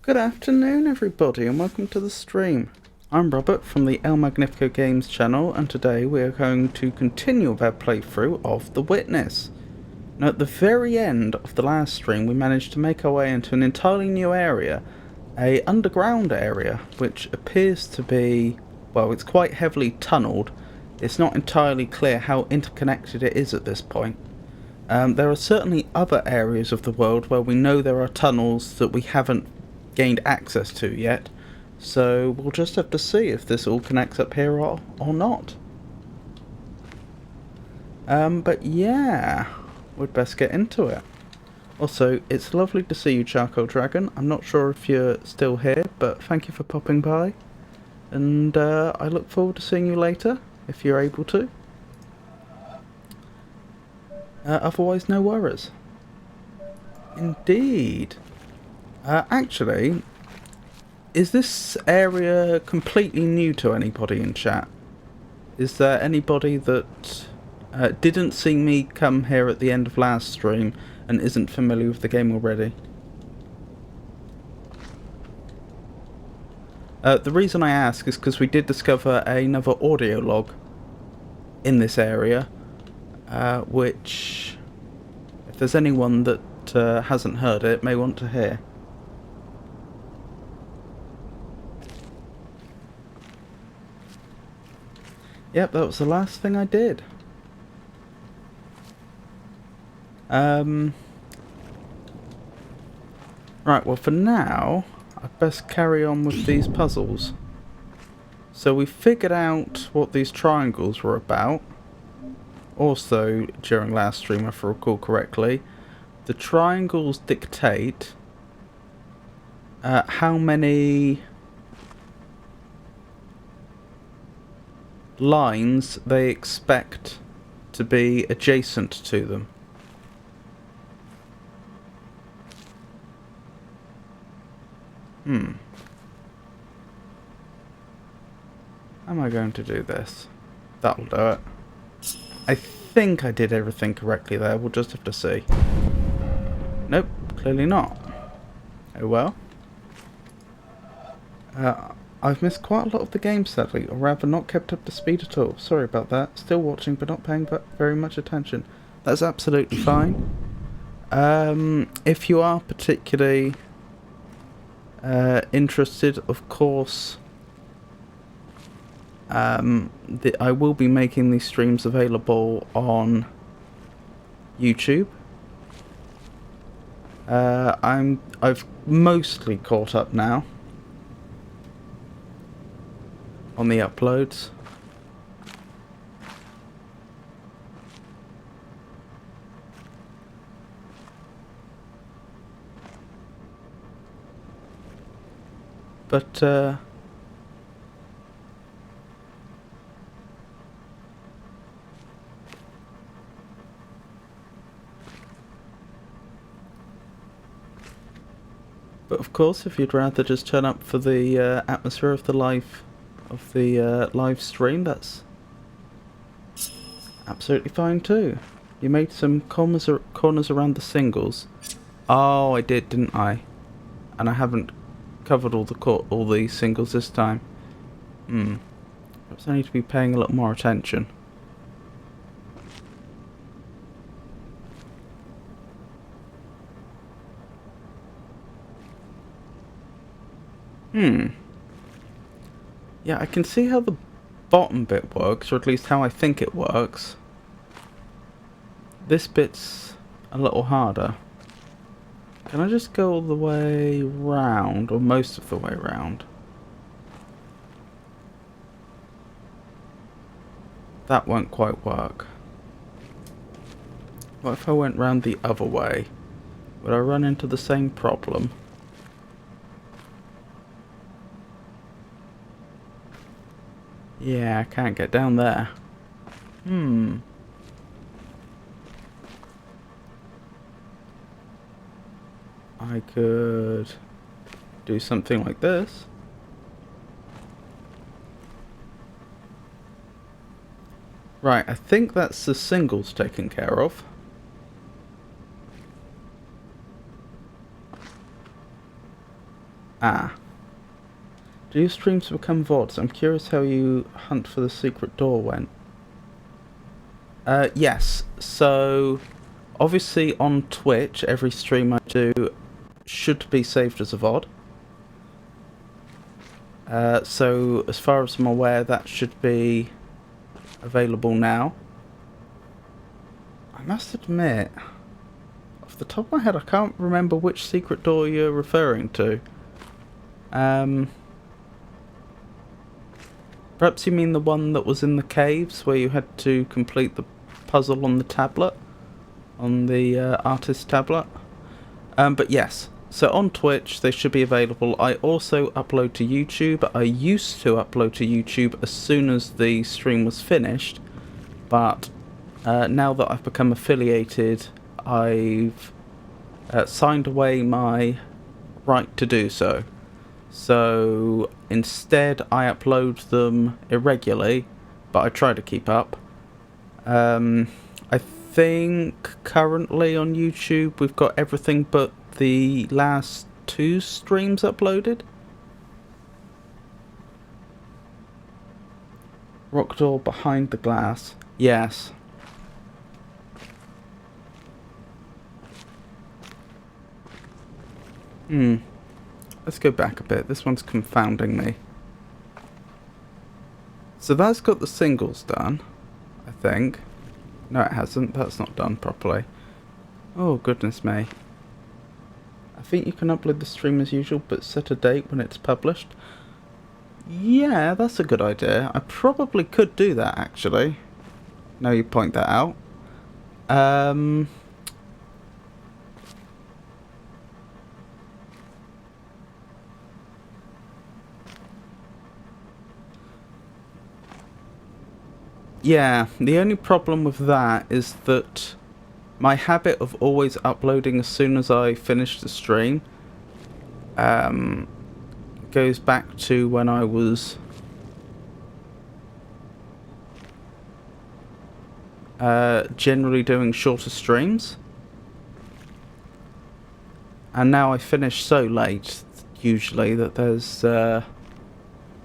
Good afternoon everybody and welcome to the stream. I'm Robert from the El Magnifico Games channel, and today we are going to continue with our playthrough of The Witness. Now at the very end of the last stream we managed to make our way into an entirely new area, a underground area which appears to be, well, it's quite heavily tunnelled. It's not entirely clear how interconnected it is at this point. There are certainly other areas of the world where we know there are tunnels that we haven't gained access to yet, so we'll just have to see if this all connects up here or not. But yeah, we'd best get into it. Also, it's lovely to see you, Charcoal Dragon. I'm not sure if you're still here, but thank you for popping by, and I look forward to seeing you later, if you're able to. Otherwise, no worries. Indeed. Actually, is this area completely new to anybody in chat? Is there anybody that didn't see me come here at the end of last stream and isn't familiar with the game already? The reason I ask is because we did discover another audio log in this area, which, if there's anyone that hasn't heard it, may want to hear. Yep, that was the last thing I did. Right, well for now, I'd best carry on with these puzzles. So we figured out what these triangles were about. Also, during last stream, if I recall correctly, the triangles dictate how many lines they expect to be adjacent to them. How am I going to do this? That'll do it. I think I did everything correctly there. We'll just have to see. Nope, clearly not. Oh well. I've missed quite a lot of the game sadly, or rather not kept up to speed at all. Sorry about that. Still watching but not paying very much attention. That's absolutely fine. If you are particularly interested, of course, I will be making these streams available on YouTube. I've mostly caught up now on the uploads. But of course, if you'd rather just turn up for the atmosphere of the live stream, that's absolutely fine too. You made some corners around the singles. Oh, I did, didn't I? And I haven't covered all the singles this time. Perhaps I need to be paying a lot more attention. Yeah, I can see how the bottom bit works, or at least how I think it works. This bit's a little harder. Can I just go all the way round, or most of the way round? That won't quite work. What if I went round the other way? Would I run into the same problem? Yeah, I can't get down there. I could do something like this. Right, I think that's the singles taken care of. Ah. Do your streams become VODs? I'm curious how you hunt for the secret door went. Yes. So, obviously on Twitch, every stream I do should be saved as a VOD. So, as far as I'm aware, that should be available now. I must admit, off the top of my head, I can't remember which secret door you're referring to. Perhaps you mean the one that was in the caves, where you had to complete the puzzle on the tablet? On the artist tablet? But yes, so on Twitch they should be available. I also upload to YouTube. I used to upload to YouTube as soon as the stream was finished, but now that I've become affiliated, I've signed away my right to do so. So instead I upload them irregularly, but I try to keep up. I think currently on YouTube we've got everything but the last 2 streams uploaded. Rock door behind the glass. Yes. Let's go back a bit. This one's confounding me. So that's got the singles done, I think. No, it hasn't. That's not done properly. Oh, goodness me. I think you can upload the stream as usual, but set a date when it's published. Yeah, that's a good idea. I probably could do that, actually. Now you point that out. Yeah, the only problem with that is that my habit of always uploading as soon as I finish the stream goes back to when I was generally doing shorter streams. And now I finish so late, usually, that there's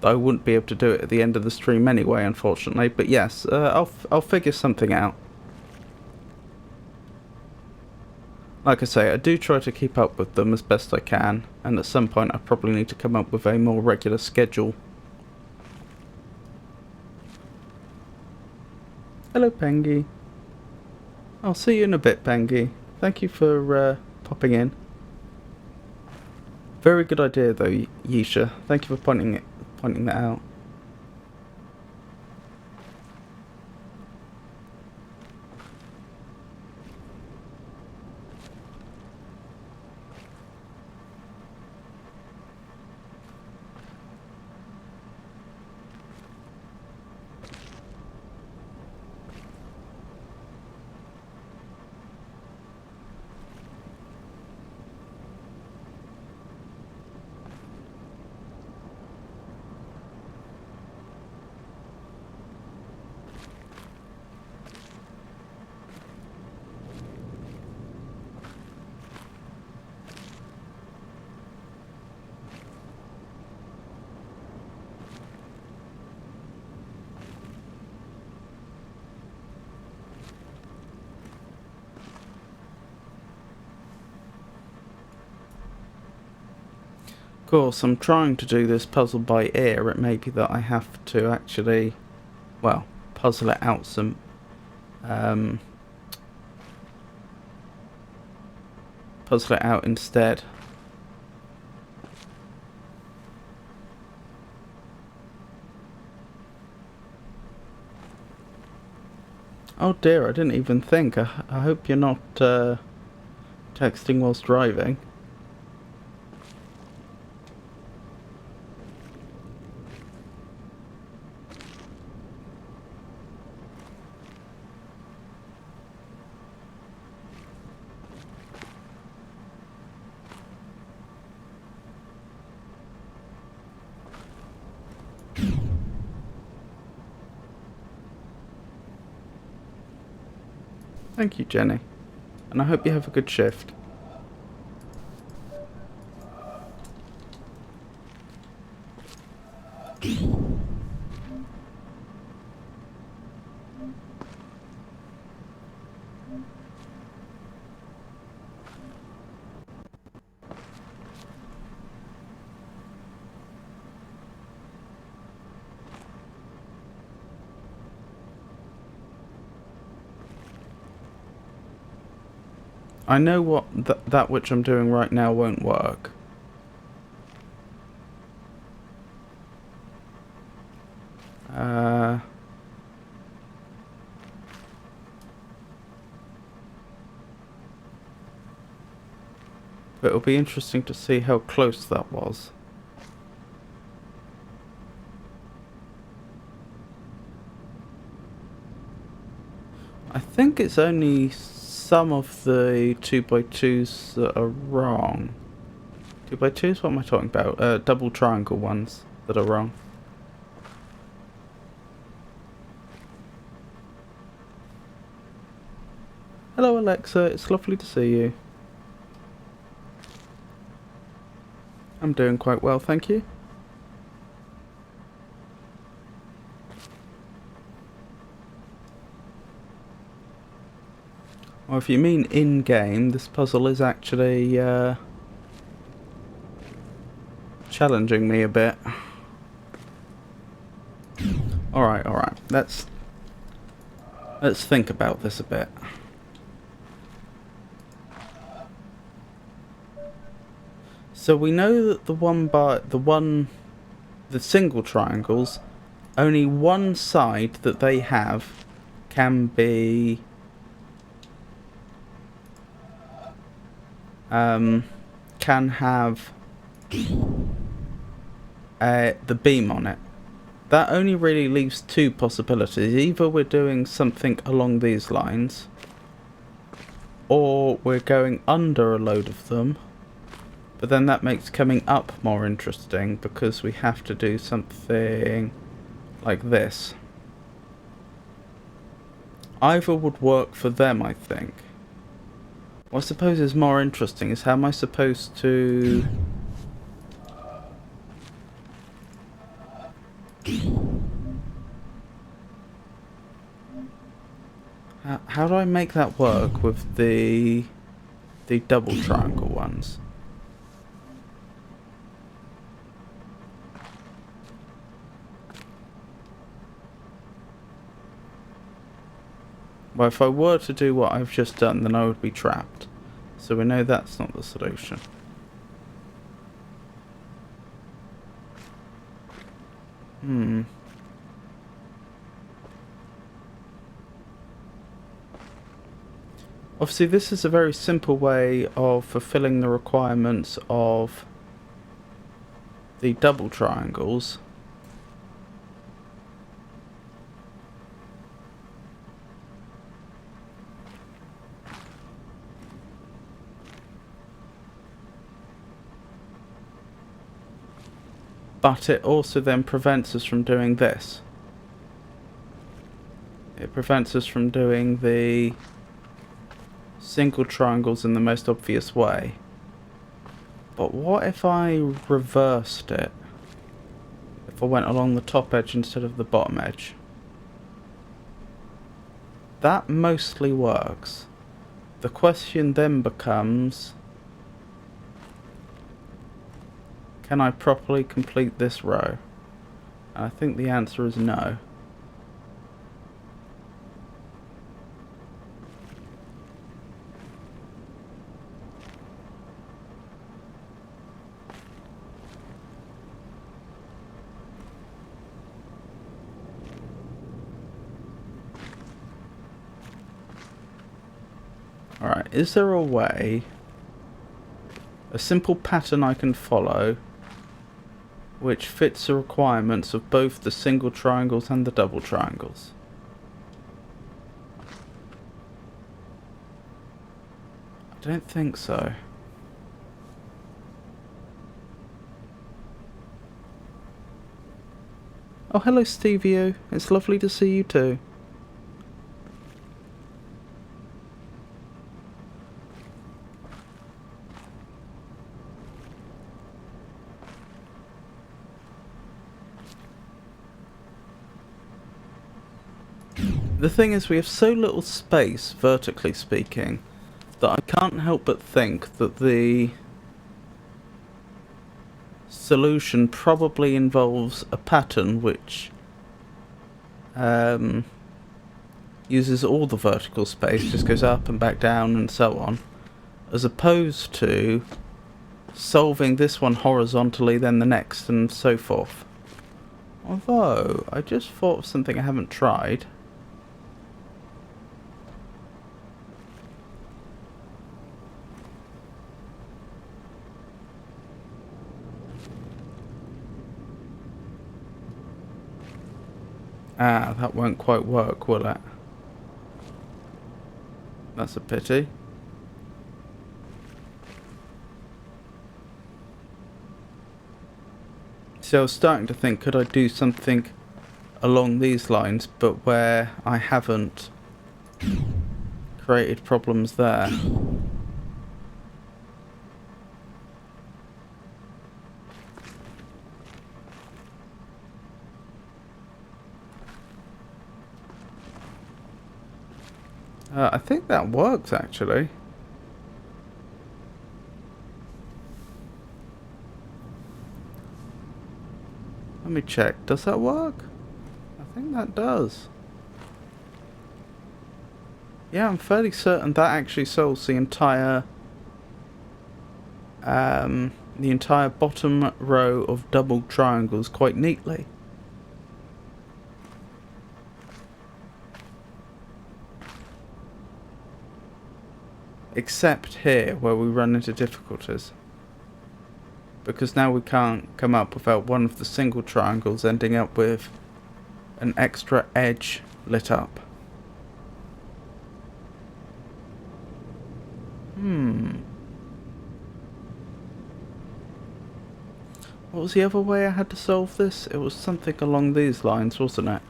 I wouldn't be able to do it at the end of the stream anyway, unfortunately. But yes, I'll figure something out. Like I say, I do try to keep up with them as best I can, and at some point I probably need to come up with a more regular schedule. Hello, Pengy. I'll see you in a bit, Pengy. Thank you for popping in. Very good idea, though, Yisha. Thank you for pointing that out. Of course, I'm trying to do this puzzle by ear. It may be that I have to actually, well, puzzle it out some. Puzzle it out instead. Oh dear, I didn't even think. I hope you're not texting whilst driving. Thank you, Jenny. And I hope you have a good shift. I know what that which I'm doing right now won't work. But it'll be interesting to see how close that was. I think it's only some of the 2x2s that are wrong. 2x2s? What am I talking about? Double triangle ones that are wrong. Hello Alexa, it's lovely to see you. I'm doing quite well, thank you. Or if you mean in-game, this puzzle is actually challenging me a bit. Alright, let's think about this a bit. So we know that the single triangles, only one side that they have can be can have the beam on it. That only really leaves two possibilities. Either we're doing something along these lines, or we're going under a load of them. But then that makes coming up more interesting because we have to do something like this. Either would work for them, I think. What I suppose is more interesting is how am I supposed to... How do I make that work with the double triangle ones? Well, if I were to do what I've just done, then I would be trapped. So we know that's not the solution. Obviously, this is a very simple way of fulfilling the requirements of the double triangles. But it also then prevents us from doing this. It prevents us from doing the single triangles in the most obvious way. But what if I reversed it? If I went along the top edge instead of the bottom edge? That mostly works. The question then becomes... can I properly complete this row? And I think the answer is no. Alright, is there a way, a simple pattern I can follow which fits the requirements of both the single triangles and the double triangles? I don't think so. Oh, hello Stevio, it's lovely to see you too. The thing is, we have so little space, vertically speaking, that I can't help but think that the solution probably involves a pattern which uses all the vertical space, just goes up and back down and so on, as opposed to solving this one horizontally, then the next, and so forth. Although, I just thought of something I haven't tried. Ah, that won't quite work, will it? That's a pity. So I was starting to think, could I do something along these lines, but where I haven't created problems there. I think that works, actually. Let me check. Does that work? I think that does. Yeah, I'm fairly certain that actually solves the entire bottom row of double triangles quite neatly. Except here, where we run into difficulties. Because now we can't come up without one of the single triangles ending up with an extra edge lit up. What was the other way I had to solve this? It was something along these lines, wasn't it?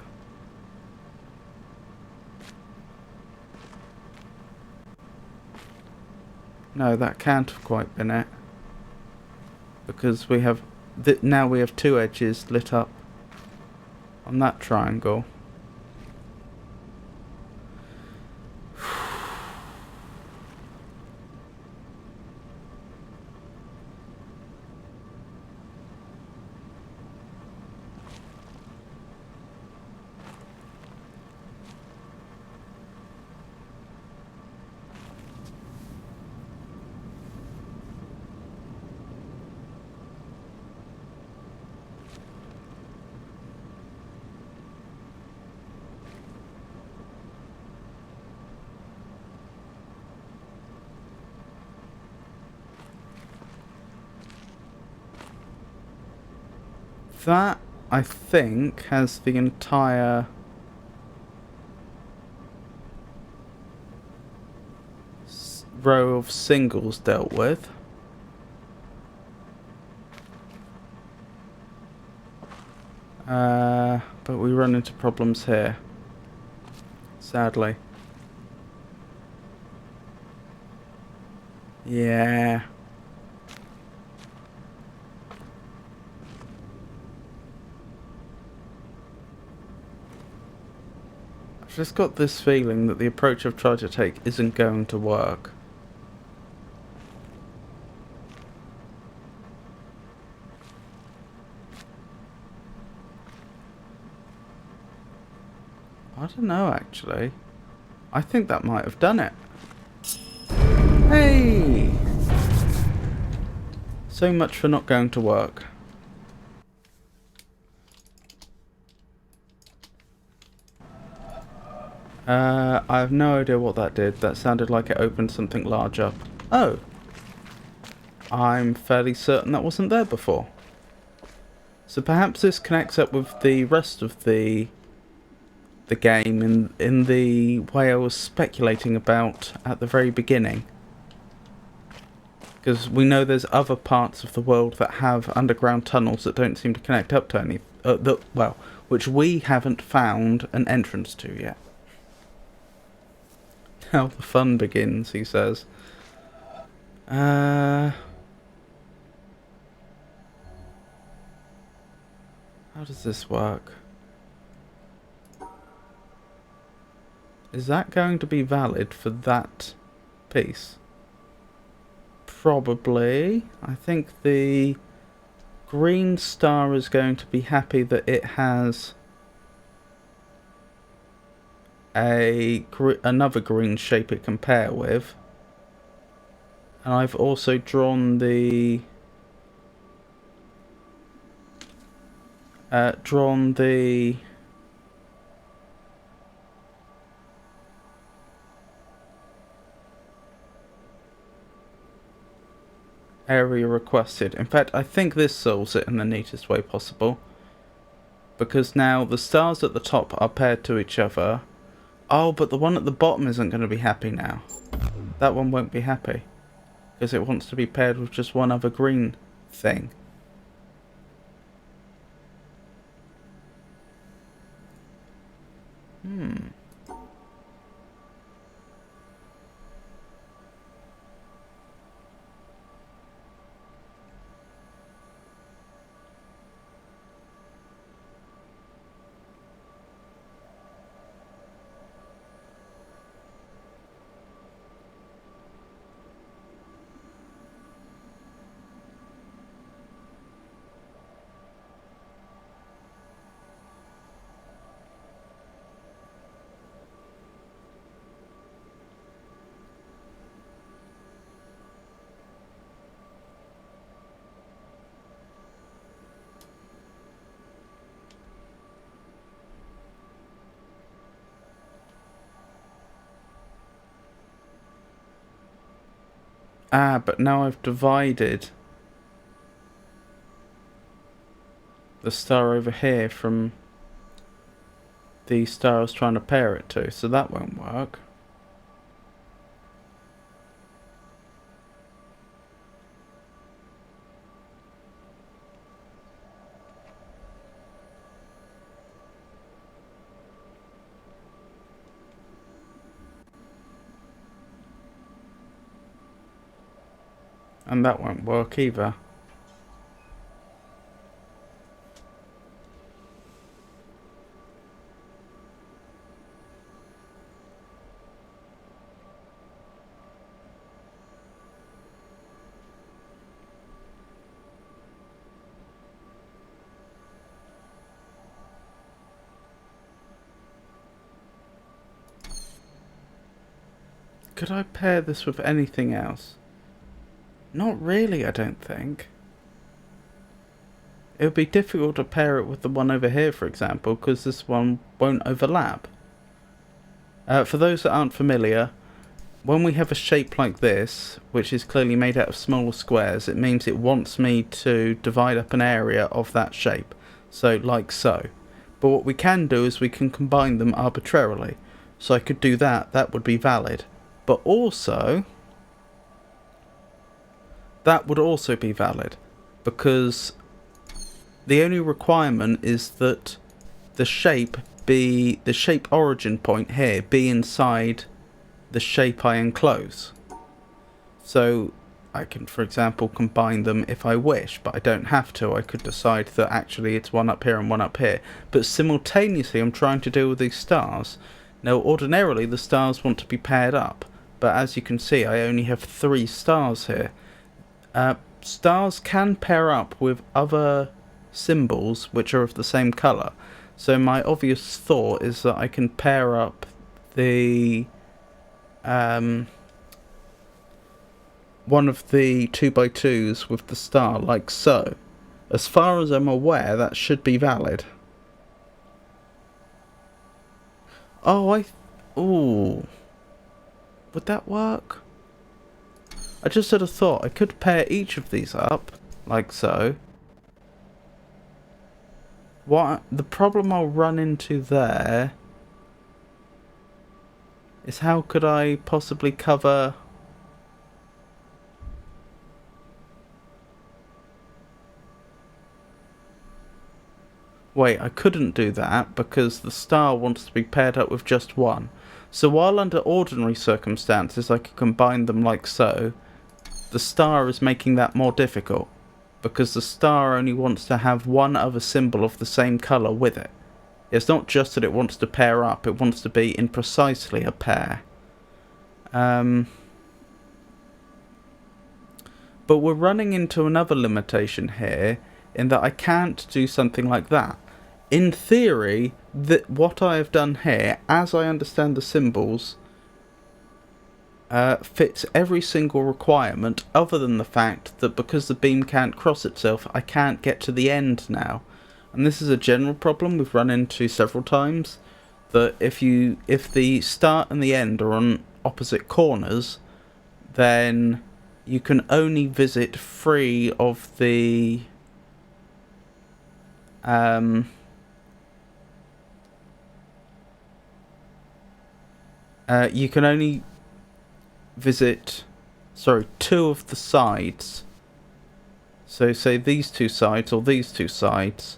No, that can't have quite been it. Because we have... now we have two edges lit up on that triangle. That, I think, has the entire row of singles dealt with. But we run into problems here, sadly. Yeah. I've just got this feeling that the approach I've tried to take isn't going to work. I don't know, actually. I think that might have done it. Hey! So much for not going to work. I have no idea what that did. That sounded like it opened something large up. Oh. I'm fairly certain that wasn't there before. So perhaps this connects up with the rest of the game in the way I was speculating about at the very beginning. Because we know there's other parts of the world that have underground tunnels that don't seem to connect up to any... which we haven't found an entrance to yet. Now the fun begins, he says. How does this work? Is that going to be valid for that piece? Probably. I think the green star is going to be happy that it has another green shape it can pair with. And I've also drawn the area requested. In fact, I think this solves it in the neatest way possible, because now the stars at the top are paired to each other. Oh, but the one at the bottom isn't going to be happy now. That one won't be happy because it wants to be paired with just one other green thing. Ah, but now I've divided the star over here from the star I was trying to pair it to, so that won't work. And that won't work either. Could I pair this with anything else? Not really, I don't think. It would be difficult to pair it with the one over here, for example, because this one won't overlap. For those that aren't familiar, when we have a shape like this, which is clearly made out of smaller squares, it means it wants me to divide up an area of that shape. So, like so. But what we can do is we can combine them arbitrarily. So I could do that, that would be valid. But also, that would also be valid, because the only requirement is that the shape origin point here be inside the shape I enclose. So I can, for example, combine them if I wish, but I don't have to. I could decide that actually it's one up here and one up here. But simultaneously I'm trying to deal with these stars. Now ordinarily the stars want to be paired up, but as you can see I only have 3 stars here. Stars can pair up with other symbols which are of the same colour. So my obvious thought is that I can pair up the one of the 2x2s with the star, like so. As far as I'm aware, that should be valid. Oh, ooh. Would that work? I just had a thought. I could pair each of these up, like so. The problem I'll run into there is how could I possibly cover... Wait, I couldn't do that because the star wants to be paired up with just one. So while under ordinary circumstances I could combine them like so, the star is making that more difficult, because the star only wants to have one other symbol of the same colour with it. It's not just that it wants to pair up, it wants to be in precisely a pair. But we're running into another limitation here, in that I can't do something like that. In theory, what I have done here, as I understand the symbols, fits every single requirement other than the fact that because the beam can't cross itself, I can't get to the end now. And this is a general problem we've run into several times, that if the start and the end are on opposite corners, then you can only visit 3 of the you can only visit 2 of the sides. So say these 2 sides or these 2 sides,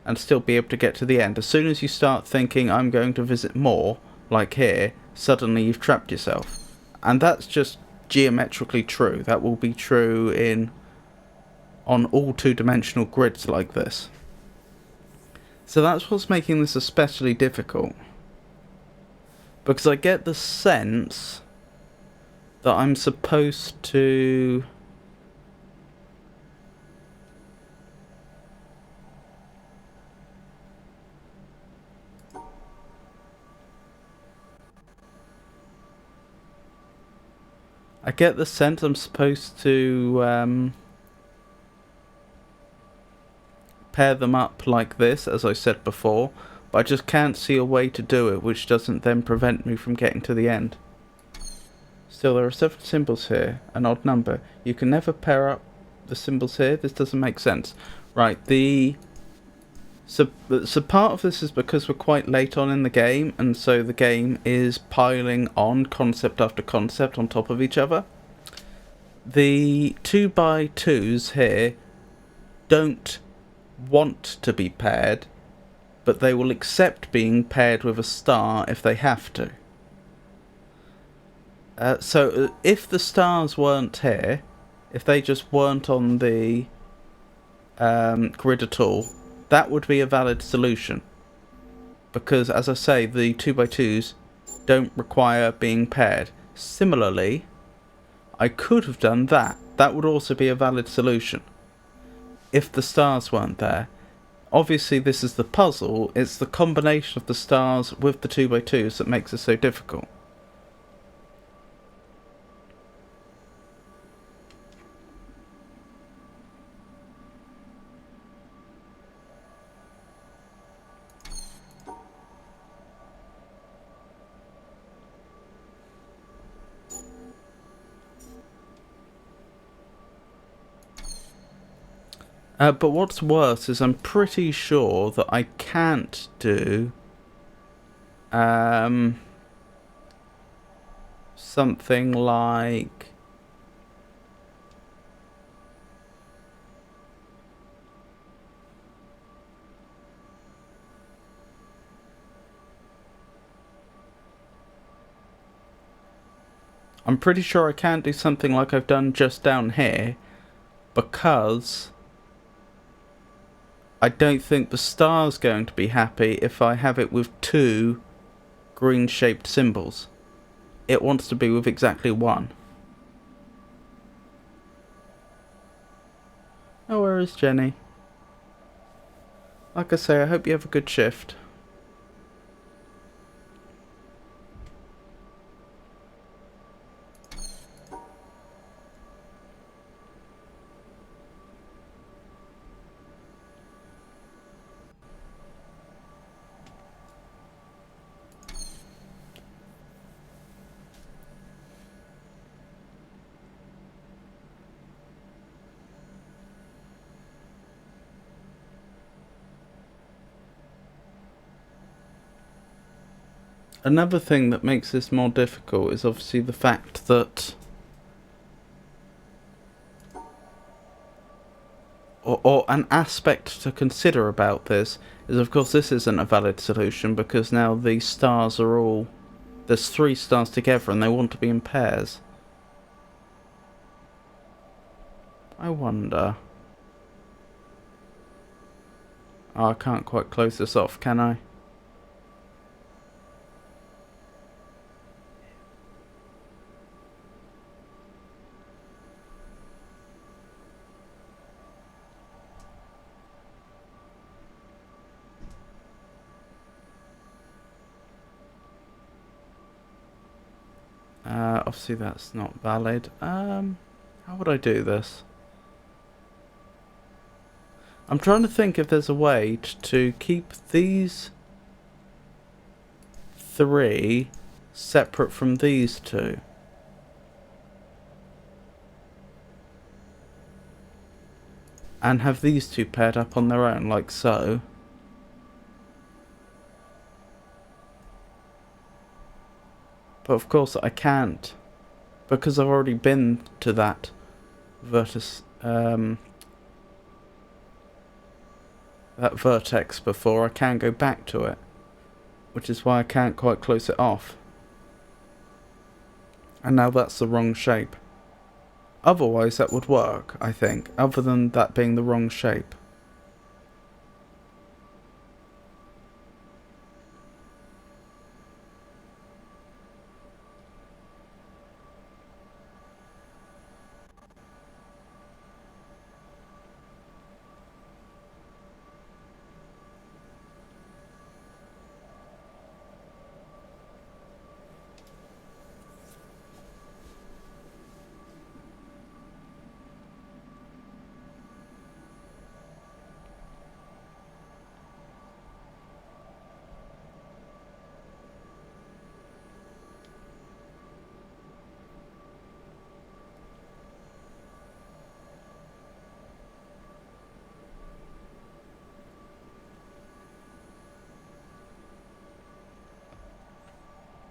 and still be able to get to the end. As soon as you start thinking I'm going to visit more, like here, suddenly you've trapped yourself. And that's just geometrically true. That will be true on all 2-dimensional grids like this. So that's what's making this especially difficult. Because I get the sense that I'm supposed to pair them up like this, as I said before, but I just can't see a way to do it which doesn't then prevent me from getting to the end. Still, there are 7 symbols here, an odd number. You can never pair up the symbols here. This doesn't make sense. Right, so part of this is because we're quite late on in the game, and so the game is piling on concept after concept on top of each other. The 2x2s here don't want to be paired, but they will accept being paired with a star if they have to. So if the stars weren't here, if they just weren't on the grid at all, that would be a valid solution. Because, as I say, the 2x2s don't require being paired. Similarly, I could have done that. That would also be a valid solution if the stars weren't there. Obviously, this is the puzzle. It's the combination of the stars with the 2x2s that makes it so difficult. But what's worse is I'm pretty sure that I can't do something like I'm pretty sure I can't do something like I've done just down here, because I don't think the star's going to be happy if I have it with 2 green-shaped symbols. It wants to be with exactly 1. Oh, where is Jenny? Like I say, I hope you have a good shift. Another thing that makes this more difficult is obviously the fact that or an aspect to consider about this is, of course, this isn't a valid solution because now these stars are all... There's 3 stars together and they want to be in pairs. I wonder... Oh, I can't quite close this off, can I? Obviously that's not valid. How would I do this? I'm trying to think if there's a way to keep these three separate from these two. And have these two paired up on their own, like so. But of course I can't, because I've already been to that vertex, that vertex before. I can't go back to it, which is why I can't quite close it off. And now that's the wrong shape. Otherwise that would work, I think, other than that being the wrong shape.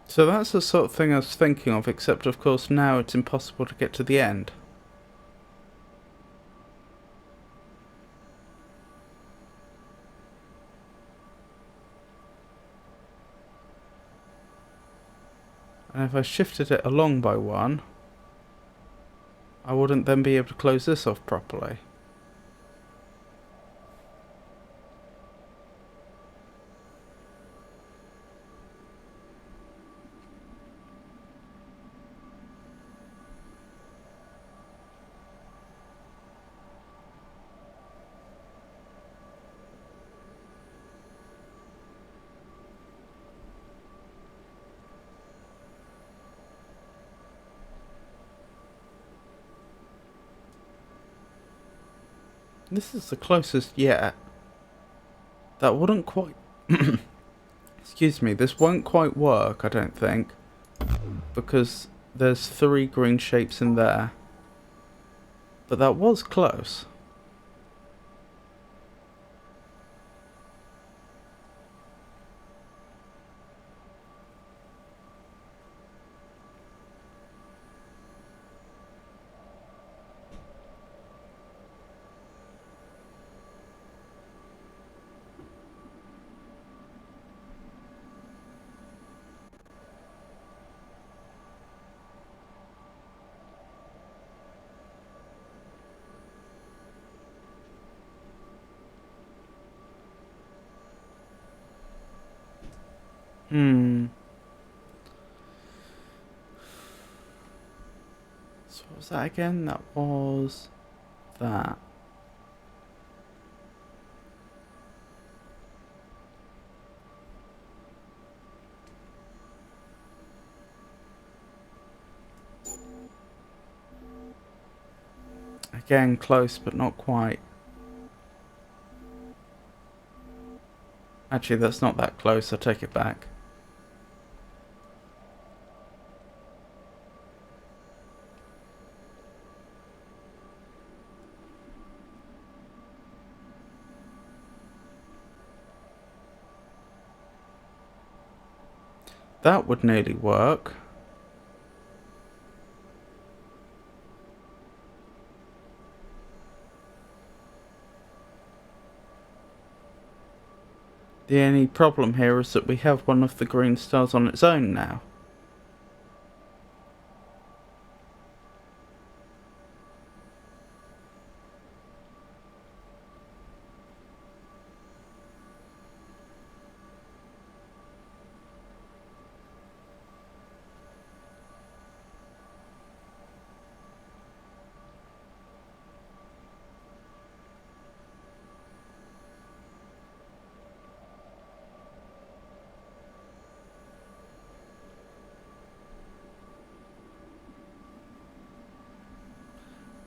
So that's the sort of thing I was thinking of, except of course now it's impossible to get to the end. And if I shifted it along by one, I wouldn't then be able to close this off properly. This is the closest yet. That wouldn't quite... Excuse me, this won't quite work, I don't think. Because there's three green shapes in there. But that was close. So what was that again? That was... that. Again, close, but not quite. Actually, that's not that close, I take it back. That would nearly work. The only problem here is that we have one of the green stars on its own now.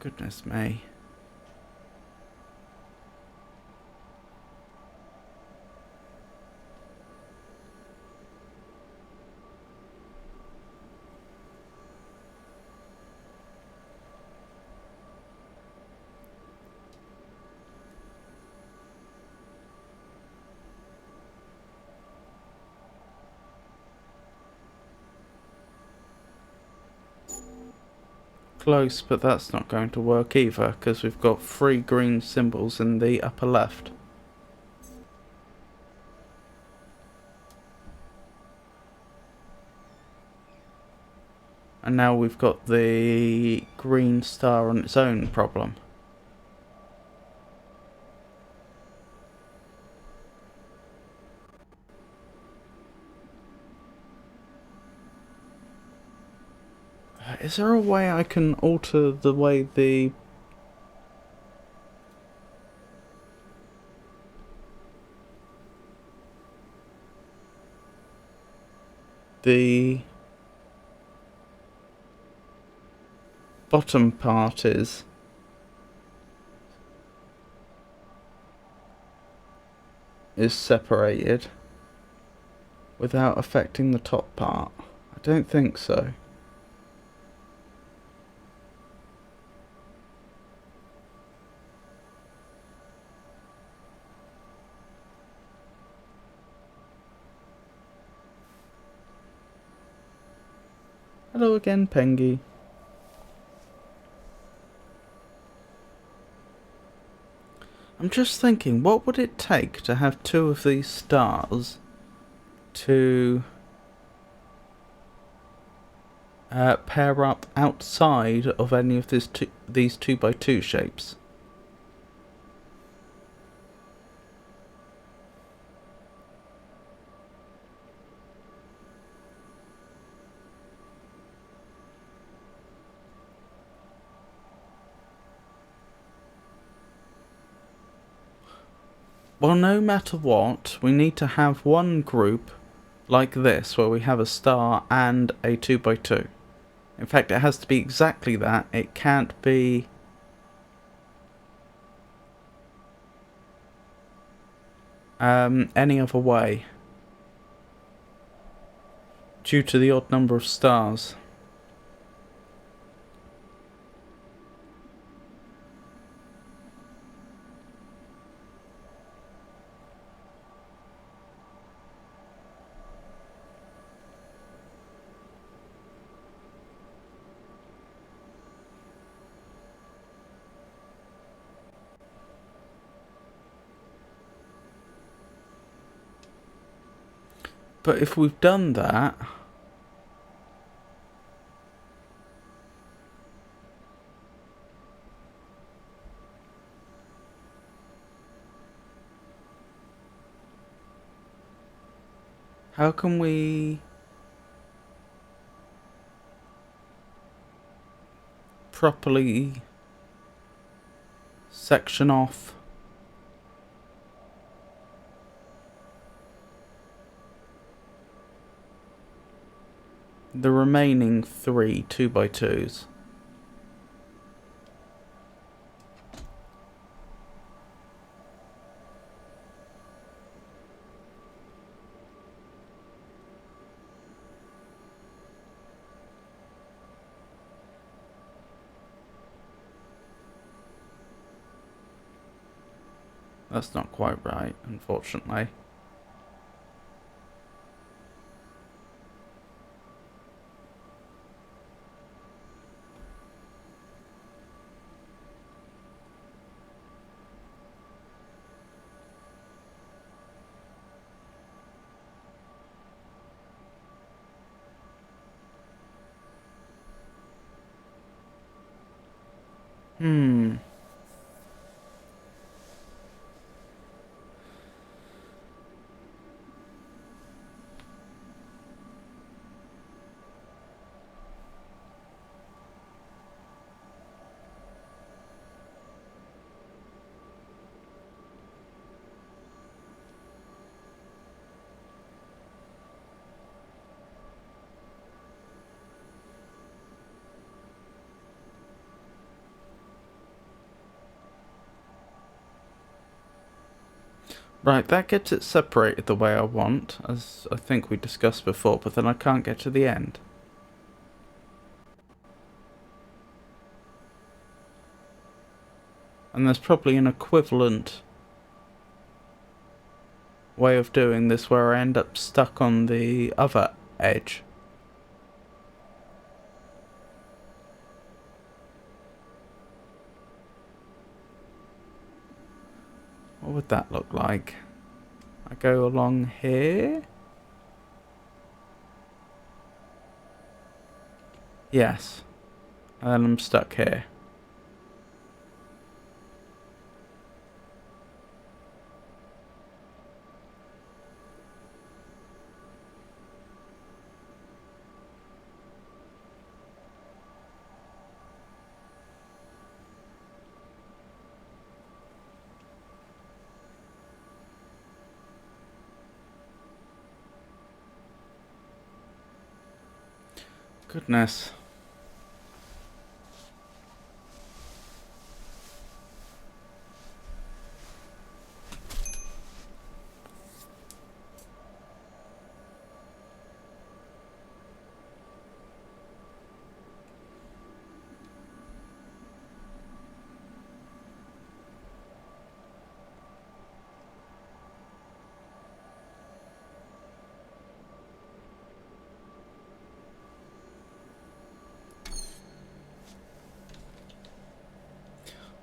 Goodness me. Close, but that's not going to work either, because we've got 3 green symbols in the upper left. And now we've got the green star on its own problem. Is there a way I can alter the way the bottom part is separated without affecting the top part? I don't think so. Hello again, Pengy. I'm just thinking, what would it take to have 2 of these stars to pair up outside of any of these 2x2 shapes? Well, no matter what, we need to have one group like this, where we have a star and a 2x2. In fact, it has to be exactly that. It can't be any other way, due to the odd number of stars. But if we've done that, how can we properly section off the remaining 3 2x2s? That's not quite right, unfortunately. Hmm. Right, that gets it separated the way I want, as I think we discussed before, but then I can't get to the end. And there's probably an equivalent way of doing this where I end up stuck on the other edge. What would that look like? I go along here? Yes. And then I'm stuck here. Goodness.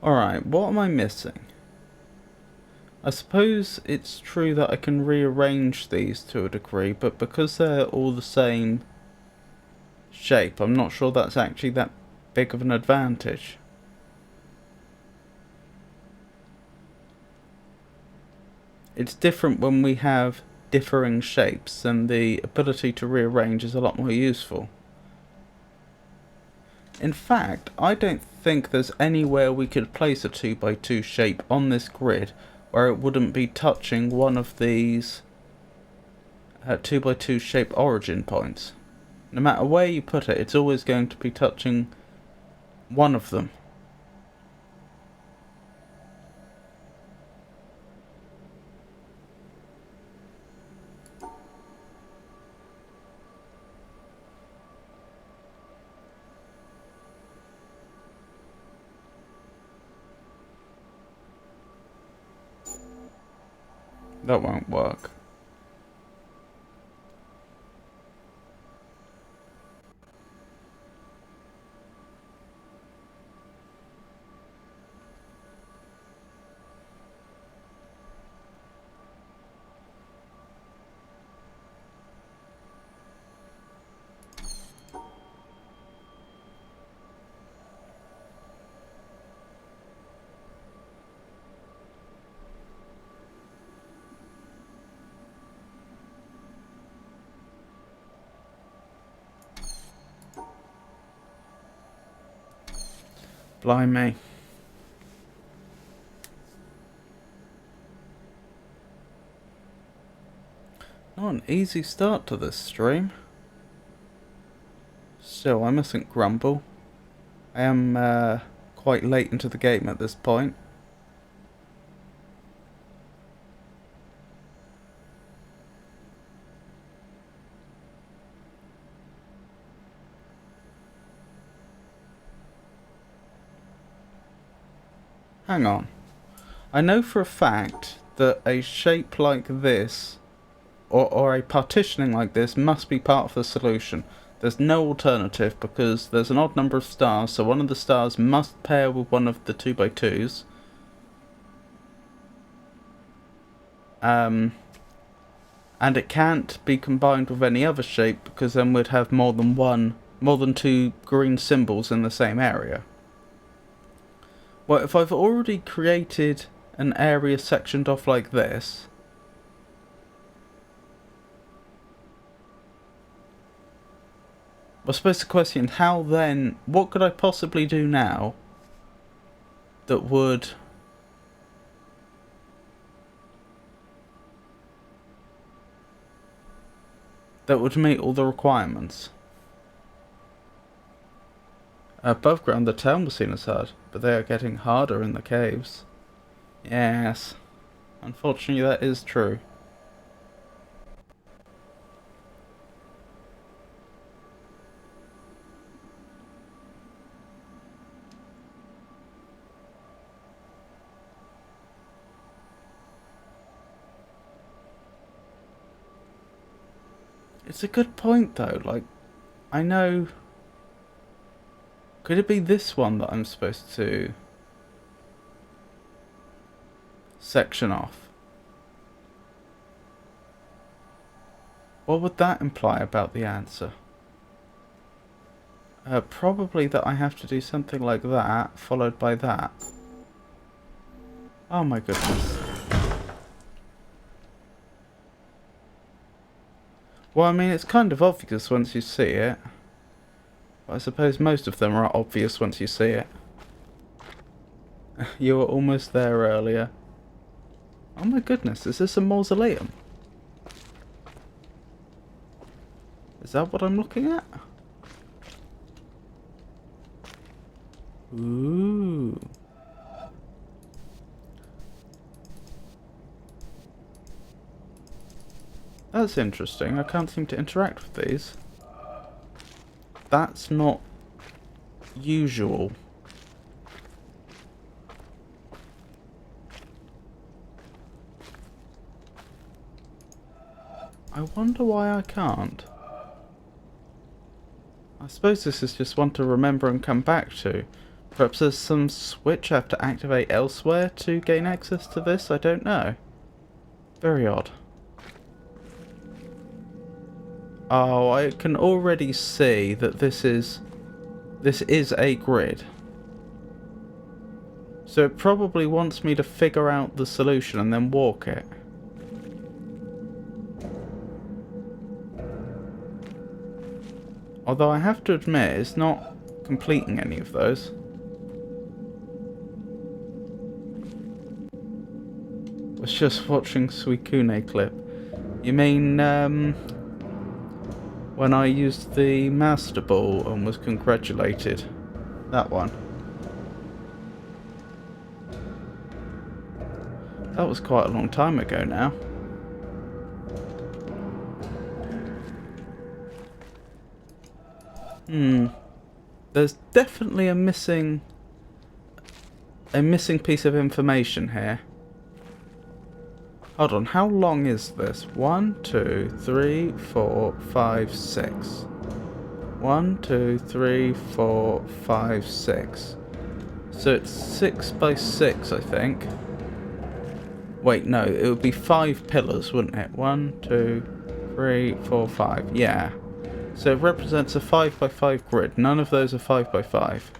Alright, what am I missing? I suppose it's true that I can rearrange these to a degree, but because they're all the same shape, I'm not sure that's actually that big of an advantage. It's different when we have differing shapes, and the ability to rearrange is a lot more useful. In fact, I don't think there's anywhere we could place a 2x2 shape on this grid where it wouldn't be touching one of these 2x2 shape origin points. No matter where you put it, it's always going to be touching one of them. That won't work. Blimey. Not an easy start to this stream. Still, I mustn't grumble. I am quite late into the game at this point. Hang on. I know for a fact that a shape like this, or a partitioning like this, must be part of the solution. There's no alternative because there's an odd number of stars, so one of the stars must pair with one of the 2x2s. And it can't be combined with any other shape because then we'd have more than two green symbols in the same area. Well, if I've already created an area sectioned off like this, I suppose the question, how then, what could I possibly do now that would meet all the requirements? Above ground, the town was seen as hard, but they are getting harder in the caves. Yes. Unfortunately, that is true. It's a good point, though. Like, I know... Could it be this one that I'm supposed to section off? What would that imply about the answer? Probably that I have to do something like that, followed by that. Oh my goodness. Well, I mean, it's kind of obvious once you see it. But I suppose most of them are obvious once you see it. You were almost there earlier. Oh my goodness, is this a mausoleum? Is that what I'm looking at? Ooh. That's interesting. I can't seem to interact with these. That's not usual. I wonder why I can't. I suppose this is just one to remember and come back to. Perhaps there's some switch I have to activate elsewhere to gain access to this? I don't know. Very odd. Oh, I can already see that this is a grid. So it probably wants me to figure out the solution and then walk it. Although I have to admit, it's not completing any of those. Was just watching Suicune clip. You mean, when I used the Master Ball and was congratulated? That one. That was quite a long time ago now. There's definitely a missing piece of information here. Hold on, how long is this? 1, 2, 3, 4, 5, 6. 1, 2, 3, 4, 5, 6. So it's 6 by 6, I think. Wait, no, it would be 5 pillars, wouldn't it? 1, 2, 3, 4, 5. Yeah. So it represents a 5 by 5 grid. None of those are 5 by 5.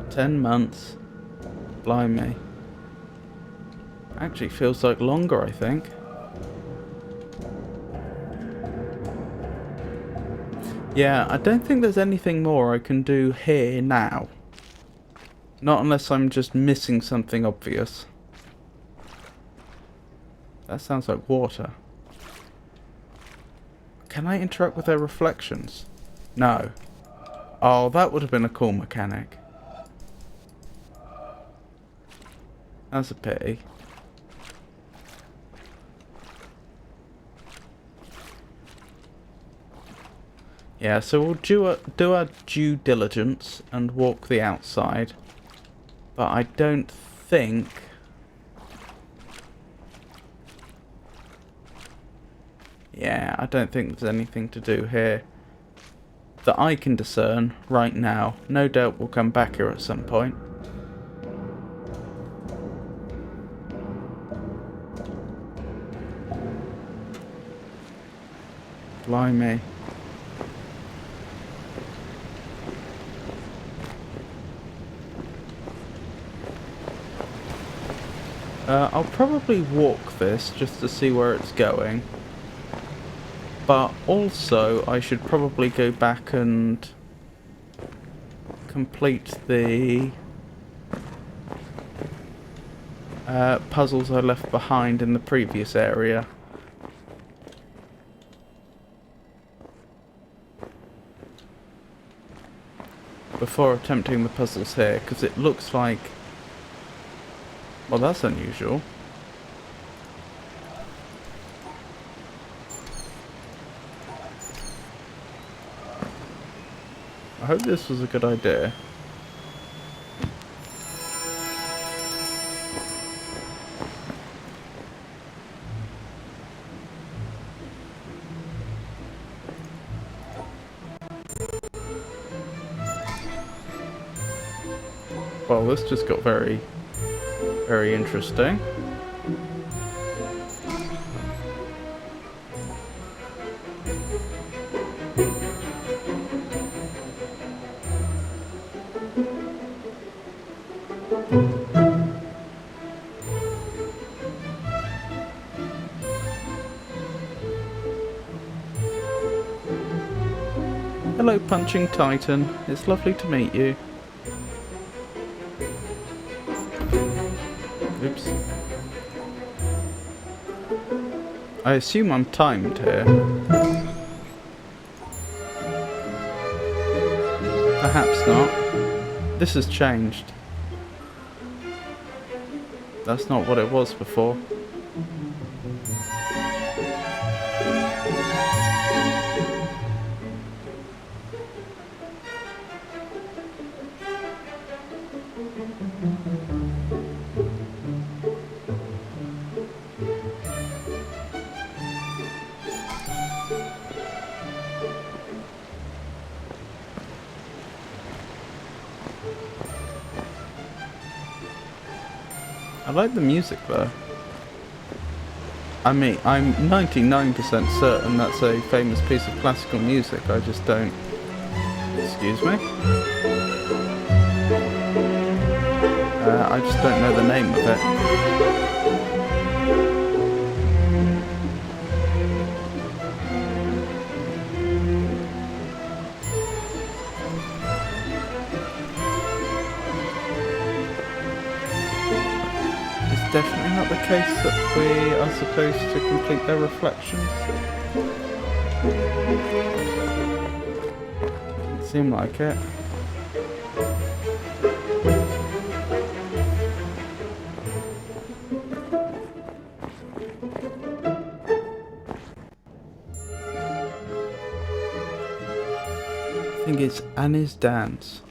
"10 months. Blimey. Actually feels like longer, I think. Yeah, I don't think there's anything more I can do here now. Not unless I'm just missing something obvious. That sounds like water. Can I interact with their reflections? No. Oh, that would have been a cool mechanic. That's a pity. Yeah, so we'll do our due diligence and walk the outside. But I don't think... Yeah, I don't think there's anything to do here that I can discern right now. No doubt we'll come back here at some point. Blimey. I'll probably walk this just to see where it's going. But also, I should probably go back and complete the puzzles I left behind in the previous area. before attempting the puzzles here, because it looks like... Well, that's unusual. I hope this was a good idea. Well, this just got very, very interesting. Hello, Punching Titan. It's lovely to meet you. Oops. I assume I'm timed here. Perhaps not. This has changed. That's not what it was before. I like the music though. I mean, I'm 99% certain that's a famous piece of classical music, I just don't... Excuse me? I just don't know the name of it. Definitely not the case that we are supposed to complete their reflections. Doesn't seem like it. I think it's Annie's Dance.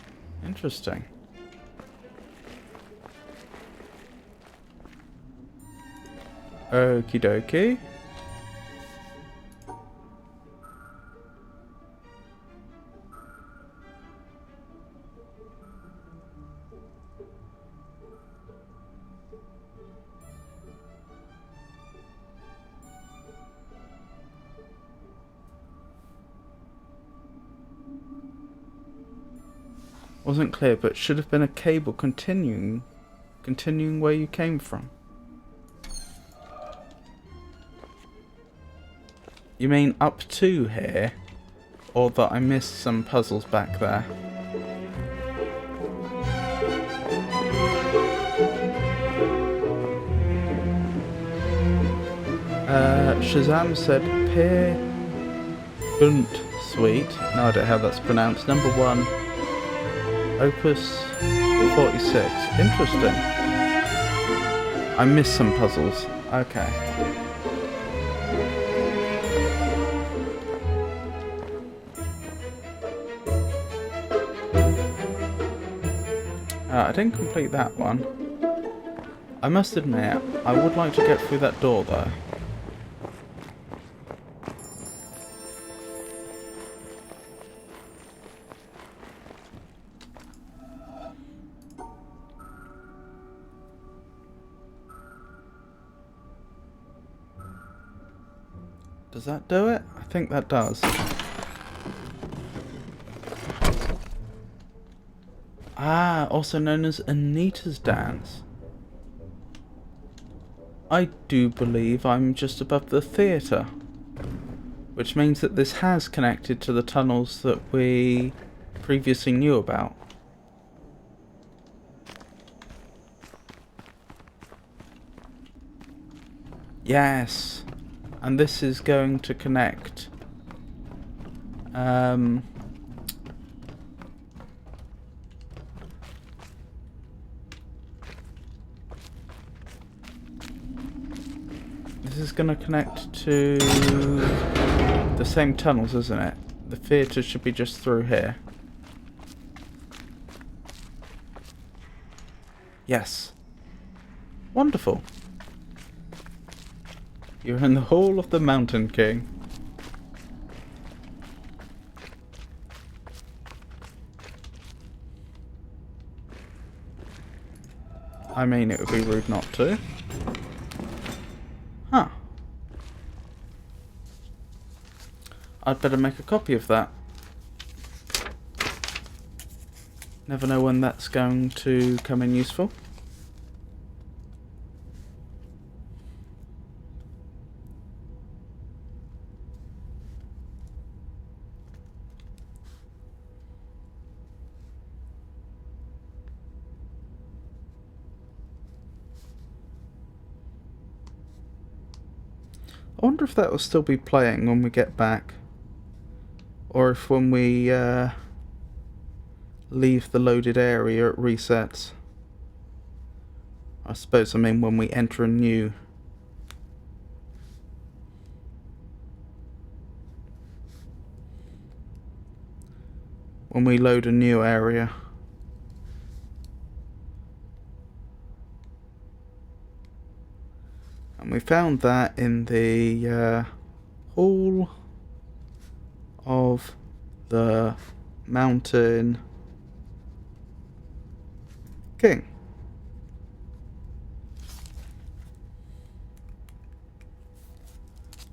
Interesting. Okie dokie. Wasn't clear, but should have been a cable continuing where you came from. You mean up to here? Or that I missed some puzzles back there? Shazam said Peer Bunt Suite. No idea how that's pronounced. Number 1. Opus 46. Interesting. I missed some puzzles. Okay. I didn't complete that one. I must admit, I would like to get through that door though. Does that do it? I think that does. Ah, also known as Anita's Dance. I do believe I'm just above the theatre, which means that this has connected to the tunnels that we previously knew about. Yes, and this is going to connect. This is going to connect to the same tunnels, isn't it? The theatre should be just through here. Yes. Wonderful. You're in the Hall of the Mountain King. I mean, it would be rude not to. Huh. I'd better make a copy of that. Never know when that's going to come in useful. I wonder if that will still be playing when we get back. Or if when we leave the loaded area it resets. I suppose I mean when we enter a new. When we load a new area. And we found that in the Hall of the Mountain King.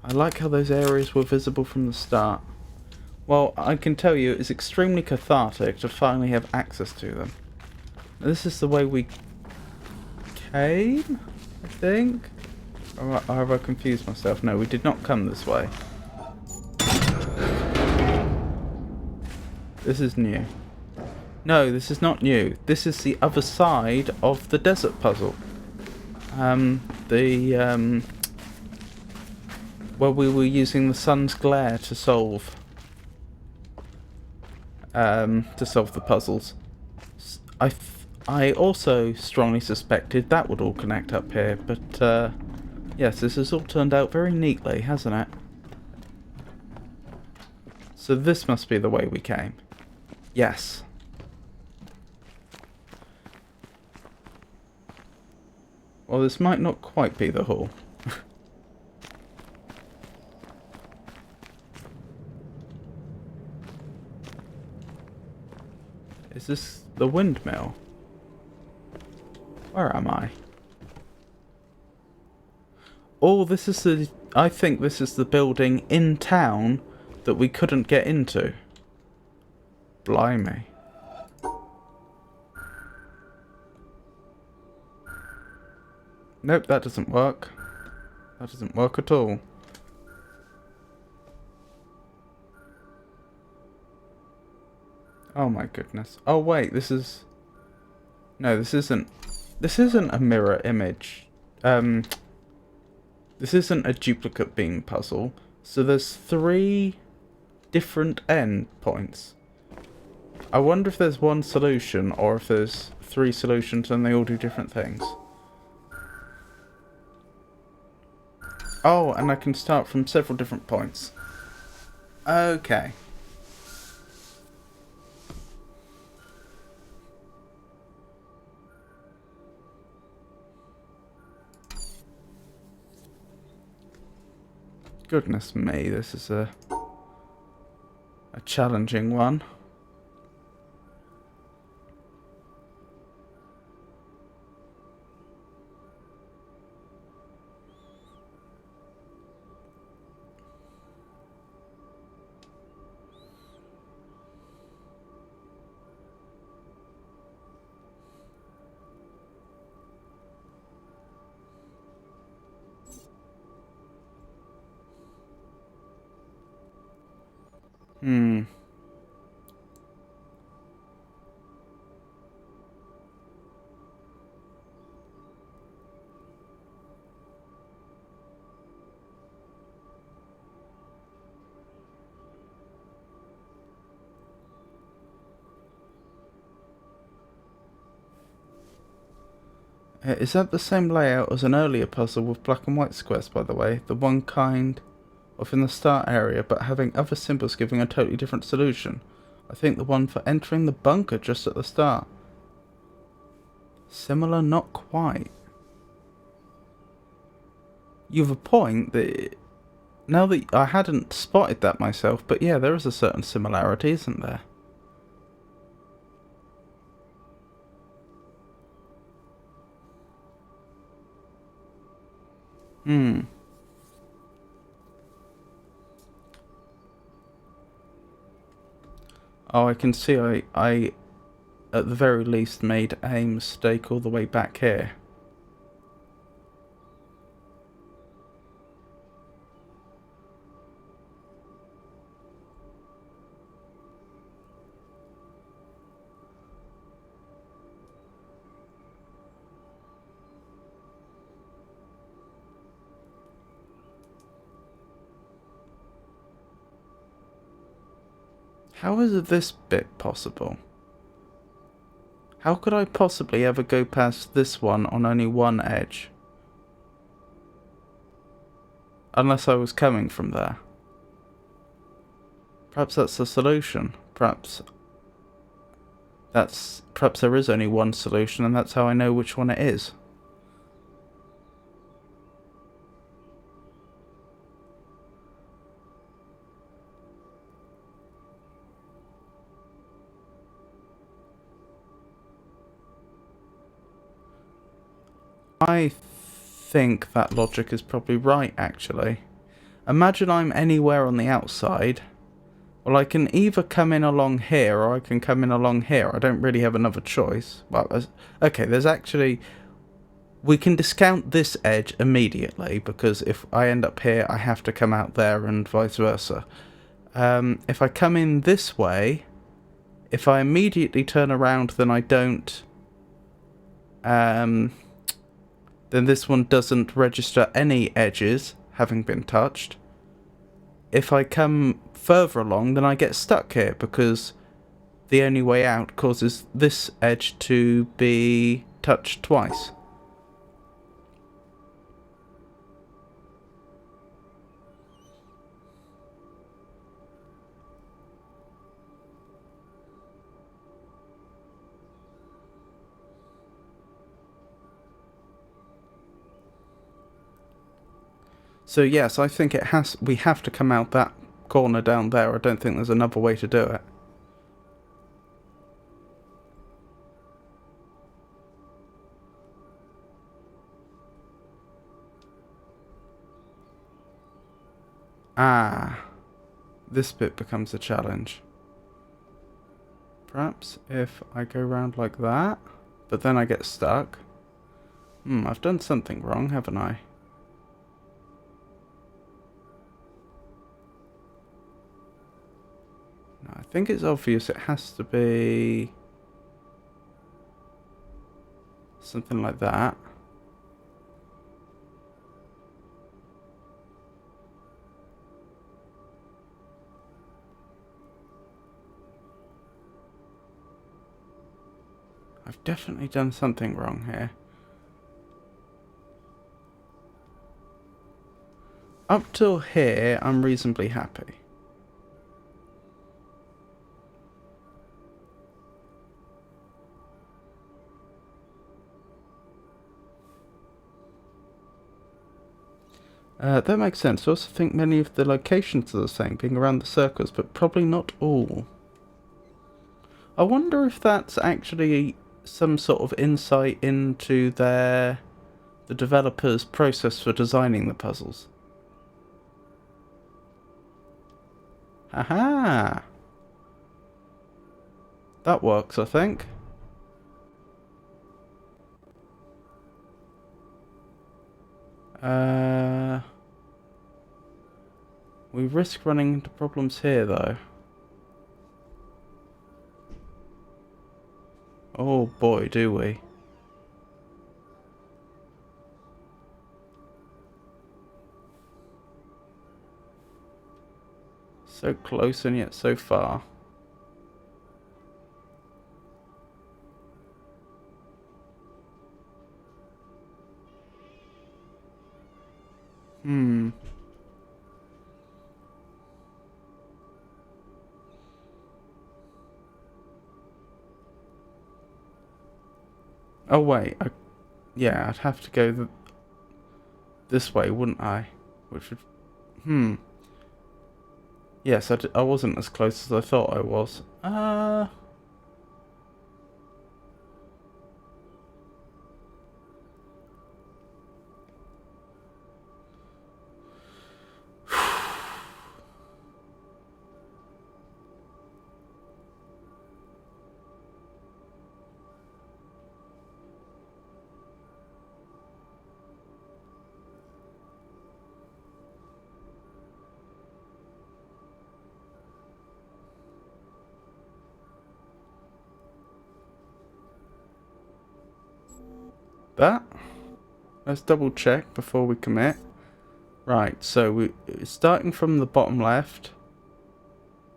I like how those areas were visible from the start. Well, I can tell you it's extremely cathartic to finally have access to them. This is the way we came, I think? Or have I confused myself? No, we did not come this way. This is new. No, this is not new. This is the other side of the desert puzzle. Where we were using the sun's glare to solve the puzzles. I also strongly suspected that would all connect up here, but yes, this has all turned out very neatly, hasn't it? So this must be the way we came. Yes. Well, this might not quite be the hall. Is this the windmill? Where am I? Oh, this is the... I think this is the building in town that we couldn't get into. Blimey. Nope, that doesn't work. That doesn't work at all. Oh my goodness. Oh wait, this is... No, this isn't... This isn't a mirror image. This isn't a duplicate beam puzzle. So there's 3 different end points. I wonder if there's one solution or if there's 3 solutions and they all do different things. Oh, and I can start from several different points. Okay. Goodness me, this is a challenging one. Is that the same layout as an earlier puzzle with black and white squares, by the way? The one kind of in the start area, but having other symbols giving a totally different solution. I think the one for entering the bunker just at the start. Similar, not quite. You have a point that... Now that I hadn't spotted that myself, but yeah, there is a certain similarity, isn't there? Oh, I can see I at the very least made a mistake all the way back here. How is this bit possible? How could I possibly ever go past this one on only one edge? Unless I was coming from there. Perhaps that's the solution. Perhaps there is only one solution and that's how I know which one it is. I think that logic is probably right, actually. Imagine I'm anywhere on the outside. Well, I can either come in along here or I can come in along here. I don't really have another choice. Well, okay, there's actually... We can discount this edge immediately because if I end up here, I have to come out there and vice versa. If I come in this way, if I immediately turn around, then I don't... then this one doesn't register any edges having been touched. If I come further along, then I get stuck here because the only way out causes this edge to be touched twice. So yes, I think we have to come out that corner down there. I don't think there's another way to do it. Ah, this bit becomes a challenge. Perhaps if I go round like that, but then I get stuck. I've done something wrong, haven't I? I think it's obvious it has to be something like that. I've definitely done something wrong here. Up till here, I'm reasonably happy. That makes sense. I also think many of the locations are the same, being around the circles, but probably not all. I wonder if that's actually some sort of insight into the developer's process for designing the puzzles. Aha! That works, I think. We risk running into problems here, though. Oh boy, do we. So close and yet so far. Hmm. Oh wait, yeah, I'd have to go this way, wouldn't I? Which would... Hmm. Yes, I wasn't as close as I thought I was. That? Let's double check before we commit. Right, so we're starting from the bottom left.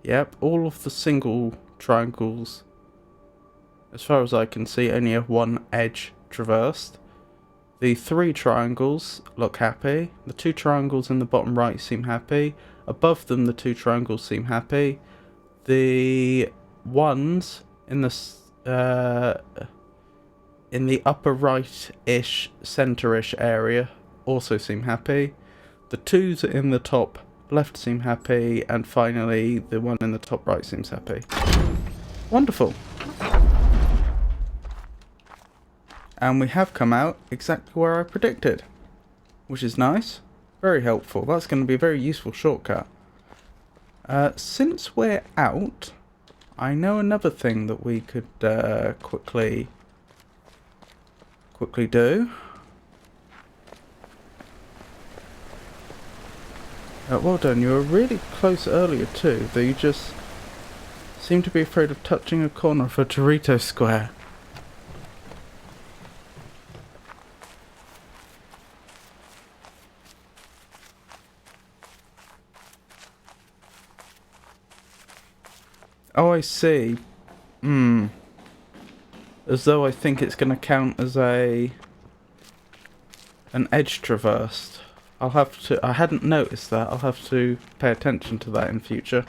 Yep, all of the single triangles, as far as I can see, only have one edge traversed. The 3 triangles look happy. The 2 triangles in the bottom right seem happy. Above them, the 2 triangles seem happy. The ones in the upper right-ish, centre-ish area also seem happy. The 2s in the top left seem happy, and finally the one in the top right seems happy. Wonderful. And we have come out exactly where I predicted, which is nice. Very helpful. That's going to be a very useful shortcut. Since we're out, I know another thing that we could quickly do. Well done, you were really close earlier too, though you just seem to be afraid of touching a corner of a Dorito square. Oh, I see. As though I think it's going to count as an edge traversed. I hadn't noticed that. I'll have to pay attention to that in future.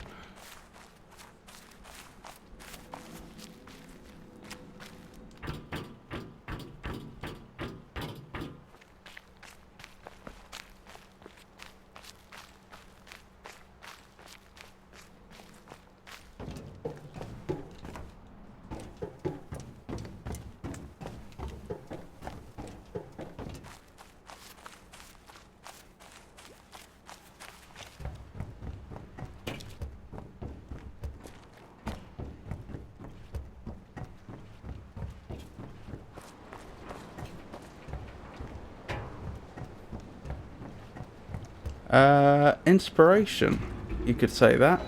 Inspiration, you could say that.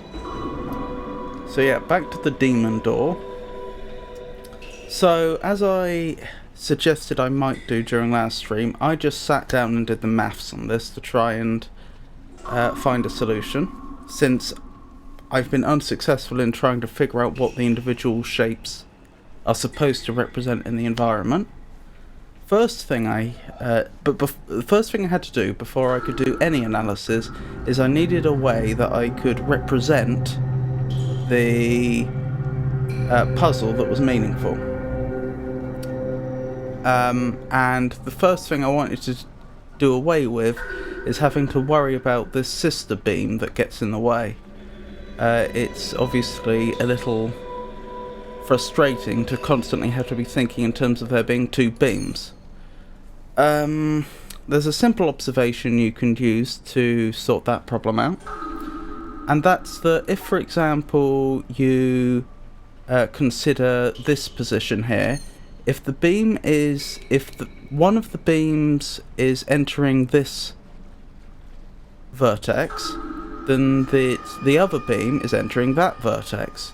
So yeah, back to the demon door. So, as I suggested I might do during last stream, I just sat down and did the maths on this to try and find a solution, since I've been unsuccessful in trying to figure out what the individual shapes are supposed to represent in the environment. The first thing I had to do before I could do any analysis is I needed a way that I could represent the puzzle that was meaningful. And the first thing I wanted to do away with is having to worry about this sister beam that gets in the way. It's obviously a little frustrating to constantly have to be thinking in terms of there being 2 beams. There's a simple observation you can use to sort that problem out, and that's that if, for example, you consider this position here, if one of the beams is entering this vertex, then the other beam is entering that vertex,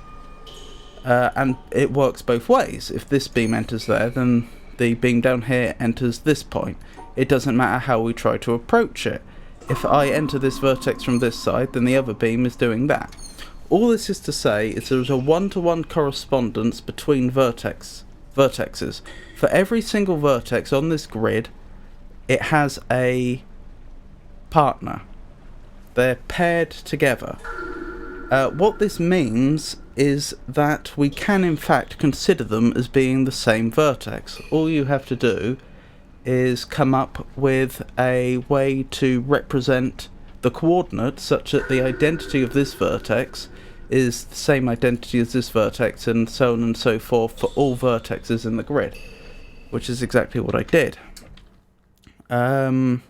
and it works both ways. If this beam enters there, then the beam down here enters this point. It doesn't matter how we try to approach it. If I enter this vertex from this side, then the other beam is doing that. All this is to say is there's a one-to-one correspondence between vertexes. For every single vertex on this grid, it has a partner. They're paired together. What this means is that we can in fact consider them as being the same vertex. All you have to do is come up with a way to represent the coordinates such that the identity of this vertex is the same identity as this vertex, and so on and so forth for all vertexes in the grid, which is exactly what I did. Where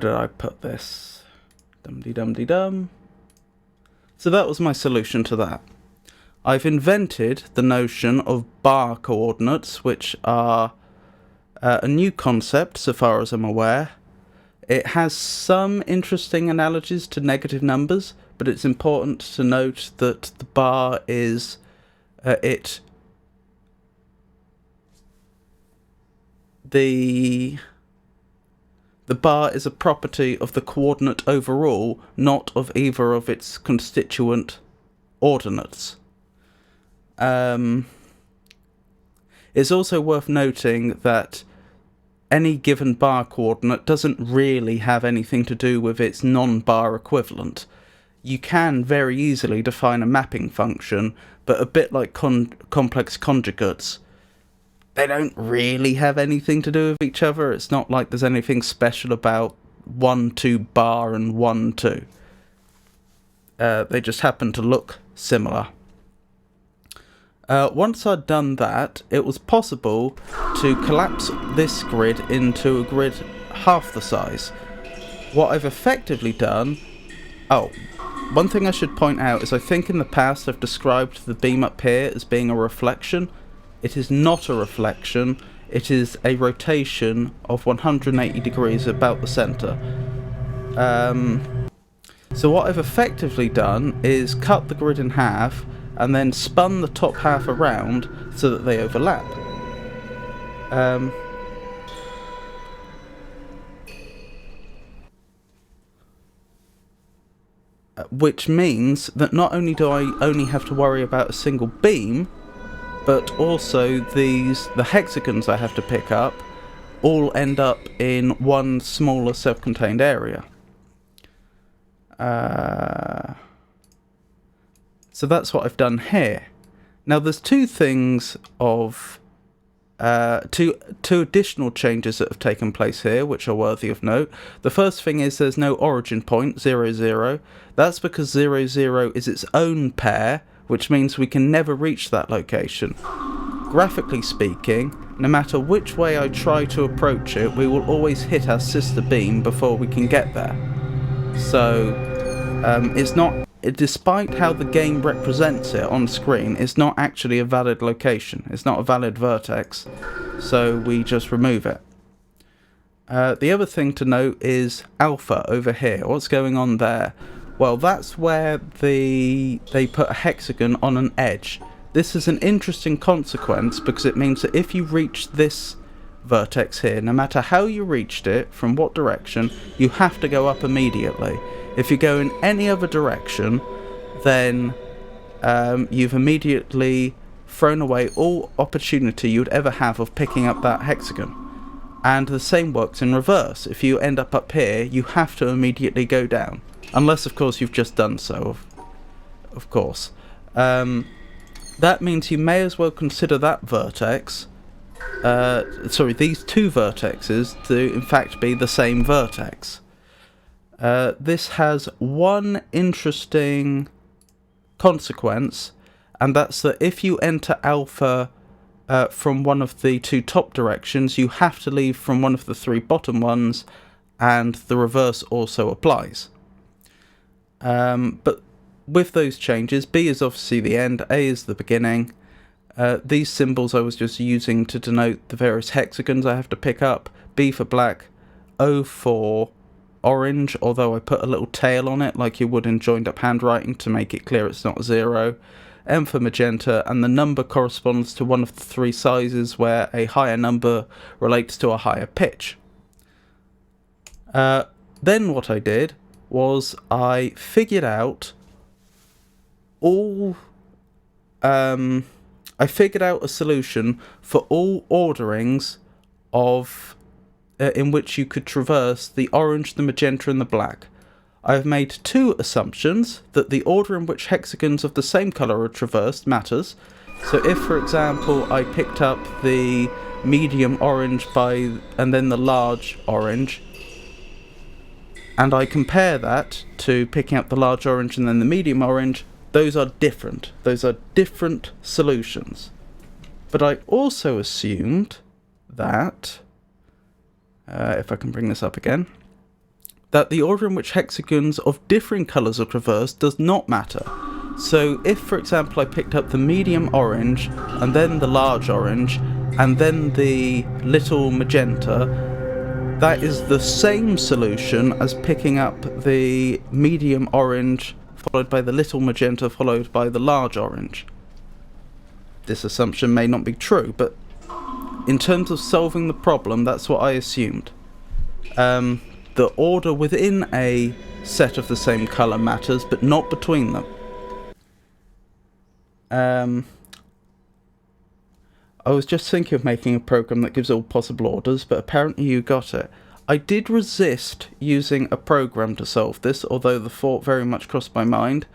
did I put this? Dum-de-dum-de-dum. So that was my solution to that. I've invented the notion of bar coordinates, which are a new concept so far as I'm aware. It has some interesting analogies to negative numbers, but it's important to note that the bar is the bar is a property of the coordinate overall, not of either of its constituent ordinates. It's also worth noting that any given bar coordinate doesn't really have anything to do with its non-bar equivalent. You can very easily define a mapping function, but a bit like complex conjugates, they don't really have anything to do with each other. It's not like there's anything special about 1-2 bar and 1-2. They just happen to look similar. Once I'd done that, it was possible to collapse this grid into a grid half the size. What I've effectively done... Oh, one thing I should point out is I think in the past I've described the beam up here as being a reflection. It is not a reflection, it is a rotation of 180 degrees about the centre. So what I've effectively done is cut the grid in half and then spun the top half around so that they overlap. Which means that not only do I only have to worry about a single beam, but also the hexagons I have to pick up all end up in one smaller self-contained area. So that's what I've done here. Now there's two things of two additional changes that have taken place here, which are worthy of note. The first thing is there's no origin point, 0, 0. That's because 0, 0 is its own pair, which means we can never reach that location. Graphically speaking, no matter which way I try to approach it, we will always hit our sister beam before we can get there. So, it's not... Despite how the game represents it on screen, it's not actually a valid location. It's not a valid vertex, so we just remove it. The other thing to note is alpha over here. What's going on there? Well, that's where they put a hexagon on an edge. This is an interesting consequence because it means that if you reach this vertex here, no matter how you reached it, from what direction, you have to go up immediately. If you go in any other direction, then you've immediately thrown away all opportunity you'd ever have of picking up that hexagon. And the same works in reverse. If you end up here, you have to immediately go down. Unless, of course, you've just done so, of course. That means you may as well consider that vertex, these two vertexes to, in fact, be the same vertex. This has one interesting consequence, and that's that if you enter alpha from one of the two top directions, you have to leave from one of the three bottom ones, and the reverse also applies. But with those changes, B is obviously the end, A is the beginning. These symbols I was just using to denote the various hexagons I have to pick up. B for black, O for orange, although I put a little tail on it like you would in joined up handwriting to make it clear it's not 0. M for magenta, and the number corresponds to one of the three sizes where a higher number relates to a higher pitch. Then what I did was I figured out a solution for all orderings of in which you could traverse the orange, the magenta and the black. I have made two assumptions: that the order in which hexagons of the same colour are traversed matters. So if, for example, I picked up the medium orange and then the large orange, and I compare that to picking up the large orange and then the medium orange, those are different. Those are different solutions. But I also assumed that, if I can bring this up again, that the order in which hexagons of differing colours are traversed does not matter. So if, for example, I picked up the medium orange and then the large orange and then the little magenta, that is the same solution as picking up the medium orange followed by the little magenta followed by the large orange. This assumption may not be true, but in terms of solving the problem, that's what I assumed. The order within a set of the same colour matters, but not between them. I was just thinking of making a program that gives all possible orders, but apparently you got it. I did resist using a program to solve this, although the thought very much crossed my mind.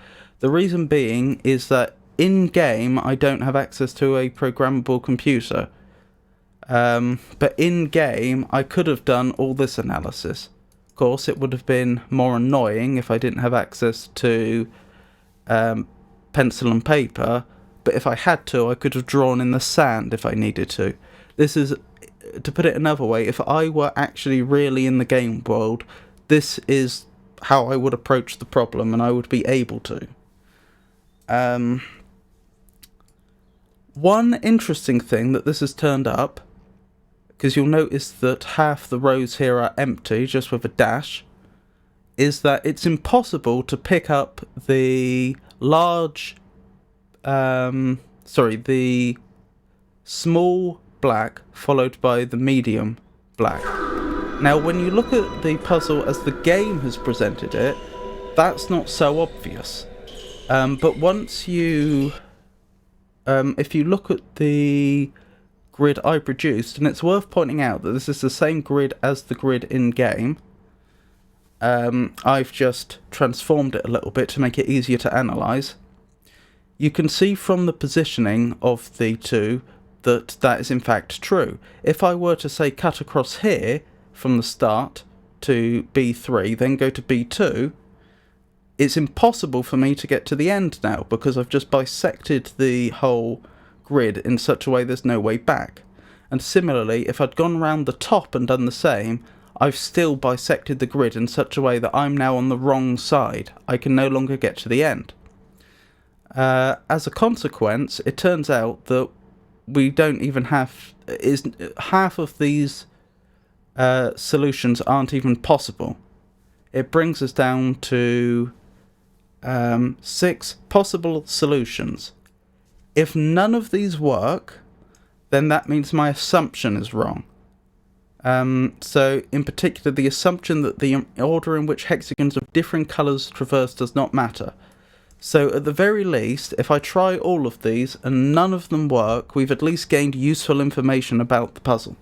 The reason being is that in-game I don't have access to a programmable computer. But in-game I could have done all this analysis. Of course, it would have been more annoying if I didn't have access to pencil and paper, but if I had to, I could have drawn in the sand if I needed to. This is, to put it another way, if I were actually really in the game world, this is how I would approach the problem, and I would be able to. One interesting thing that this has turned up, because you'll notice that half the rows here are empty, just with a dash, is that it's impossible to pick up the the small black followed by the medium black. Now, when you look at the puzzle as the game has presented it, that's not so obvious. But once you, if you look at the grid I produced, and it's worth pointing out that this is the same grid as the grid in-game, I've just transformed it a little bit to make it easier to analyse. You can see from the positioning of the two that that is in fact true. If I were to say cut across here from the start to B3, then go to B2, it's impossible for me to get to the end now because I've just bisected the whole grid in such a way there's no way back. And similarly, if I'd gone round the top and done the same, I've still bisected the grid in such a way that I'm now on the wrong side. I can no longer get to the end. As a consequence, it turns out that we don't even have... half of these solutions aren't even possible. It brings us down to 6 possible solutions. If none of these work, then that means my assumption is wrong. So, in particular, the assumption that the order in which hexagons of different colours traverse does not matter. So, at the very least, if I try all of these and none of them work, we've at least gained useful information about the puzzle.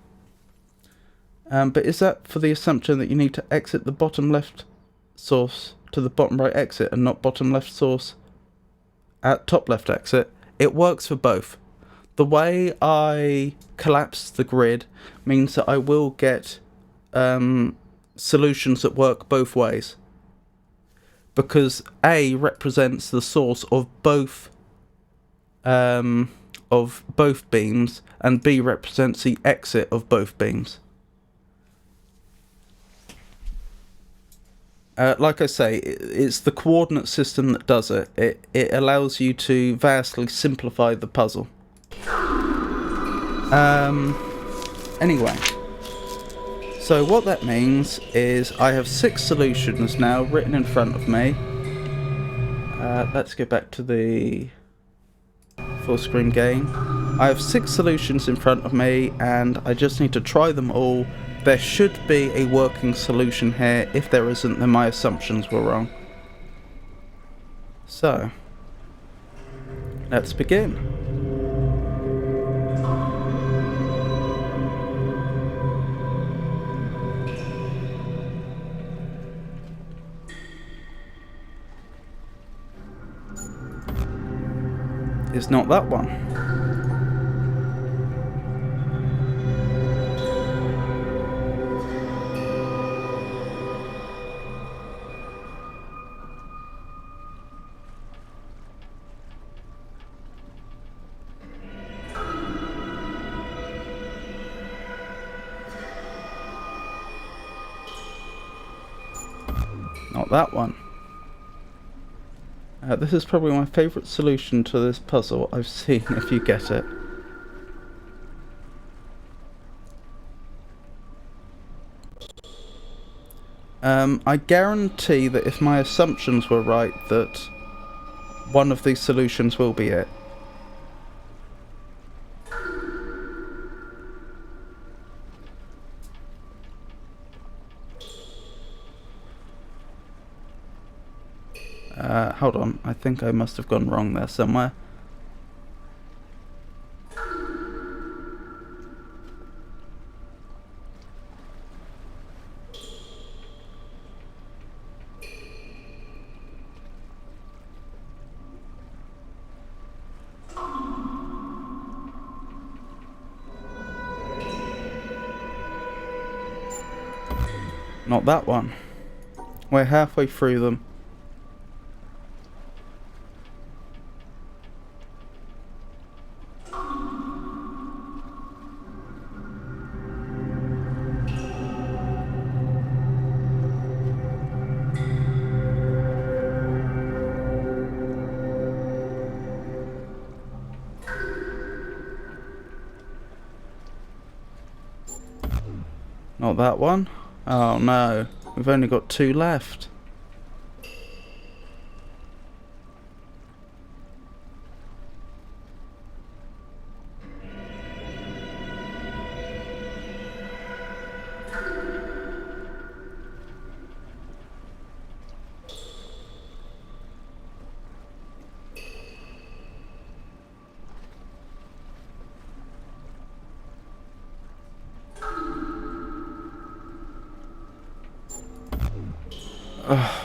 But is that for the assumption that you need to exit the bottom left source to the bottom right exit and not bottom left source at top left exit? It works for both. The way I collapse the grid means that I will get solutions that work both ways. Because A represents the source of both beams, and B represents the exit of both beams. Like I say, it's the coordinate system that does it. It allows you to vastly simplify the puzzle. Anyway, so what that means is I have 6 solutions now written in front of me. Let's go back to the full screen game. I have 6 solutions in front of me and I just need to try them all. There should be a working solution here. If there isn't, then my assumptions were wrong. So, let's begin. is not that one. Not that one. This is probably my favourite solution to this puzzle I've seen, if you get it. I guarantee that if my assumptions were right, that one of these solutions will be it. Hold on, I think I must have gone wrong there somewhere. Not that one. We're halfway through them. Not that one. Oh no, we've only got 2 left.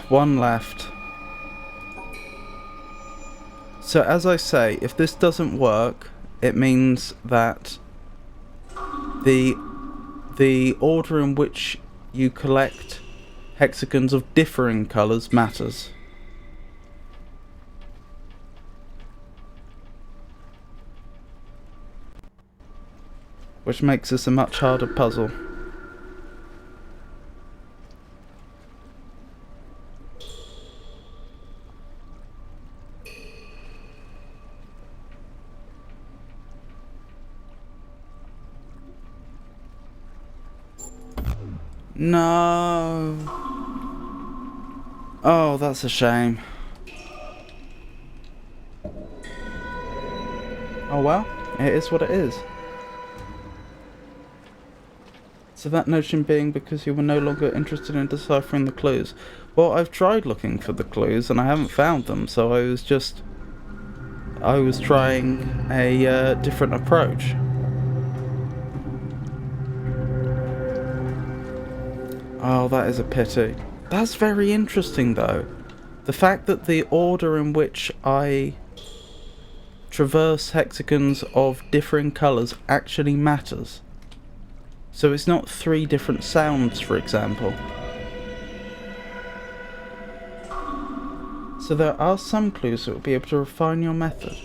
One left. So as I say, if this doesn't work, it means that the order in which you collect hexagons of differing colours matters. Which makes this a much harder puzzle. No. Oh, that's a shame. Oh well, it is what it is. So that notion being because you were no longer interested in deciphering the clues. Well, I've tried looking for the clues and I haven't found them, so I was trying a different approach. Oh, that is a pity. That's very interesting though. The fact that the order in which I traverse hexagons of differing colours actually matters. So it's not 3 different sounds, for example. So there are some clues that will be able to refine your method.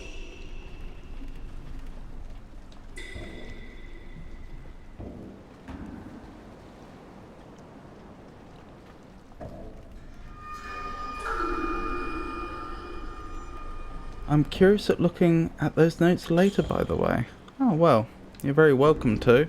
I'm curious at looking at those notes later, by the way. Oh well, you're very welcome to.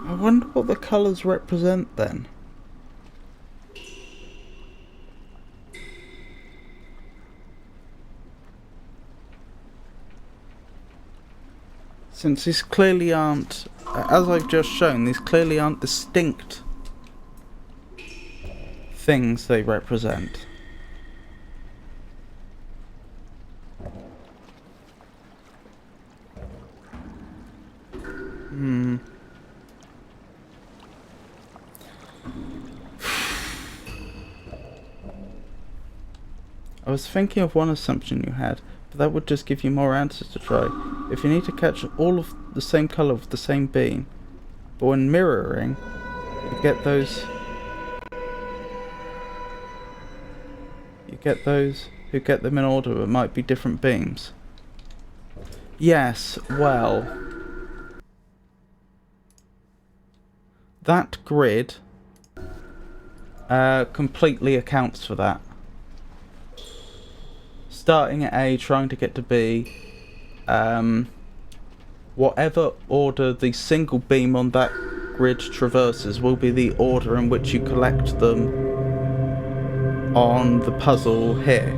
I wonder what the colours represent then. Since these clearly aren't, as I've just shown, these clearly aren't distinct things they represent. I was thinking of one assumption you had, but that would just give you more answers to try. If you need to catch all of the same colour with the same beam, but when mirroring, you get those who get them in order but might be different beams. Yes, well, that grid completely accounts for that. Starting at A, trying to get to B, whatever order the single beam on that grid traverses will be the order in which you collect them on the puzzle here.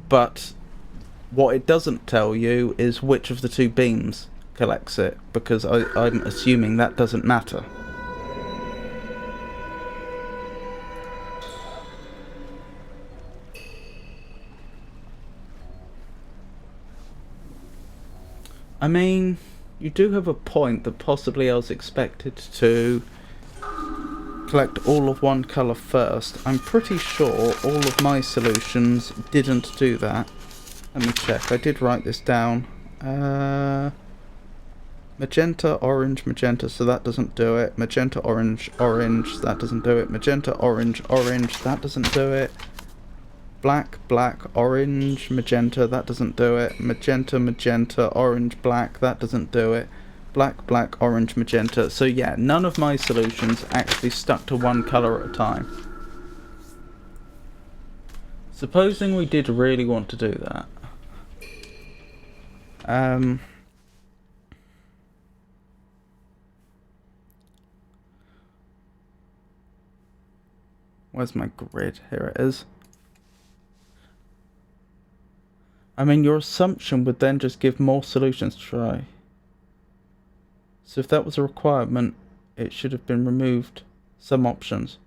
But what it doesn't tell you is which of the two beams collects it, because I'm assuming that doesn't matter. I mean, you do have a point that possibly I was expected to collect all of one colour first. I'm pretty sure all of my solutions didn't do that. Let me check. I did write this down. Magenta, orange, magenta, so that doesn't do it. Magenta, orange, orange, that doesn't do it. Magenta, orange, orange, that doesn't do it. Black, black, orange, magenta, that doesn't do it. Magenta, magenta, orange, black, that doesn't do it. Black, black, orange, magenta. So yeah, none of my solutions actually stuck to one colour at a time. Supposing we did really want to do that. Where's my grid? Here it is. I mean, your assumption would then just give more solutions to try. So if that was a requirement, it should have been removed some options.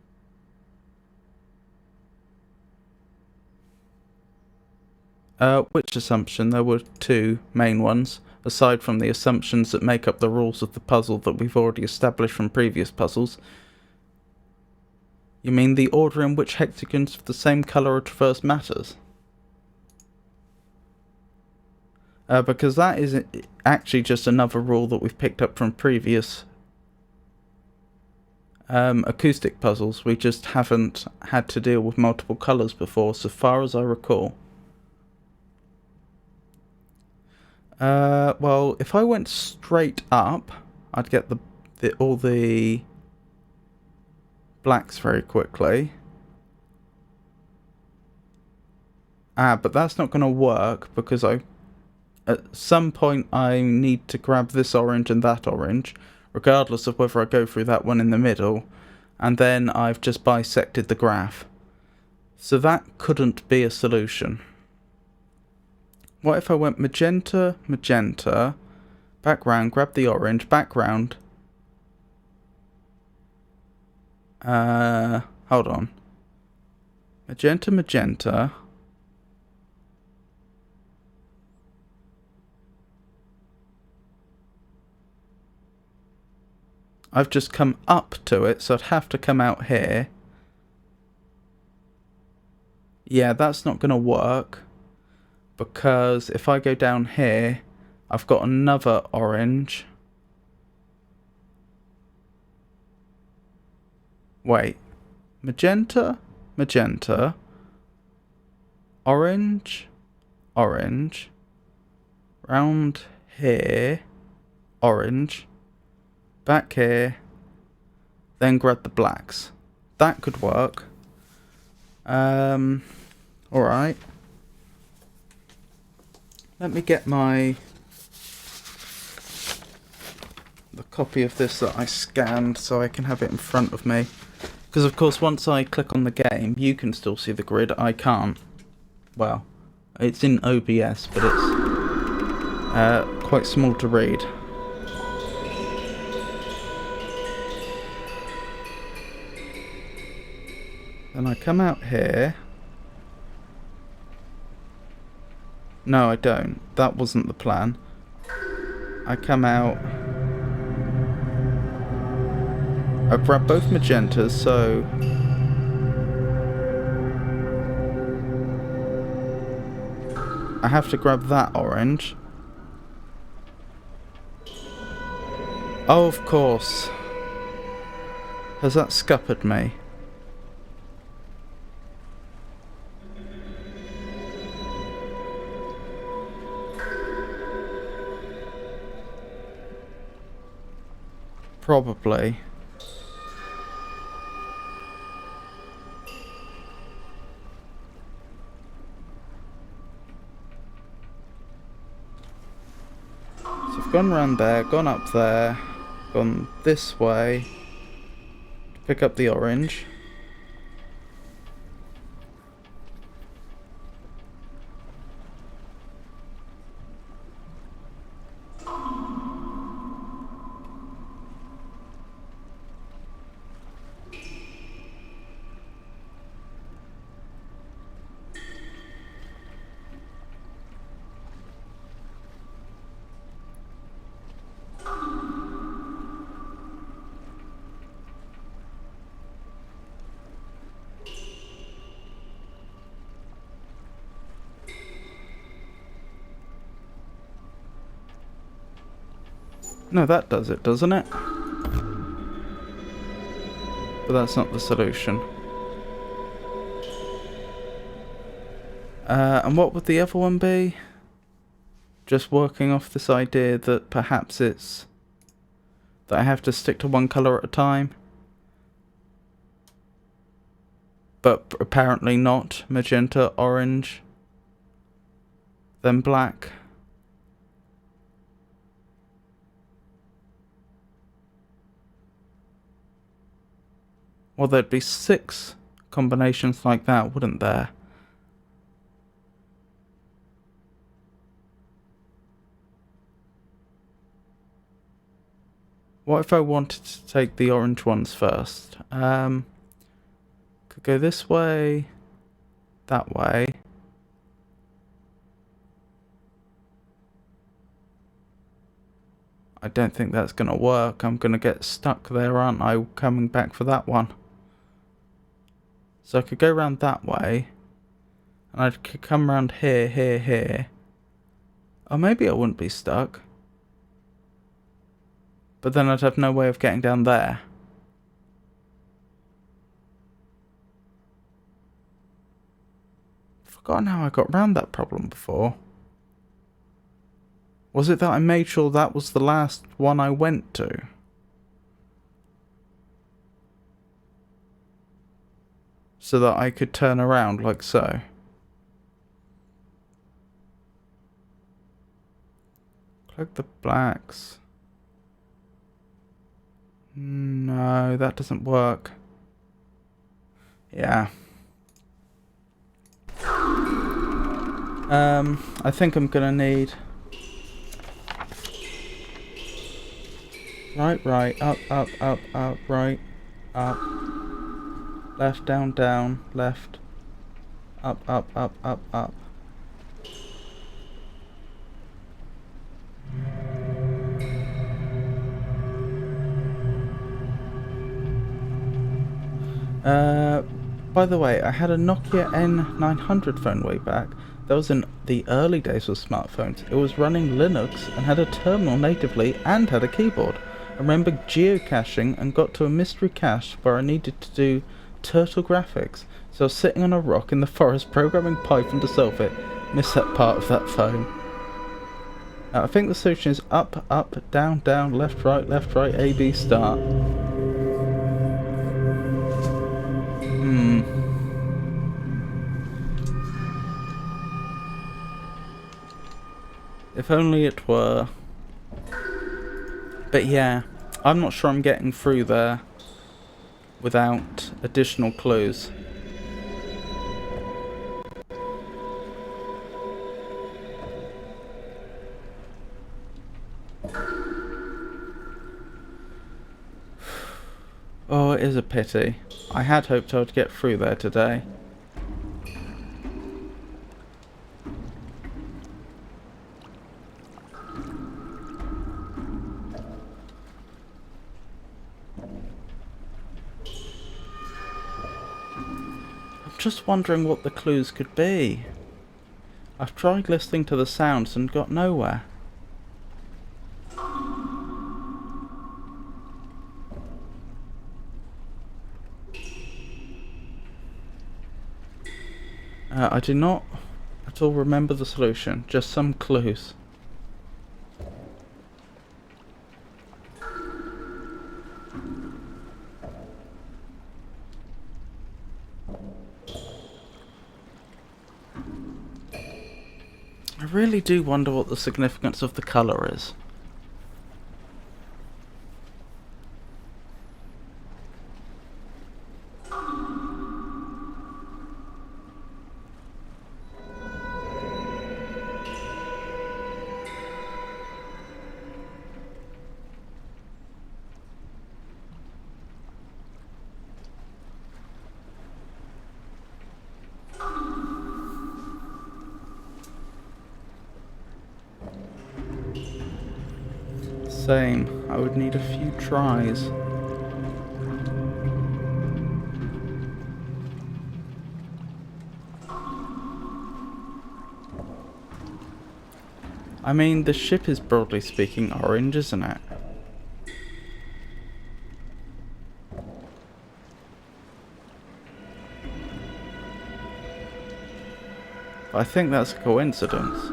Which assumption? There were two main ones, aside from the assumptions that make up the rules of the puzzle that we've already established from previous puzzles. You mean the order in which hexagons of the same colour are traversed matters? Because that is actually just another rule that we've picked up from previous acoustic puzzles. We just haven't had to deal with multiple colours before, so far as I recall. Well, if I went straight up, I'd get all the blacks very quickly. But that's not going to work because at some point I need to grab this orange and that orange, regardless of whether I go through that one in the middle, and then I've just bisected the graph. So that couldn't be a solution. What if I went magenta, magenta, background, grab the orange, background. Hold on. Magenta, magenta. I've just come up to it, so I'd have to come out here. Yeah, that's not going to work. Because if I go down here, I've got another orange. Wait. Magenta, magenta. Orange, orange. Round here. Orange. Back here. Then grab the blacks. That could work. Alright. Let me get the copy of this that I scanned so I can have it in front of me. Because of course once I click on the game, you can still see the grid, I can't. Well, it's in OBS, but it's quite small to read. Then I come out here. No, I don't. That wasn't the plan. I come out. I grab both magentas, so... I have to grab that orange. Oh, of course. Has that scuppered me? Probably. So I've gone around there, gone up there, gone this way to pick up the orange. No, that does it, doesn't it? But that's not the solution. And what would the other one be? Just working off this idea that perhaps it's... that I have to stick to one colour at a time. But apparently not. Magenta, orange, then black. Well, there'd be 6 combinations like that, wouldn't there? What if I wanted to take the orange ones first? Could go this way, that way. I don't think that's going to work. I'm going to get stuck there, aren't I, coming back for that one? So I could go around that way, and I could come around here, here, here. Or maybe I wouldn't be stuck. But then I'd have no way of getting down there. Forgotten how I got around that problem before. Was it that I made sure that was the last one I went to? So that I could turn around like so. Collect the blacks. No, that doesn't work. Yeah. I think I'm gonna need... Right, up, right, up. Left, down, left. Up. By the way, I had a Nokia N900 phone way back. That was in the early days of smartphones. It was running Linux and had a terminal natively and had a keyboard. I remember geocaching and got to a mystery cache where I needed to do turtle graphics. So I was sitting on a rock in the forest programming Python to solve it. Missed that part of that phone. I think the solution is up, down, left, right, A, B, start. If only it were. But yeah, I'm not sure I'm getting through there without additional clues. is a pity. I had hoped I would get through there today. I'm just wondering what the clues could be. I've tried listening to the sounds and got nowhere. I do not at all remember the solution, just some clues. I really do wonder what the significance of the colour is. Same. I would need a few tries. I mean, the ship is broadly speaking orange, isn't it? But I think that's a coincidence.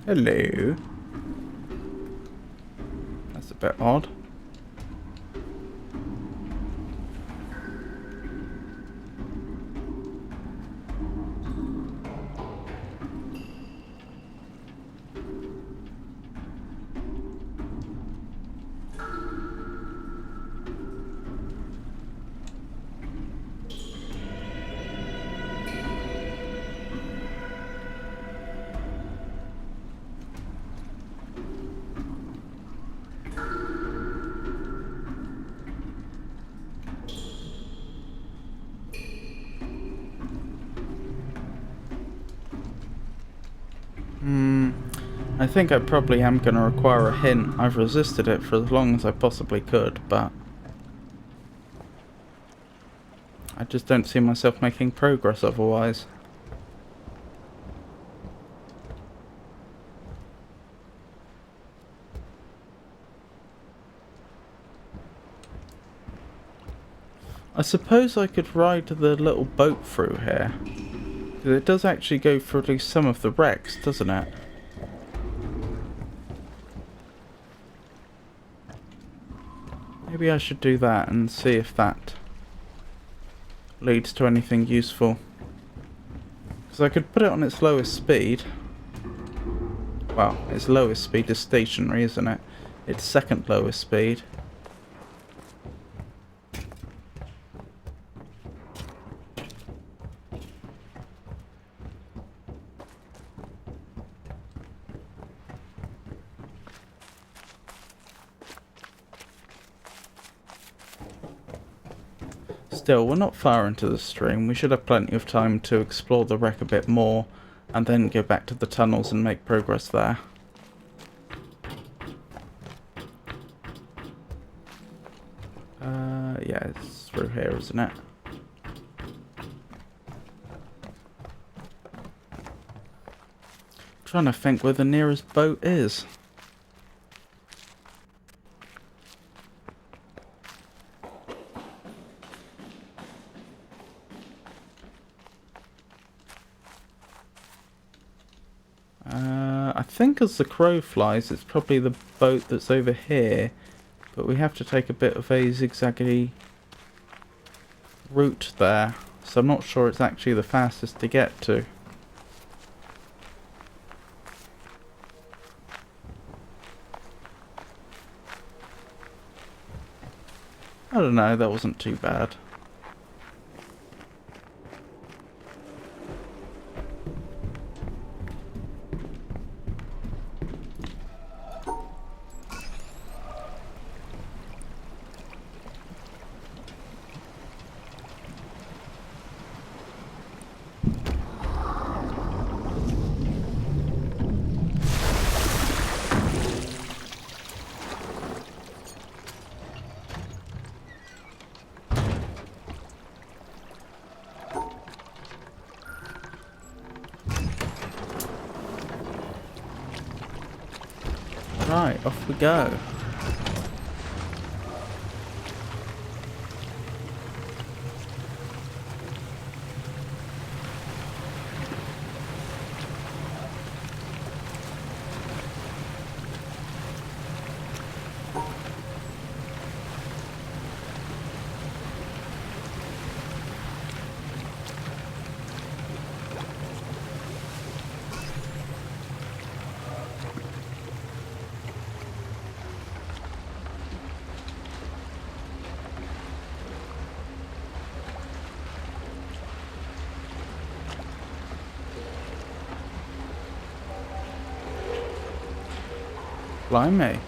Hello. That's a bit odd. I think I probably am going to require a hint. I've resisted it for as long as I possibly could, but I just don't see myself making progress otherwise. I suppose I could ride the little boat through here. Because it does actually go through at least some of the wrecks, doesn't it? Maybe I should do that and see if that leads to anything useful. Because I could put it on its lowest speed. Well, its lowest speed is stationary, isn't it? Its second lowest speed. Still, we're not far into the stream. We should have plenty of time to explore the wreck a bit more and then go back to the tunnels and make progress there. Yeah, it's through here, isn't it? Trying to think where the nearest boat is. I think as the crow flies, it's probably the boat that's over here, but we have to take a bit of a zigzaggy route there, so I'm not sure it's actually the fastest to get to. I don't know, that wasn't too bad. Right, off we go. Blimey.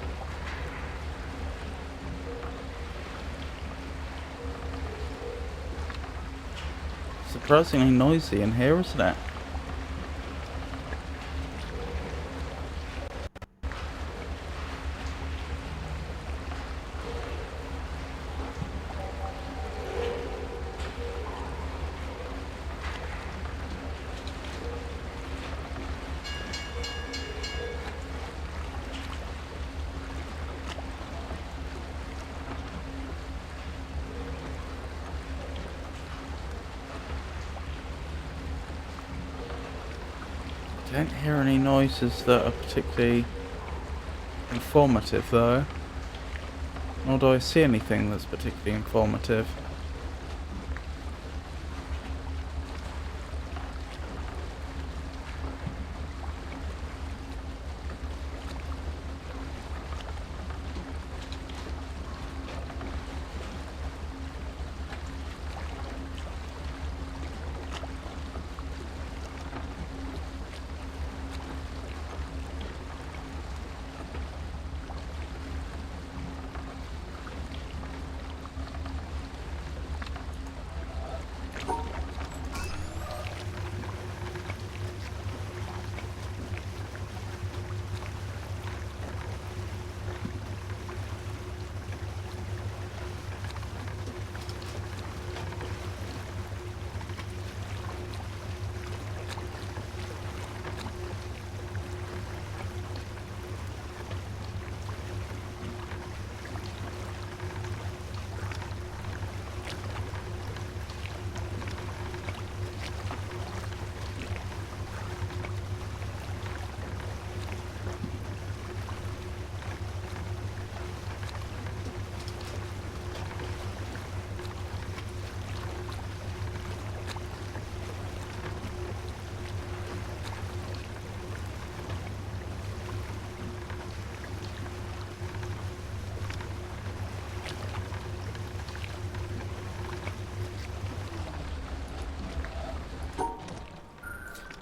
Surprisingly noisy in here, isn't it? I don't hear any noises that are particularly informative though. Nor do I see anything that's particularly informative.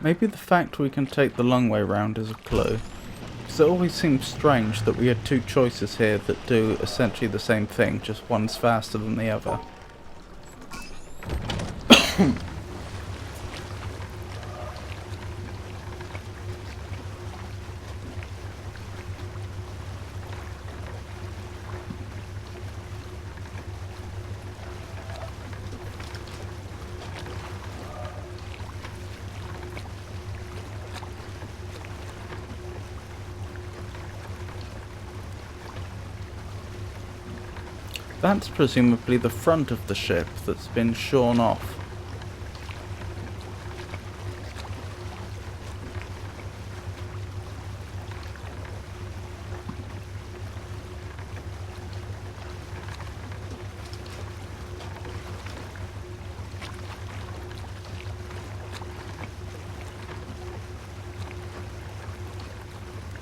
Maybe the fact we can take the long way round is a clue. Because it always seems strange that we had two choices here that do essentially the same thing, just one's faster than the other. That's presumably the front of the ship that's been shorn off.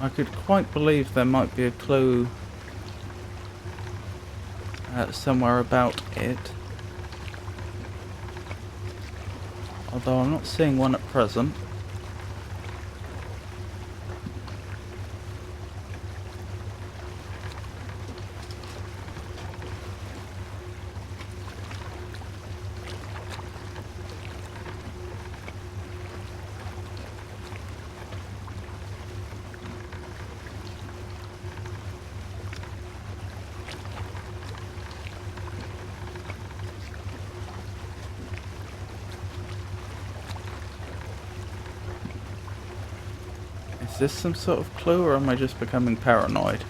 I could quite believe there might be a clue somewhere about it. Although I'm not seeing one at present. Is this some sort of clue, or am I just becoming paranoid?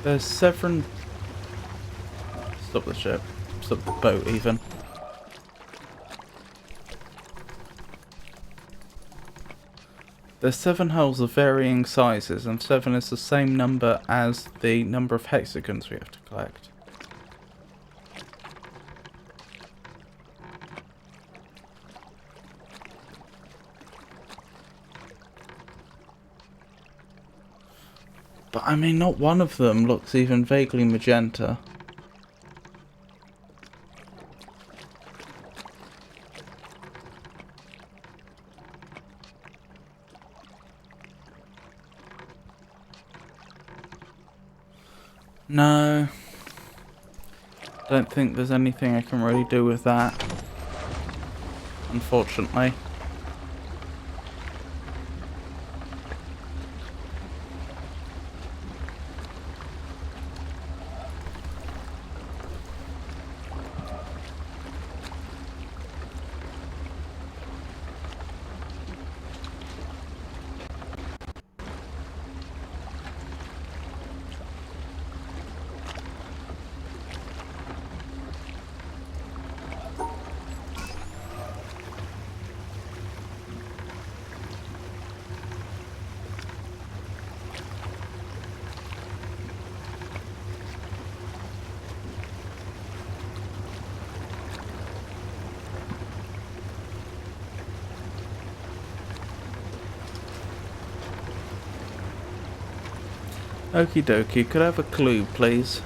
There's 7... Stop the ship. Stop the boat, even. There's 7 holes of varying sizes, and 7 is the same number as the number of hexagons we have to collect. But I mean, not one of them looks even vaguely magenta. No. Don't think there's anything I can really do with that, unfortunately. Okie dokie, could I have a clue, please?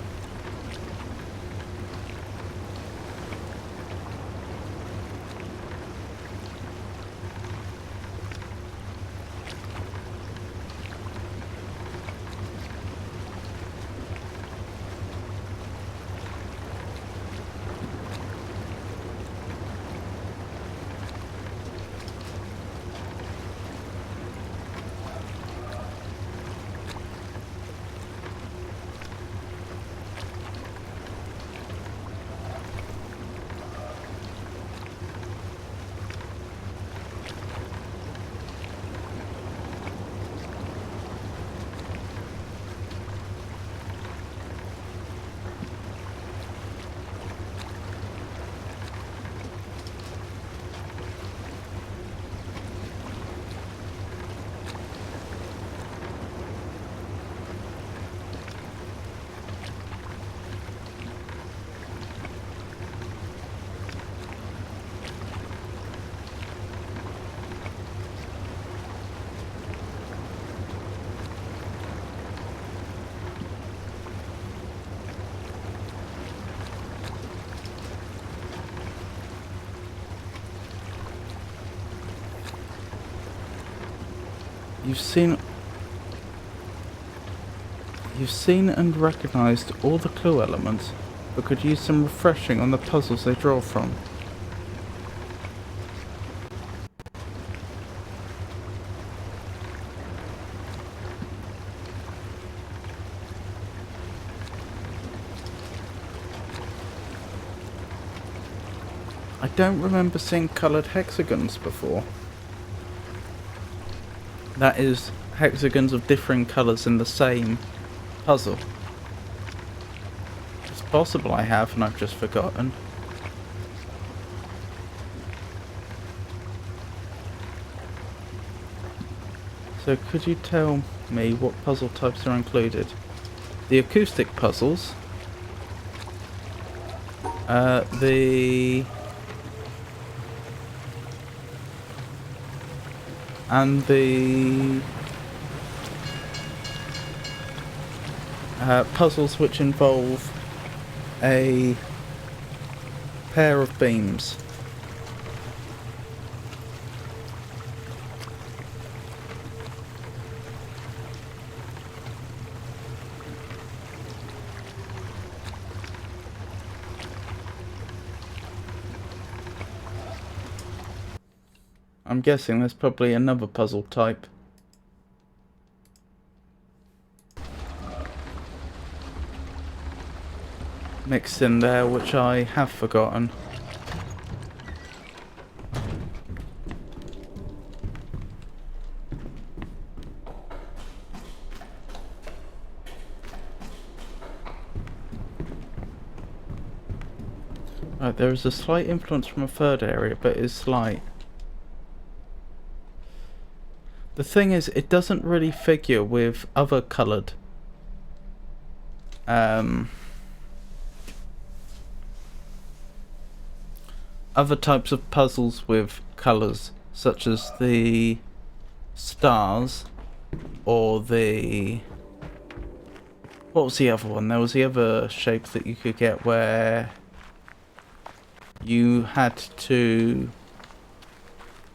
You've seen and recognised all the clue elements, but could use some refreshing on the puzzles they draw from. I don't remember seeing coloured hexagons before. That is, hexagons of differing colours in the same puzzle. It's possible I have and I've just forgotten. So could you tell me what puzzle types are included? The acoustic puzzles, the puzzles which involve a pair of beams. I'm guessing there's probably another puzzle type. Mixed in there, which I have forgotten. Right, there is a slight influence from a third area, but it's slight. The thing is, it doesn't really figure with other coloured other types of puzzles with colours, such as the stars or the... what was the other one? There was the other shape that you could get where you had to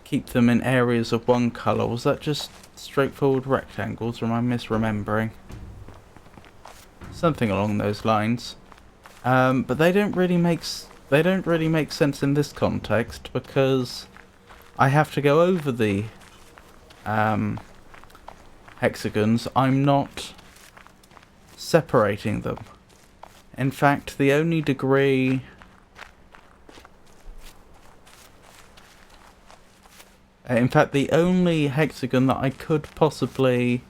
keep them in areas of one colour. Was that just straightforward rectangles, or am I misremembering? Something along those lines. But they don't really make sense in this context, because I have to go over the hexagons. I'm not separating them. In fact, the only degree the only hexagon that I could possibly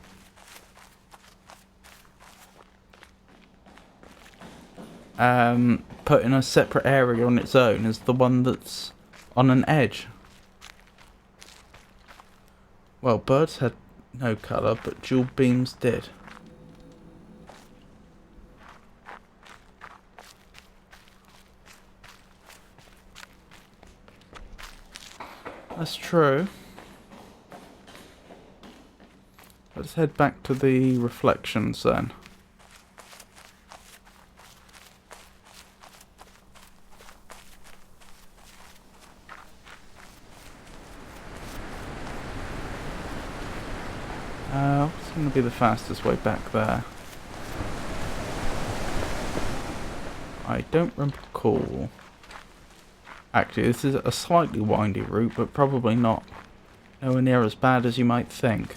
put in a separate area on its own is the one that's on an edge. Well, birds had no colour, but dual beams did. That's true. Let's head back to the reflections then. What's going to be the fastest way back there? I don't recall. Actually, this is a slightly windy route, but probably not nowhere near as bad as you might think.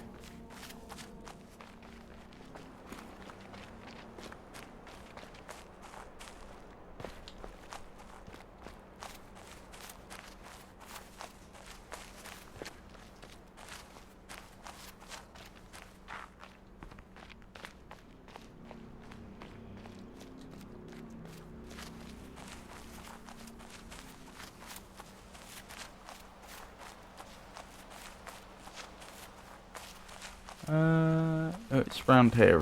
Oh, it's round here.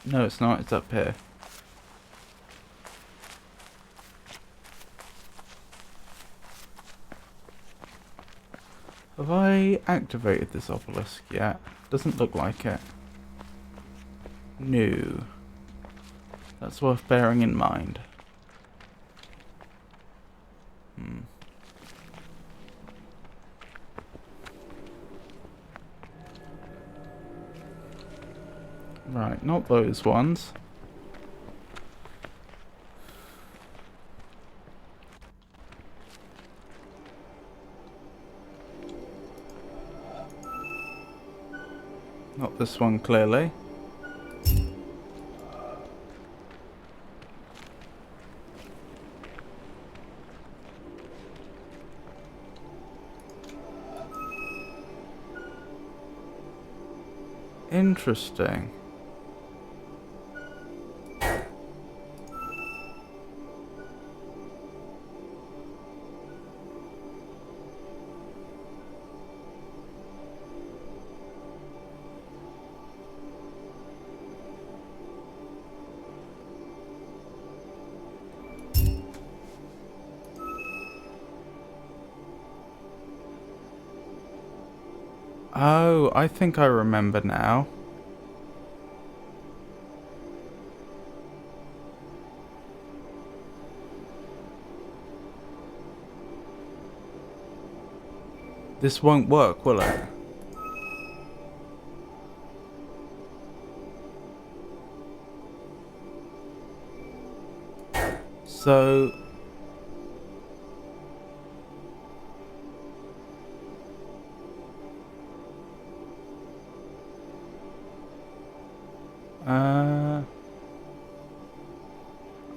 No, it's not. It's up here. Have I activated this obelisk yet? Doesn't look like it. No. That's worth bearing in mind. Right, not those ones. Not this one, clearly. Interesting. Oh, I think I remember now. This won't work, will it? So...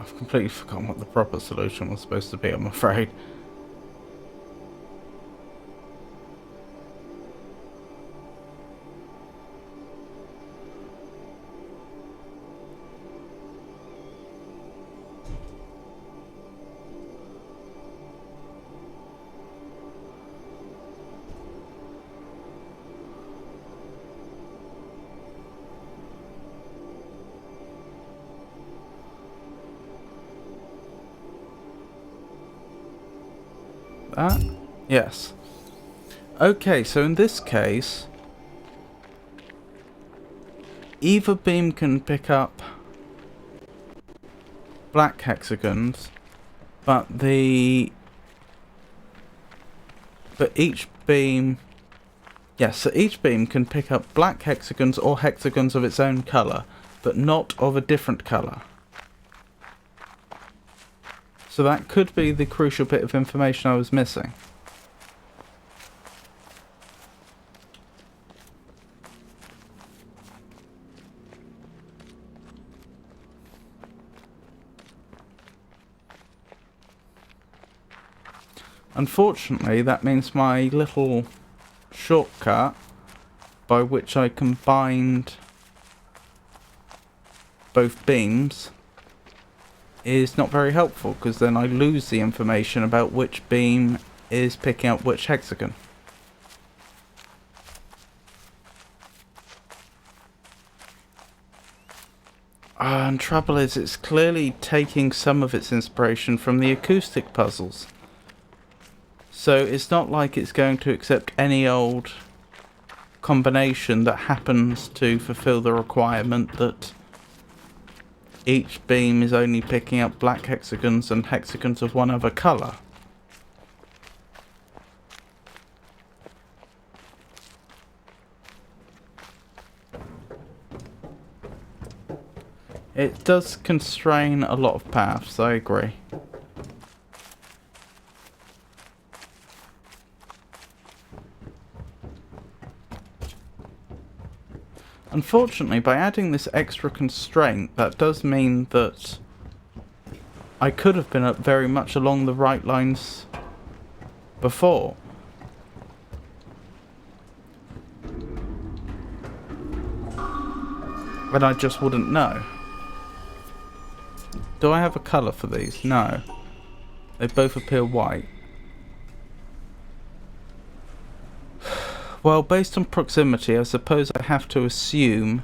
I've completely forgotten what the proper solution was supposed to be, I'm afraid. That? Yes. Okay, so in this case, either beam can pick up black hexagons, but each beam... Yes, so each beam can pick up black hexagons or hexagons of its own colour, but not of a different colour. So that could be the crucial bit of information I was missing. Unfortunately, that means my little shortcut by which I combined both beams is not very helpful, because then I lose the information about which beam is picking up which hexagon. And trouble is, it's clearly taking some of its inspiration from the acoustic puzzles. So it's not like it's going to accept any old combination that happens to fulfill the requirement that each beam is only picking up black hexagons and hexagons of one other colour. It does constrain a lot of paths, I agree. Unfortunately, by adding this extra constraint, that does mean that I could have been very much along the right lines before. And I just wouldn't know. Do I have a colour for these? No. They both appear white. Well, based on proximity, I suppose I have to assume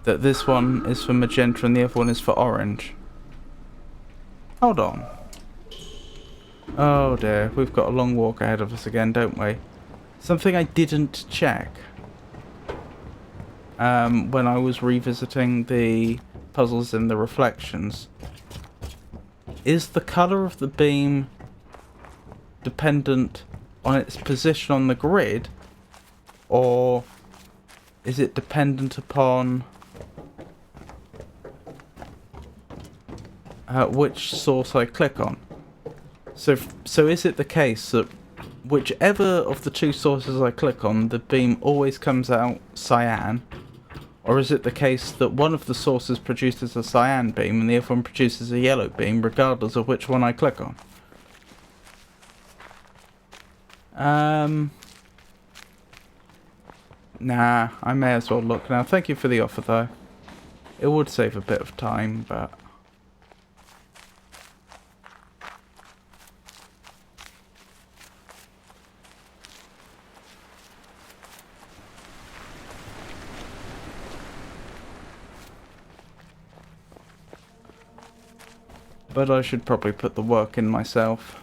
that this one is for magenta and the other one is for orange. Hold on. Oh dear, we've got a long walk ahead of us again, don't we? Something I didn't check when I was revisiting the puzzles in the reflections. Is the colour of the beam dependent on its position on the grid, or is it dependent upon which source I click on? So is it the case that whichever of the two sources I click on, the beam always comes out cyan, or is it the case that one of the sources produces a cyan beam and the other one produces a yellow beam, regardless of which one I click on? Nah, I may as well look now. Thank you for the offer, though. It would save a bit of time, but... But I should probably put the work in myself.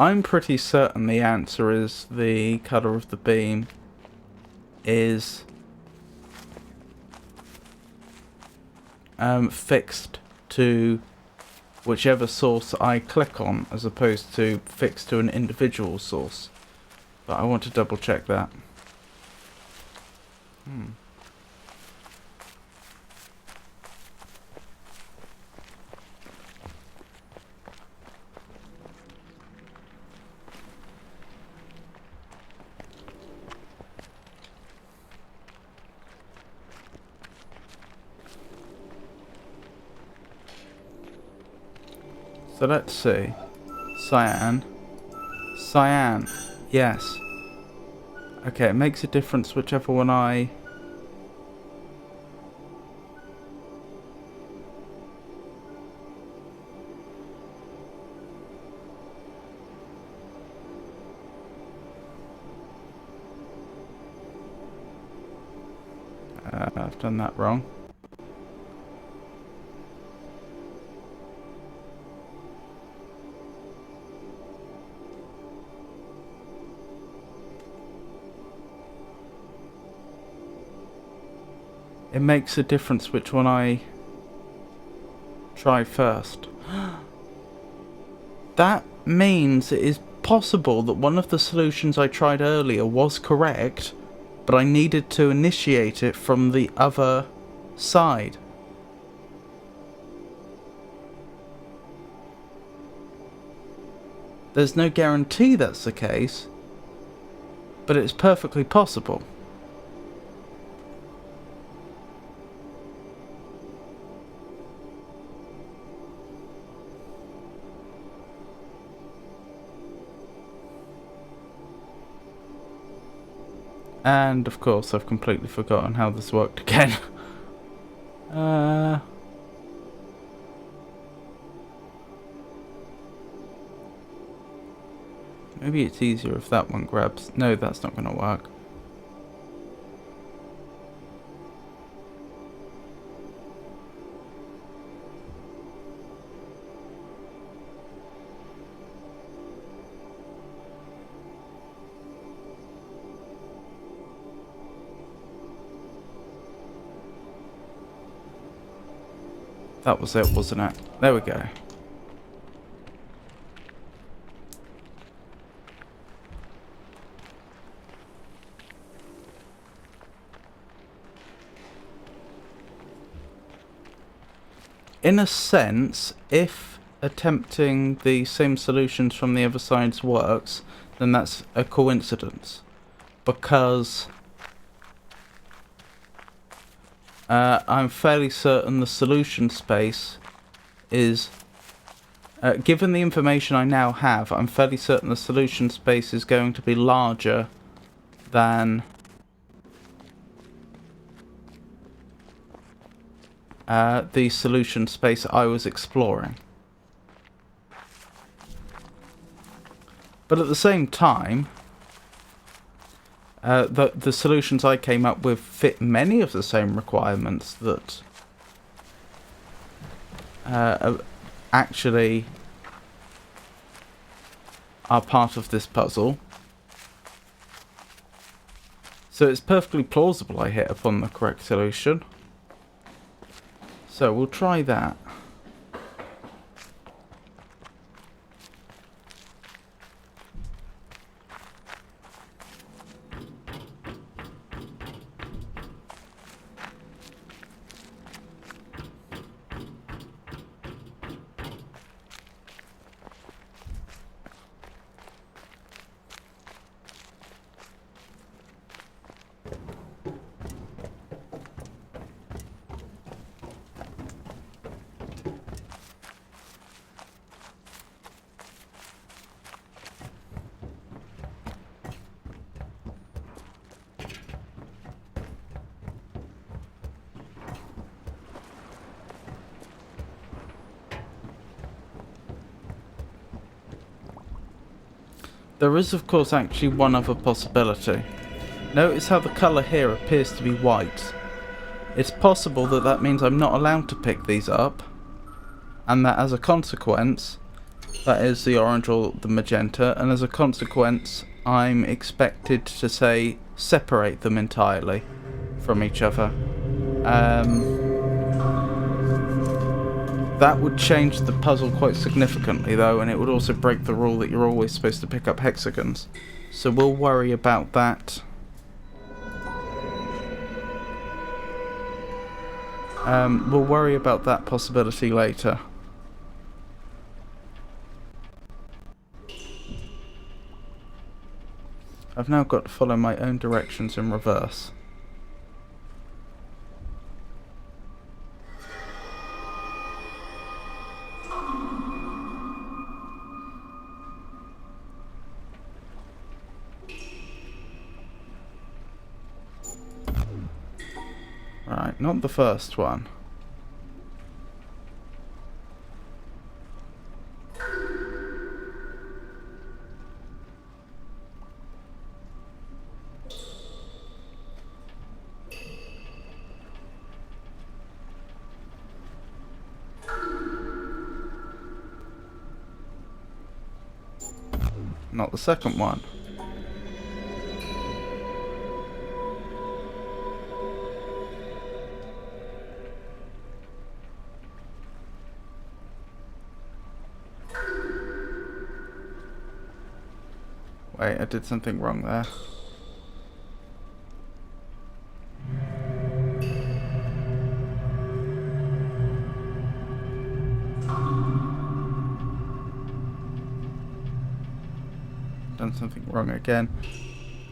I'm pretty certain the answer is the colour of the beam is fixed to whichever source I click on, as opposed to fixed to an individual source. But I want to double check that. So let's see. Cyan. Cyan. Yes. Okay, it makes a difference whichever one I... I've done that wrong. It makes a difference which one I try first. That means it is possible that one of the solutions I tried earlier was correct, but I needed to initiate it from the other side. There's no guarantee that's the case, but it's perfectly possible. And of course I've completely forgotten how this worked again. Maybe it's easier if that one grabs... No, that's not going to work. That was it, wasn't it? There we go. In a sense, if attempting the same solutions from the other sides works, then that's a coincidence. Because I'm fairly certain the solution space is, given the information I now have, I'm fairly certain the solution space is going to be larger than the solution space I was exploring. But at the same time, the solutions I came up with fit many of the same requirements that actually are part of this puzzle. So it's perfectly plausible I hit upon the correct solution. So we'll try that. There is, of course, actually one other possibility. Notice how the colour here appears to be white. It's possible that that means I'm not allowed to pick these up, and that as a consequence, That is the orange or the magenta, and as a consequence, I'm expected to say separate them entirely from each other. That would change the puzzle quite significantly though, and it would also break the rule that you're always supposed to pick up hexagons. So we'll worry about that. We'll worry about that possibility later. I've now got to follow my own directions in reverse. Right, not the first one. Not the second one. Wait, I did something wrong there. Done something wrong again.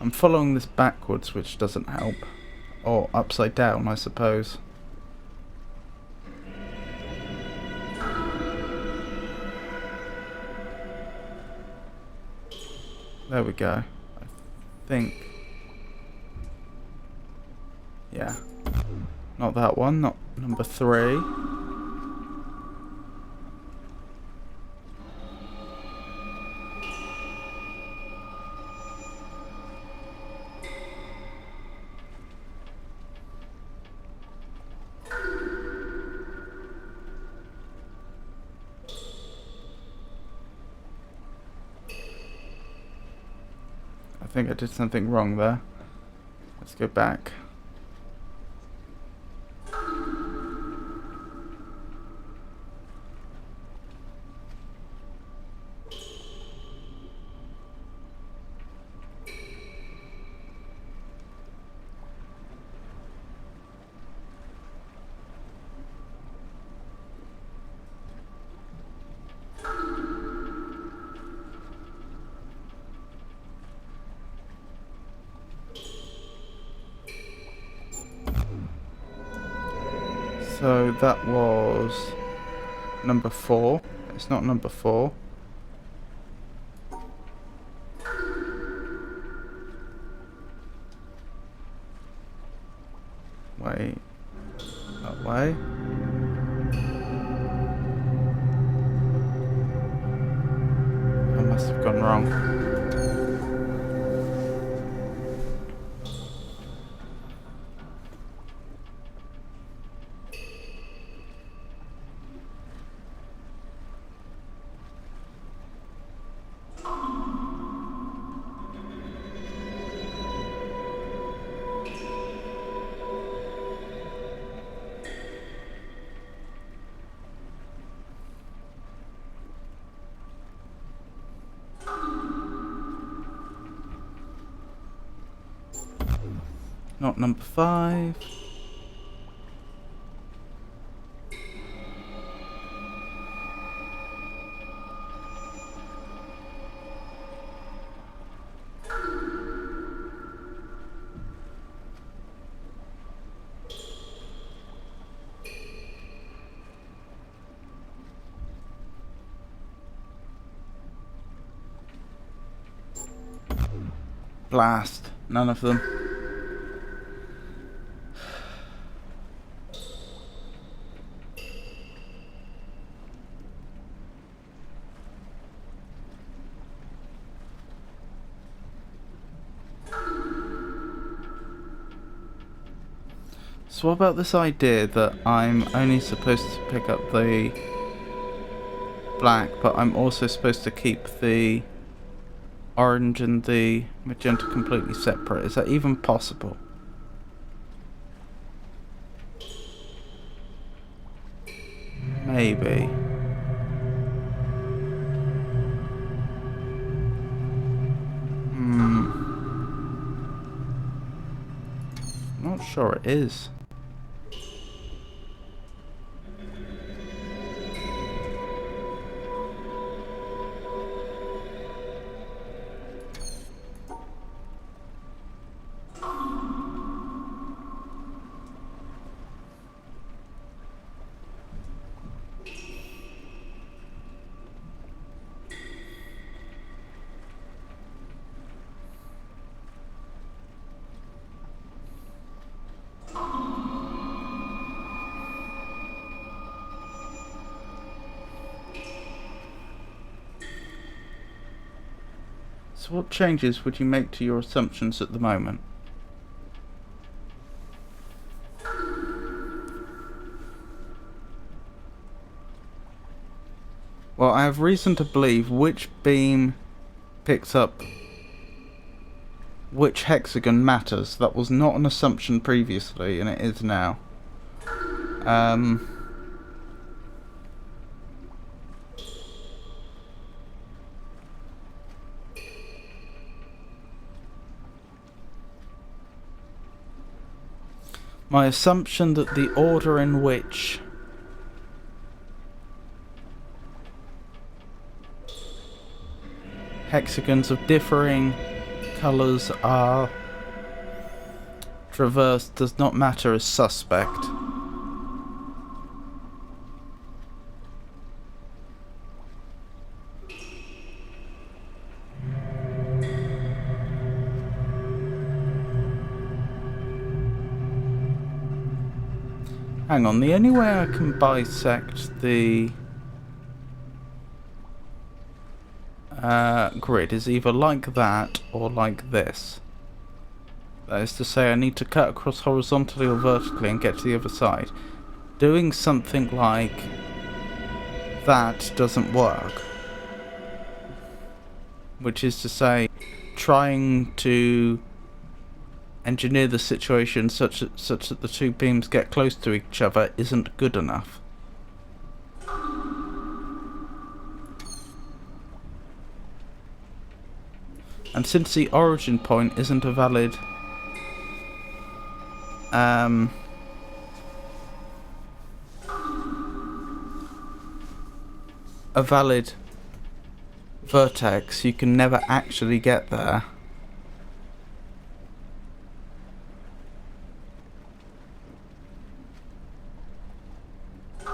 I'm following this backwards, which doesn't help. Or upside down, I suppose. There we go. I think. Yeah. Not that one, not number 3. I think I did something wrong there. Let's go back. So that was number 4. It's not number 4. Wait. That way. I must have gone wrong. Not number 5. Blast. None of them. So what about this idea that I'm only supposed to pick up the black, but I'm also supposed to keep the orange and the magenta completely separate. Is that even possible? Maybe. Not sure it is. So what changes would you make to your assumptions at the moment? Well, I have reason to believe which beam picks up which hexagon matters. That was not an assumption previously, and it is now. My assumption that the order in which hexagons of differing colours are traversed does not matter is suspect. Hang on, the only way I can bisect the grid is either like that or like this. That is to say, I need to cut across horizontally or vertically and get to the other side. Doing something like that doesn't work. Which is to say, trying to engineer the situation such that the two beams get close to each other isn't good enough. And since the origin point isn't a valid vertex, you can never actually get there.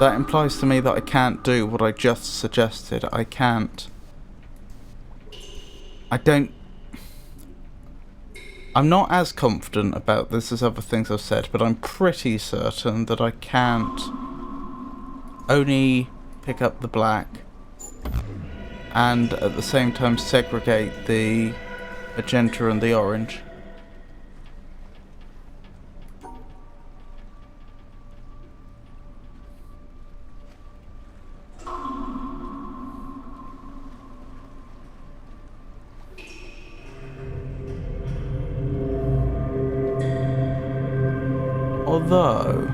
That implies to me that I can't do what I just suggested. I can't. I'm not as confident about this as other things I've said, but I'm pretty certain that I can't only pick up the black and at the same time segregate the magenta and the orange. Although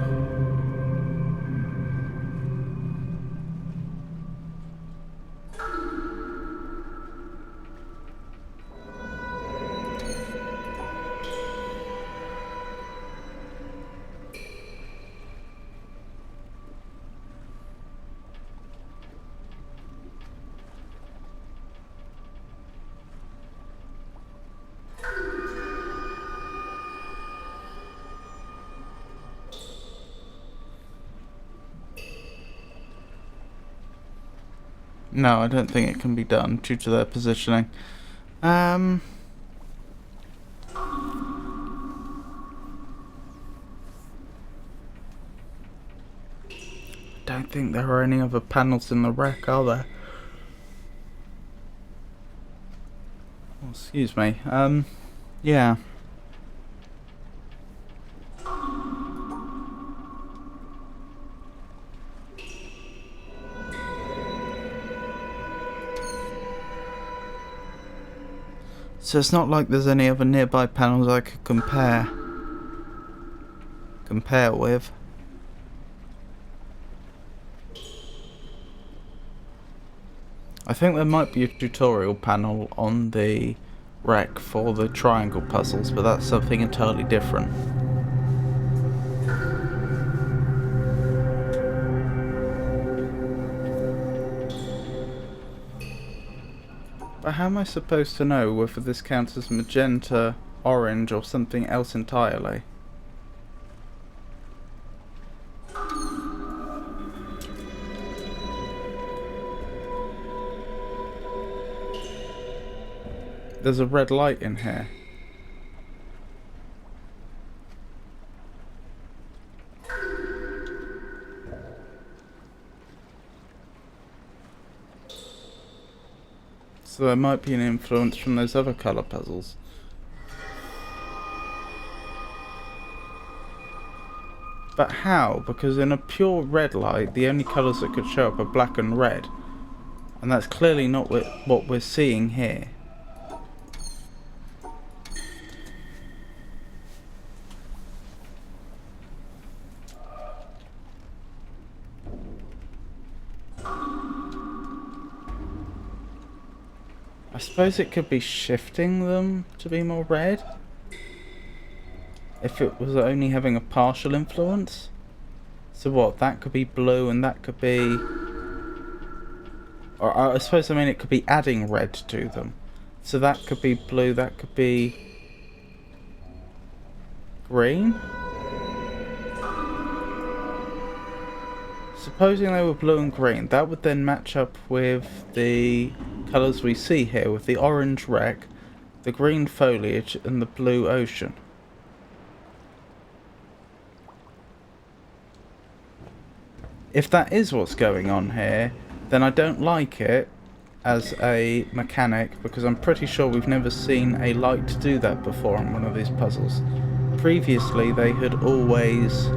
no, I don't think it can be done due to their positioning. Don't think there are any other panels in the wreck, are there? Oh, excuse me. Yeah. So it's not like there's any other nearby panels I could compare with. I think there might be a tutorial panel on the rec for the triangle puzzles, but that's something entirely different. But how am I supposed to know whether this counts as magenta, orange, or something else entirely? There's a red light in here. So there might be an influence from those other colour puzzles. But how? Because in a pure red light, the only colours that could show up are black and red. And that's clearly not what we're seeing here. I suppose it could be shifting them to be more red, if it was only having a partial influence. So what, that could be blue and that could be... Or I suppose, I mean, it could be adding red to them. So that could be blue, that could be... green? Supposing they were blue and green, that would then match up with the colours we see here, with the orange wreck, the green foliage and the blue ocean. If that is what's going on here, then I don't like it as a mechanic, because I'm pretty sure we've never seen a light do that before on one of these puzzles. Previously they had always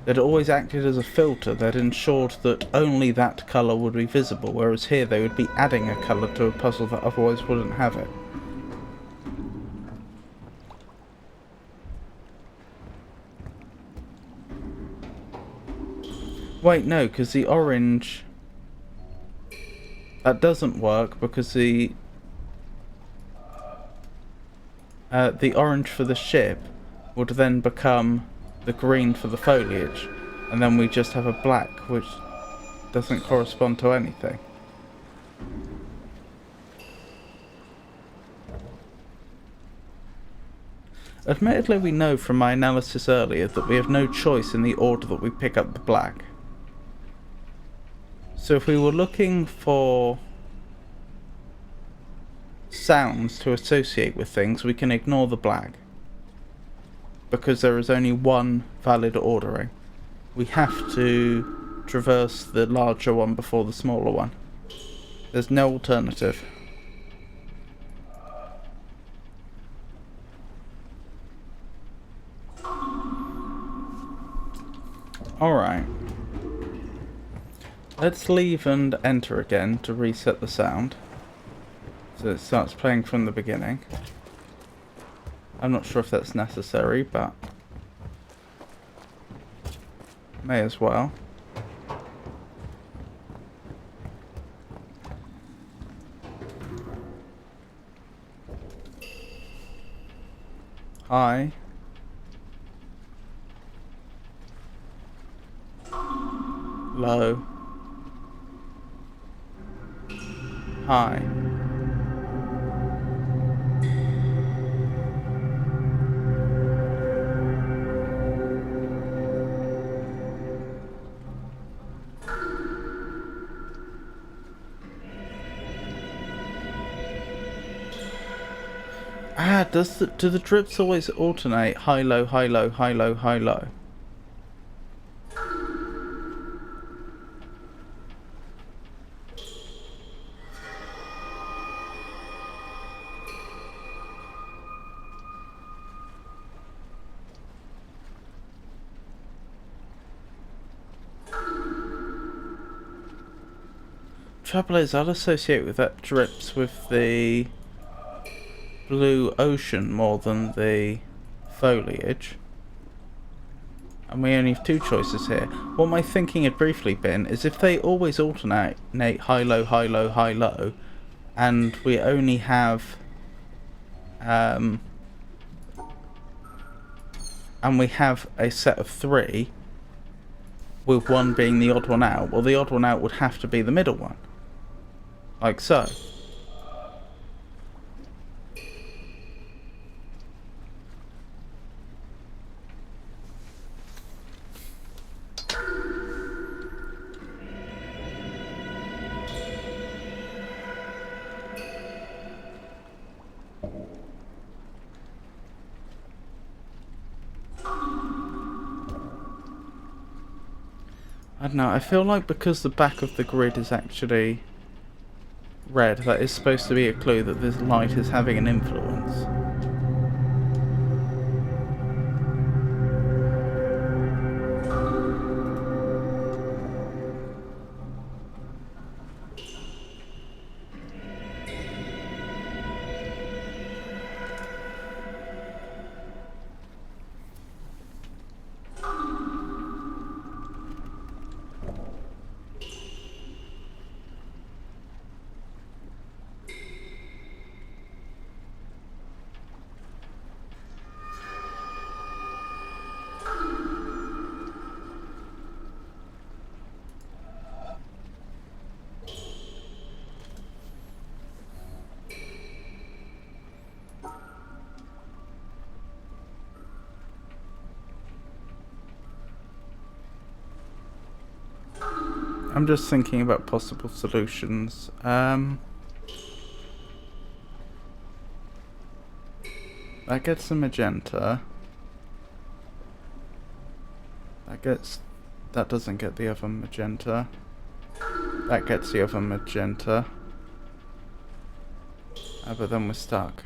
they'd always acted as a filter that ensured that only that colour would be visible, whereas here they would be adding a colour to a puzzle that otherwise wouldn't have it. Wait, no, because the orange... That doesn't work because the orange for the ship would then become the green for the foliage, and then we just have a black which doesn't correspond to anything. Admittedly, we know from my analysis earlier that we have no choice in the order that we pick up the black. So if we were looking for sounds to associate with things, we can ignore the black, because there is only one valid ordering. We have to traverse the larger one before the smaller one. There's no alternative. Alright. Let's leave and enter again to reset the sound. So it starts playing from the beginning. I'm not sure if that's necessary, but may as well. High. Low. High. Ah, do the drips always alternate high, low, high, low, high, low, high, low? Trouble is, I'll associate with that drips with the blue ocean more than the foliage. And we only have two choices here. What my thinking had briefly been is if they always alternate high, low, high, low, high, low, and we only have and we have a set of 3, with one being the odd one out, well, the odd one out would have to be the middle one. Like so. I don't know, I feel like because the back of the grid is actually red, that is supposed to be a clue that this light is having an influence. I'm just thinking about possible solutions. That gets a magenta. That doesn't get the other magenta. That gets the other magenta. But then we're stuck.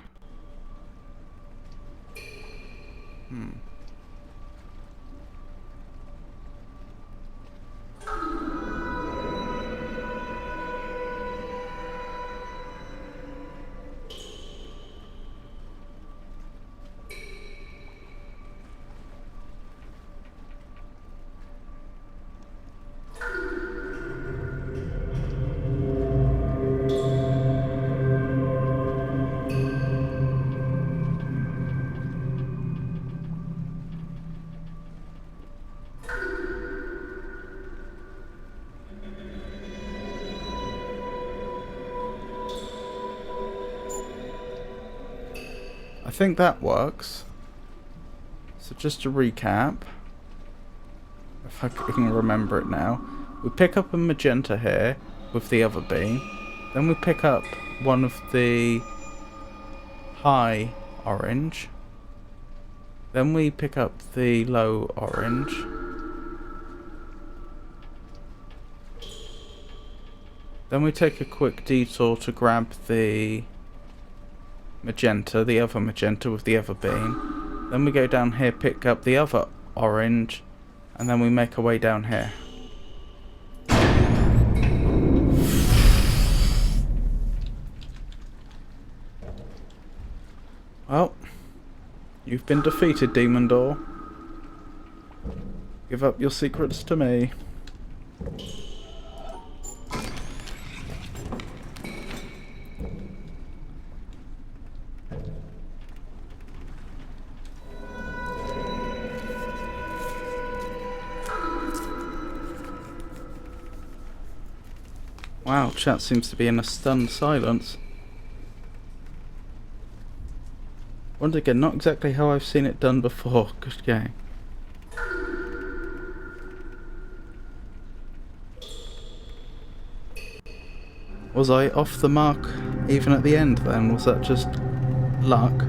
I think that works. So just to recap, if I can remember it now, we pick up a magenta here with the other beam, then we pick up one of the high orange, then we pick up the low orange, then we take a quick detour to grab the magenta, the other magenta with the other beam. Then we go down here, pick up the other orange, and then we make our way down here. Well, you've been defeated, Demon Door. Give up your secrets to me. Wow, chat seems to be in a stunned silence. Once again, not exactly how I've seen it done before. Good game. Was I off the mark even at the end then? Was that just luck?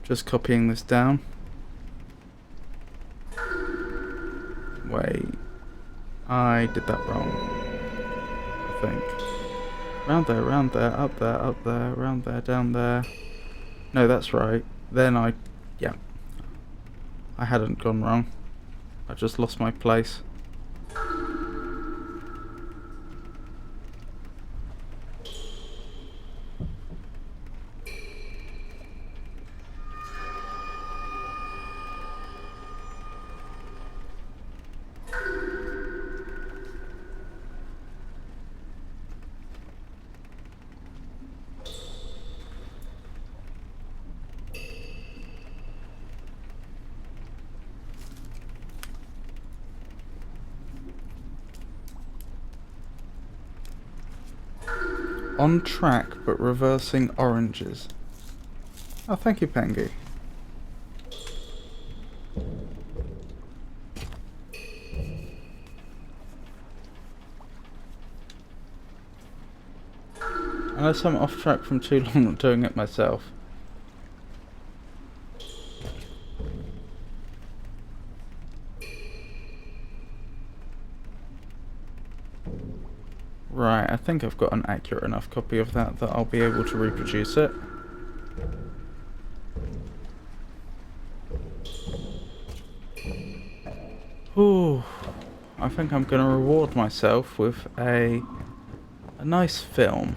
Just copying this down. Wait. I did that wrong, I think. Round there, up there, round there, down there. No, that's right. Then yeah. I hadn't gone wrong. I just lost my place. On track, but reversing oranges. Oh, thank you, Pengy. Unless I'm off track from too long not doing it myself. Right, I think I've got an accurate enough copy of that I'll be able to reproduce it. Ooh, I think I'm going to reward myself with a nice film.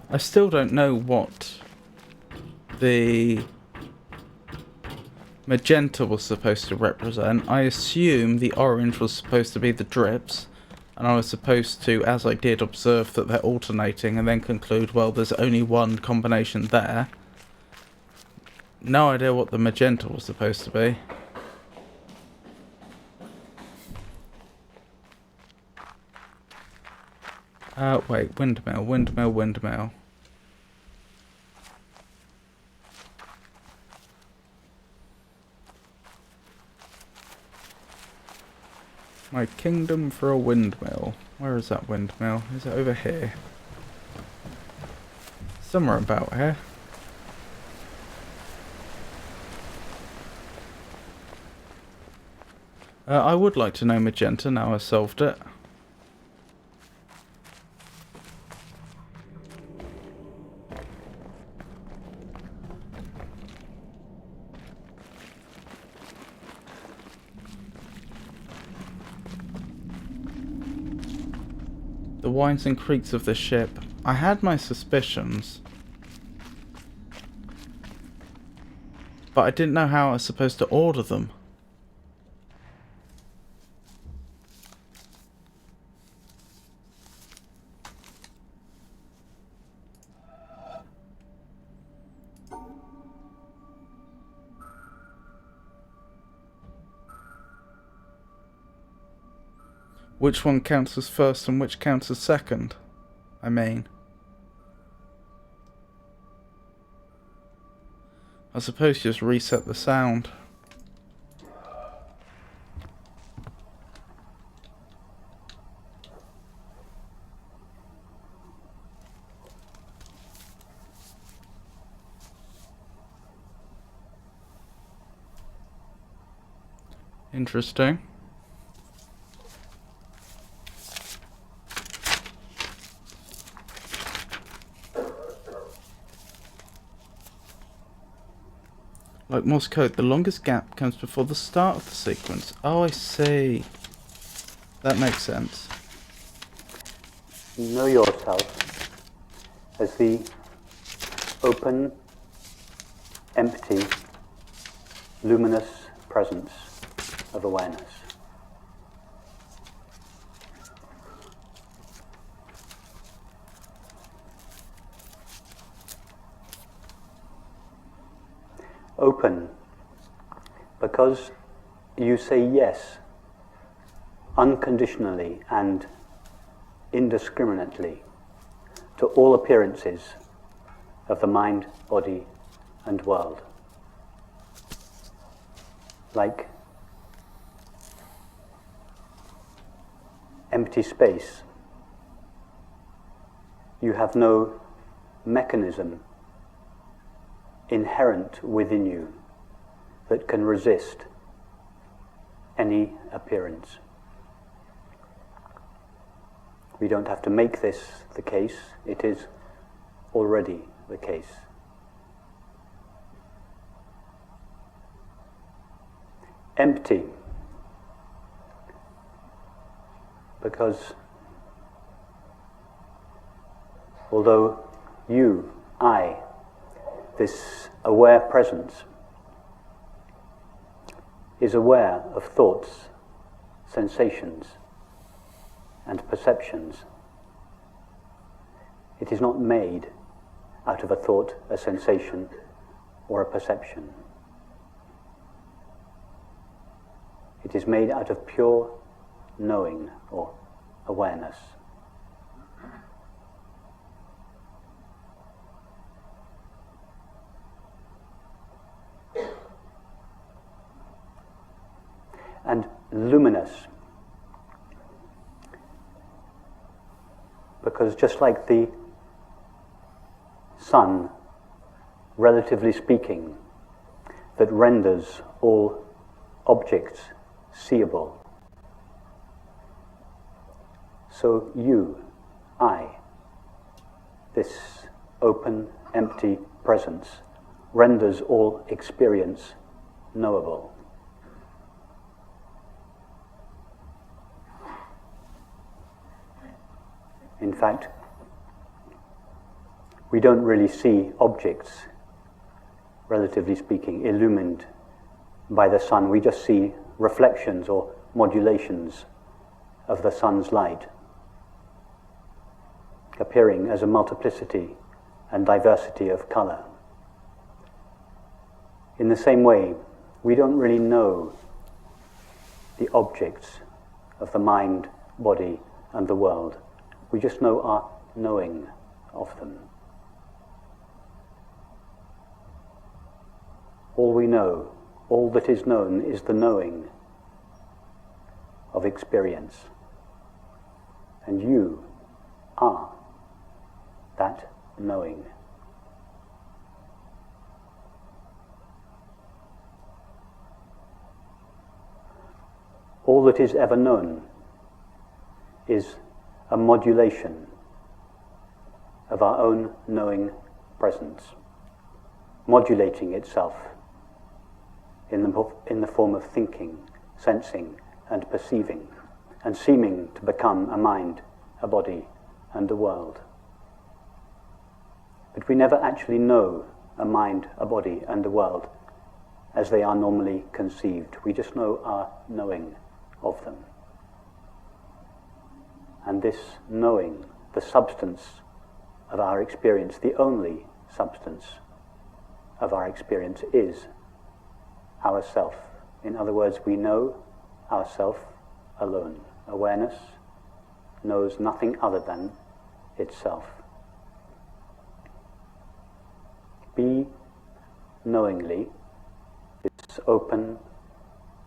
I still don't know what the magenta was supposed to represent. I assume the orange was supposed to be the drips, and I was supposed to, as I did, observe that they're alternating and then conclude, well, there's only one combination there. No idea what the magenta was supposed to be. Wait, windmill. My kingdom for a windmill. Where is that windmill? Is it over here? Somewhere about here. I would like to know magenta now I've solved it. The whines and creaks of the ship. I had my suspicions, but I didn't know how I was supposed to order them. Which one counts as first and which counts as second? I mean, I suppose just reset the sound. Interesting. Like Morse code, the longest gap comes before the start of the sequence. Oh, I see. That makes sense. Know yourself as the open, empty, luminous presence of awareness. Open because you say yes unconditionally and indiscriminately to all appearances of the mind, body and world. like empty space. You have no mechanism inherent within you that can resist any appearance. We don't have to make this the case, it is already the case. Empty, because although you, I, this aware presence, is aware of thoughts, sensations, and perceptions, it is not made out of a thought, a sensation, or a perception. It is made out of pure knowing or awareness. And luminous, because just like the sun, relatively speaking, that renders all objects seeable, so you, I, this open, empty presence, renders all experience knowable. In fact, we don't really see objects, relatively speaking, illumined by the sun. We just see reflections or modulations of the sun's light, appearing as a multiplicity and diversity of color. In the same way, we don't really know the objects of the mind, body, and the world. We just know our knowing of them. All we know, all that is known, is the knowing of experience. And you are that knowing. All that is ever known is a modulation of our own knowing presence, modulating itself in the form of thinking, sensing, and perceiving, and seeming to become a mind, a body, and a world. But we never actually know a mind, a body, and a world as they are normally conceived. We just know our knowing of them. And this knowing, the substance of our experience, the only substance of our experience, is ourself. In other words, we know ourself alone. Awareness knows nothing other than itself. Be knowingly this open,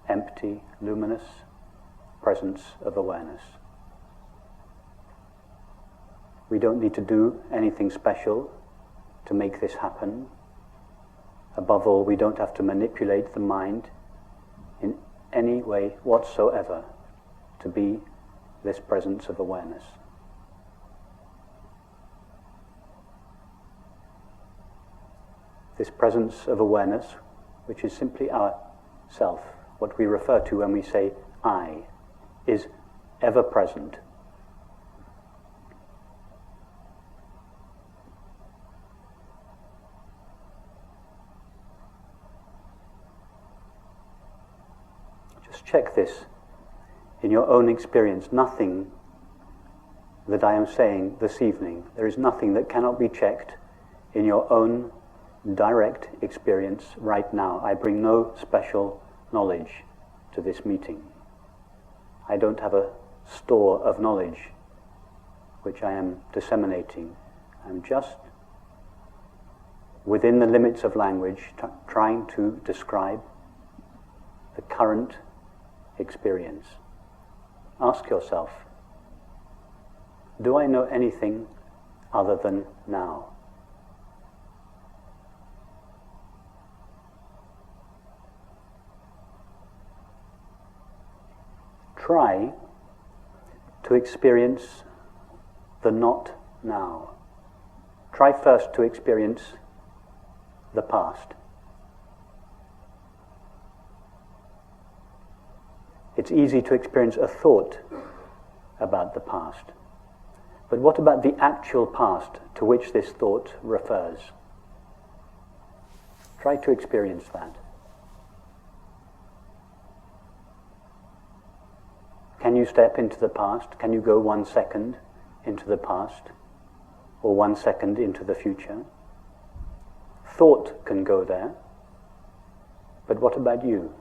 empty, luminous presence of awareness. We don't need to do anything special to make this happen. Above all, we don't have to manipulate the mind in any way whatsoever to be this presence of awareness. This presence of awareness, which is simply our self, what we refer to when we say I, is ever present. Just check this in your own experience. Nothing that I am saying this evening, there is nothing that cannot be checked in your own direct experience right now. I bring no special knowledge to this meeting. I don't have a store of knowledge which I am disseminating. I'm just, within the limits of language, trying to describe the current experience. Ask yourself, do I know anything other than now? Try to experience the not now. Try first to experience the past. It's easy to experience a thought about the past. But what about the actual past to which this thought refers? Try to experience that. Can you step into the past? Can you go 1 second into the past? Or 1 second into the future? Thought can go there. But what about you?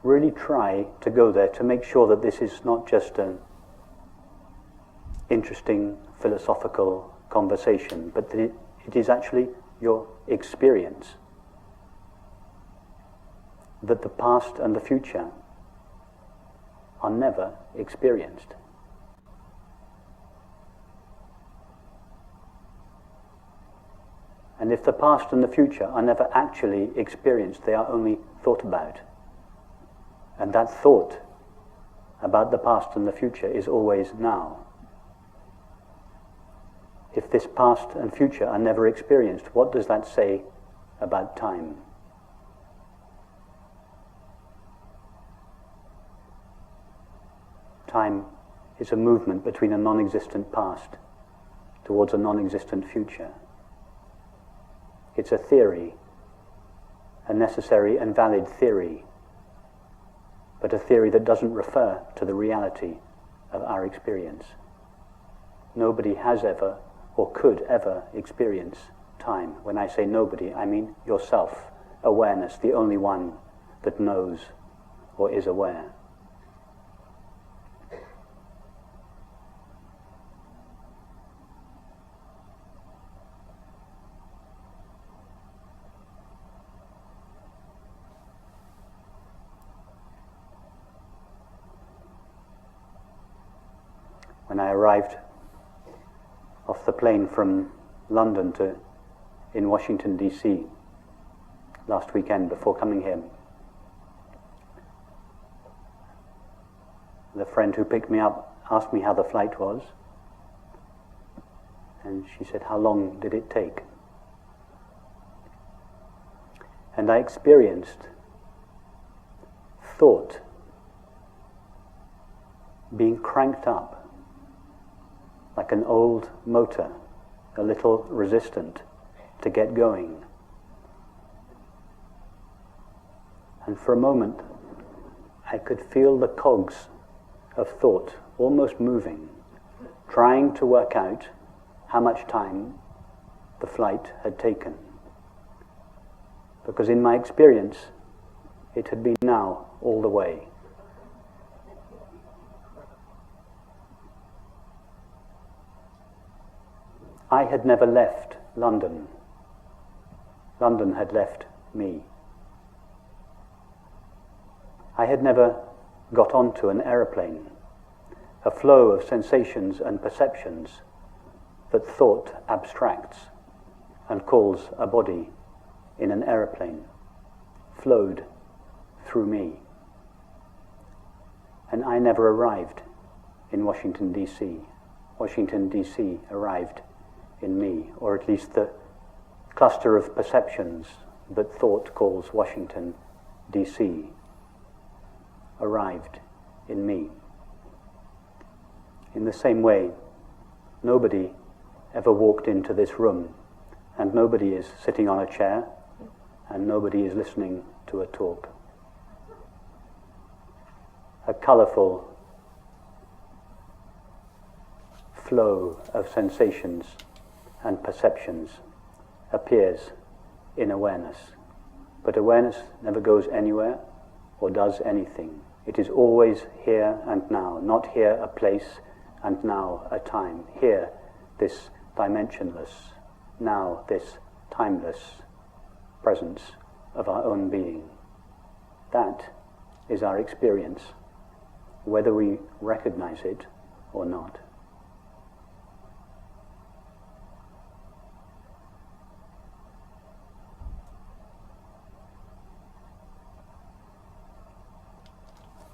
Really try to go there to make sure that this is not just an interesting philosophical conversation, but that it is actually your experience. That the past and the future are never experienced. And if the past and the future are never actually experienced, they are only thought about. And that thought about the past and the future is always now. If this past and future are never experienced, what does that say about time? Time is a movement between a non-existent past towards a non-existent future. It's a theory, a necessary and valid theory, but a theory that doesn't refer to the reality of our experience. Nobody has ever or could ever experience time. When I say nobody, I mean yourself, awareness, the only one that knows or is aware. When I arrived off the plane from London in Washington, D.C. last weekend before coming here, the friend who picked me up asked me how the flight was, and she said, "How long did it take?" And I experienced thought being cranked up like an old motor, a little resistant to get going. And for a moment, I could feel the cogs of thought almost moving, trying to work out how much time the flight had taken. Because in my experience, it had been now all the way. I had never left London. London had left me. I had never got onto an aeroplane, a flow of sensations and perceptions that thought abstracts and calls a body in an aeroplane, flowed through me. And I never arrived in Washington, D.C. Washington, D.C. arrived in me, or at least the cluster of perceptions that thought calls Washington, D.C. arrived in me. In the same way, nobody ever walked into this room, and nobody is sitting on a chair, and nobody is listening to a talk. A colorful flow of sensations and perceptions appears in awareness. But awareness never goes anywhere or does anything. It is always here and now, not here a place and now a time. Here this dimensionless, now this timeless presence of our own being. That is our experience, whether we recognize it or not.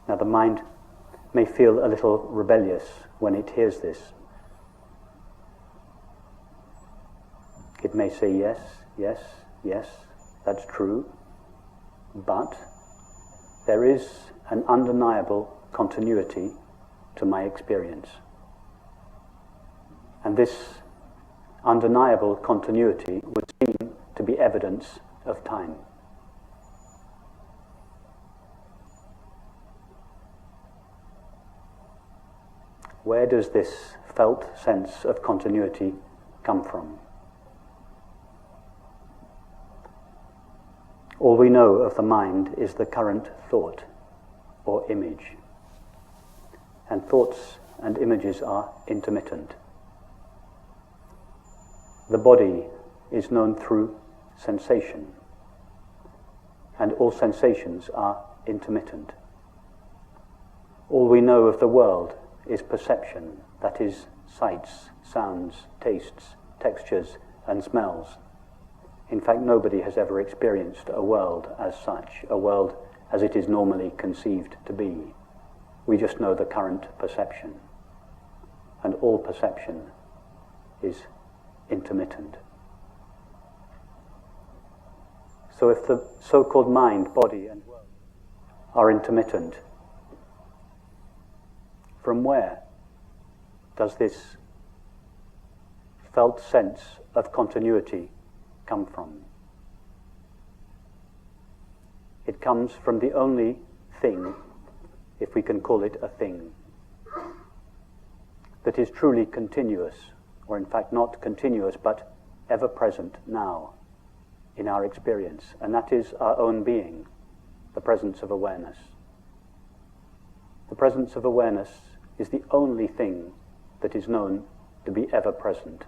Now the mind may feel a little rebellious when it hears this. It may say, yes, yes, yes, that's true, but there is an undeniable continuity to my experience. And this undeniable continuity would seem to be evidence of time. Where does this felt sense of continuity come from? All we know of the mind is the current thought or image. And thoughts and images are intermittent. The body is known through sensation, and all sensations are intermittent. All we know of the world is perception, that is, sights, sounds, tastes, textures, and smells. In fact, nobody has ever experienced a world as such, a world as it is normally conceived to be. We just know the current perception. And all perception is intermittent. So if the so-called mind, body, and world are intermittent, from where does this felt sense of continuity come from? It comes from the only thing, if we can call it a thing, that is truly continuous, or in fact not continuous, but ever present now in our experience, and that is our own being, the presence of awareness. The presence of awareness is the only thing that is known to be ever present.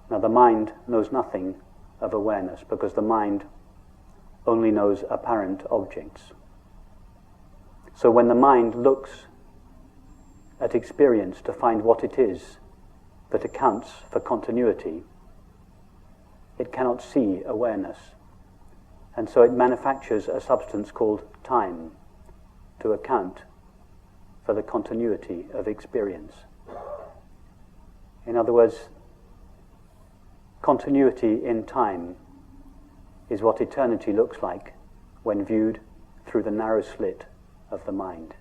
Now the mind knows nothing of awareness because the mind only knows apparent objects. So when the mind looks at experience to find what it is that accounts for continuity, it cannot see awareness. And so it manufactures a substance called time to account for the continuity of experience. In other words, continuity in time is what eternity looks like when viewed through the narrow slit of the mind.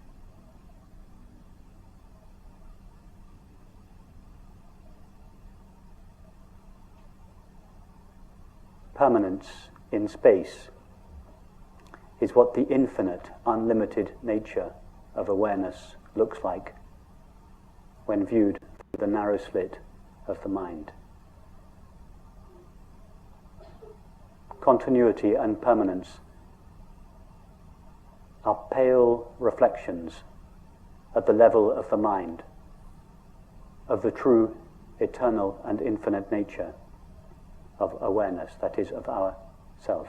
Permanence in space is what the infinite, unlimited nature of awareness looks like when viewed through the narrow slit of the mind. Continuity and permanence are pale reflections at the level of the mind of the true, eternal and infinite nature of awareness, that is, of our self.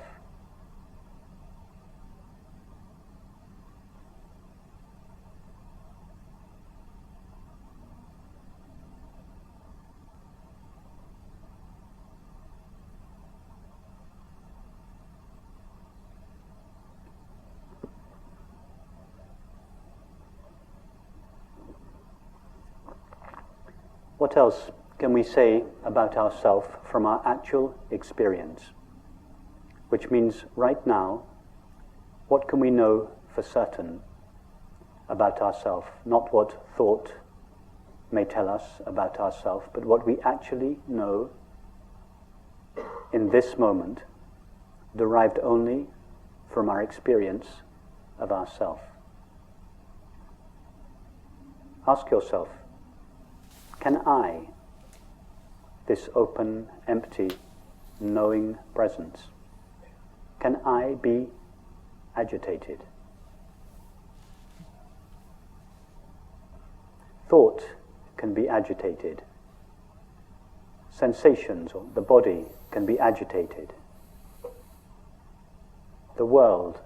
What else can we say about ourselves from our actual experience? Which means right now, what can we know for certain about ourselves? Not what thought may tell us about ourselves, but what we actually know in this moment, derived only from our experience of ourself. Ask yourself, can I, this open, empty, knowing presence, can I be agitated? Thought can be agitated. Sensations, or the body, can be agitated. The world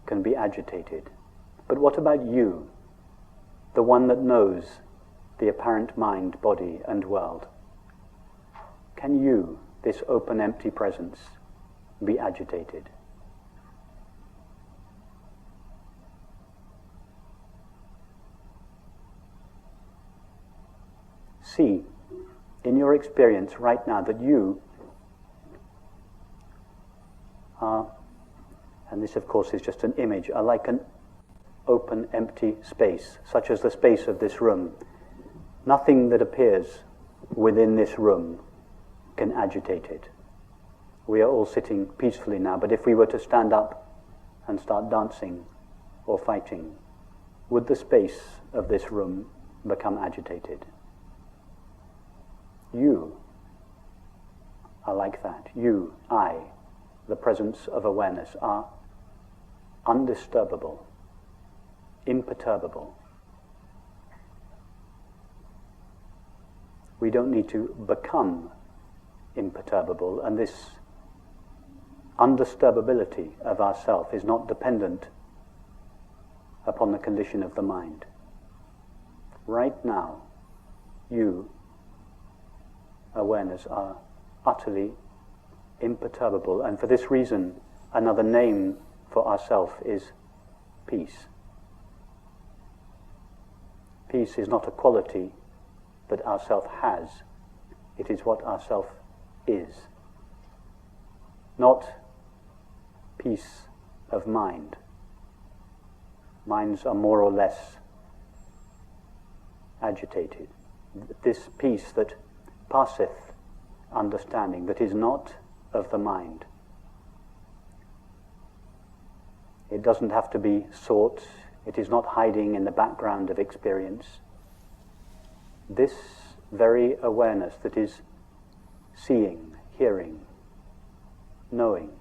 can be agitated. But what about you, the one that knows the apparent mind, body, and world? Can you, this open, empty presence, be agitated? See, in your experience right now, that you are, and this of course is just an image, are like an open, empty space, such as the space of this room. Nothing that appears within this room can agitate it. We are all sitting peacefully now, but if we were to stand up and start dancing or fighting, would the space of this room become agitated? You are like that. You, I, the presence of awareness, are undisturbable, imperturbable. We don't need to become imperturbable, and this undisturbability of ourself is not dependent upon the condition of the mind. Right now, you, awareness, are utterly imperturbable, and for this reason, another name for ourself is peace. Peace is not a quality that ourself has, it is what ourself is. Not peace of mind. Minds are more or less agitated. This peace that passeth understanding, that is not of the mind. It doesn't have to be sought, it is not hiding in the background of experience. This very awareness that is seeing, hearing, knowing,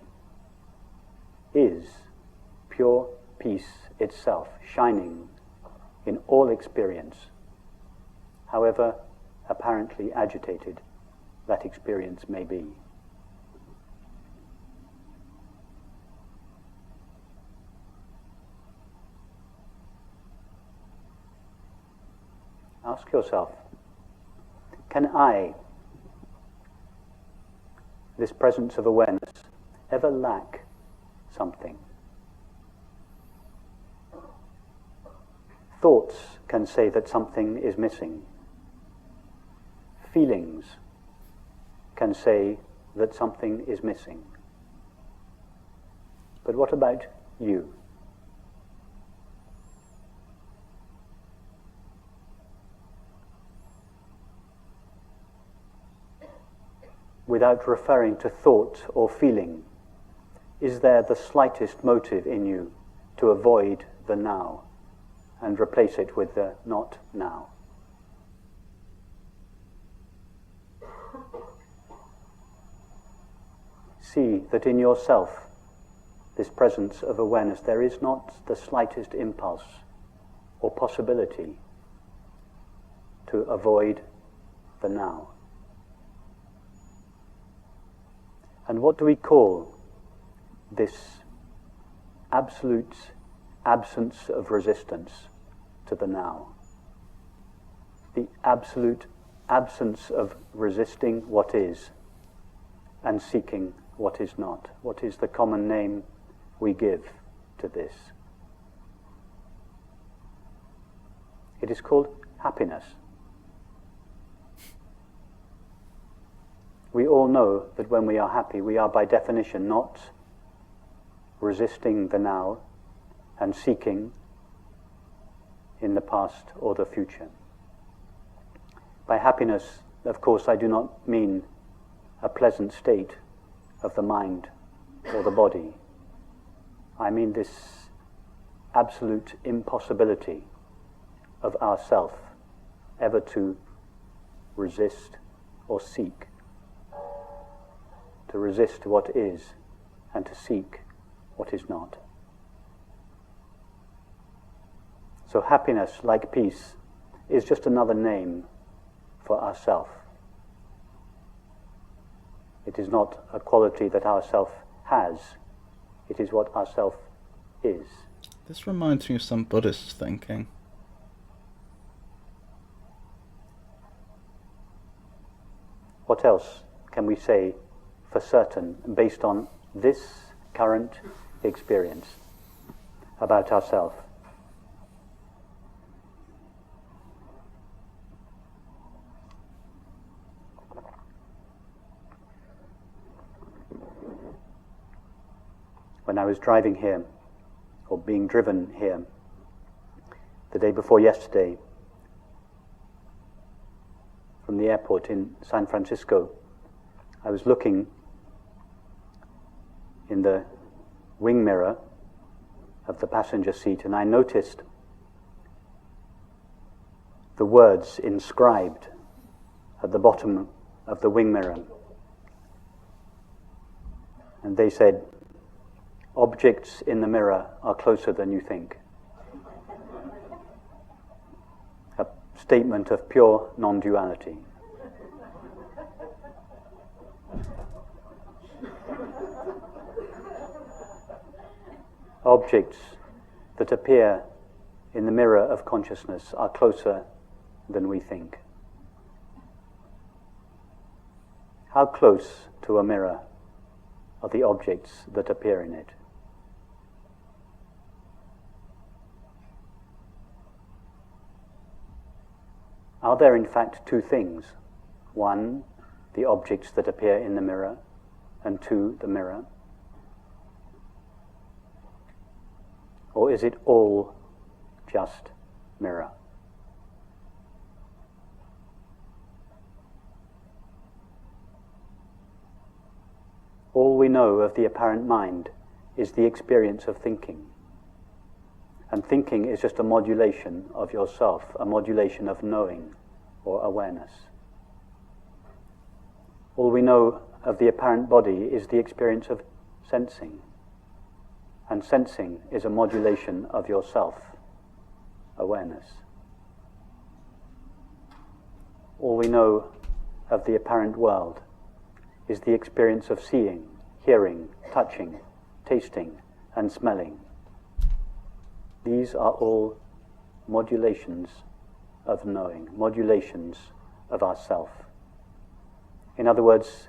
is pure peace itself, shining in all experience, however apparently agitated that experience may be. Ask yourself, can I, this presence of awareness, ever lack something? Thoughts can say that something is missing. Feelings can say that something is missing. But what about you? Without referring to thought or feeling, is there the slightest motive in you to avoid the now and replace it with the not now? See that in yourself, this presence of awareness, there is not the slightest impulse or possibility to avoid the now. And what do we call this absolute absence of resistance to the now? The absolute absence of resisting what is and seeking what is not. What is the common name we give to this? It is called happiness. We all know that when we are happy, we are by definition not resisting the now and seeking in the past or the future. By happiness, of course, I do not mean a pleasant state of the mind or the body. I mean this absolute impossibility of ourself ever to resist or seek. To resist what is and to seek what is not. So happiness, like peace, is just another name for ourself. It is not a quality that ourself has, it is what ourself is. This reminds me of some Buddhist thinking. What else can we say for certain based on this current experience about ourselves? When I was driving here, or being driven here, the day before yesterday, from the airport in San Francisco, I was looking in the wing mirror of the passenger seat, and I noticed the words inscribed at the bottom of the wing mirror. And they said, "Objects in the mirror are closer than you think." A statement of pure non-duality. Objects that appear in the mirror of consciousness are closer than we think. How close to a mirror are the objects that appear in it? Are there in fact two things? One, the objects that appear in the mirror, and two, the mirror? Or is it all just mirror? All we know of the apparent mind is the experience of thinking. And thinking is just a modulation of yourself, a modulation of knowing or awareness. All we know of the apparent body is the experience of sensing. And sensing is a modulation of yourself, awareness. All we know of the apparent world is the experience of seeing, hearing, touching, tasting, and smelling. These are all modulations of knowing, modulations of ourself. In other words,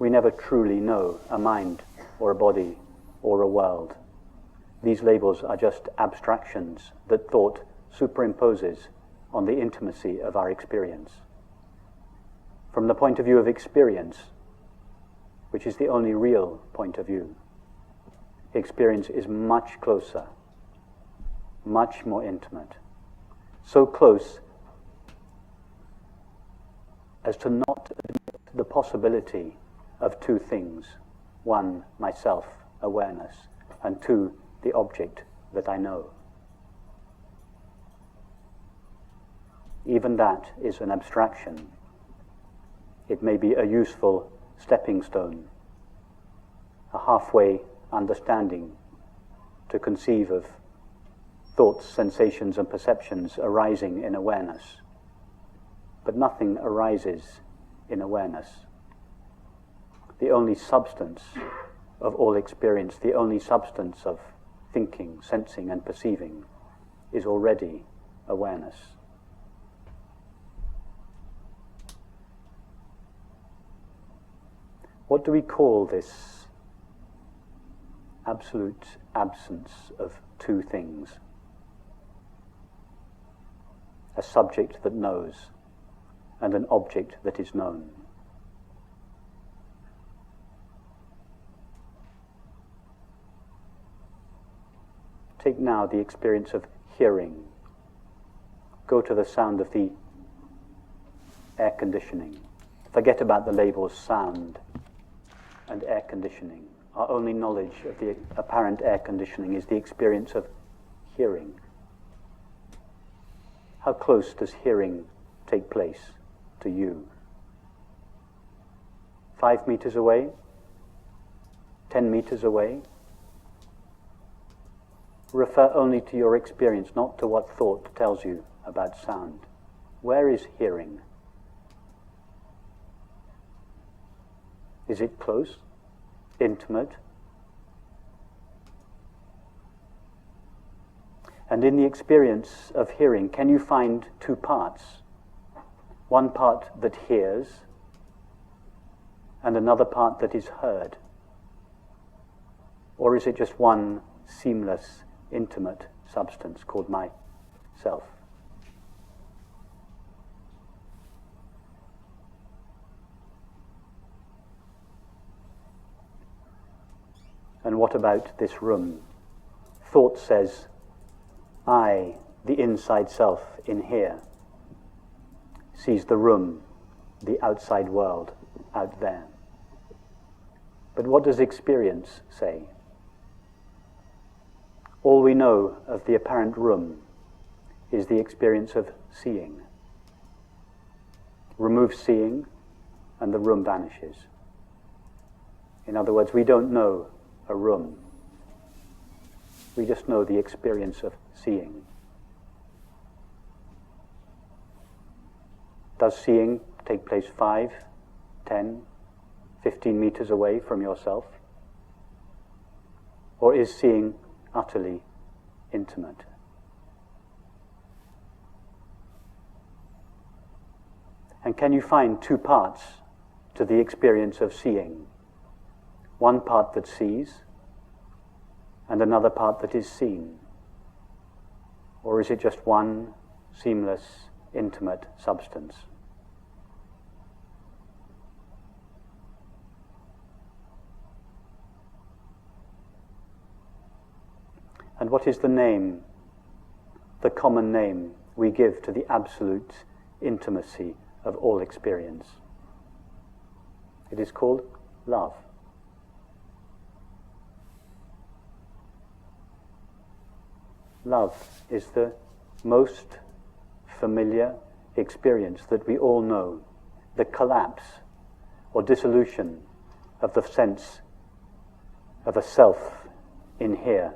we never truly know a mind or a body or a world. These labels are just abstractions that thought superimposes on the intimacy of our experience. From the point of view of experience, which is the only real point of view, experience is much closer, much more intimate, so close as to not admit the possibility of two things. One, myself, awareness, and two, the object that I know. Even that is an abstraction. It may be a useful stepping stone, a halfway understanding to conceive of thoughts, sensations, and perceptions arising in awareness. But nothing arises in awareness. The only substance of all experience, the only substance of thinking, sensing, and perceiving is already awareness. What do we call this absolute absence of two things? A subject that knows and an object that is known. Take now the experience of hearing. Go to the sound of the air conditioning. Forget about the labels sound and air conditioning. Our only knowledge of the apparent air conditioning is the experience of hearing. How close does hearing take place to you? 5 meters away? 10 meters away? Refer only to your experience, not to what thought tells you about sound. Where is hearing? Is it close, intimate? And in the experience of hearing, can you find two parts? One part that hears and another part that is heard? Or is it just one seamless, intimate substance called myself? And what about this room? Thought says, I, the inside self in here, sees the room, the outside world out there. But what does experience say? All we know of the apparent room is the experience of seeing. Remove seeing, and the room vanishes. In other words, we don't know a room. We just know the experience of seeing. Does seeing take place 5, 10, 15 meters away from yourself? Or is seeing utterly intimate? And can you find two parts to the experience of seeing? One part that sees and another part that is seen? Or is it just one seamless, intimate substance? And what is the name, the common name we give to the absolute intimacy of all experience? It is called love. Love is the most familiar experience that we all know, the collapse or dissolution of the sense of a self in here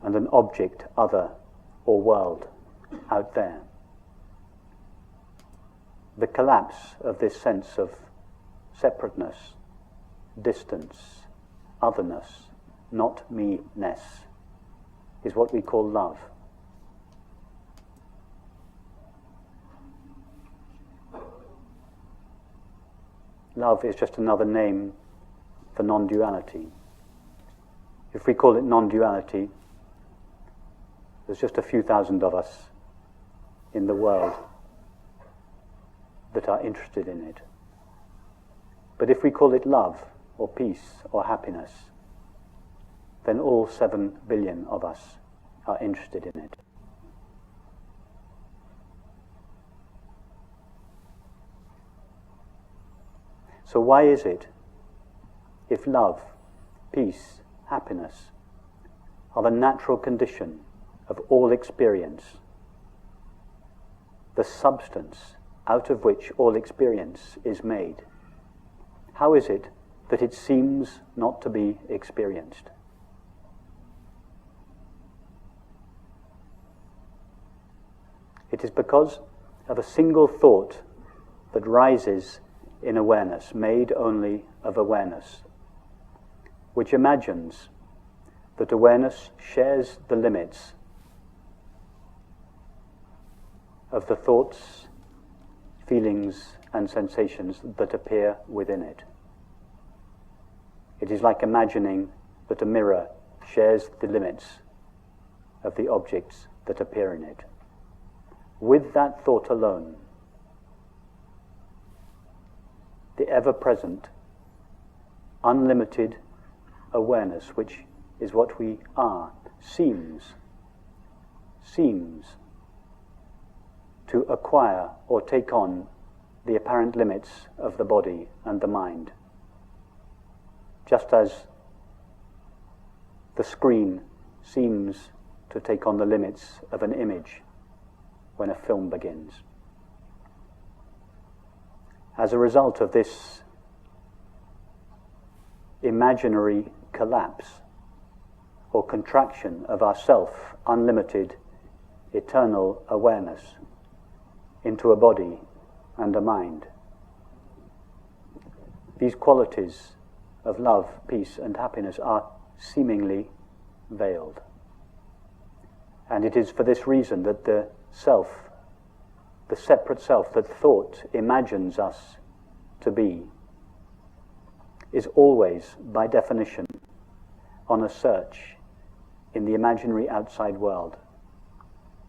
and an object, other, or world out there. The collapse of this sense of separateness, distance, otherness, not me-ness, is what we call love. Love is just another name for non-duality. If we call it non-duality, there's just a few thousand of us in the world that are interested in it. But if we call it love, or peace, or happiness, then all 7 billion of us are interested in it. So why is it, if love, peace, happiness are the natural condition of all experience, the substance out of which all experience is made, how is it that it seems not to be experienced? It is because of a single thought that rises in awareness, made only of awareness, which imagines that awareness shares the limits of the thoughts, feelings, and sensations that appear within it. It is like imagining that a mirror shares the limits of the objects that appear in it. With that thought alone, the ever-present, unlimited awareness, which is what we are, seems to acquire or take on the apparent limits of the body and the mind. Just as the screen seems to take on the limits of an image when a film begins. As a result of this imaginary collapse or contraction of our self, unlimited, eternal awareness into a body and a mind, these qualities of love, peace, and happiness are seemingly veiled. And it is for this reason that the self, the separate self that thought imagines us to be, is always, by definition, on a search in the imaginary outside world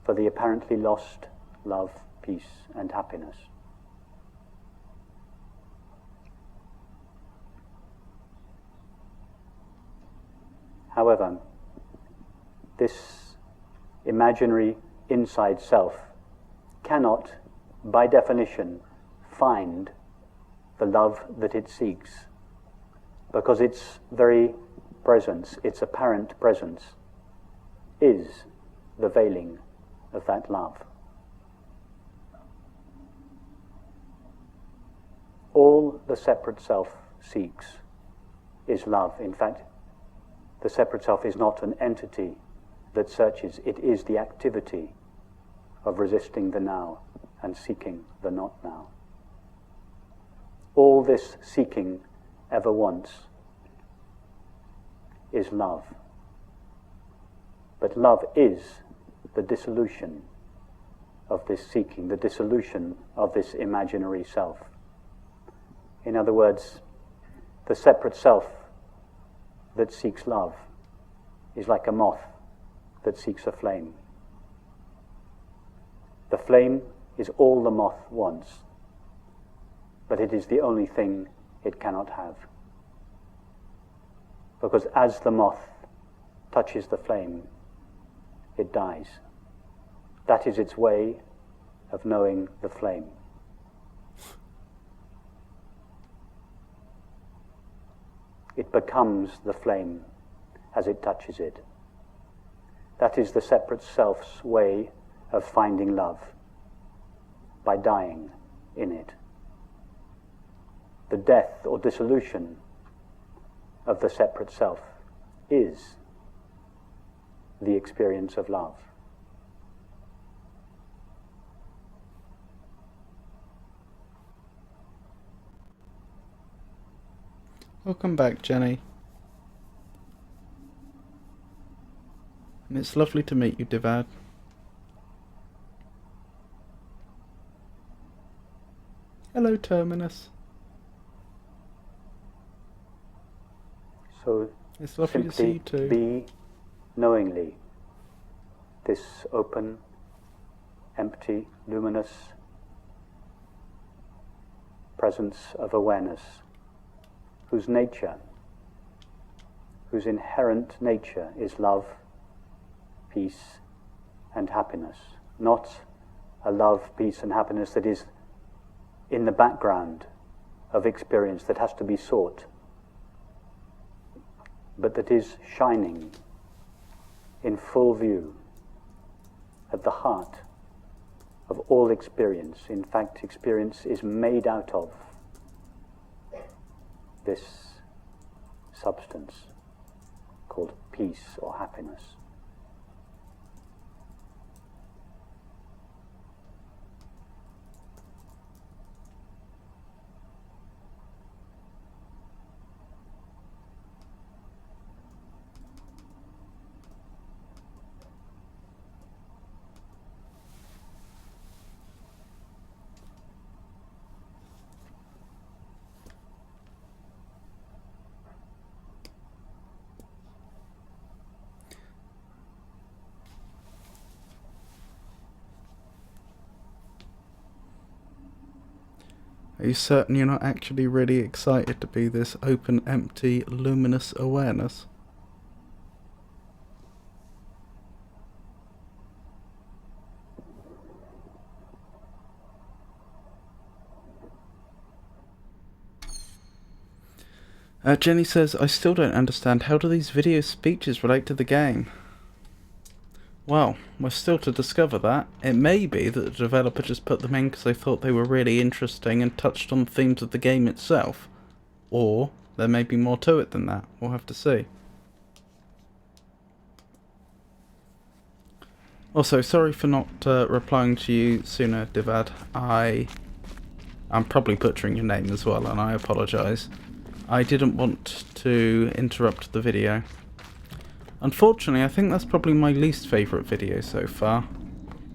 for the apparently lost love, peace, and happiness. However, this imaginary inside self cannot, by definition, find the love that it seeks, because its very presence, its apparent presence, is the veiling of that love. All the separate self seeks is love. In fact, the separate self is not an entity that searches, it is the activity of resisting the now and seeking the not now. All this seeking ever wants is love. But love is the dissolution of this seeking, the dissolution of this imaginary self. In other words, the separate self that seeks love is like a moth that seeks a flame. The flame is all the moth wants, but it is the only thing it cannot have. Because as the moth touches the flame, it dies. That is its way of knowing the flame. It becomes the flame as it touches it. That is the separate self's way of finding love, by dying in it. The death or dissolution of the separate self is the experience of love. Welcome back, Jenny. And it's lovely to meet you, Divad. Hello, Terminus. So It's lovely to see you too. be knowingly this open, empty, luminous presence of awareness, whose nature, whose inherent nature is love, peace, and happiness. Not a love, peace, and happiness that is in the background of experience that has to be sought, but that is shining in full view at the heart of all experience. In fact, experience is made out of this substance called peace or happiness. Are you certain you're not actually really excited to be this open, empty, luminous awareness? Jenny says, I still don't understand, how do these video speeches relate to the game? Well, we're still to discover that. It may be that the developer just put them in because they thought they were really interesting and touched on themes of the game itself. Or there may be more to it than that. We'll have to see. Also, sorry for not replying to you sooner, Divad. I I'm probably butchering your name as well, and I apologise. I didn't want to interrupt the video. Unfortunately, I think that's probably my least favourite video so far.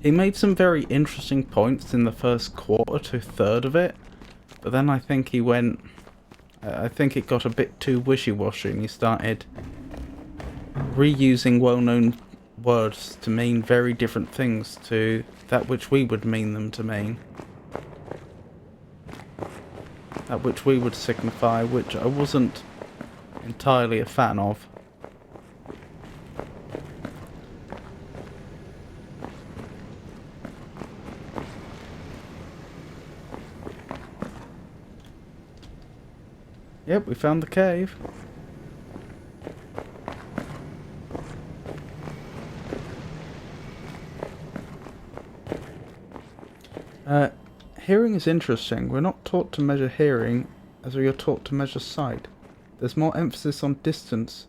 He made some very interesting points in the first quarter to third of it, but then I think he went... I think it got a bit too wishy-washy and he started reusing well-known words to mean very different things to that which we would mean them to mean. That which we would signify, which I wasn't entirely a fan of. Yep, we found the cave. Hearing is interesting. We're not taught to measure hearing as we are taught to measure sight. There's more emphasis on distance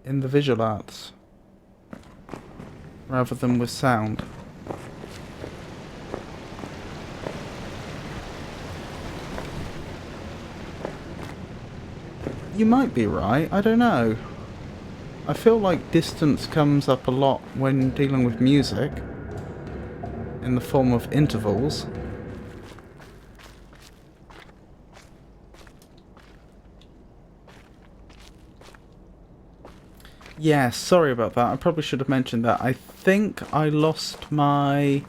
in the visual arts rather than with sound. You might be right, I don't know. I feel like distance comes up a lot when dealing with music, in the form of intervals. Yeah, sorry about that. I probably should have mentioned that. I think I lost my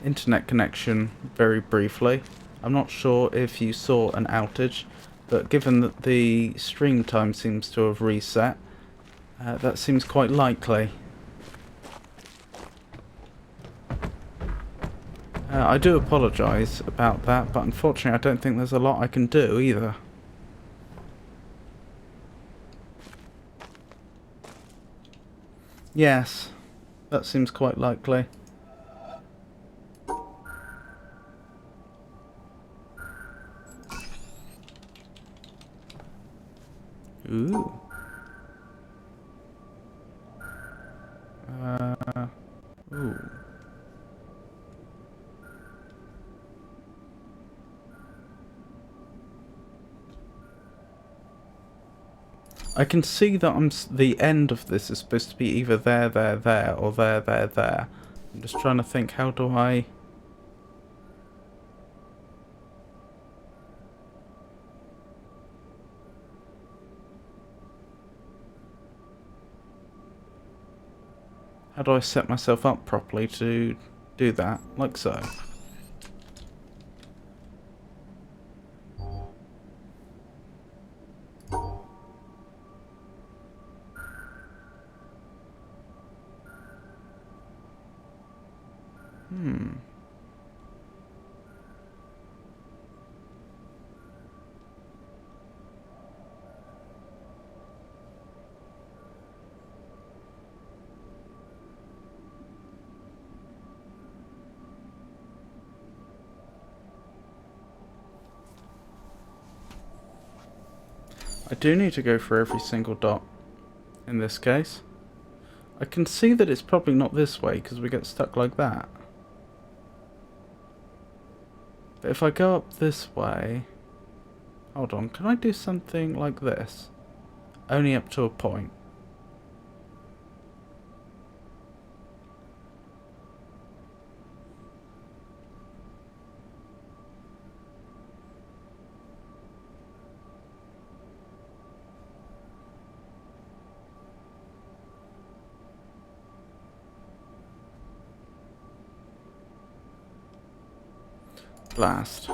internet connection very briefly. I'm not sure if you saw an outage, but given that the stream time seems to have reset, that seems quite likely. I do apologise about that, but unfortunately I don't think there's a lot I can do either. Yes, that seems quite likely. Ooh. Ooh. I can see that the end of this is supposed to be either there, there, there, or there, there, there. I'm just trying to think, how do I... How do I set myself up properly to do that? Like so. I do need to go for every single dot in this case. I can see that it's probably not this way because we get stuck like that. But if I go up this way... Hold on, can I do something like this? Only up to a point. Blast.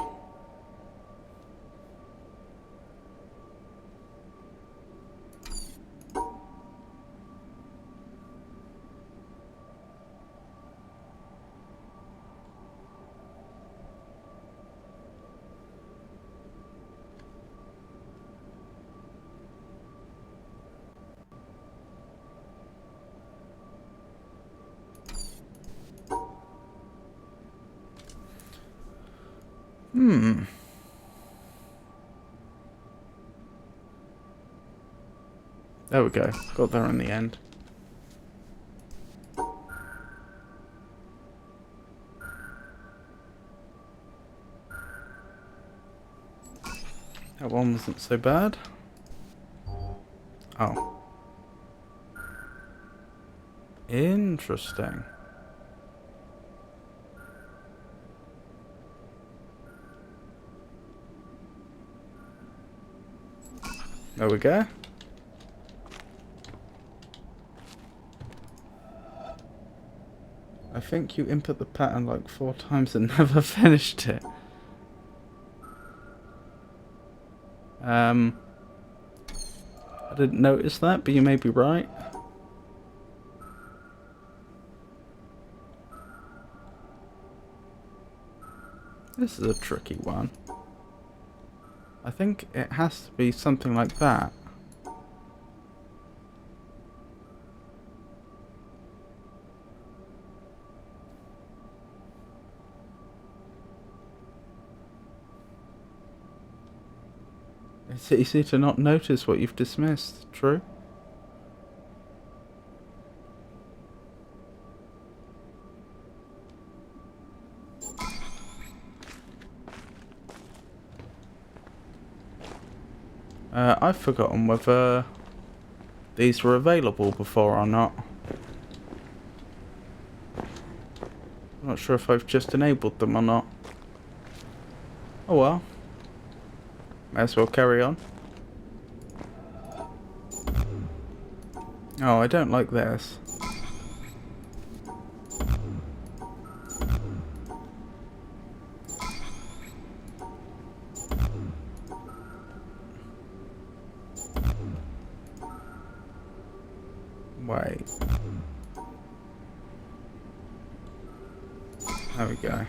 There we go. Got there in the end. That one wasn't so bad. Oh. Interesting. There we go. I think you input the pattern like 4 times and never finished it. I didn't notice that, but you may be right. This is a tricky one. I think it has to be something like that. It's easy to not notice what you've dismissed, true? I've forgotten whether these were available before or not. I'm not sure if I've just enabled them or not. Oh well. May as well carry on. Oh, I don't like this. Wait. There we go.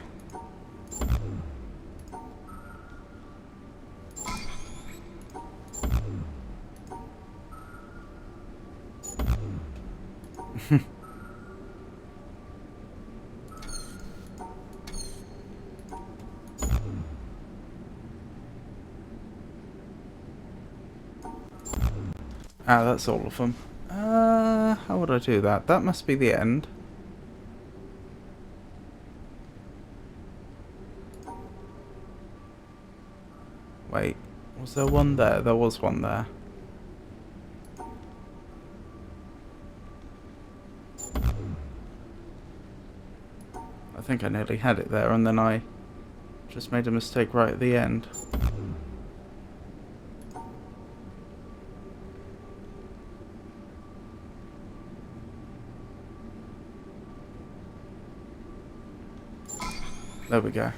Ah, that's all of them. How would I do that? That must be the end. Wait, was there one there? There was one there. I think I nearly had it there, and then I just made a mistake right at the end. There we go.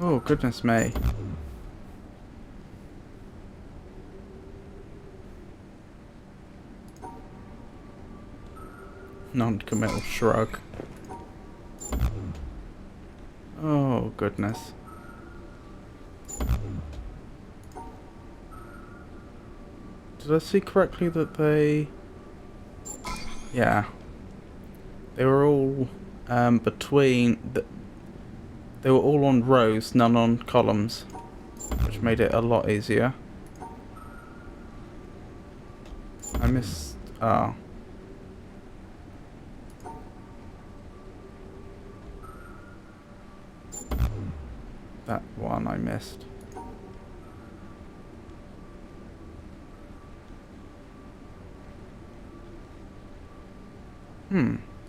Oh, goodness me. Non-committal shrug. Oh, goodness. Did I see correctly that they... Yeah. They were all between... They were all on rows, none on columns, which made it a lot easier. I missed... Oh. That one I missed.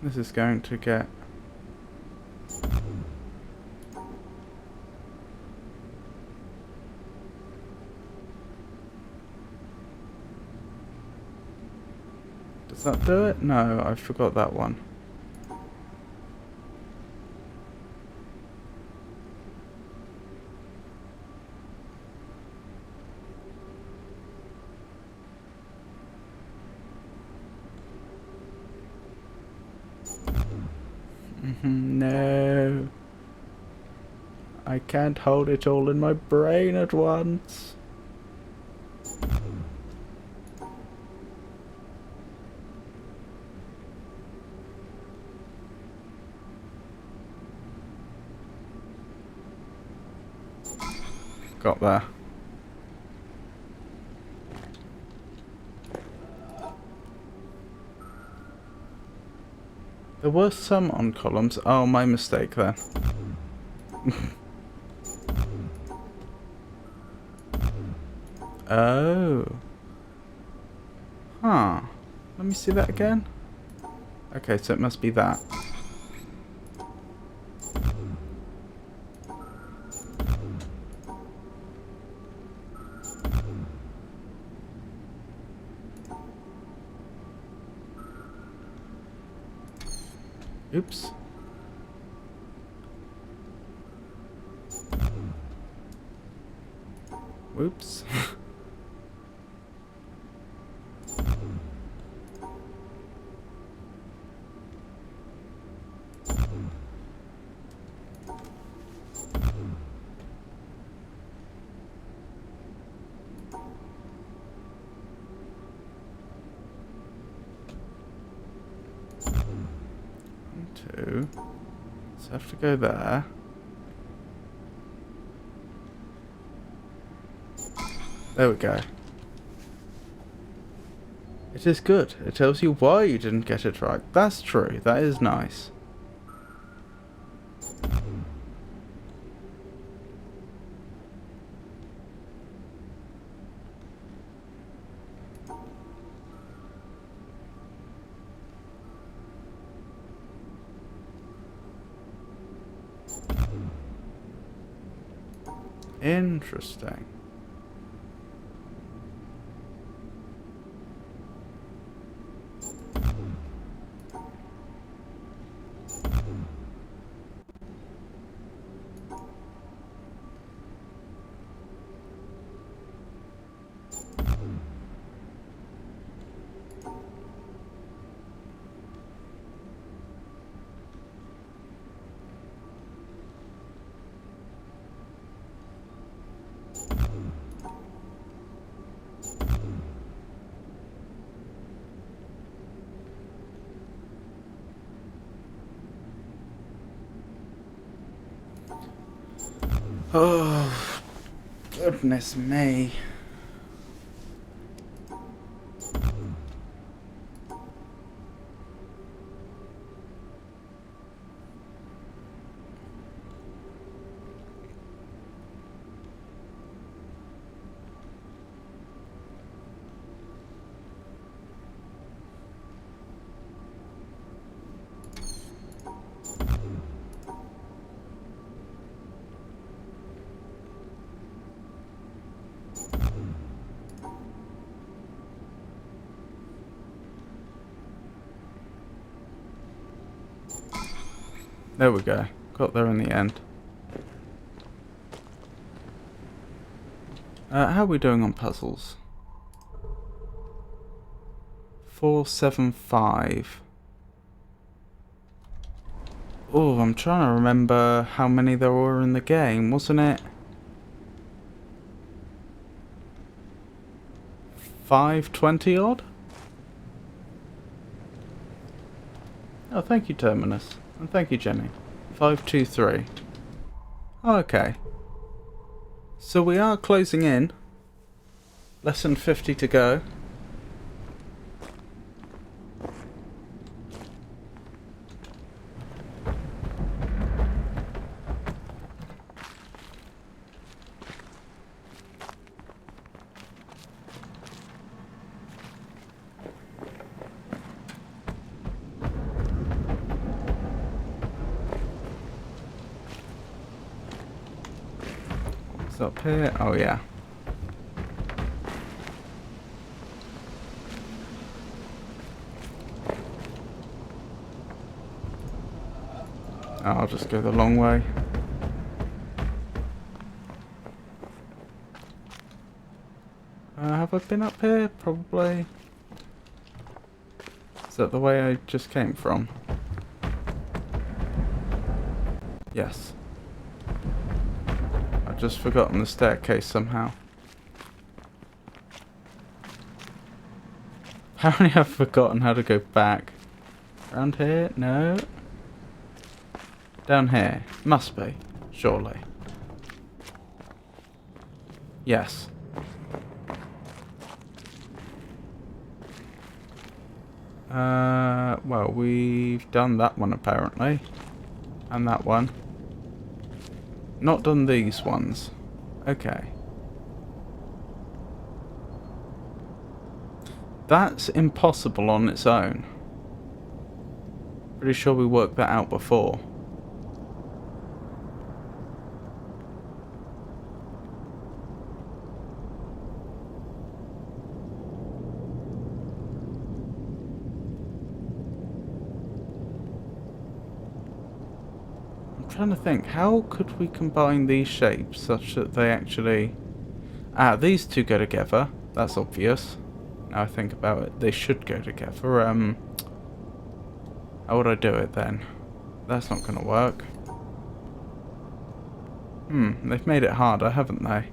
This is going to get... Does that do it? No, I forgot that one. No. I can't hold it all in my brain at once. Got there. There were some on columns. Oh, my mistake there. Oh. Huh. Let me see that again. Okay, so it must be that. Oops. Whoops. Two. So I have to go there. There we go. It is good. It tells you why you didn't get it right. That's true. That is nice. Interesting. Oh, goodness me. There we go. Got there in the end. How are we doing on puzzles? 475. Oh, I'm trying to remember how many there were in the game, wasn't it? 520 odd? Oh, thank you, Terminus. And thank you, Jenny. 523. Oh, okay. So we are closing in. Less than 50 to go. What's up here? Oh, yeah. I'll just go the long way. Have I been up here? Probably. Is that the way I just came from? Yes. I've just forgotten the staircase somehow. Apparently I've forgotten how to go back. Around here? No. Down here. Must be. Surely. Yes. Well, we've done that one apparently. And that one. Not done these ones. Okay. That's impossible on its own. Pretty sure we worked that out before. I'm trying to think, how could we combine these shapes such that they actually... Ah, these two go together. That's obvious. Now I think about it, they should go together. How would I do it then? That's not going to work. They've made it harder, haven't they?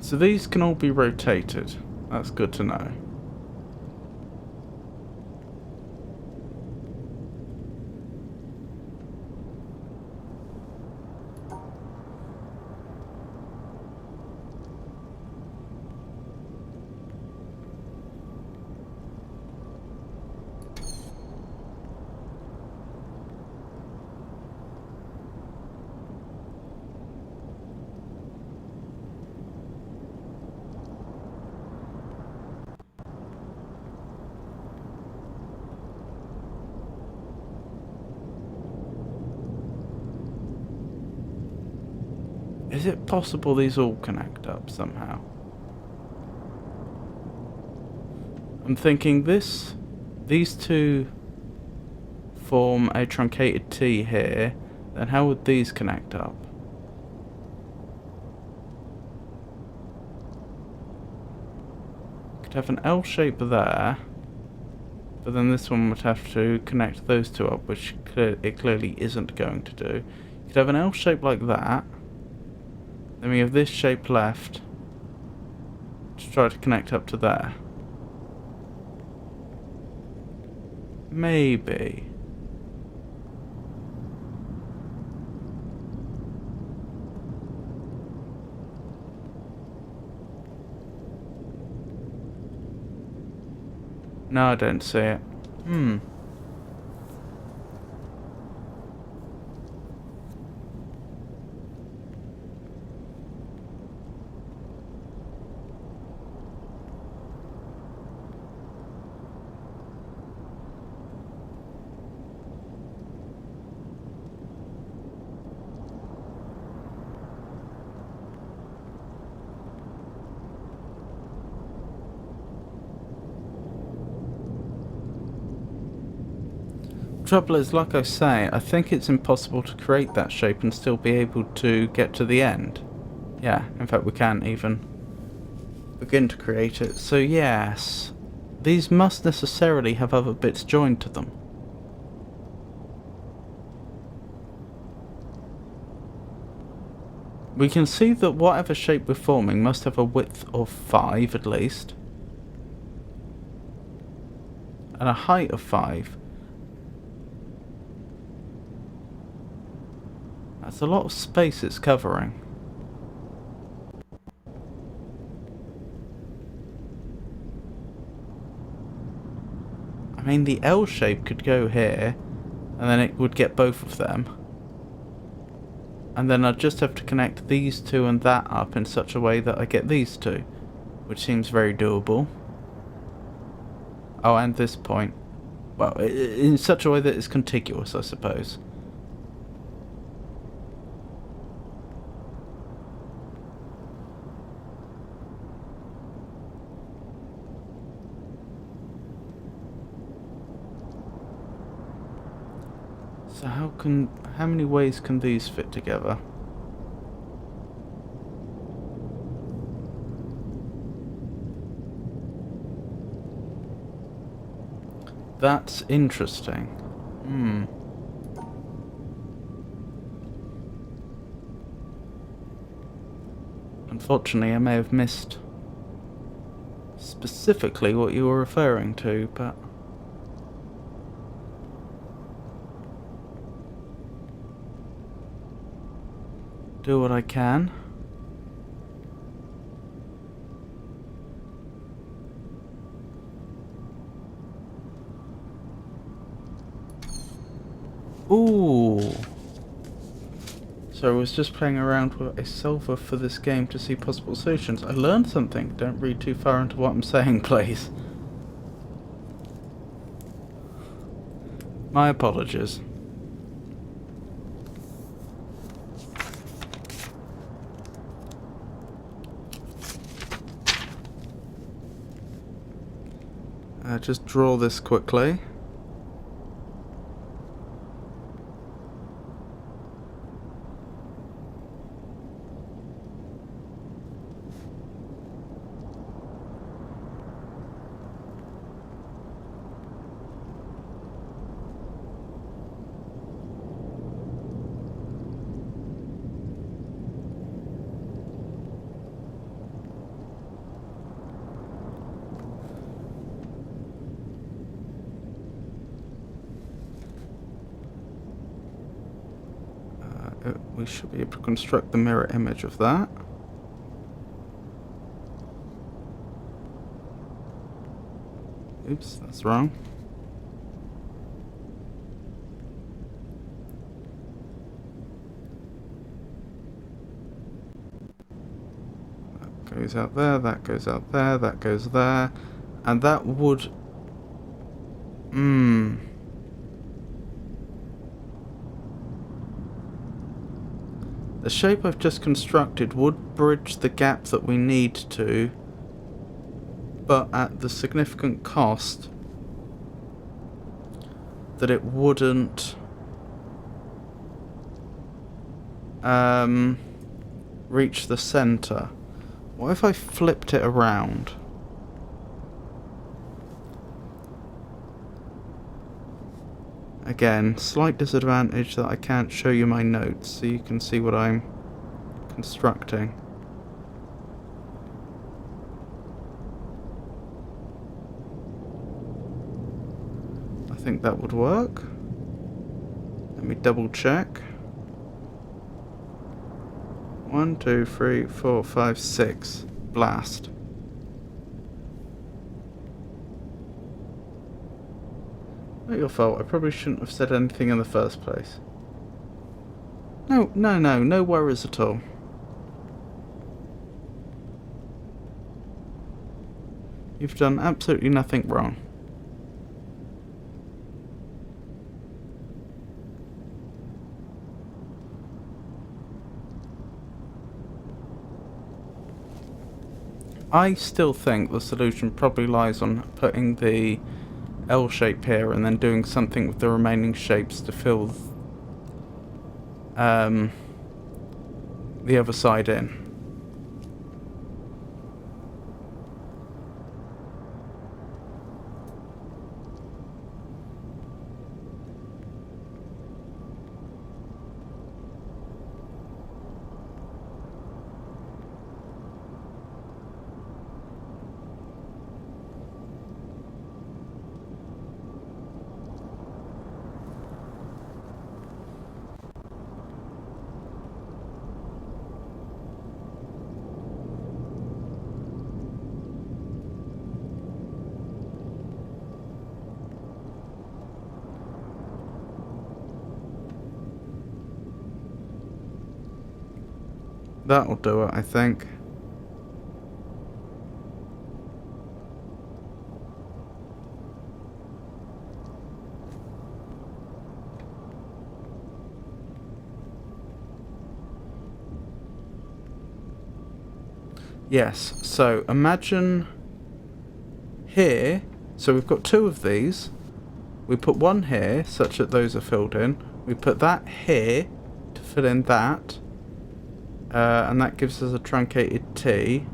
So these can all be rotated. That's good to know. Is it possible these all connect up somehow? I'm thinking these two form a truncated T here, then how would these connect up? Could have an L shape there, but then this one would have to connect those two up, which it clearly isn't going to do. You could have an L shape like that. Then we have this shape left to try to connect up to there. Maybe. No, I don't see it. Trouble is, like I say, I think it's impossible to create that shape and still be able to get to the end. Yeah, in fact we can't even begin to create it. So yes, these must necessarily have other bits joined to them. We can see that whatever shape we're forming must have a width of 5 at least, and a height of 5. That's a lot of space it's covering. I mean, the L shape could go here, and then it would get both of them. And then I'd just have to connect these two and that up in such a way that I get these two, which seems very doable. Oh, and this point. Well, in such a way that it's contiguous, I suppose. So how many ways can these fit together? That's interesting. Unfortunately, I may have missed specifically what you were referring to, but... do what I can. Ooh. So I was just playing around with a solver for this game to see possible solutions. I learned something. Don't read too far into what I'm saying, please. My apologies. Just draw this quickly. We should be able to construct the mirror image of that. Oops, that's wrong. That goes out there, that goes out there, that goes there. And that would... The shape I've just constructed would bridge the gap that we need to, but at the significant cost that it wouldn't reach the center. What if I flipped it around? Again, slight disadvantage that I can't show you my notes so you can see what I'm constructing. I think that would work. Let me double check. 1, 2, 3, 4, 5, 6. Blast. Not your fault. I probably shouldn't have said anything in the first place. No worries at all. You've done absolutely nothing wrong. I still think the solution probably lies on putting the L shape here and then doing something with the remaining shapes to fill the other side in. That'll do it, I think. Yes, so imagine here, so we've got two of these. We put one here, such that those are filled in. We put that here to fill in that. And that gives us a truncated T.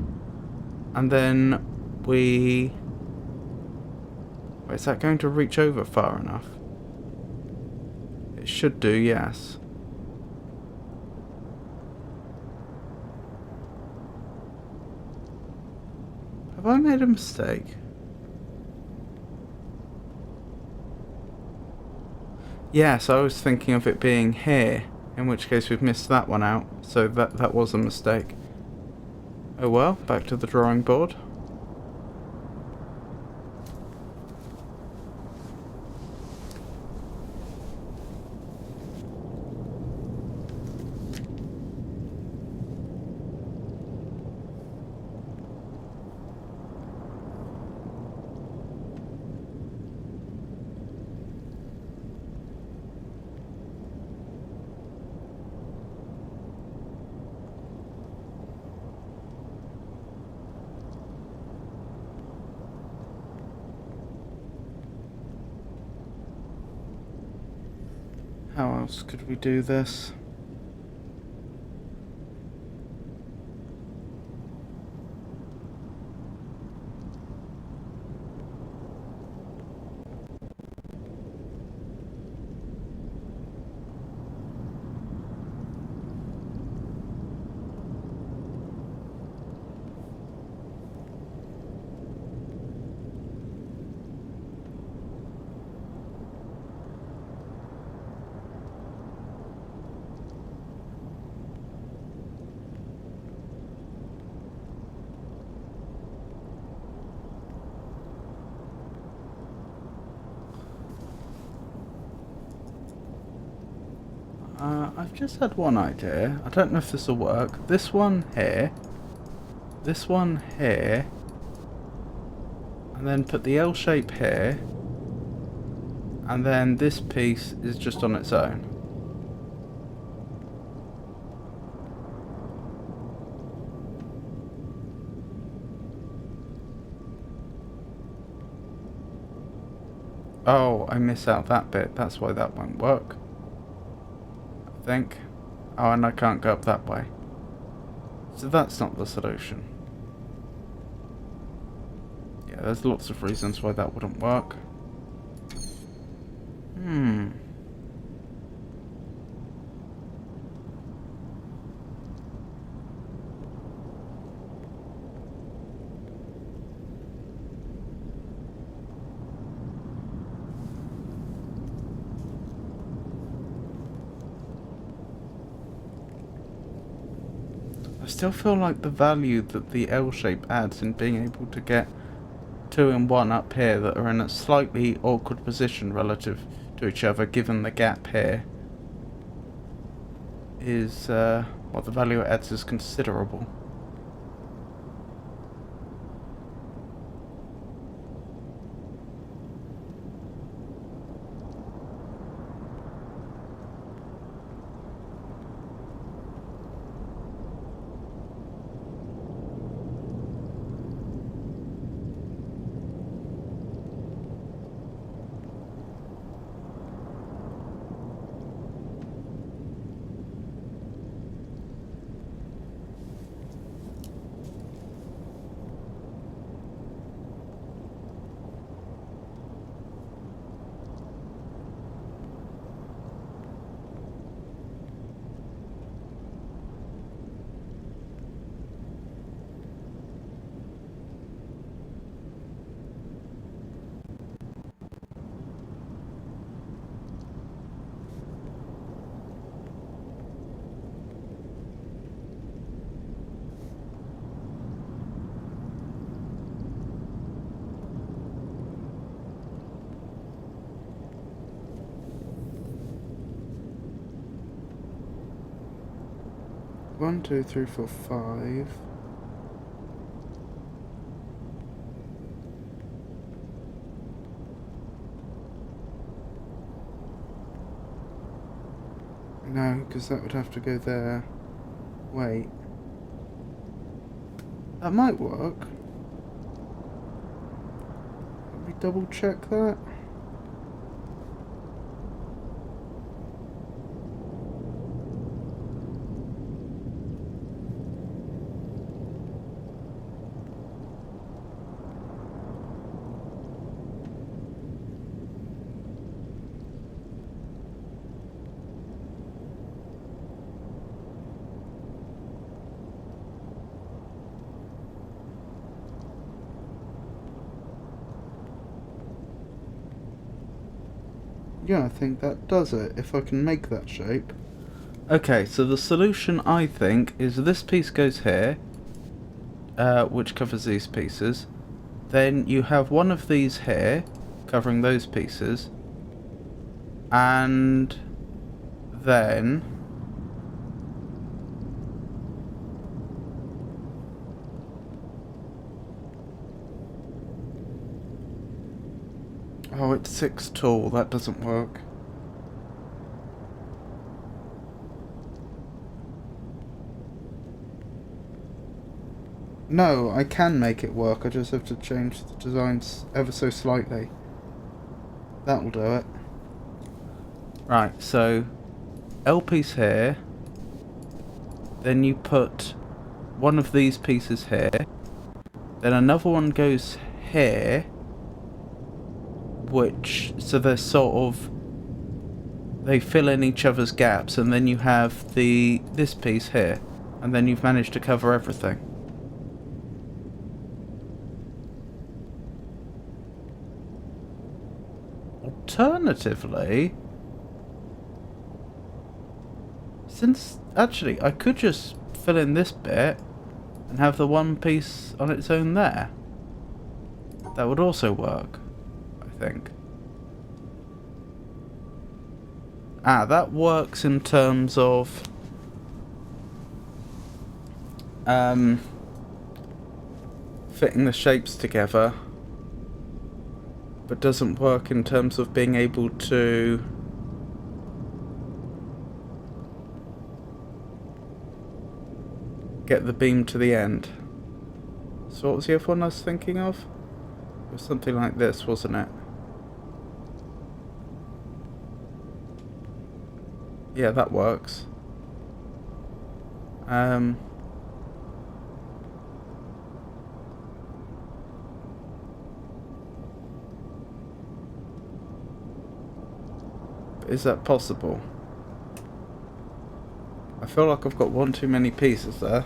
And then we... Wait, is that going to reach over far enough? It should do, yes. Have I made a mistake? Yes, I was thinking of it being here. In which case we've missed that one out, so that was a mistake. Oh well, back to the drawing board. How else could we do this? I've just had one idea. I don't know if this will work. This one here, and then put the L shape here, and then this piece is just on its own. Oh, I miss out that bit. That's why that won't work. I think. Oh, and I can't go up that way. So that's not the solution. Yeah, there's lots of reasons why that wouldn't work. I still feel like the value that the L shape adds in being able to get 2 and 1 up here that are in a slightly awkward position relative to each other, given the gap here, is, well, the value it adds is considerable. One, two, three, four, 5. No, because that would have to go there. Wait. That might work. Let me double check that. Yeah, I think that does it, if I can make that shape. Okay, so the solution, I think, is this piece goes here, which covers these pieces. Then you have one of these here, covering those pieces. And then oh, it's 6 tall, that doesn't work. No, I can make it work, I just have to change the designs ever so slightly. That'll do it. Right, so L piece here, then you put one of these pieces here, then another one goes here, which, so they're sort of, they fill in each other's gaps, and then you have this piece here, and then you've managed to cover everything. Alternatively, since actually I could just fill in this bit and have the one piece on its own there. That would also work, I think. Ah, that works in terms of fitting the shapes together, but doesn't work in terms of being able to get the beam to the end. So what was the other one I was thinking of? It was something like this, wasn't it? Yeah, that works. Is that possible? I feel like I've got one too many pieces there.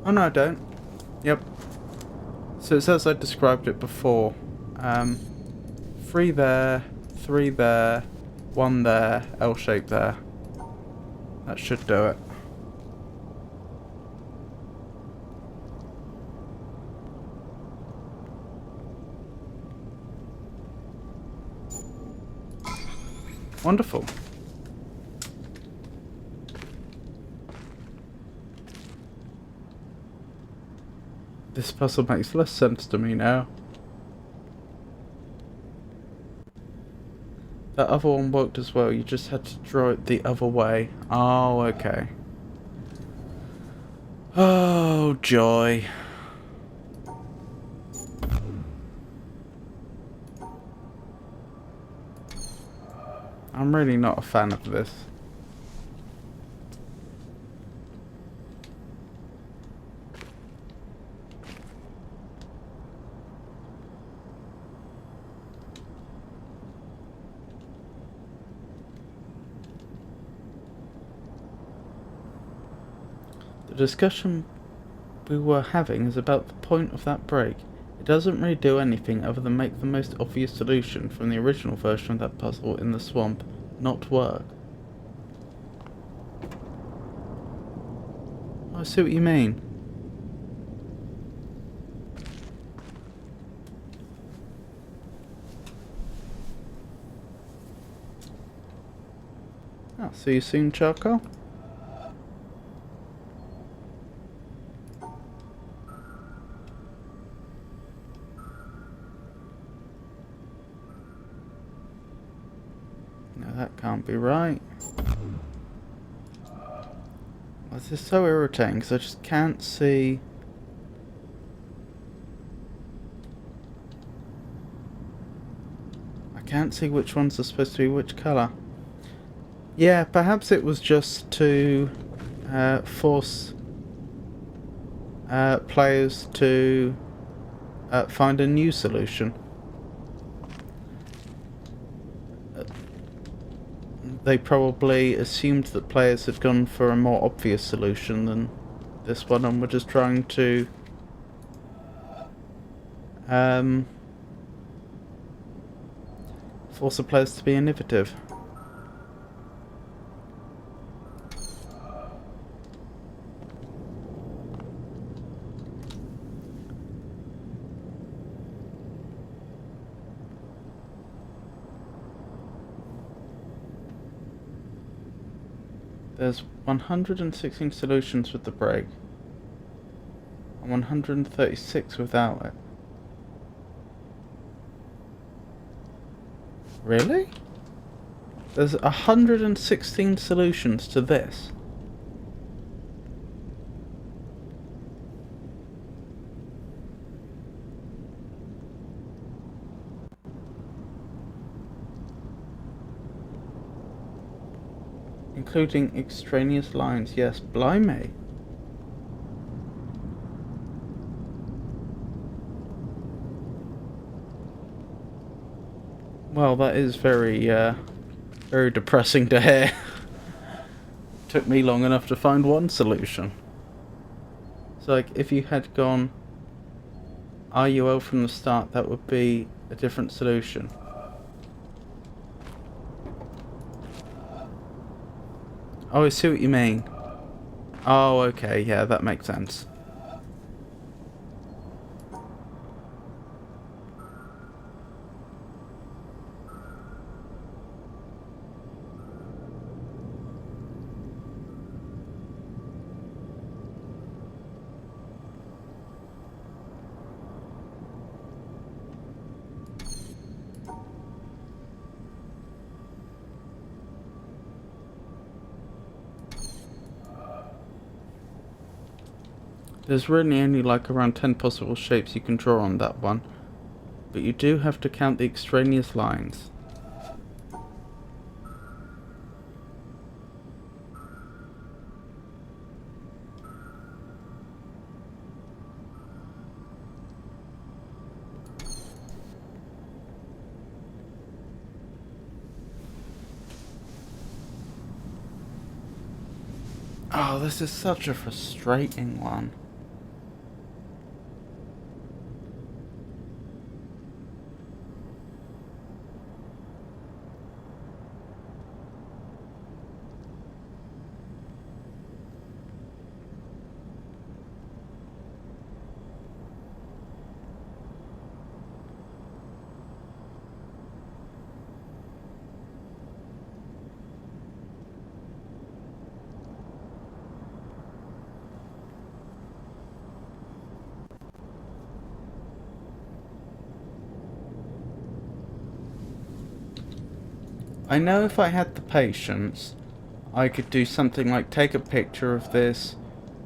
Oh no, I don't. Yep. So it's as I described it before. 3 there, 3 there, 1 there, L shape there. That should do it. Wonderful. This puzzle makes less sense to me now. That other one worked as well, you just had to draw it the other way. Oh, okay. Oh, joy. I'm really not a fan of this. The discussion we were having is about the point of that break. It doesn't really do anything other than make the most obvious solution from the original version of that puzzle in the swamp not work. I see what you mean. I'll see you soon, Charcoal. No, that can't be right. This is so irritating because I just can't see. I can't see which ones are supposed to be which colour. Yeah, perhaps it was just to force players to find a new solution. They probably assumed that players had gone for a more obvious solution than this one, and were just trying to force the players to be innovative. There's 116 solutions with the break, and 136 without it. Really? There's 116 solutions to this. including extraneous lines. Yes, blimey. Well, that is very, very depressing to hear. Took me long enough to find one solution. So, like, if you had gone RUL from the start, that would be a different solution. Oh, I see what you mean. Oh, okay, yeah, that makes sense. There's really only like around 10 possible shapes you can draw on that one, but you do have to count the extraneous lines. Oh, this is such a frustrating one. I know if I had the patience, I could do something like take a picture of this,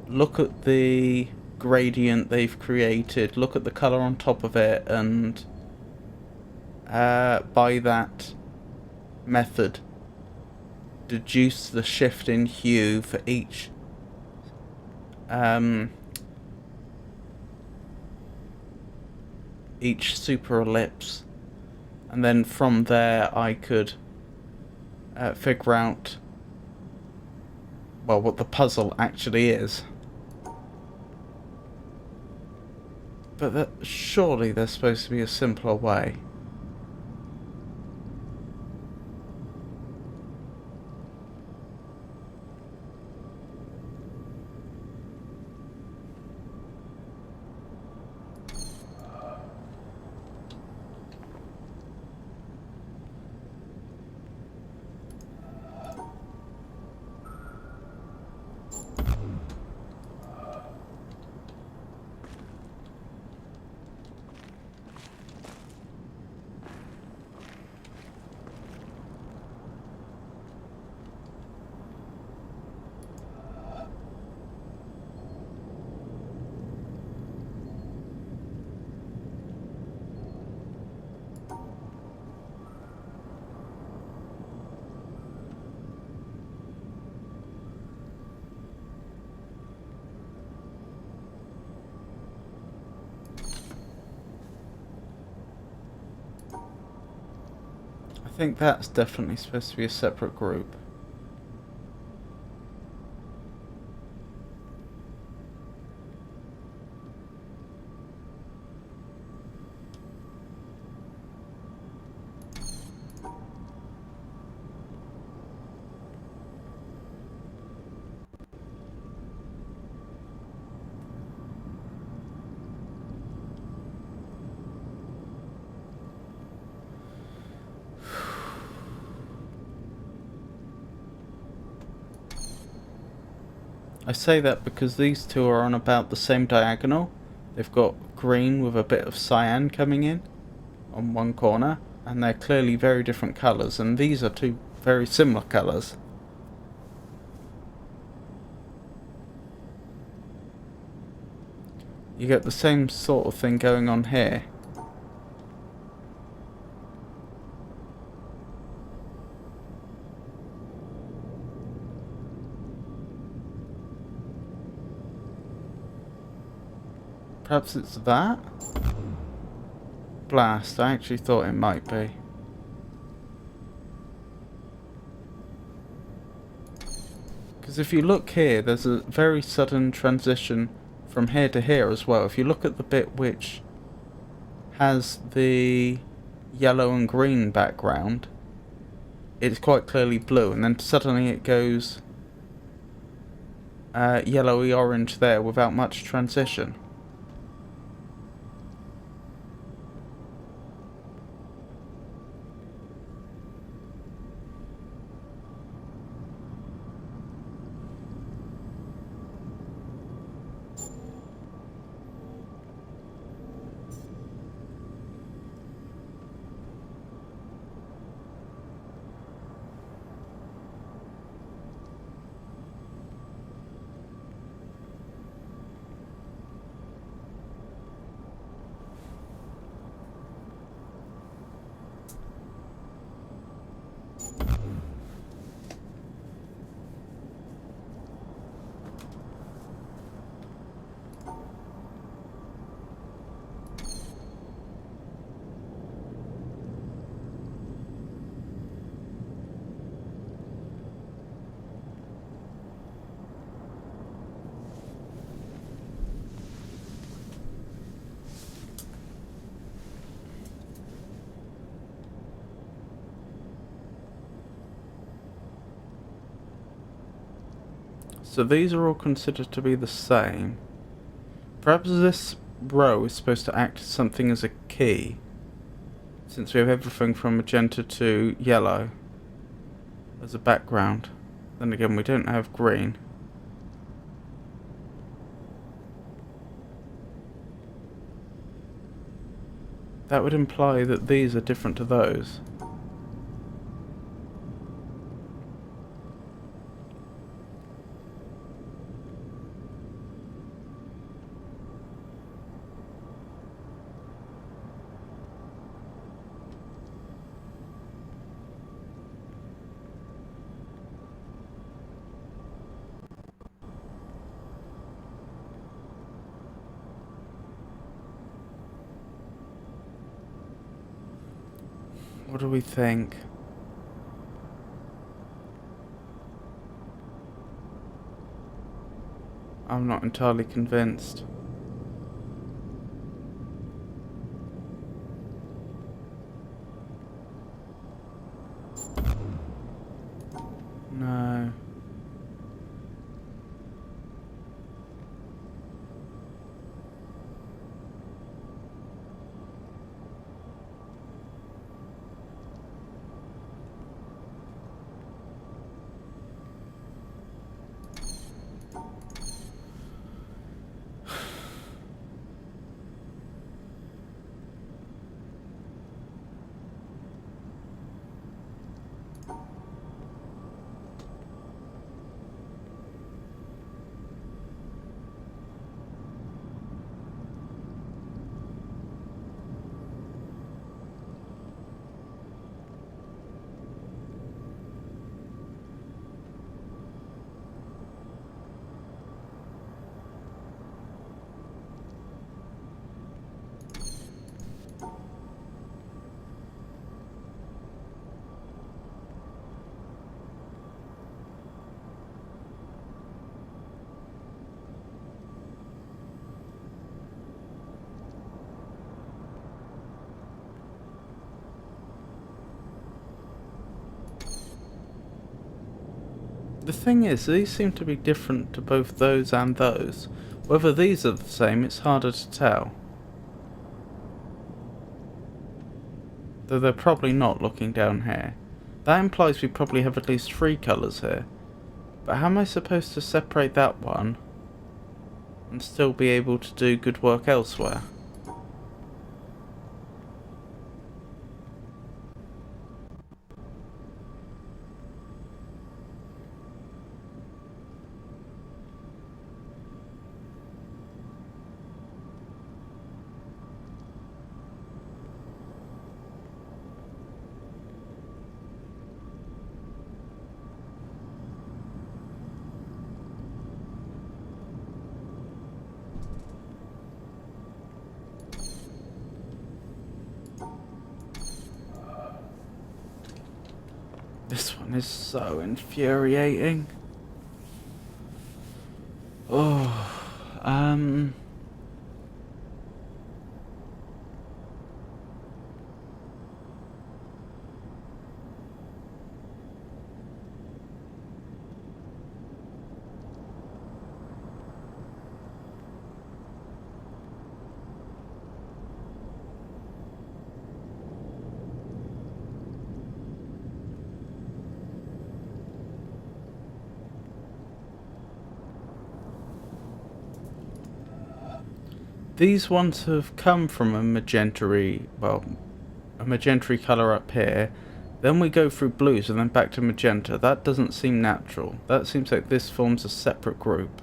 look at the gradient they've created, look at the colour on top of it, and by that method deduce the shift in hue for each super ellipse, and then from there I could figure out, well, what the puzzle actually is. But surely there's supposed to be a simpler way. I think that's definitely supposed to be a separate group. I say that because these two are on about the same diagonal. They've got green with a bit of cyan coming in on one corner, and they're clearly very different colours, and these are two very similar colours. You get the same sort of thing going on here. Perhaps it's that? Blast, I actually thought it might be. Because if you look here, there's a very sudden transition from here to here as well. If you look at the bit which has the yellow and green background, it's quite clearly blue, and then suddenly it goes yellowy orange there without much transition. So these are all considered to be the same. Perhaps this row is supposed to act as something as a key, since we have everything from magenta to yellow as a background. Then again, we don't have green. That would imply that these are different to those. What do we think? I'm not entirely convinced. No. The thing is, these seem to be different to both those and those. Whether these are the same, it's harder to tell. Though they're probably not, looking down here. That implies we probably have at least 3 colours here. But how am I supposed to separate that one and still be able to do good work elsewhere? one is so infuriating. Oh, these ones have come from a magenta-y, well, a magenta-y colour up here. Then we go through blues and then back to magenta. That doesn't seem natural. That seems like this forms a separate group.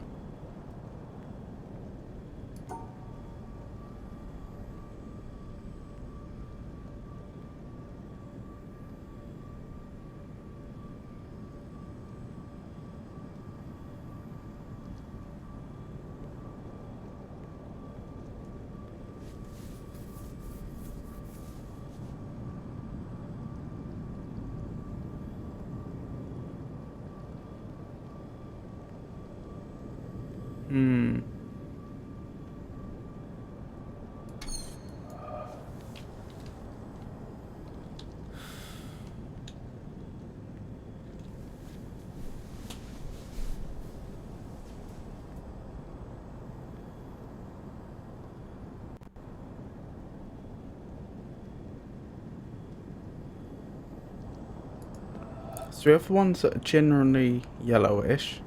So we have ones that are generally yellowish,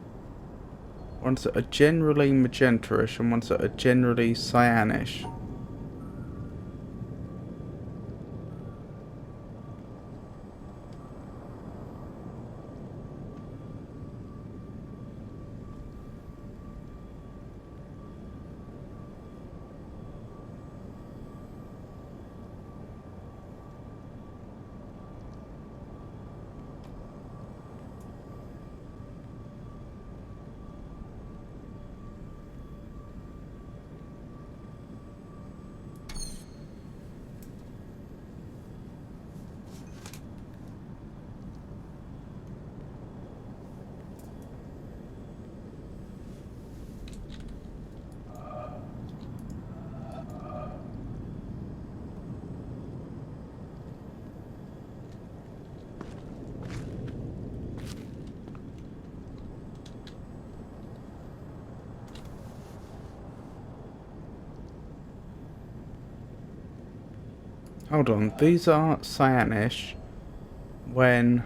ones that are generally magenta-ish, and ones that are generally cyanish. Hold on, these are cyanish when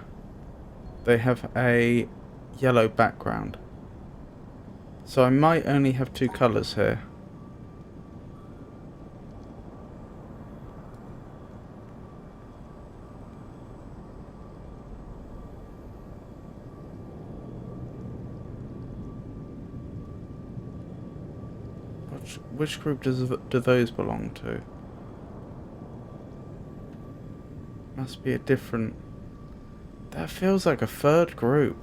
they have a yellow background. So I might only have two colours here. Which group do those belong to? Must be a different... That feels like a third group.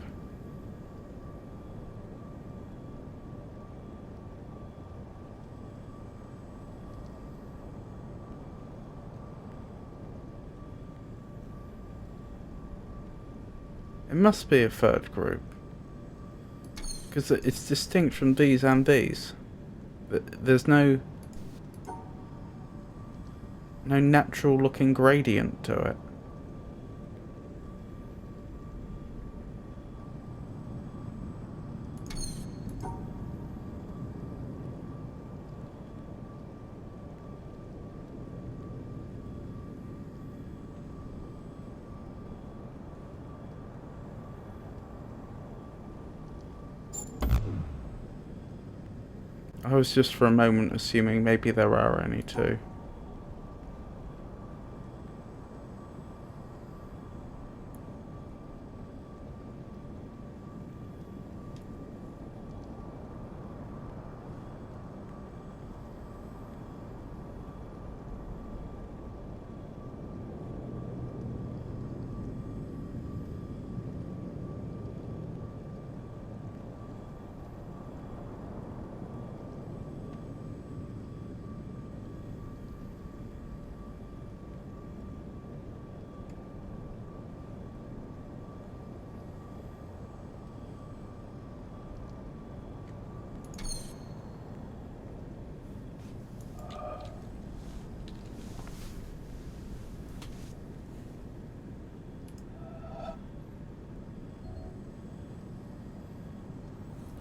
It must be a third group. Because it's distinct from these and these. There's no natural looking gradient to it. I was just for a moment assuming maybe there are only two.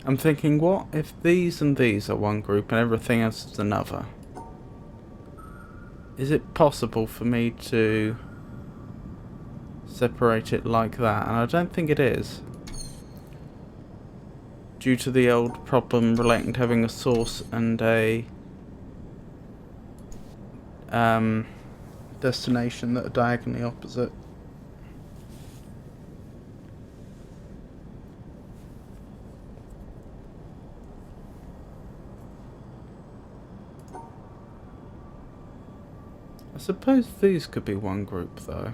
I'm thinking, what if these and these are one group and everything else is another? Is it possible for me to separate it like that? And I don't think it is, due to the old problem relating to having a source and a destination that are diagonally opposite. I suppose these could be one group though.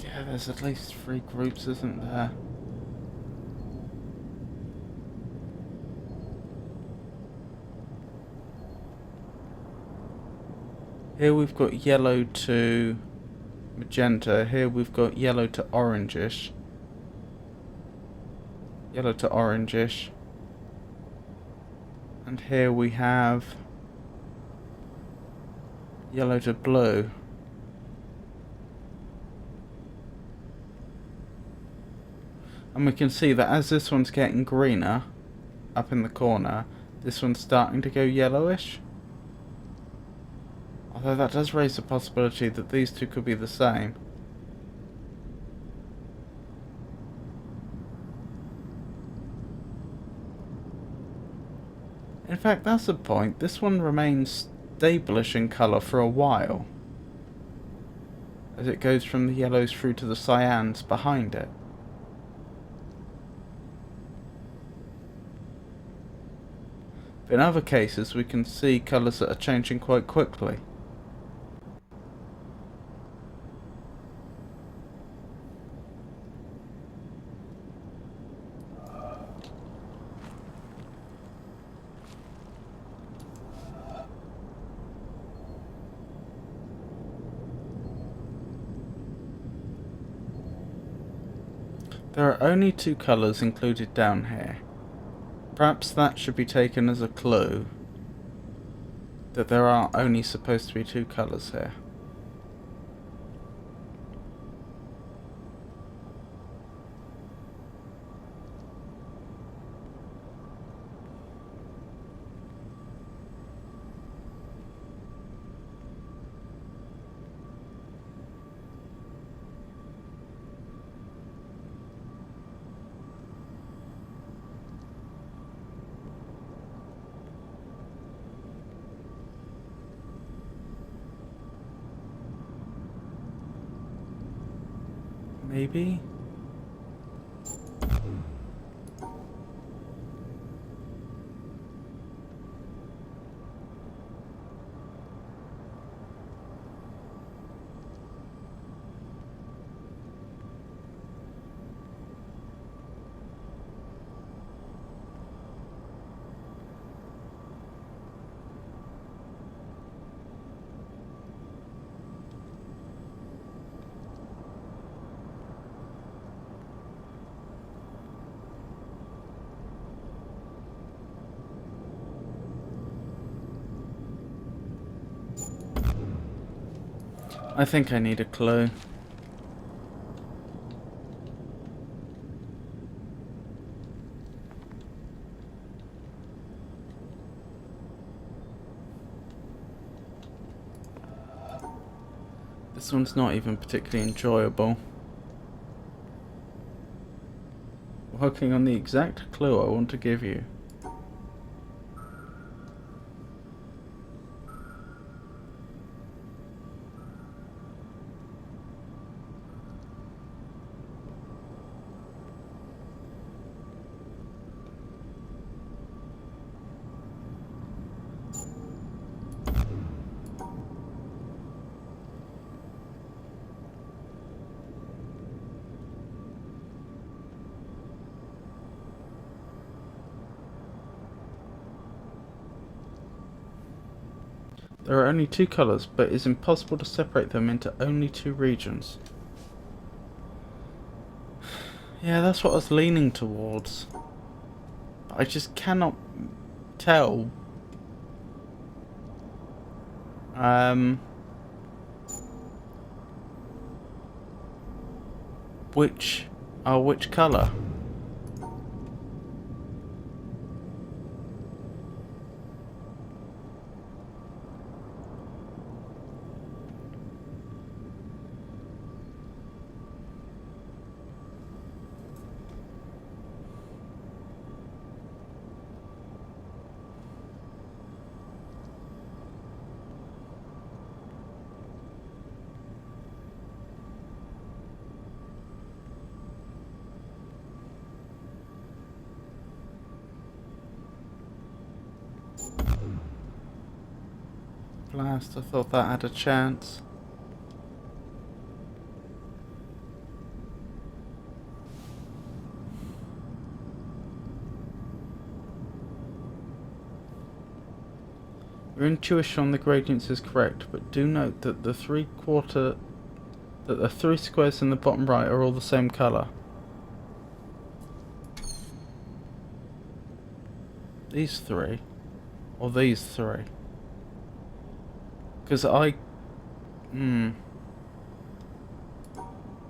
Yeah, there's at least 3 groups, isn't there? Here we've got yellow to magenta. Here we've got yellow to orangish. Yellow to orangish. And here we have yellow to blue. And we can see that as this one's getting greener up in the corner, this one's starting to go yellowish. Although that does raise the possibility that these two could be the same. In fact, that's the point. This one remains stable-ish in colour for a while, as it goes from the yellows through to the cyans behind it. But in other cases, we can see colours that are changing quite quickly. There are only 2 colours included down here. Perhaps that should be taken as a clue that there are only supposed to be 2 colours here. Maybe? I think I need a clue. This one's not even particularly enjoyable. Working on the exact clue I want to give you. There are only two colours, but it is impossible to separate them into only two regions. Yeah, that's what I was leaning towards. But I just cannot tell. Which colour? Blast, I thought that had a chance. Your intuition on the gradients is correct, but do note that the three squares in the bottom right are all the same colour. These three, or these three. Because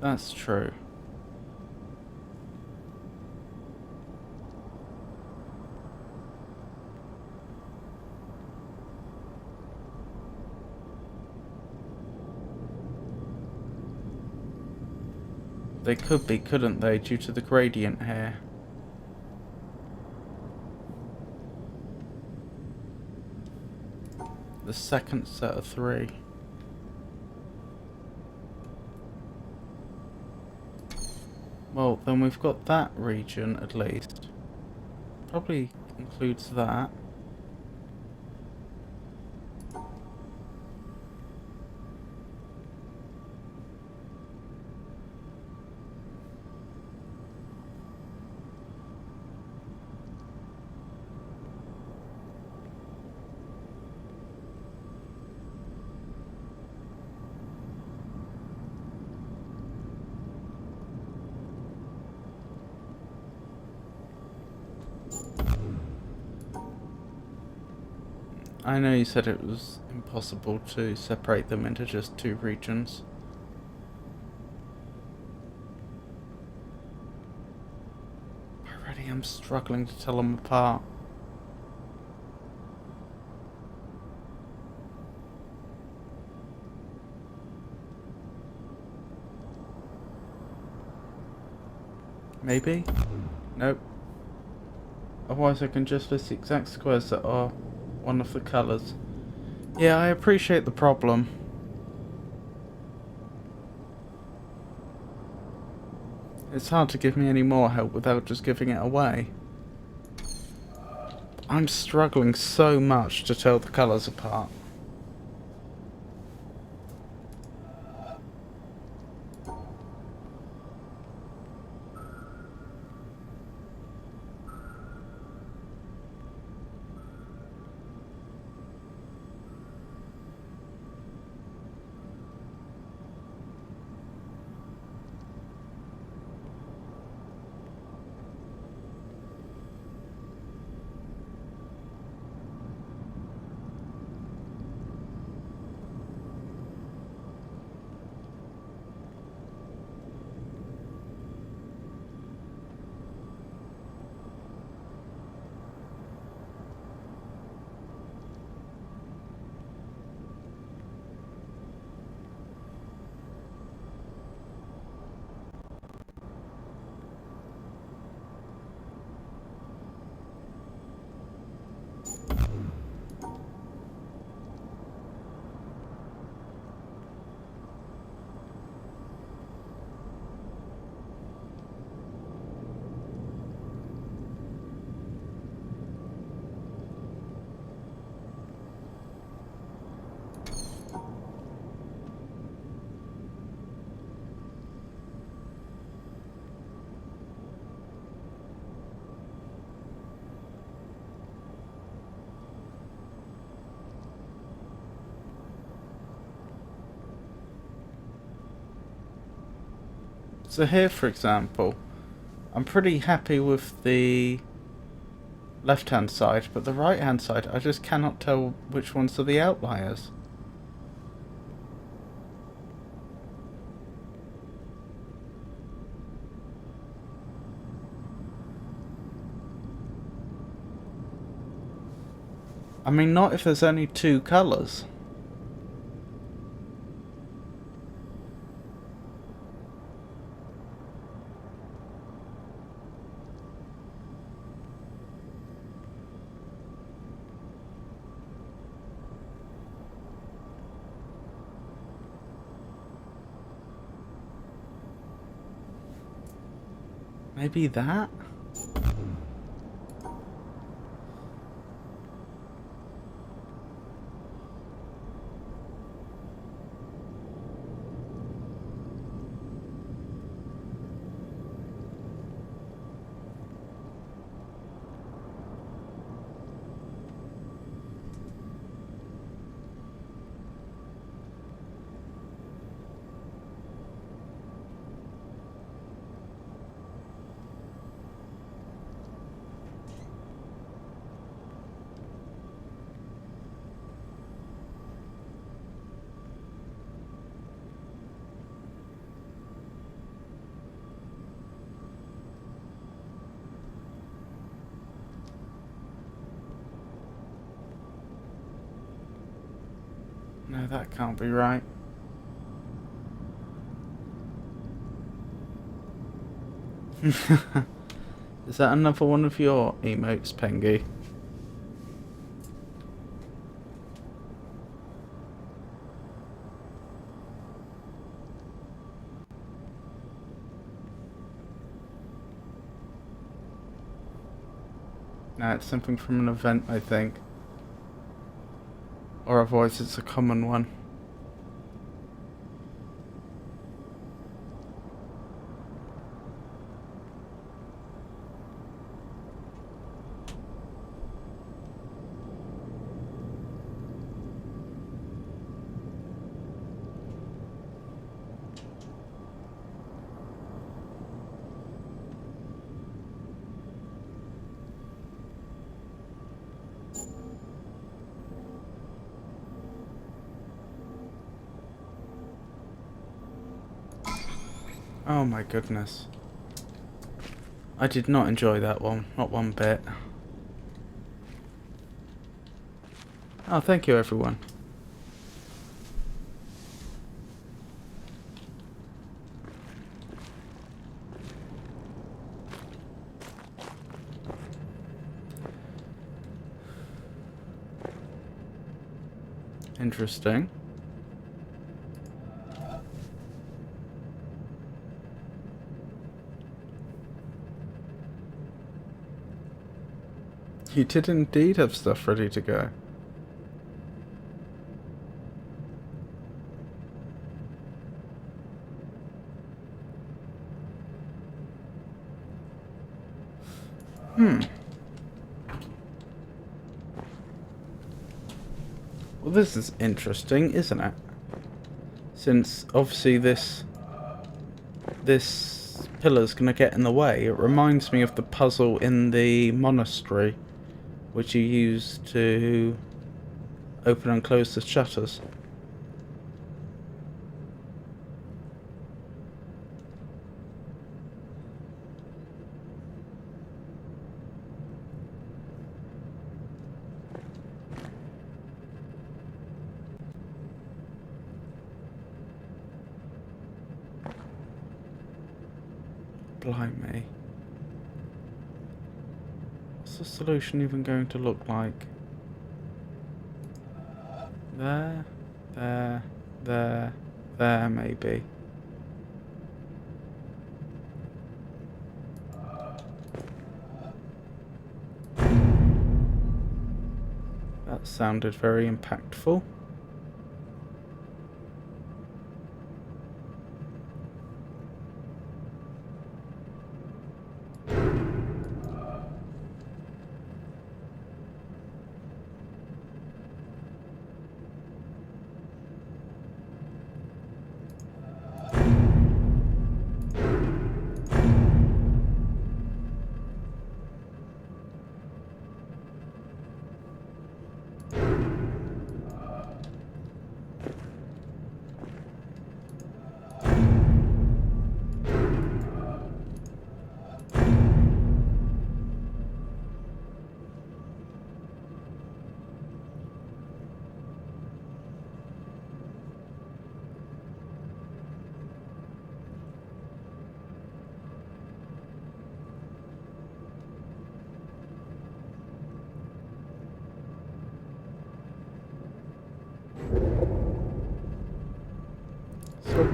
that's true. They could be, couldn't they, due to the gradient here? The second set of three. Well, then we've got that region at least. Probably includes that. I know you said it was impossible to separate them into just two regions. Already I'm struggling to tell them apart. Maybe? Nope. Otherwise I can just list the exact squares that are one of the colours. Yeah, I appreciate the problem. It's hard to give me any more help without just giving it away. I'm struggling so much to tell the colours apart. So here, for example, I'm pretty happy with the left-hand side, but the right-hand side, I just cannot tell which ones are the outliers. I mean, not if there's only two colours. Maybe that? No, that can't be right. Is that another one of your emotes, Pengy? No, it's something from an event, I think. Or otherwise it's a common one. Oh my goodness. I did not enjoy that one, not one bit. Oh, thank you everyone. Interesting. You did indeed have stuff ready to go. Well, this is interesting, isn't it? Since obviously this pillar's gonna get in the way. It reminds me of the puzzle in the monastery, which you use to open and close the shutters. Blimey. What's the solution even going to look like? There, there, maybe. That sounded very impactful.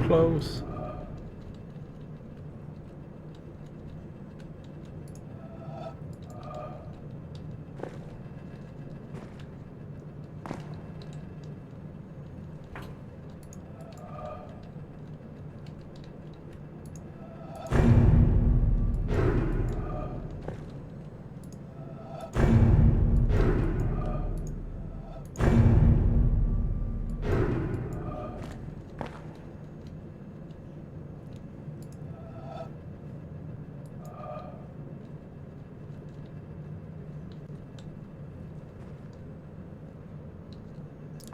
close.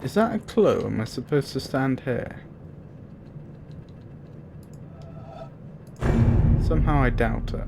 Is that a clue? Am I supposed to stand here? Somehow I doubt it.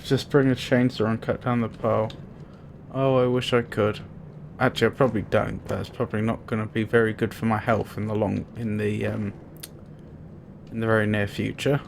Just bring a chainsaw and cut down the pole. Oh, I wish I could. Actually, I probably don't. That's probably not going to be very good for my health in the very near future.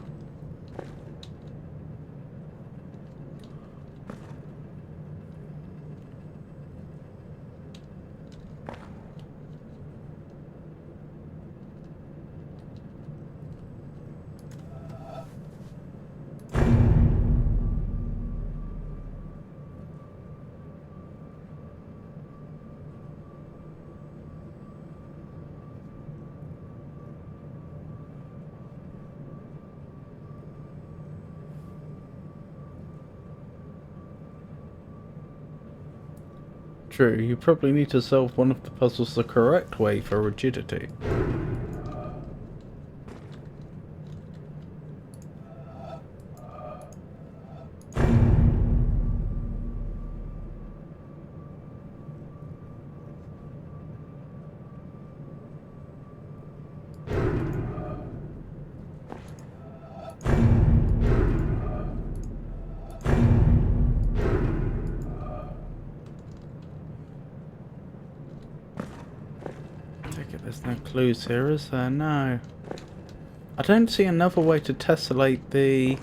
True, you probably need to solve one of the puzzles the correct way for rigidity. There's no clues here, is there? No. I don't see another way to tessellate the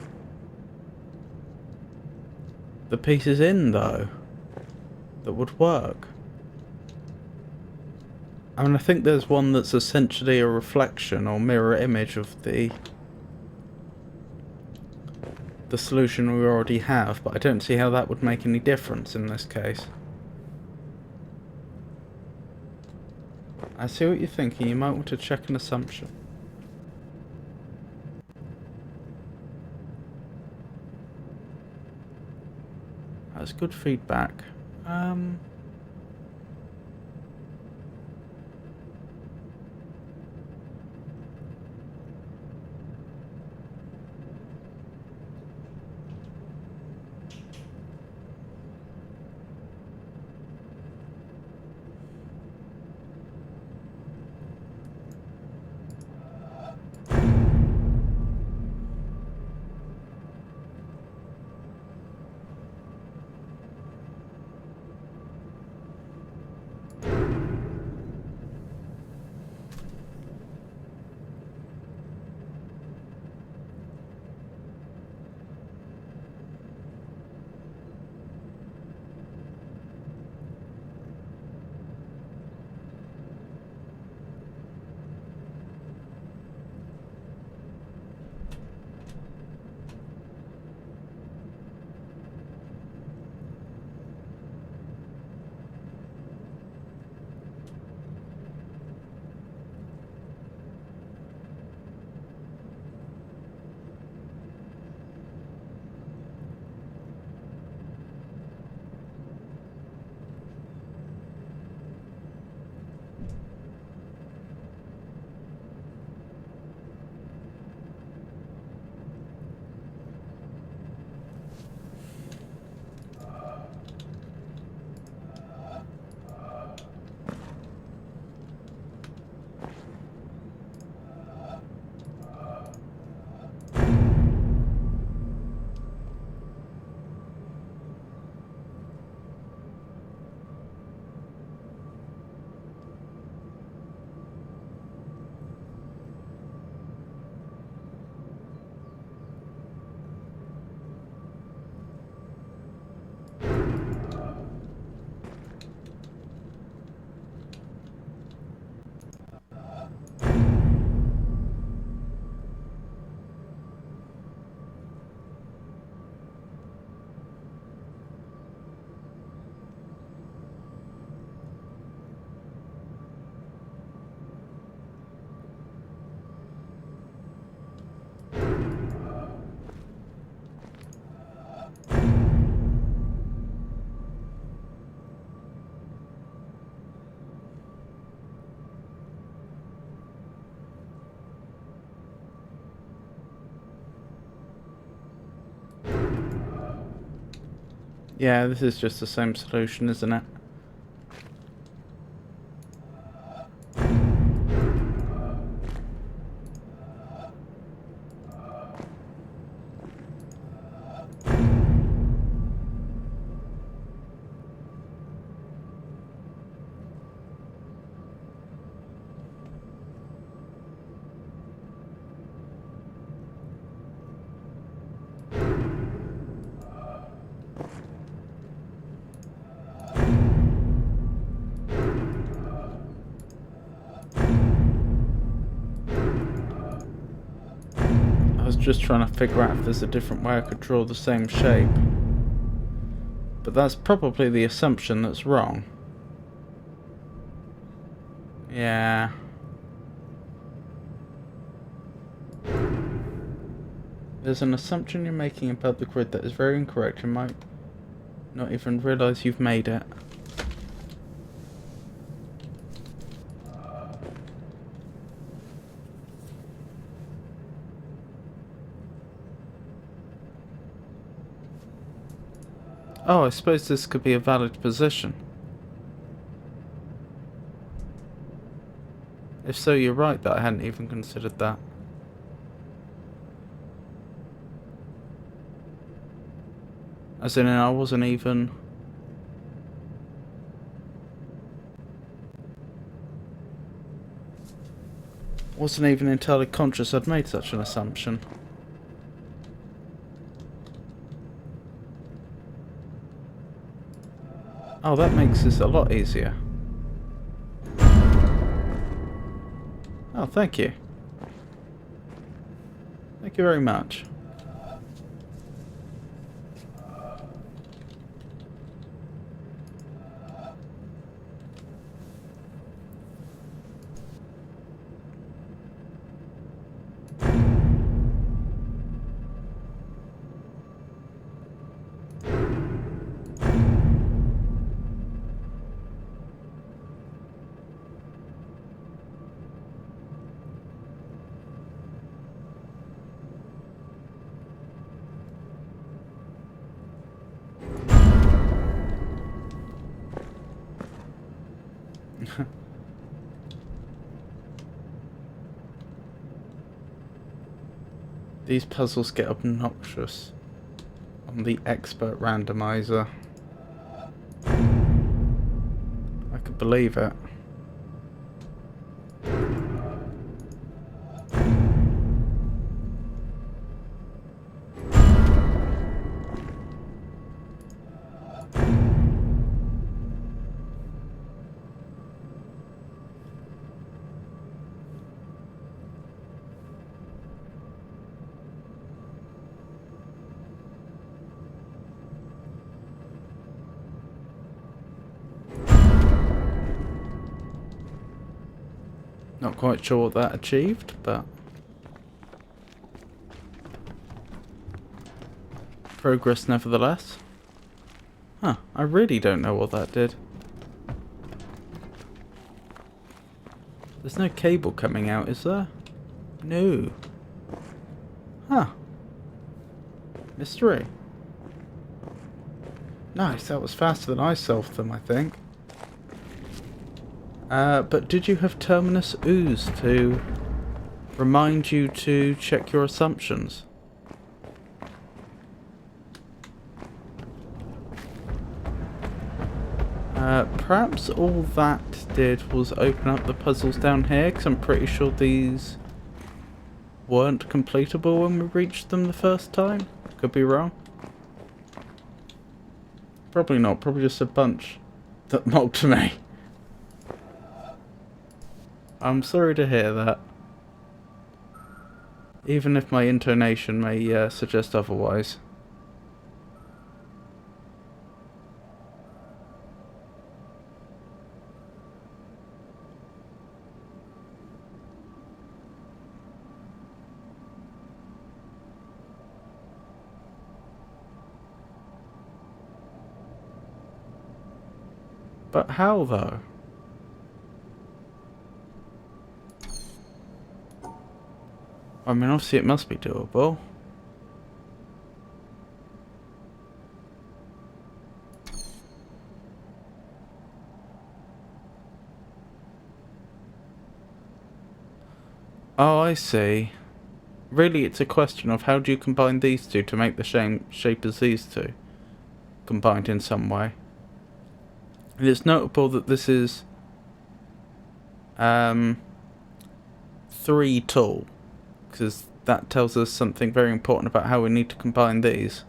pieces in, though, that would work. I mean, I think there's one that's essentially a reflection or mirror image of the solution we already have, but I don't see how that would make any difference in this case. I see what you're thinking. You might want to check an assumption. That's good feedback. Yeah, this is just the same solution, isn't it? I was just trying to figure out if there's a different way I could draw the same shape. But that's probably the assumption that's wrong. Yeah. There's an assumption you're making about the grid that is very incorrect. You might not even realise you've made it. Oh, I suppose this could be a valid position. If so, you're right that I hadn't even considered that. As in, I wasn't even... entirely conscious I'd made such an assumption. Oh, that makes this a lot easier. Oh, thank you. Thank you very much. These puzzles get obnoxious on the expert randomizer. I could believe it. Not quite sure what that achieved, but progress nevertheless. Huh, I really don't know what that did. There's no cable coming out, is there? No. Huh. Mystery. Nice, that was faster than I solved them, I think. But did you have Terminus Ooze to remind you to check your assumptions? Perhaps all that did was open up the puzzles down here, because I'm pretty sure these weren't completable when we reached them the first time. Could be wrong. Probably not, probably just a bunch that mocked me. I'm sorry to hear that. Even if my intonation may suggest otherwise. But how though? I mean, obviously it must be doable. Oh, I see. Really, it's a question of how do you combine these two to make the same shape as these two, combined in some way. And it's notable that this is 3 tall, because that tells us something very important about how we need to combine these.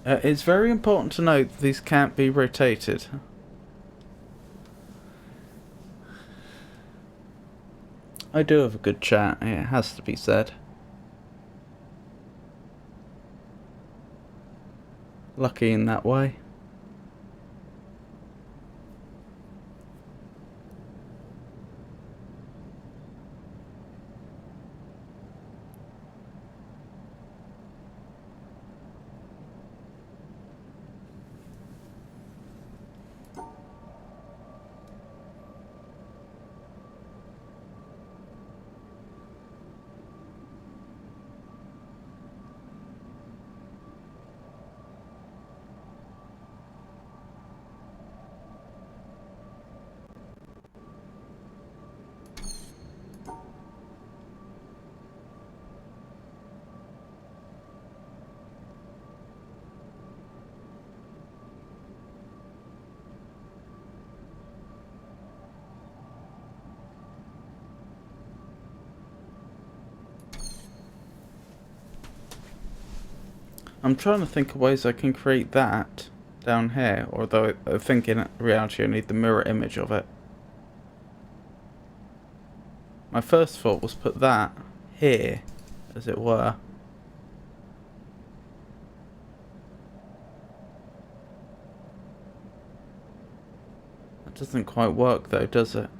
It's very important to note that these can't be rotated. I do have a good chat, it has to be said. Lucky in that way. I'm trying to think of ways I can create that down here, although I think in reality I need the mirror image of it. My first thought was put that here, as it were. That doesn't quite work though, does it?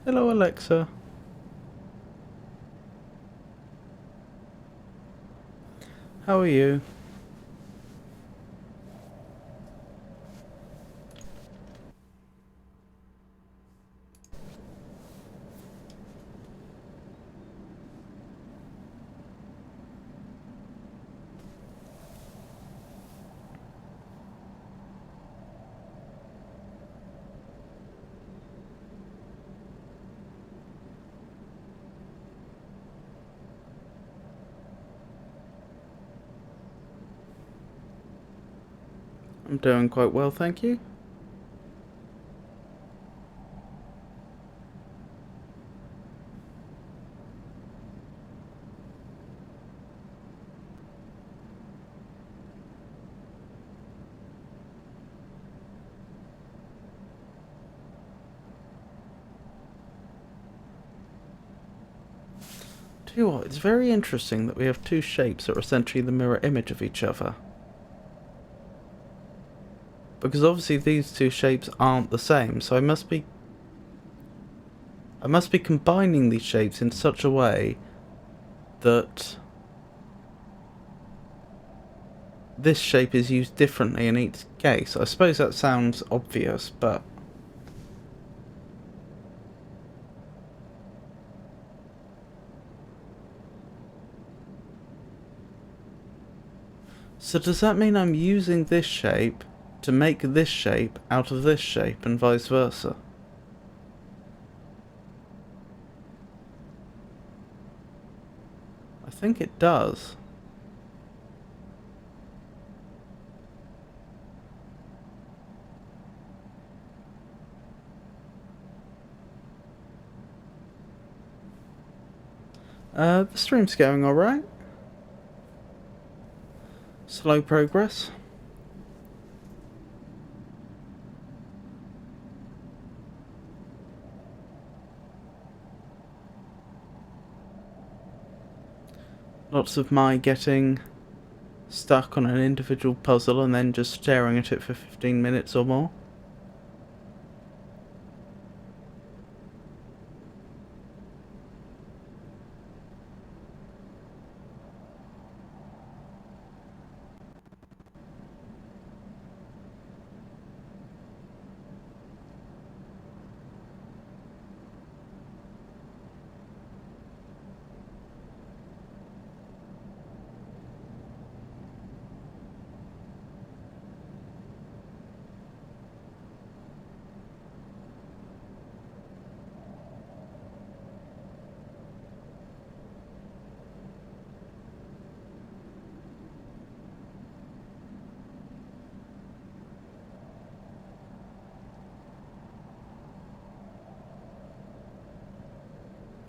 Hello, Alexa. How are you? I'm doing quite well, thank you. Tell you what, it's very interesting that we have two shapes that are essentially the mirror image of each other. Because obviously these two shapes aren't the same, so I must be combining these shapes in such a way that this shape is used differently in each case. I suppose that sounds obvious, but so does that mean I'm using this shape to make this shape out of this shape and vice versa? I think it does. The stream's going alright. Slow progress. Lots of my getting stuck on an individual puzzle and then just staring at it for 15 minutes or more.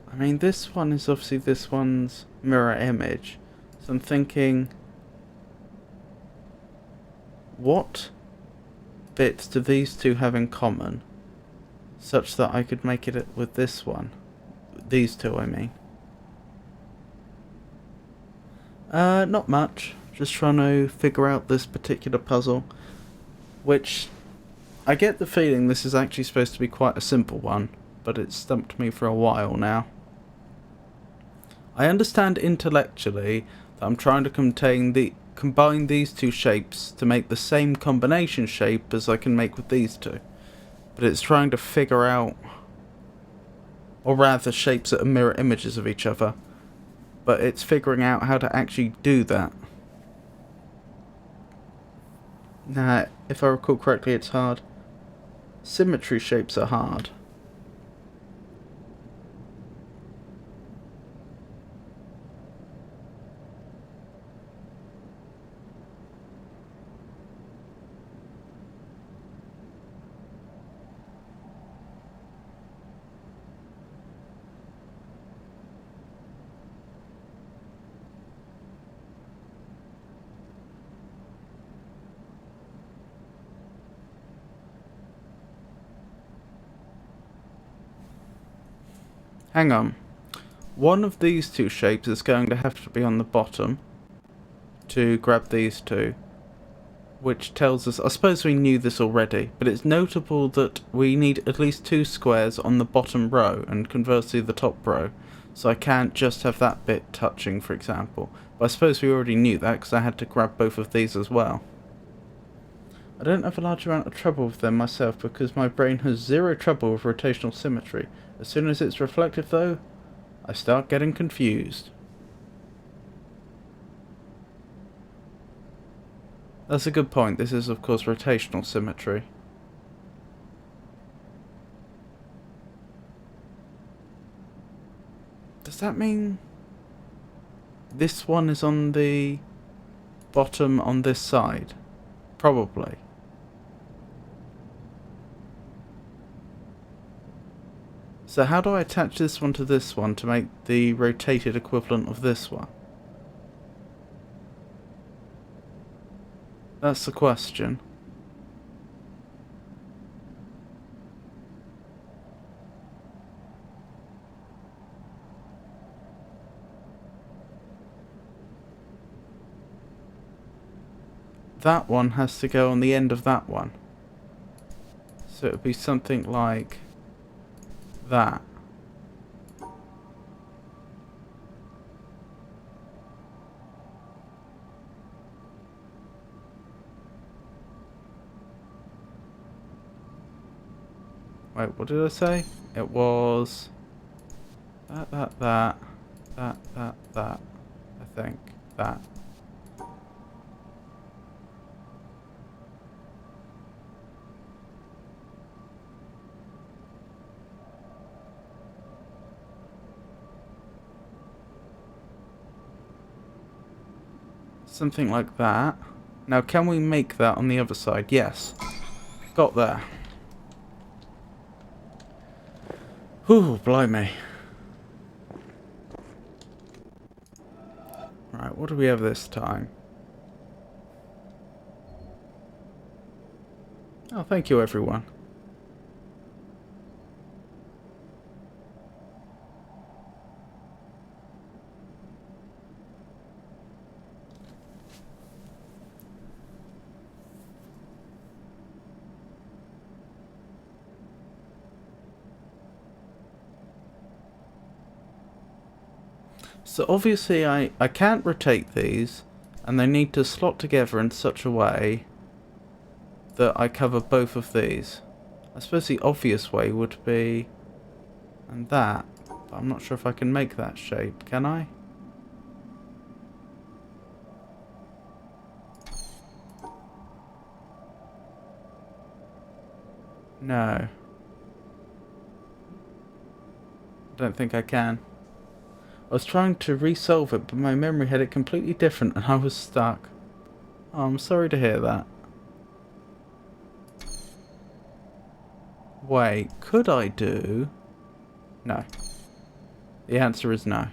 I mean, this one is obviously this one's mirror image, so I'm thinking, what bits do these two have in common, such that I could make it with this one? These two, I mean. Not much. Just trying to figure out this particular puzzle, which I get the feeling this is actually supposed to be quite a simple one, but it's stumped me for a while now. I understand intellectually that I'm trying to combine these two shapes to make the same combination shape as I can make with these two. But it's trying to figure out, or rather shapes that are mirror images of each other, but it's figuring out how to actually do that. Now, if I recall correctly, it's hard. Symmetry shapes are hard. Hang on. One of these two shapes is going to have to be on the bottom to grab these two, which tells us, I suppose we knew this already, but it's notable that we need at least two squares on the bottom row and conversely the top row, so I can't just have that bit touching, for example. But I suppose we already knew that because I had to grab both of these as well. I don't have a large amount of trouble with them myself because my brain has zero trouble with rotational symmetry. As soon as it's reflective though, I start getting confused. That's a good point. This is of course rotational symmetry. Does that mean this one is on the bottom on this side? Probably. So how do I attach this one to this one to make the rotated equivalent of this one? That's the question. that one has to go on the end of that one. So it would be something like that. Wait, what did I say? It was that, I think. That. Something like that. Now, can we make that on the other side? Yes. Got there. Whew, blimey. Right, what do we have this time? Oh, thank you, everyone. So obviously I can't rotate these, and they need to slot together in such a way that I cover both of these. I suppose the obvious way would be and that, but I'm not sure if I can make that shape, can I? No. I don't think I can. I was trying to resolve it, but my memory had it completely different and I was stuck. Oh, I'm sorry to hear that. Wait, could I do... No. The answer is no.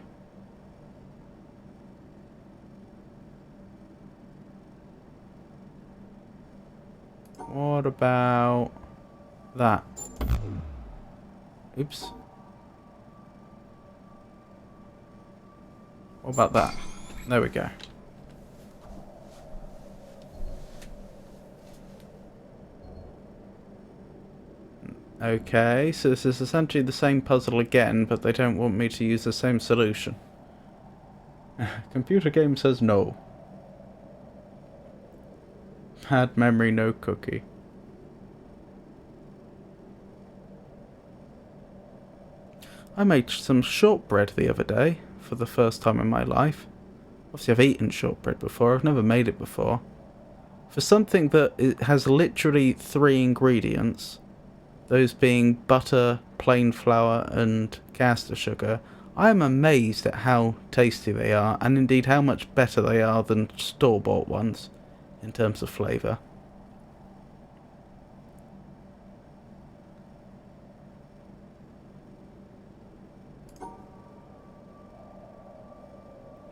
What about that? Oops. What about that? There we go. Okay, so this is essentially the same puzzle again, but they don't want me to use the same solution. Computer game says no. Bad memory, no cookie. I made some shortbread the other day, for the first time in my life. Obviously I've eaten shortbread before, I've never made it before. For something that it has literally 3 ingredients, those being butter, plain flour and caster sugar, I am amazed at how tasty they are, and indeed how much better they are than store-bought ones in terms of flavour.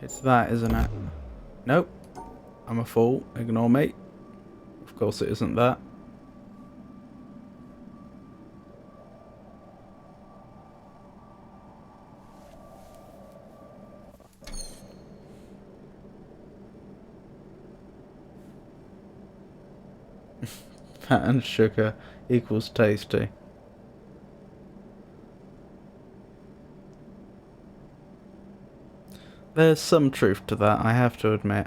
It's that, isn't it? Nope. I'm a fool. Ignore me. Of course it isn't that. Fat and sugar equals tasty. There's some truth to that, I have to admit.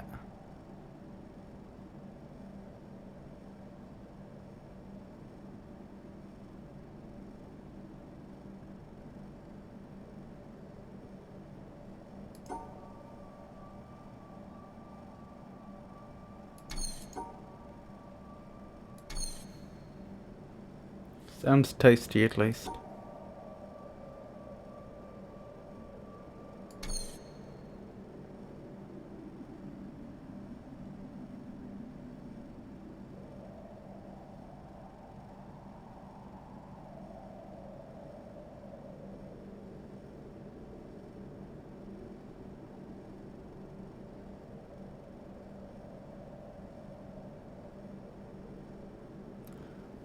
Sounds tasty at least.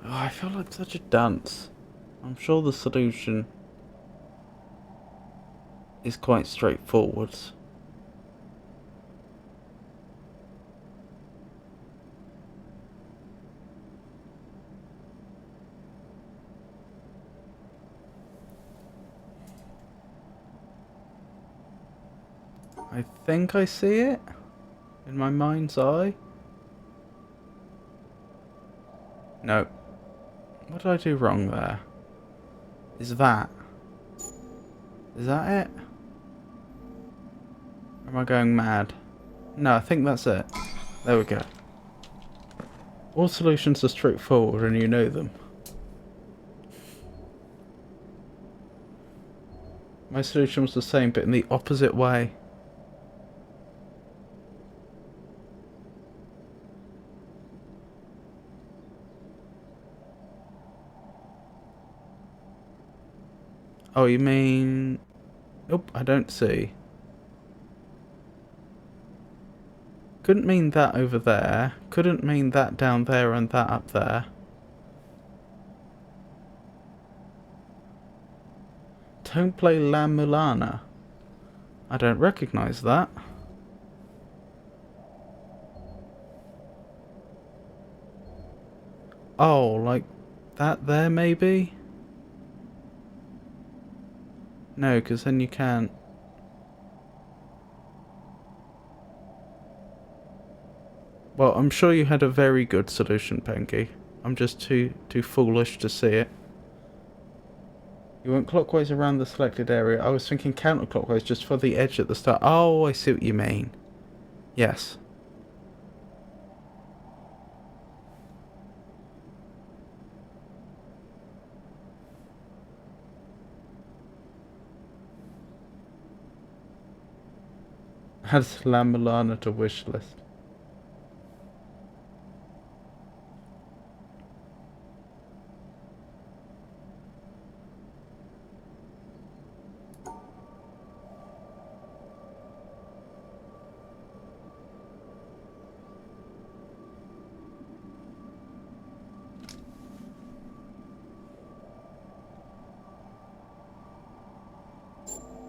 Oh, I feel like such a dunce. I'm sure the solution is quite straightforward. I think I see it in my mind's eye. No. What did I do wrong there? Is that it? Or am I going mad? No, I think that's it. There we go. All solutions are straightforward and you know them. My solution was the same but in the opposite way. Oh, you mean... Nope, I don't see. Couldn't mean that over there. Couldn't mean that down there and that up there. Don't play La Mulana. I don't recognise that. Oh, like that there maybe? No, because then you can't. Well, I'm sure you had a very good solution, Penky. I'm just too foolish to see it. You went clockwise around the selected area. I was thinking counterclockwise just for the edge at the start. Oh, I see what you mean. Yes. Add La Mulana to wish list.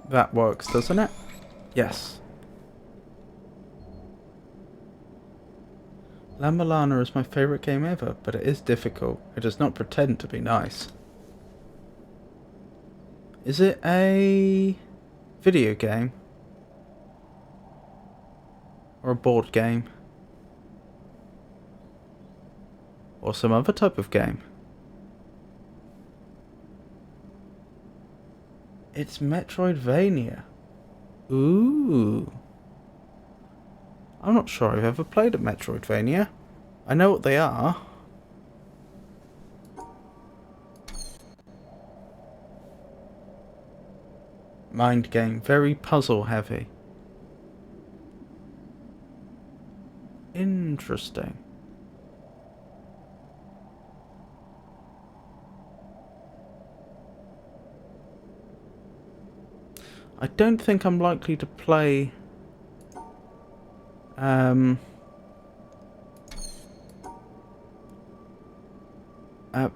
That works, doesn't it? Yes. La Mulana is my favourite game ever, but it is difficult. It does not pretend to be nice. Is it a video game? Or a board game? Or some other type of game? It's Metroidvania. Ooh. I'm not sure I've ever played a Metroidvania. I know what they are. Mind game, very puzzle heavy. Interesting. I don't think I'm likely to play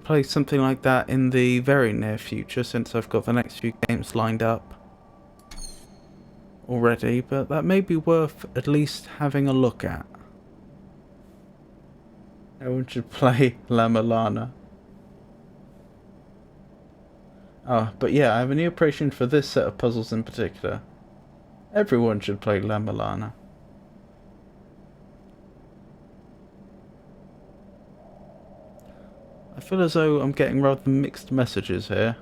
play something like that in the very near future, since I've got the next few games lined up already, but that may be worth at least having a look at. No one should play La Mulana. Oh, but yeah, I have a new appreciation for this set of puzzles in particular. Everyone should play La Mulana. I feel as though I'm getting rather mixed messages here.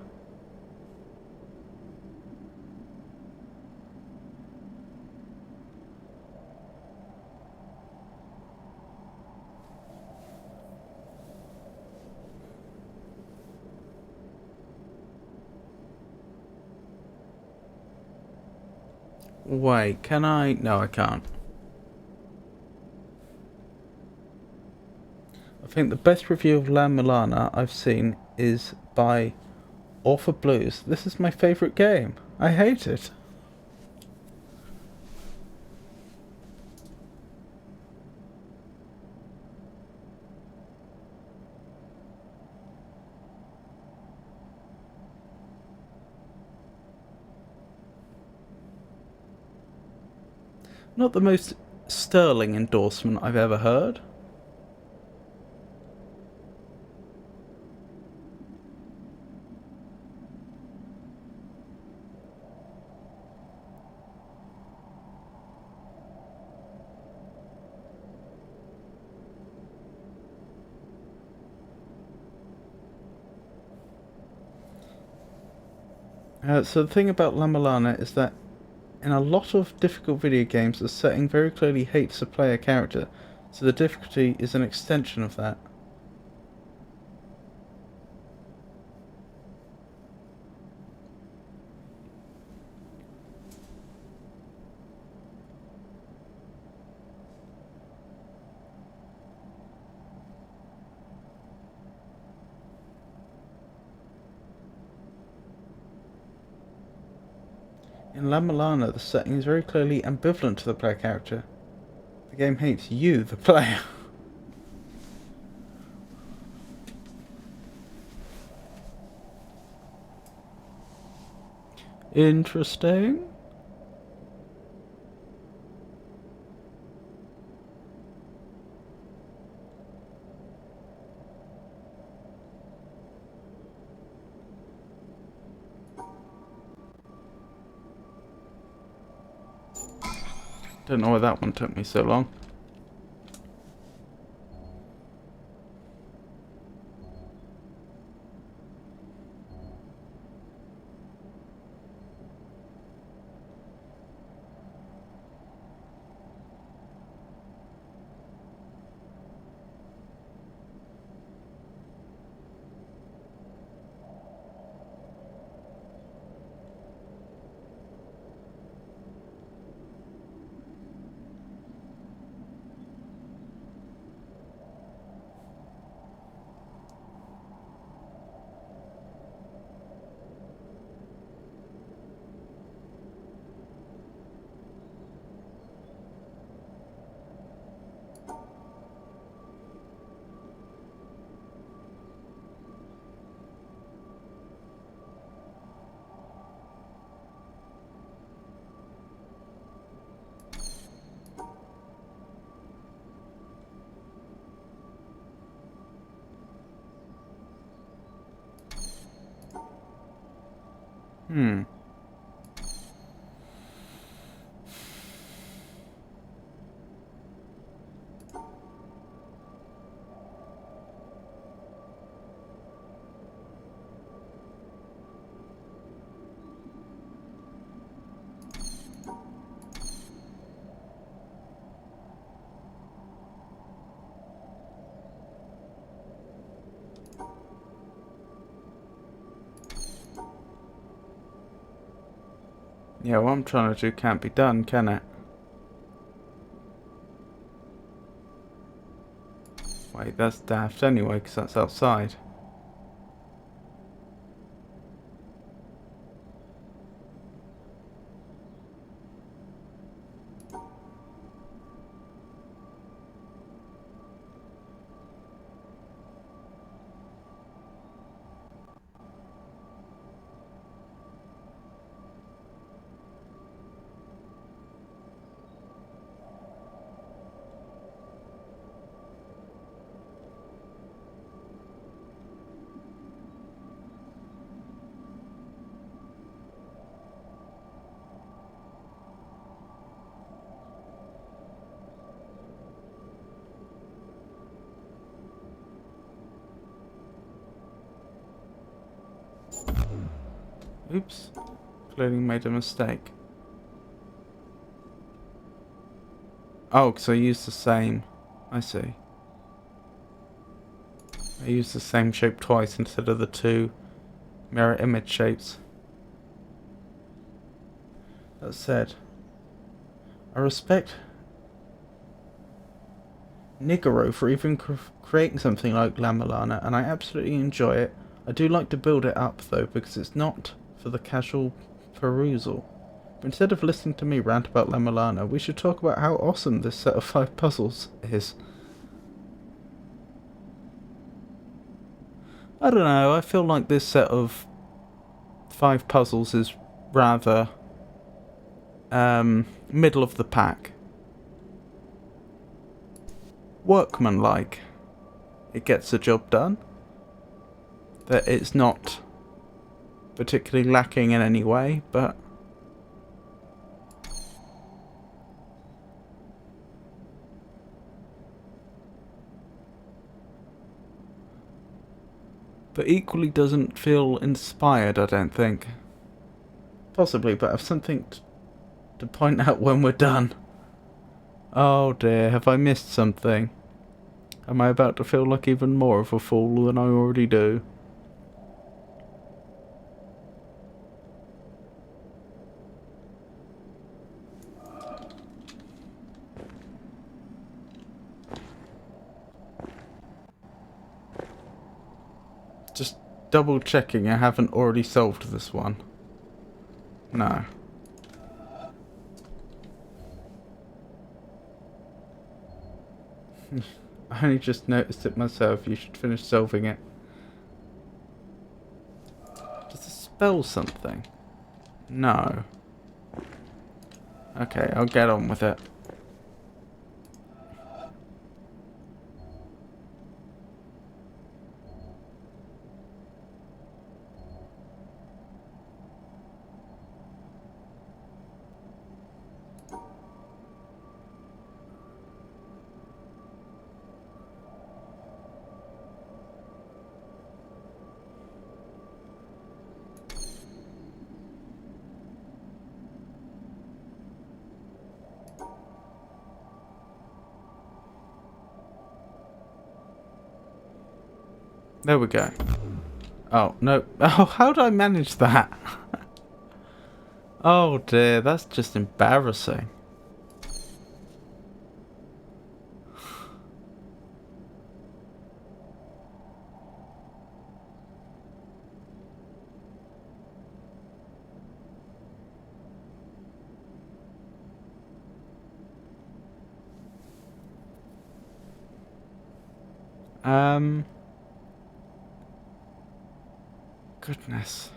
Wait, can I? No, I can't. I think the best review of La Mulana I've seen is by Author Blues. This is my favourite game. I hate it. Not the most sterling endorsement I've ever heard. So the thing about La Mulana is that in a lot of difficult video games, the setting very clearly hates the player character, so the difficulty is an extension of that. In La Mulana, the setting is very clearly ambivalent to the player character. The game hates you, the player. Interesting. Don't know why that one took me so long. Hmm. Yeah, what I'm trying to do can't be done, can it? Wait, that's daft anyway, because that's outside. Oops. Clearly made a mistake. Oh, because I used the same. I see. I used the same shape twice instead of the two mirror image shapes. That said, I respect Nigoro for even creating something like La Mulana, and I absolutely enjoy it. I do like to build it up though, because it's not for the casual perusal. But instead of listening to me rant about La Mulana, we should talk about how awesome this set of 5 puzzles is. I don't know, I feel like this set of 5 puzzles is rather middle of the pack. Workmanlike. It gets the job done. That it's not particularly lacking in any way, but equally doesn't feel inspired, I don't think. possibly, but have something to point out when we're done. Oh dear, have I missed something? Am I about to feel like even more of a fool than I already do? Just double checking I haven't already solved this one. No. I only just noticed it myself. You should finish solving it. Does it spell something? No. Okay, I'll get on with it. There we go. Oh, no. Oh, how did I manage that? Oh dear, that's just embarrassing. Goodness.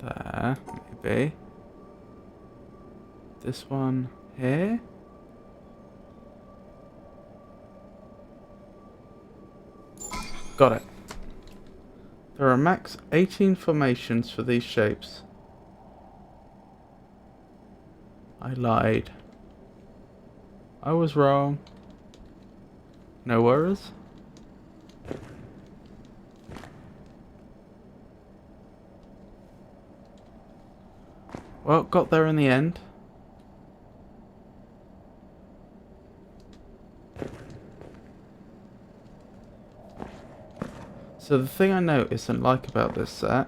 There, maybe. This one here? Got it. There are max 18 formations for these shapes. I lied. I was wrong. No worries. Well, got there in the end. So the thing I notice and like about this set,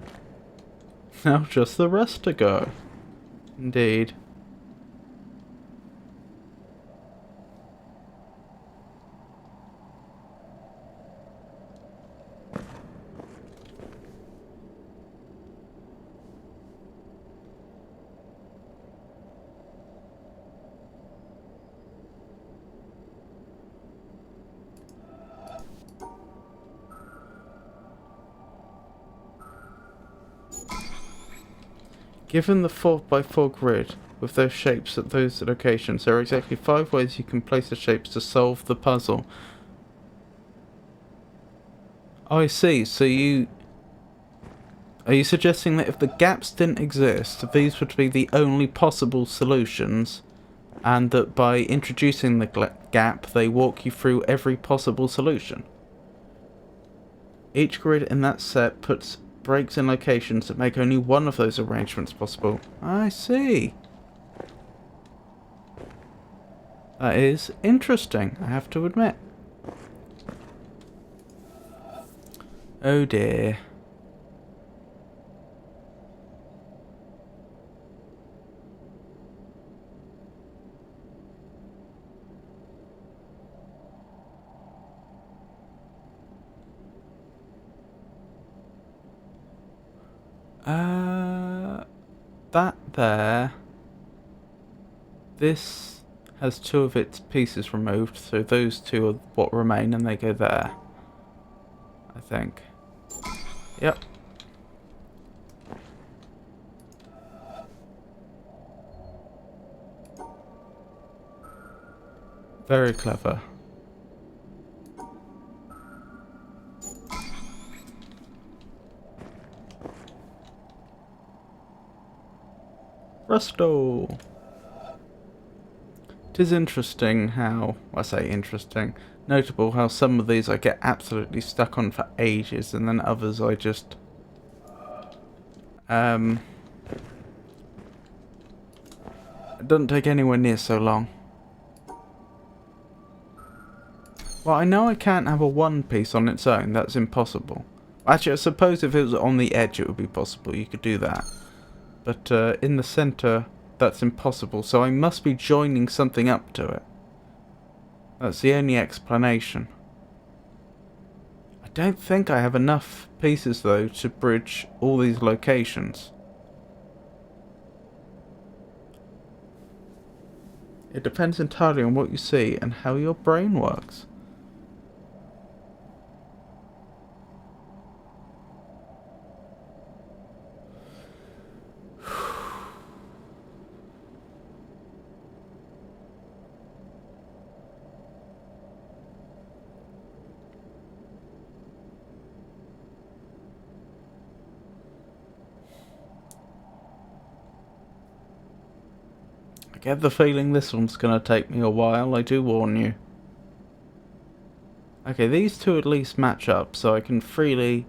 now just the rest to go. Indeed. Given the 4x4 grid with those shapes at those locations, there are exactly 5 ways you can place the shapes to solve the puzzle. Oh, I see. So are you suggesting that if the gaps didn't exist, these would be the only possible solutions, and that by introducing the gap, they walk you through every possible solution? Each grid in that set puts breaks in locations that make only one of those arrangements possible. I see. That is interesting, I have to admit. Oh dear. That there. This has 2 of its pieces removed, so those 2 are what remain and they go there. I think. Yep. Very clever. Presto! It is interesting how, I say interesting, notable how some of these I get absolutely stuck on for ages, and then others I just it doesn't take anywhere near so long. Well, I know I can't have a one piece on its own, that's impossible. Actually, I suppose if it was on the edge it would be possible, you could do that. But in the centre, that's impossible, so I must be joining something up to it. That's the only explanation. I don't think I have enough pieces, though, to bridge all these locations. It depends entirely on what you see and how your brain works. I get the feeling this one's going to take me a while, I do warn you. Okay, these two at least match up, so I can freely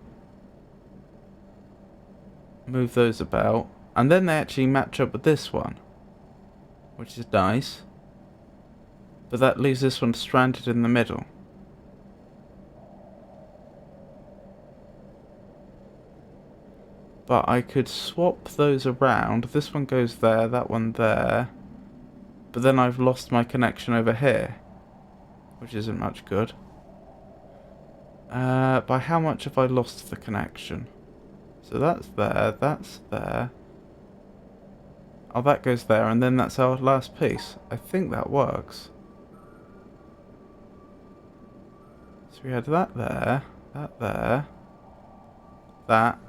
move those about. And then they actually match up with this one, which is nice. But that leaves this one stranded in the middle. But I could swap those around. This one goes there, that one there. But then I've lost my connection over here, which isn't much good. By how much have I lost the connection? So that's there, that's there. Oh, that goes there, and then that's our last piece. I think that works. So we had that there, that there, that.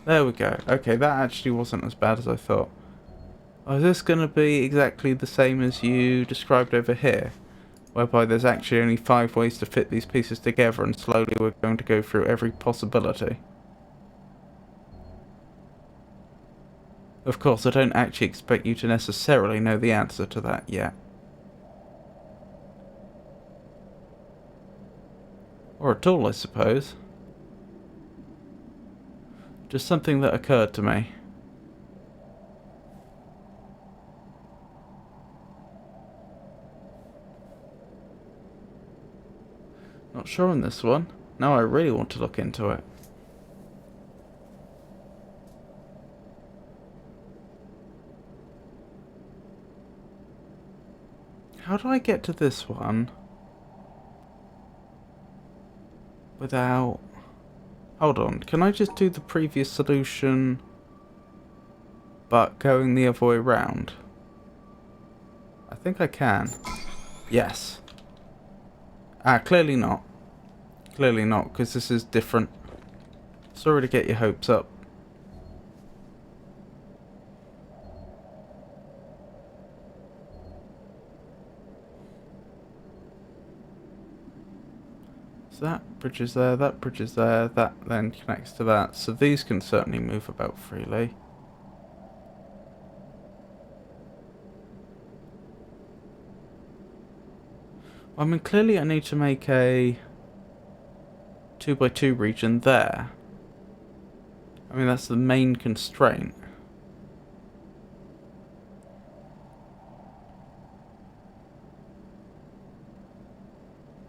There we go. Okay, that actually wasn't as bad as I thought. Oh, is this going to be exactly the same as you described over here? Whereby there's actually only 5 ways to fit these pieces together, and slowly we're going to go through every possibility. Of course, I don't actually expect you to necessarily know the answer to that yet. Or at all, I suppose. Just something that occurred to me. Not sure on this one. Now I really want to look into it. How do I get to this one without... Hold on, can I just do the previous solution but going the other way round? I think I can. Yes. Ah, clearly not. Clearly not, because this is different. Sorry to get your hopes up. So that bridge is there, that bridge is there, that then connects to that. So these can certainly move about freely. I mean, clearly I need to make a 2x2 region there. I mean, that's the main constraint.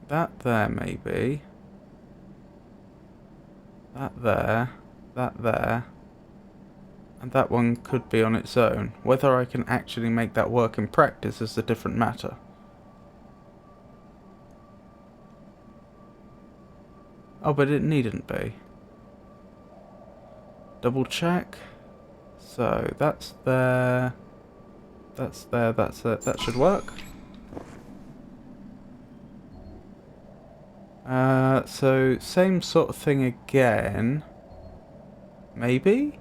That there, maybe. That there. That there. And that one could be on its own. Whether I can actually make that work in practice is a different matter. Oh, but it needn't be. Double check. So, that's there. That's there, that's there. That should work. So, same sort of thing again. Maybe?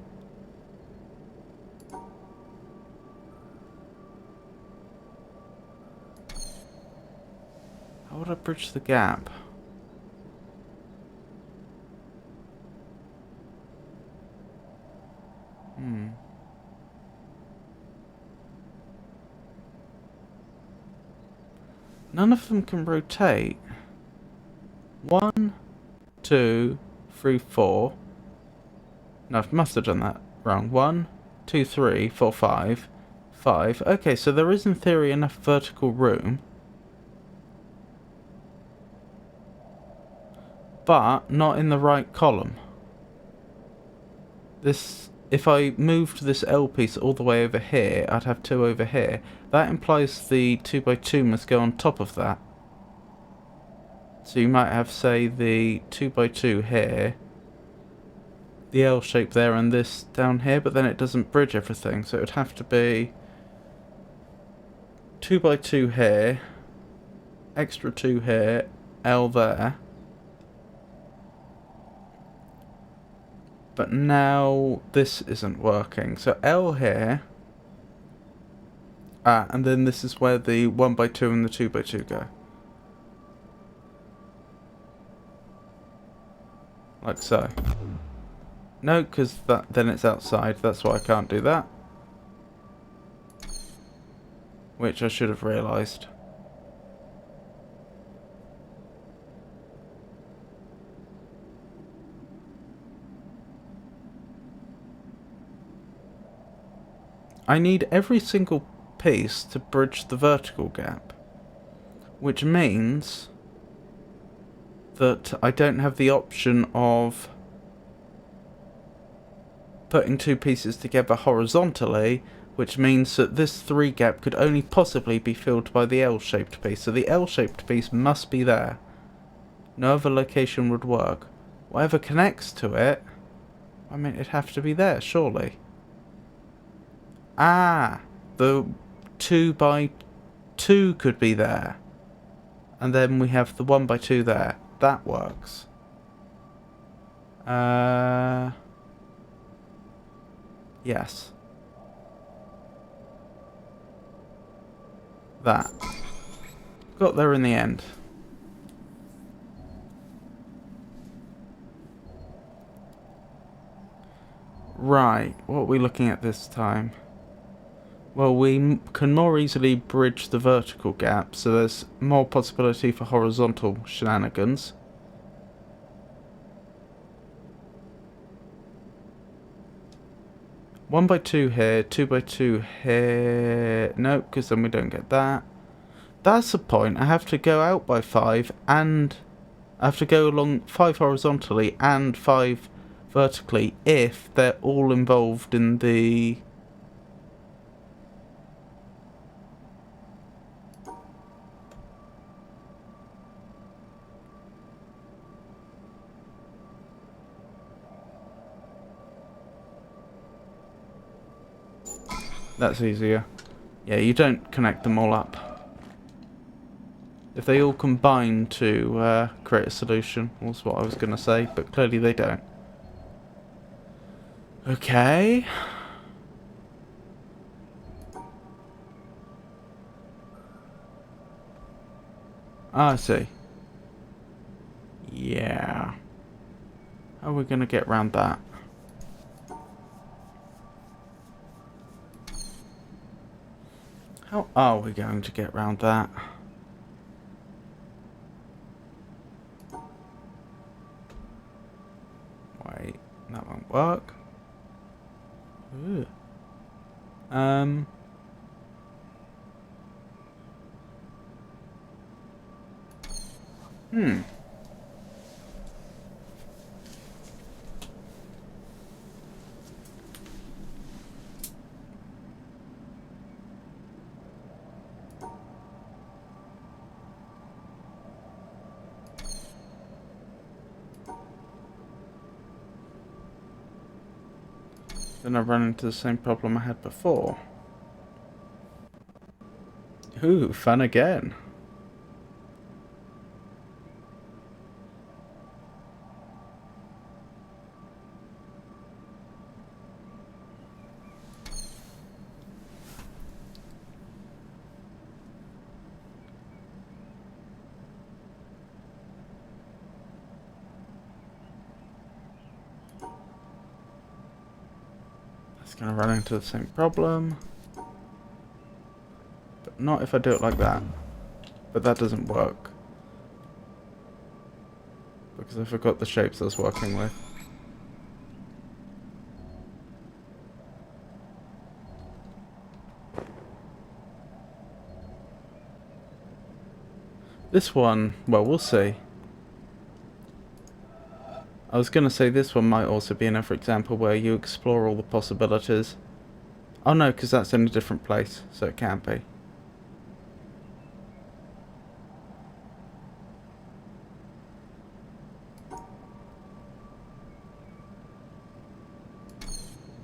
How would I bridge the gap? None of them can rotate. 1, 2, 3, 4. No, I must have done that wrong. 1, 2, 3, 4, 5. 5. Okay, so there is in theory enough vertical room. But not in the right column. This, if I moved this L piece all the way over here, I'd have 2 over here. That implies the 2x2 must go on top of that. So you might have, say, the 2x2 here, the L shape there, and this down here, but then it doesn't bridge everything, so it would have to be 2x2 here, extra 2 here, L there. But now this isn't working, so L here, and then this is where the 1x2 and the 2x2 go. Like so. No, because then it's outside, that's why I can't do that. Which I should have realised. I need every single piece to bridge the vertical gap. Which means that I don't have the option of putting 2 pieces together horizontally, which means that this 3 gap could only possibly be filled by the L-shaped piece. So the L-shaped piece must be there. No other location would work. Whatever connects to it, I mean, it'd have to be there, surely. Ah, the 2x2 could be there. And then we have the 1x2 there. That works. Yes. That. Got there in the end. Right, what are we looking at this time? Well, we can more easily bridge the vertical gap, so there's more possibility for horizontal shenanigans. One by 2 here, 2x2 here. No, because then we don't get that. That's the point. I have to go out by 5, and I have to go along 5 horizontally and 5 vertically if they're all involved in the... That's easier. Yeah, you don't connect them all up. If they all combine to create a solution, was what I was going to say, but clearly they don't. Okay. I see. Yeah. How are we going to get around that? How are we going to get around that? Wait, that won't work. Ooh. Then I run into the same problem I had before. Ooh, fun again. Gonna run into the same problem, but not if I do it like that. But that doesn't work. Because I forgot the shapes I was working with. This one, well, we'll see. I was going to say this one might also be another example where you explore all the possibilities. Oh no, because that's in a different place, so it can't be.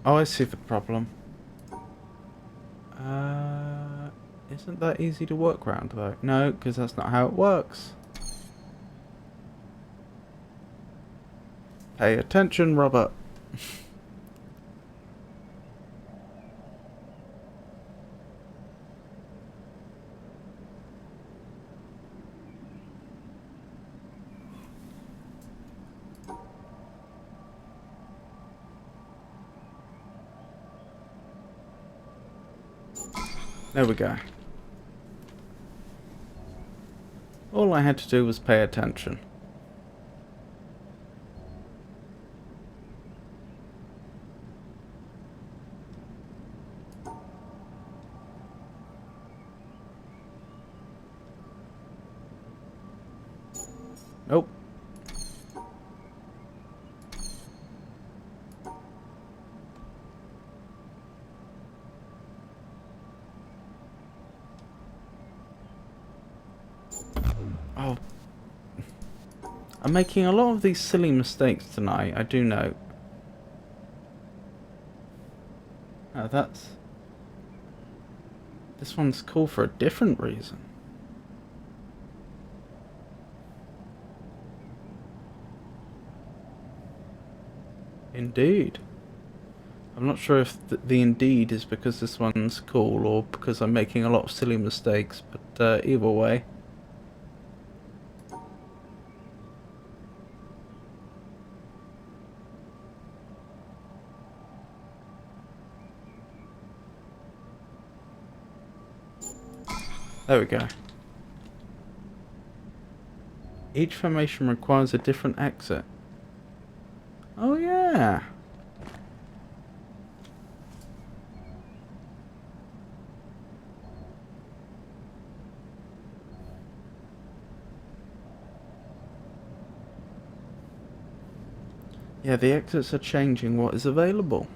Oh, I see the problem. Isn't that easy to work around though? No, because that's not how it works. Pay attention, Robert. There we go. All I had to do was pay attention. Nope. Oh. I'm making a lot of these silly mistakes tonight, I do know. Oh, that's... This one's cool for a different reason. Indeed. I'm not sure if the indeed is because this one's cool or because I'm making a lot of silly mistakes, but either way. There we go. Each formation requires a different exit. Oh yeah. Yeah, the exits are changing what is available.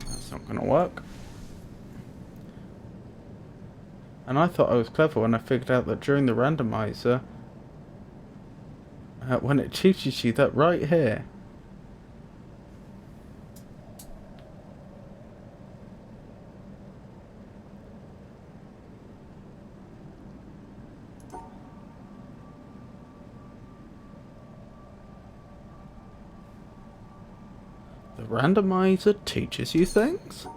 That's not going to work. And I thought I was clever when I figured out that during the randomizer, when it teaches you that right here, the randomizer teaches you things?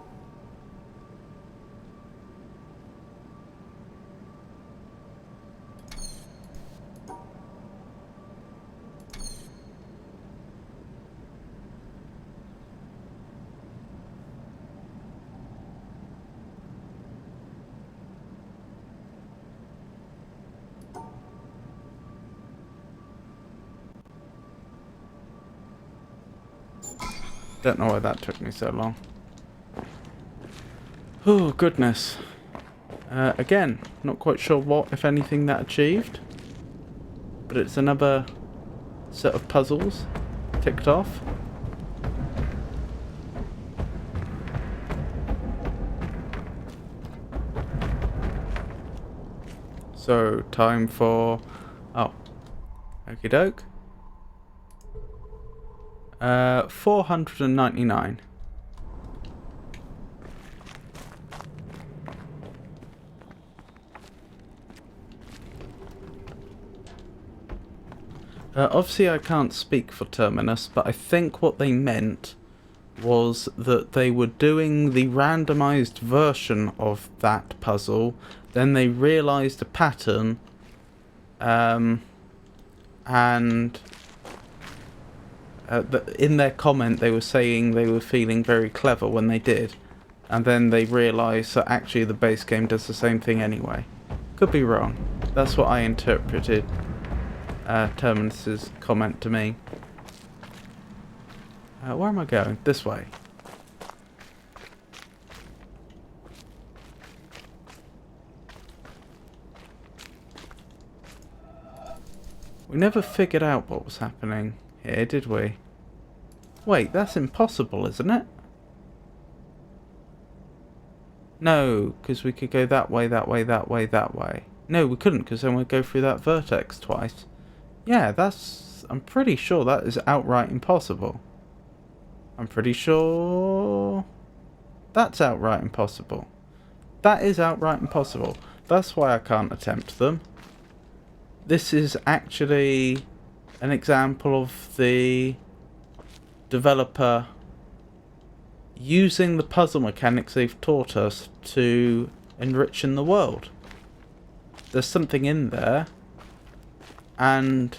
Don't know why that took me so long. Oh, goodness. Again, not quite sure what, if anything, that achieved. But it's another set of puzzles ticked off. So, time for... Oh. Okie doke. 499. Obviously I can't speak for Terminus, but I think what they meant was that they were doing the randomized version of that puzzle, then they realised a pattern, and in their comment they were saying they were feeling very clever when they did, and then they realised that actually the base game does the same thing anyway. Could be wrong. That's what I interpreted Terminus's comment to me. Where am I going? This way. We never figured out what was happening here, did we? Wait, that's impossible, isn't it? No, because we could go that way, that way, that way, that way. No, we couldn't, because then we'd go through that vertex twice. Yeah, that's... I'm pretty sure that is outright impossible. I'm pretty sure... that's outright impossible. That is outright impossible. That's why I can't attempt them. This is actually an example of the developer using the puzzle mechanics they've taught us to enrich in the world. There's something in there, and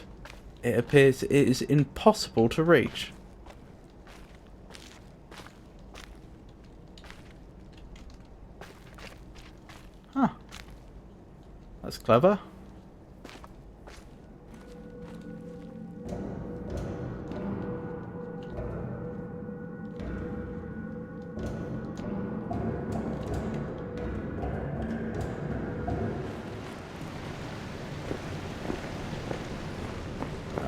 it appears it is impossible to reach. Huh. That's clever.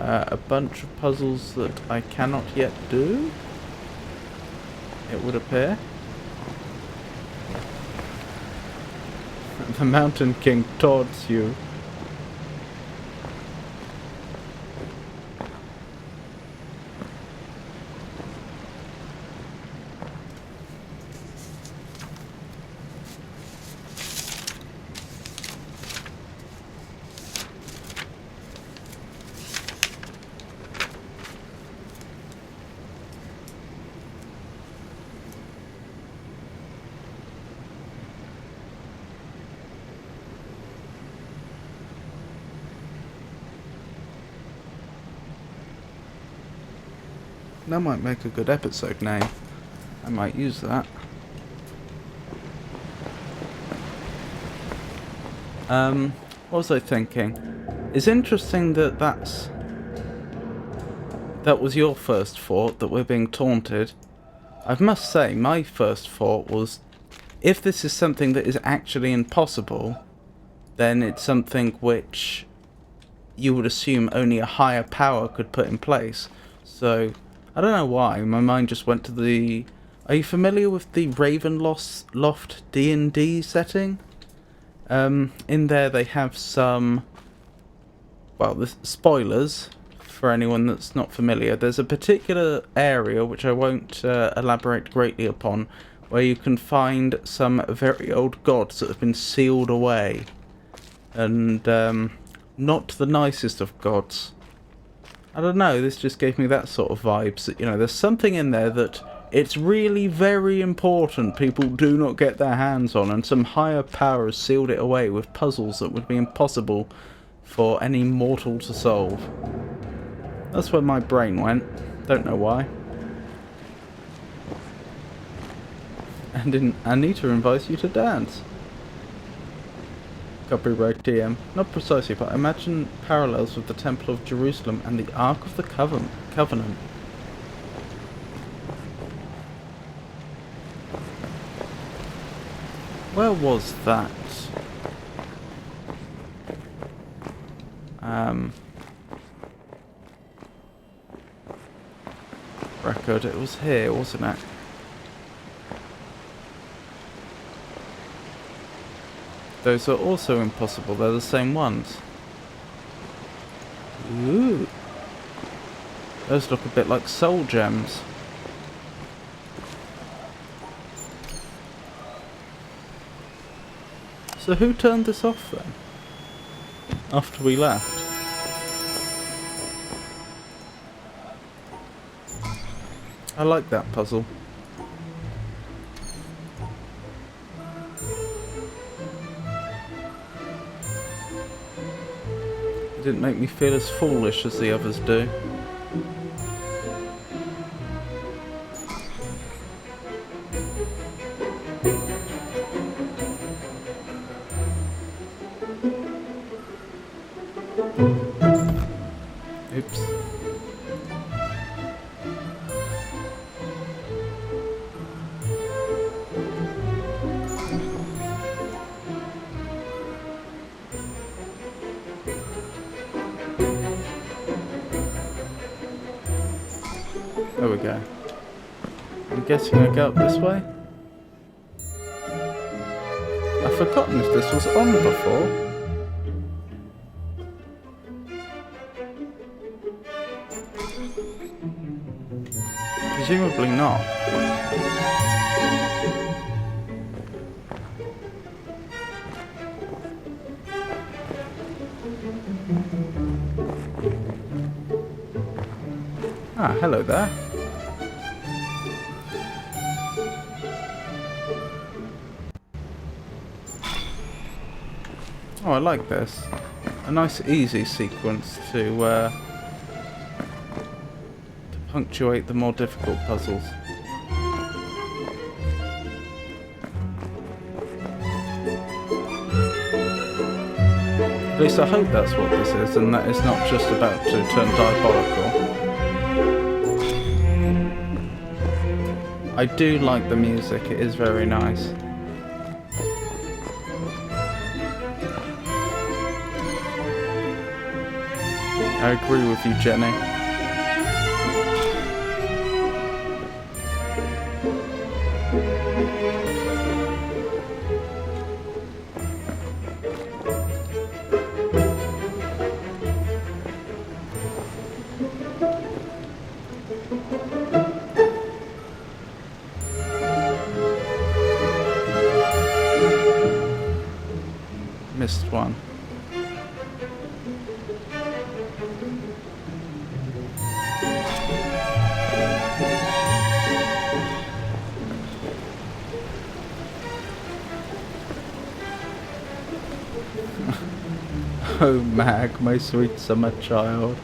A bunch of puzzles that I cannot yet do, it would appear. The Mountain King taunts you. That might make a good episode name. I might use that. What was I thinking? It's interesting that that was your first thought, that we're being taunted. I must say, my first thought was, if this is something that is actually impossible, then it's something which you would assume only a higher power could put in place. So, I don't know why, my mind just went to the... Are you familiar with the Ravenloft D&D setting? In there they have some... Well, the spoilers, for anyone that's not familiar. There's a particular area, which I won't elaborate greatly upon, where you can find some very old gods that have been sealed away. And, not the nicest of gods. I don't know, this just gave me that sort of vibes, that, you know, there's something in there that it's really very important people do not get their hands on, and some higher power has sealed it away with puzzles that would be impossible for any mortal to solve. That's where my brain went, don't know why. And Anita invites you to dance. Copyright TM. Not precisely, but I imagine parallels with the Temple of Jerusalem and the Ark of the Covenant. Where was that? Record, it was here, wasn't it? Those are also impossible, they're the same ones. Ooh. Those look a bit like soul gems. So who turned this off then? After we left? I like that puzzle. It didn't make me feel as foolish as the others do. Oops. There we go. I'm guessing I go up this way? I've forgotten if this was on before. Presumably not. Ah, hello there. Oh, I like this. A nice easy sequence to punctuate the more difficult puzzles. At least I hope that's what this is, and that it's not just about to turn diabolical. I do like the music, it is very nice. I agree with you, Jenny. Missed one. Oh, Mag, my sweet summer child.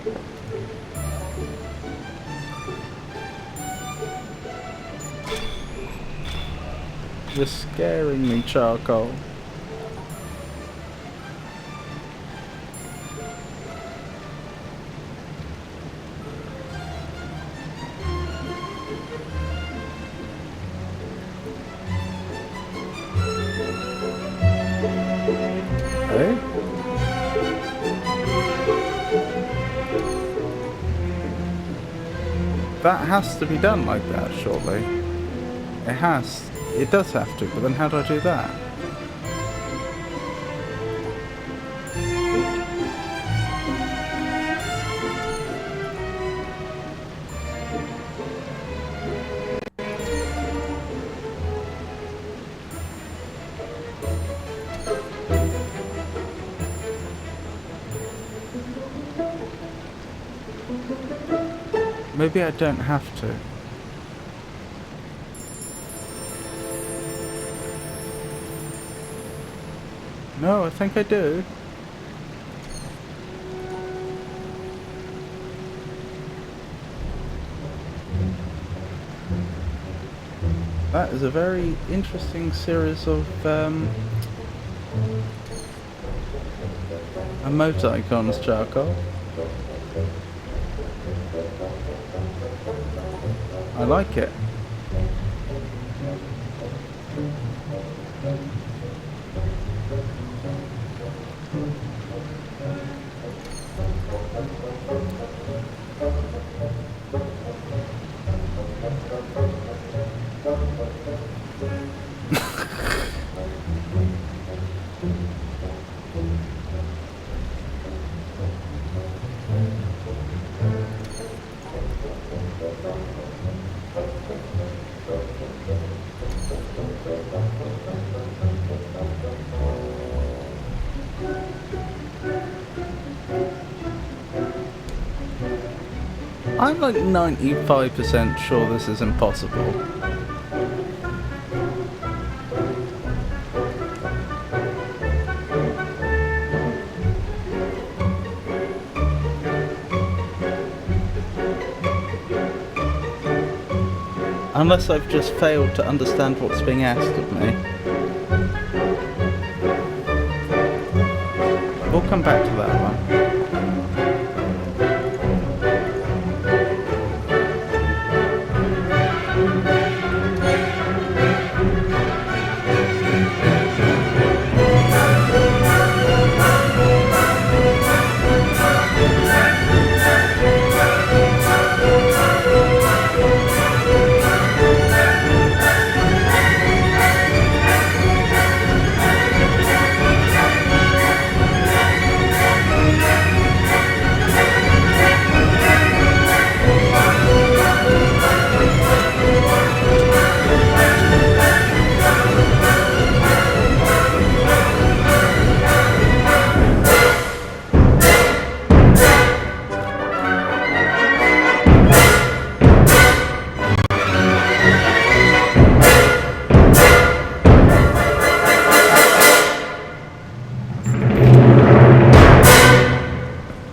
You're scaring me, Charcoal. Hey? That has to be done like that, surely. It has. It does have to, but then how do I do that? Maybe I don't have to. No, I think I do. That is a very interesting series of emoticons, Charcoal. I like it. I'm like 95% sure this is impossible. Unless I've just failed to understand what's being asked of me. We'll come back to that one.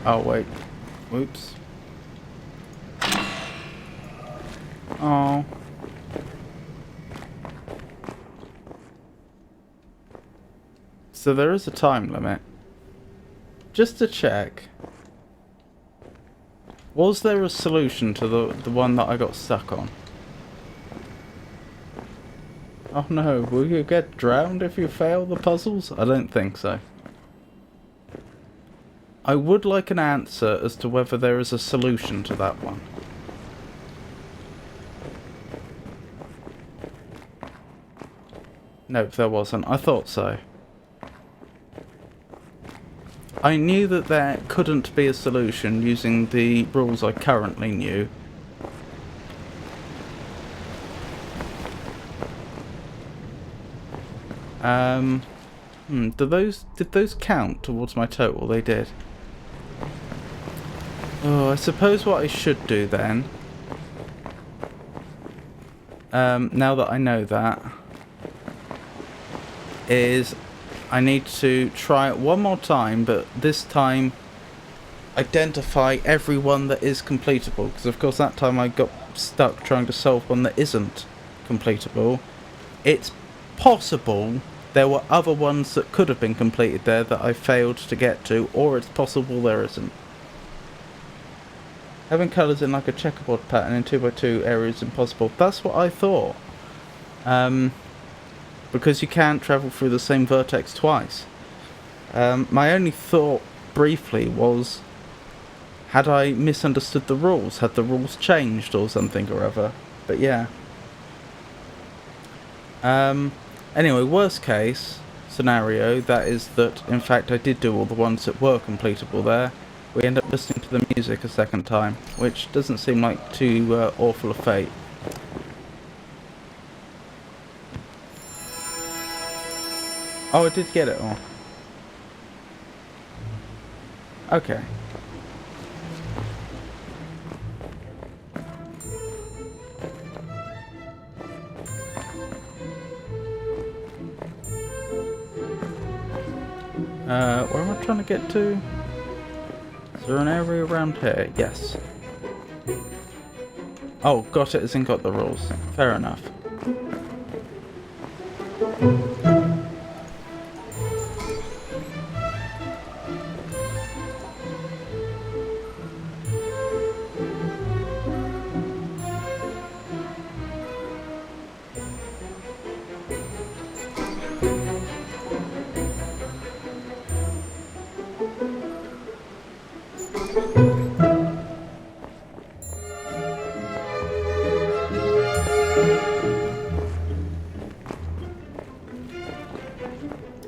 Oh wait, whoops. Oh. So there is a time limit. Just to check, was there a solution to the one that I got stuck on? Oh no, will you get drowned if you fail the puzzles? I don't think so. I would like an answer as to whether there is a solution to that one. Nope, there wasn't. I thought so. I knew that there couldn't be a solution using the rules I currently knew. Did those count towards my total? They did. Oh, I suppose what I should do then, now that I know that, is I need to try it one more time, but this time identify every one that is completable, because of course that time I got stuck trying to solve one that isn't completable. It's possible there were other ones that could have been completed there that I failed to get to, or it's possible there isn't. Having colours in like a checkerboard pattern in 2x2 areas is impossible. That's what I thought. Because you can't travel through the same vertex twice. My only thought briefly was, had I misunderstood the rules? Had the rules changed or something or other? But yeah. Anyway, worst case scenario, that is that in fact I did do all the ones that were completable there. We end up listening to the music a second time, which doesn't seem like too awful a fate. Oh, I did get it all. Okay. Where am I trying to get to? Is there an area around here? Yes. Oh, got it as in got the rules. Fair enough.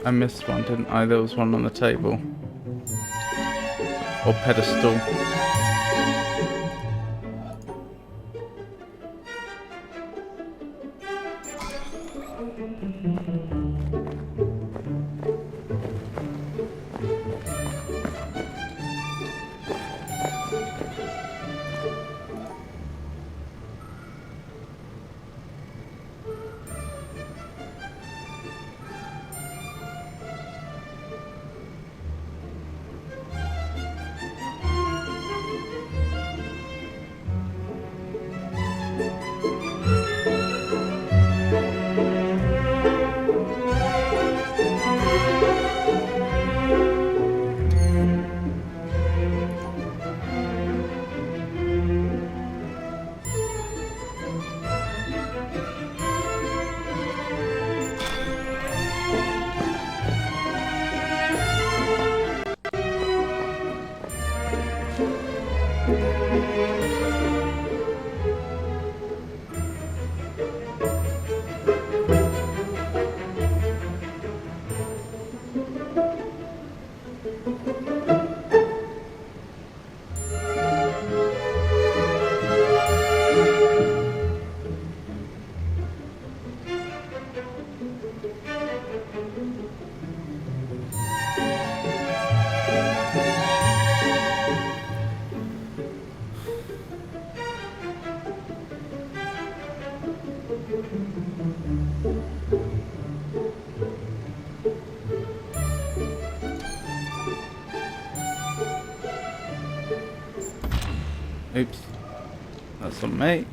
I missed one, didn't I? There was one on the table. Or pedestal. Oops. That's on me.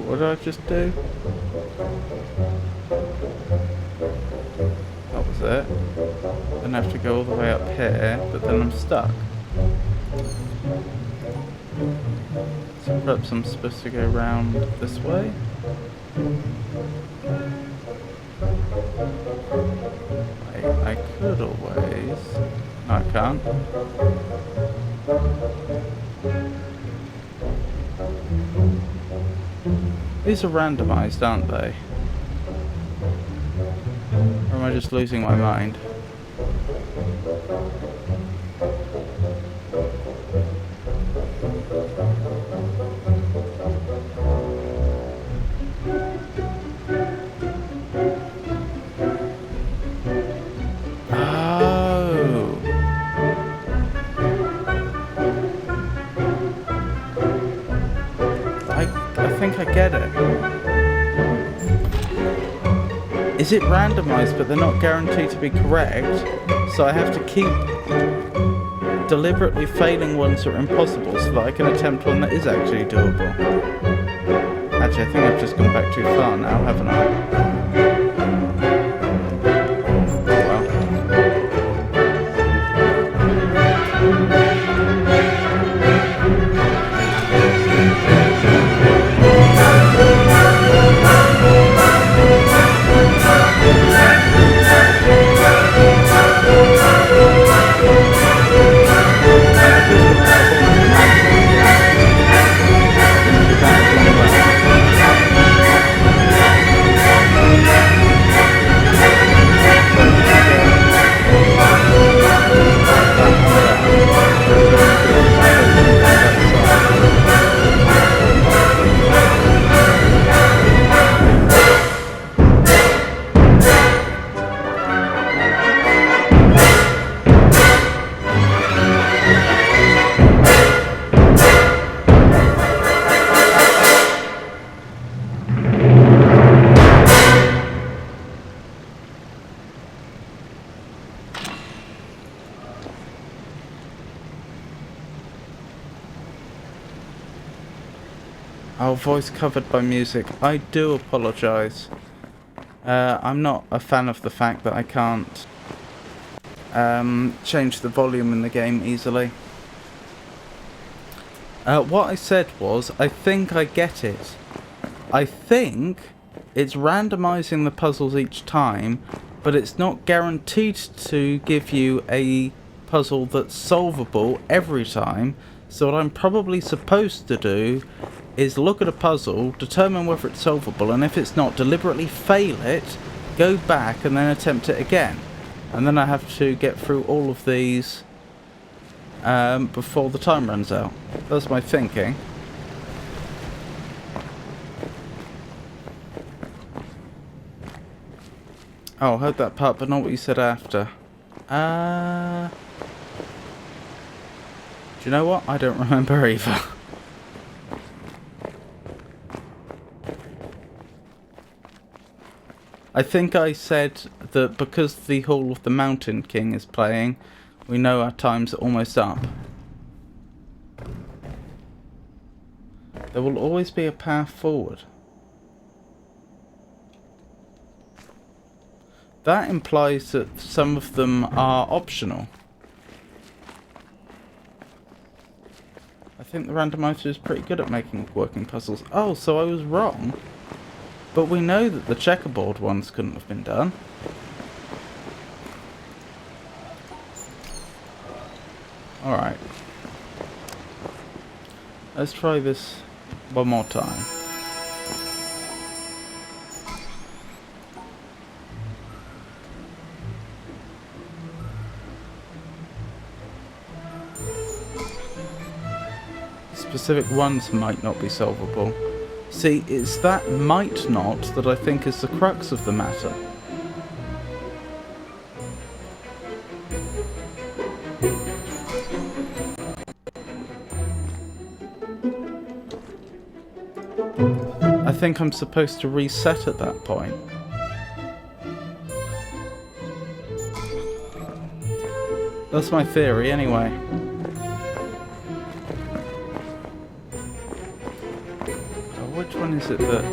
What did I just do? That was it. Then I have to go all the way up here, but then I'm stuck. So perhaps I'm supposed to go round this way? I could always... No, I can't. These are randomized, aren't they? Or am I just losing my mind? I think I get it. Is it randomized but they're not guaranteed to be correct? So I have to keep deliberately failing ones that are impossible so that I can attempt one that is actually doable. Actually, I think I've just gone back too far now, haven't I? Oh, voice covered by music. I do apologise. I'm not a fan of the fact that I can't change the volume in the game easily. What I said was, I think I get it. I think it's randomising the puzzles each time, but it's not guaranteed to give you a puzzle that's solvable every time. So what I'm probably supposed to do is look at a puzzle, determine whether it's solvable, and if it's not, deliberately fail it, go back and then attempt it again. And then I have to get through all of these before the time runs out. That's my thinking. Oh, I heard that part, but not what you said after. Do you know what? I don't remember either. I think I said that because the Hall of the Mountain King is playing, we know our time's almost up. There will always be a path forward. That implies that some of them are optional. I think the randomizer is pretty good at making working puzzles. Oh, so I was wrong. But we know that the checkerboard ones couldn't have been done. Alright. Let's try this one more time. Specific ones might not be solvable. See, it's that might not that I think is the crux of the matter. I think I'm supposed to reset at that point. That's my theory, anyway. Which one is it that...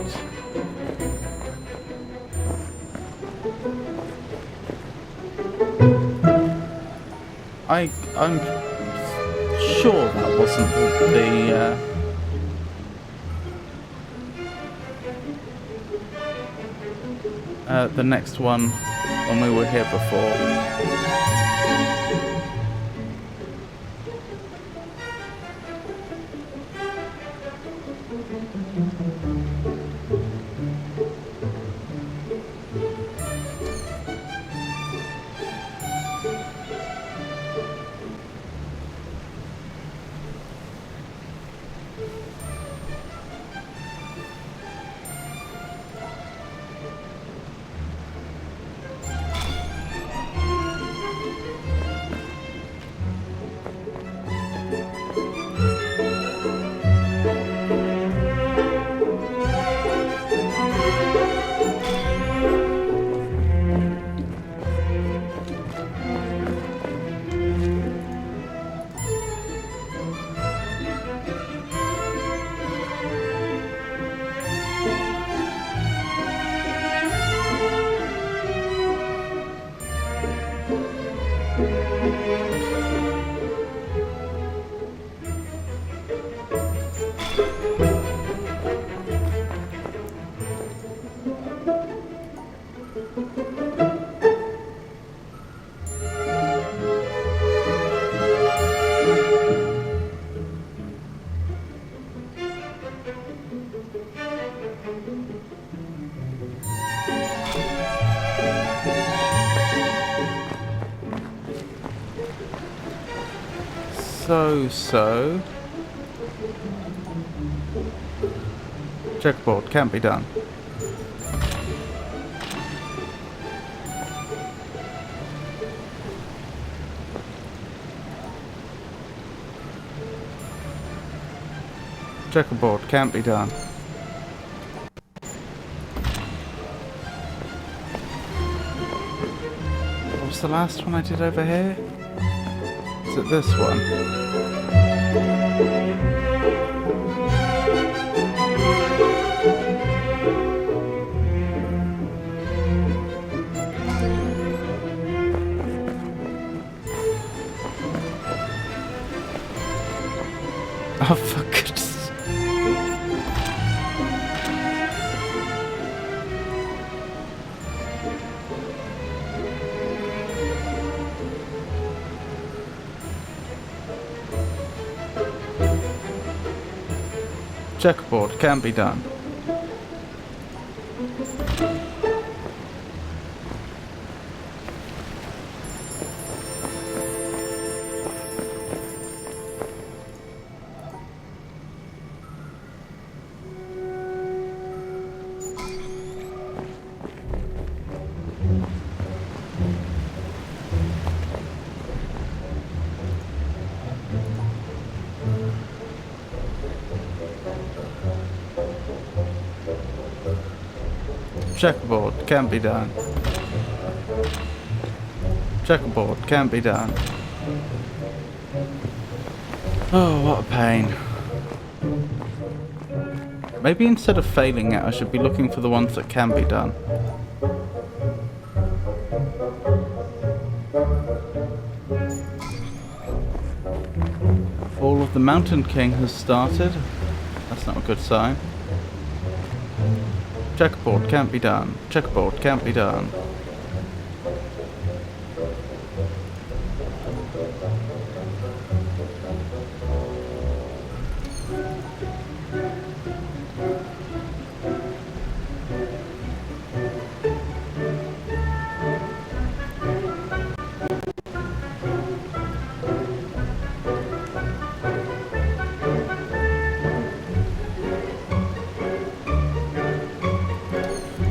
I'm sure that wasn't the next one when we were here before. So... Checkerboard can't be done. Checkerboard can't be done. What was the last one I did over here? Is it this one? Oh, for goodness. Checkerboard can't be done. Checkerboard, can't be done. Checkerboard, can't be done. Oh, what a pain. Maybe instead of failing it, I should be looking for the ones that can be done. Fall of the Mountain King has started. That's not a good sign. Checkerboard can't be done. Checkerboard can't be done.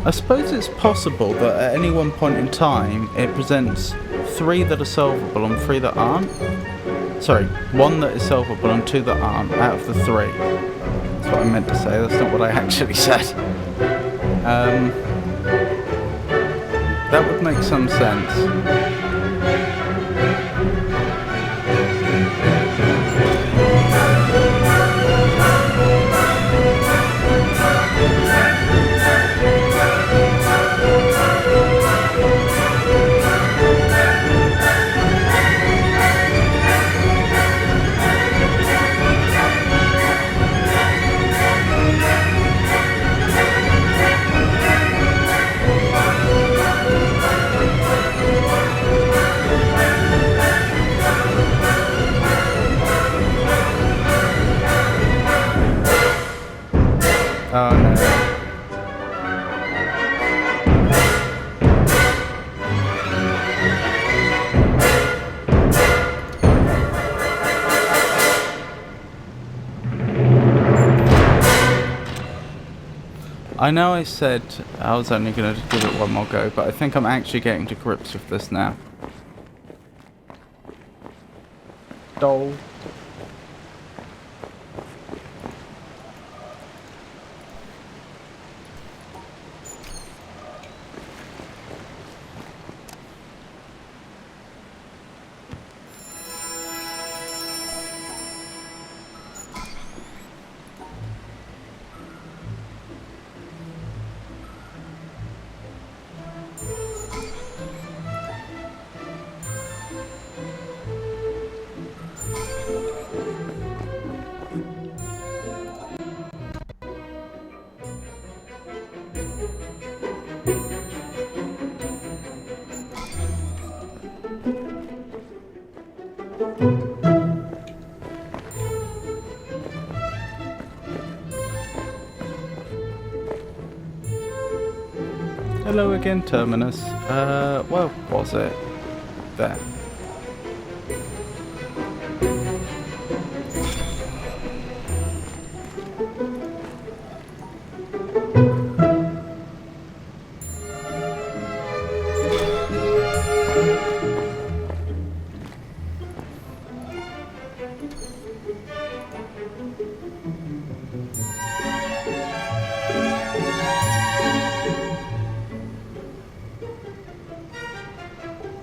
I suppose it's possible that at any one point in time it presents 3 that are solvable and 3 that aren't. Sorry, 1 that is solvable and 2 that aren't out of the 3. That's what I meant to say, that's not what I actually said. That would make some sense. Oh no. I know I said I was only going to give it one more go, but I think I'm actually getting to grips with this now. Dole. Hello again, Terminus. Where was it? There.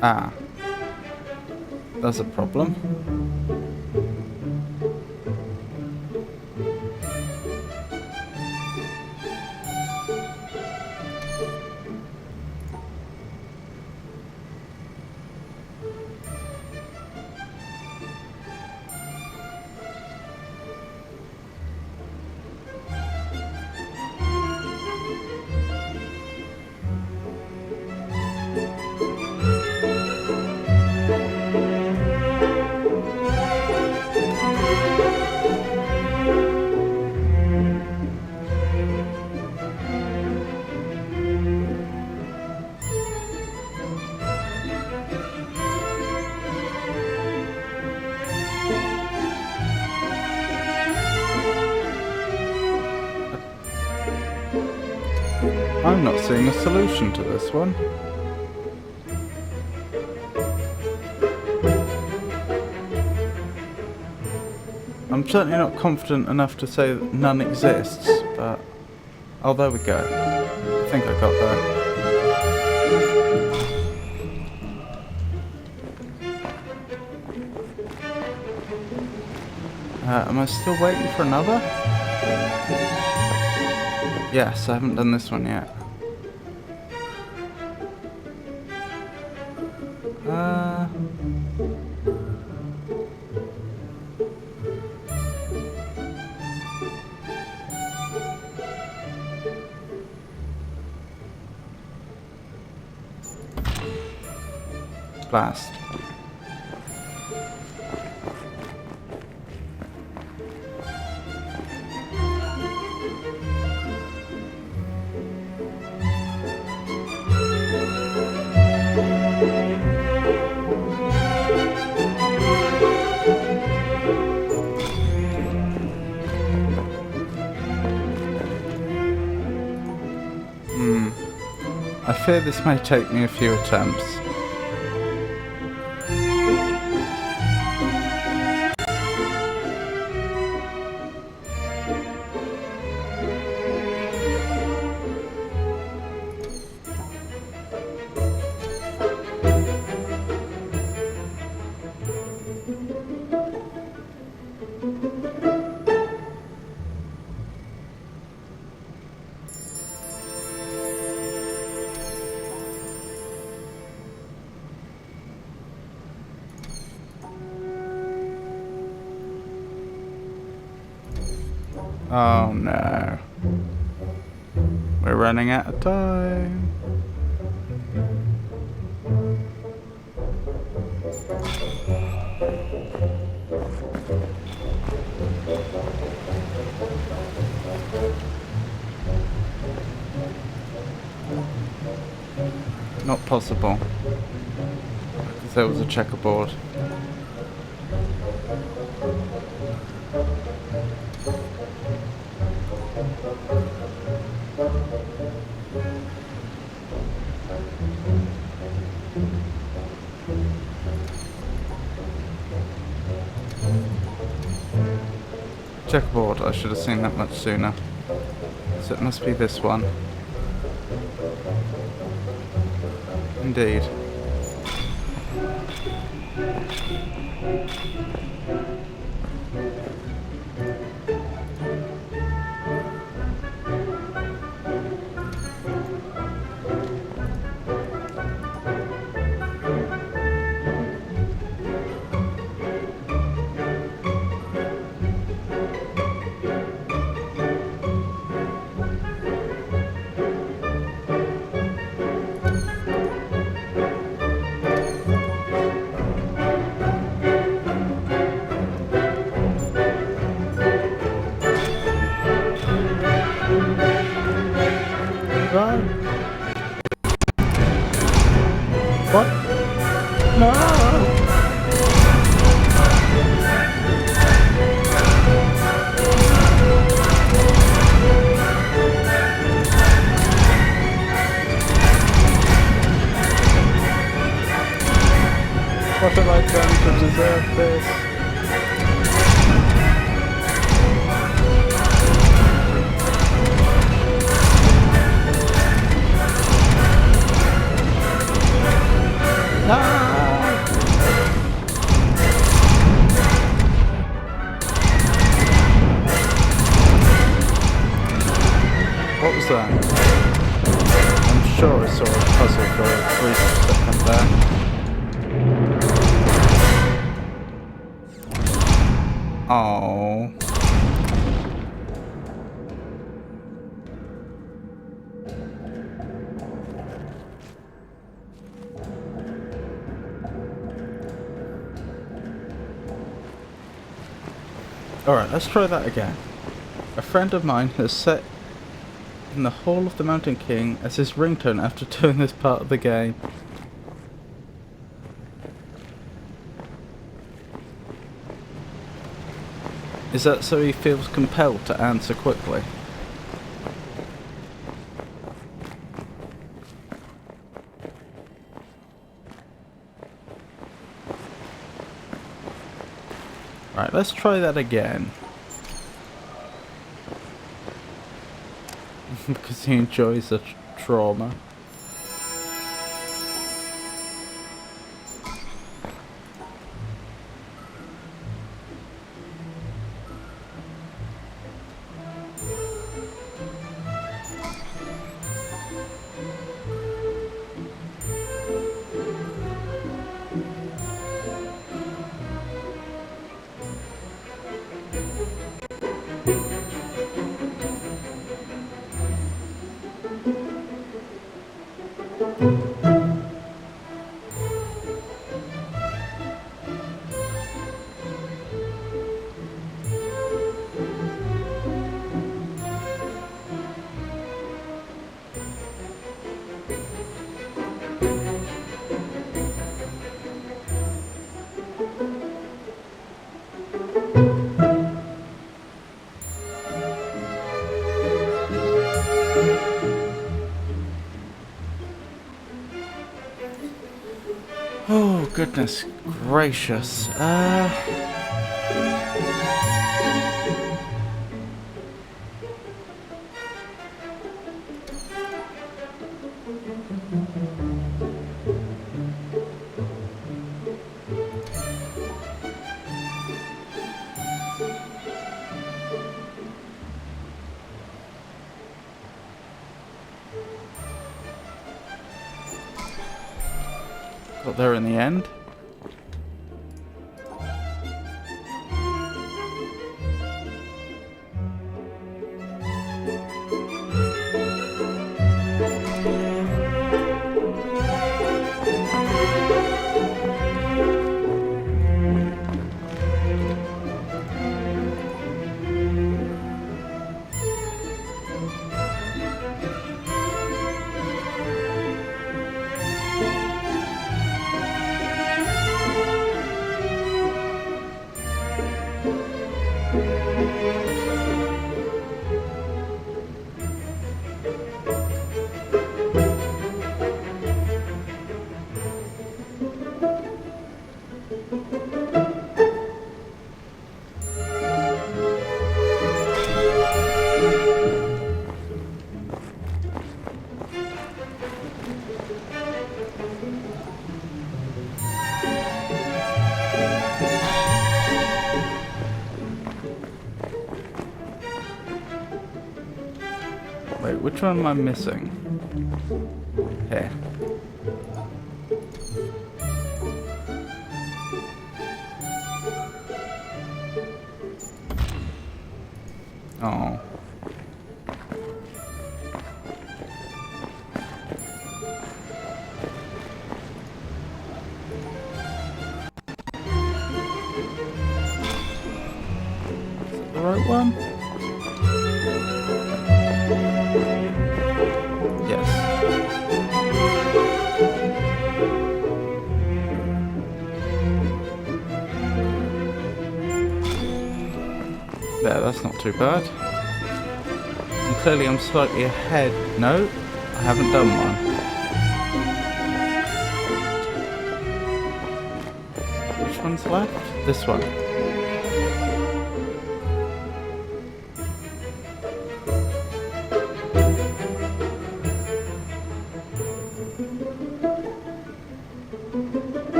Ah. That's a problem. I'm not seeing a solution to this one. I'm certainly not confident enough to say that none exists, but... Oh, there we go. think I got there. Am I still waiting for another? Yes, I haven't done this one yet. Blast. I fear this may take me a few attempts. Oh no. We're running out of time. Not possible. Because there was a checkerboard. Checkerboard, I should have seen that much sooner. So it must be this one. Indeed. Run! What? No! What have I done to deserve this? What was that? I'm sure I saw a puzzle for a brief second there. Oh. Alright, let's try that again. A friend of mine has set in the Hall of the Mountain King as his ringtone after doing this part of the game. Is that so he feels compelled to answer quickly? Right, let's try that again. Because he enjoys the trauma. Oh, goodness gracious. Got there in the end. Wait, which one am I missing? Here. Oh. Is it the right one? Yes. There, that's not too bad. And clearly I'm slightly ahead. No, I haven't done one. Which one's left? This one.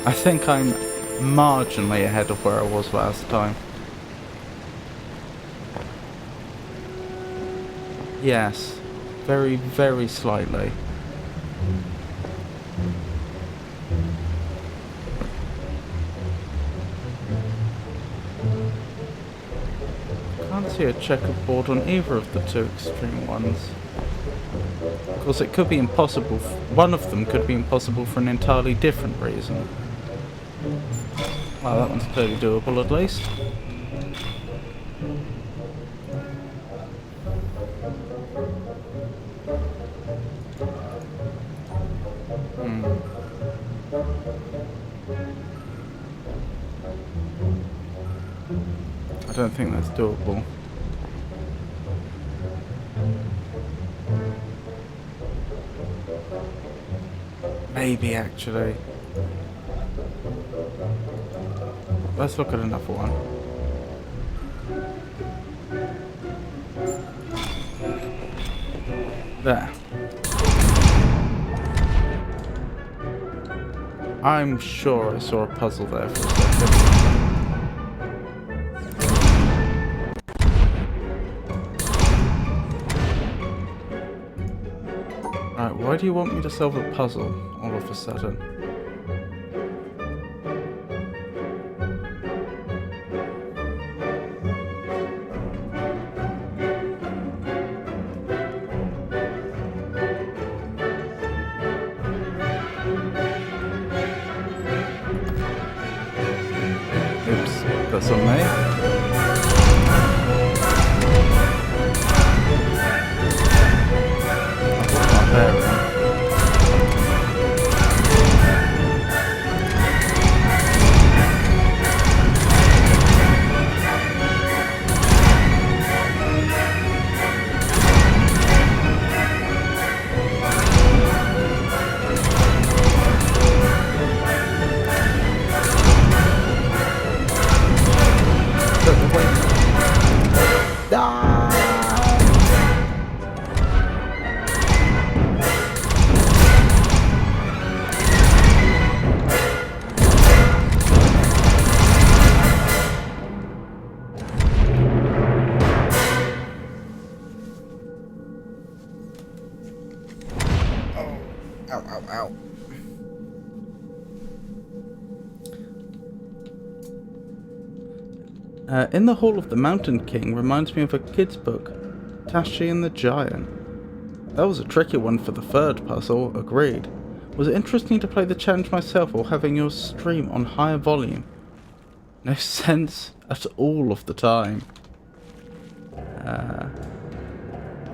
I think I'm marginally ahead of where I was last time. Yes, very, very slightly. Can't see a checkerboard on either of the two extreme ones. Of course, it could be impossible. One of them could be impossible for an entirely different reason. Well, that one's clearly doable, at least. I don't think that's doable. Maybe, actually. Let's look at another one. There. I'm sure I saw a puzzle there for a second. Alright, why do you want me to solve a puzzle all of a sudden? Oops, that's on me. There we go. Ow, ow, ow. In the Hall of the Mountain King reminds me of a kid's book, Tashi and the Giant. That was a tricky one for the third puzzle, agreed. Was it interesting to play the challenge myself or having yours stream on higher volume? No sense at all of the time.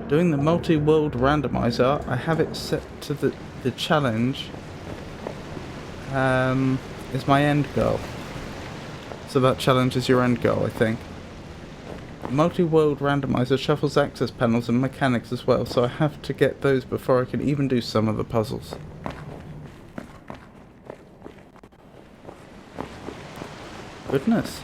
Doing the multi-world randomizer, I have it set to the challenge is my end goal. So that challenge is your end goal, I think. Multi-world randomizer shuffles access panels and mechanics as well, so I have to get those before I can even do some of the puzzles. Goodness.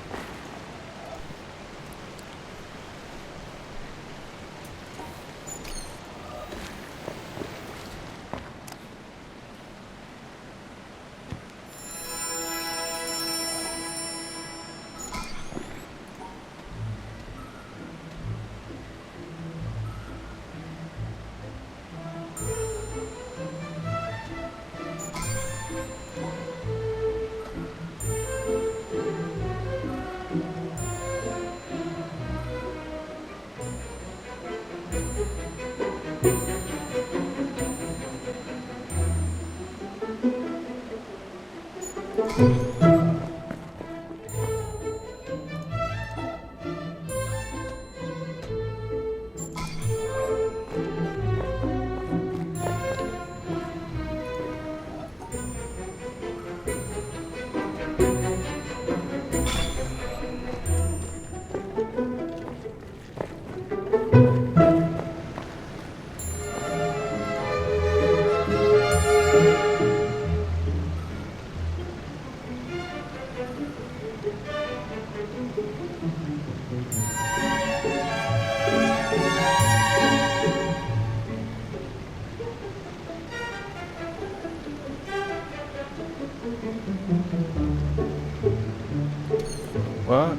Work.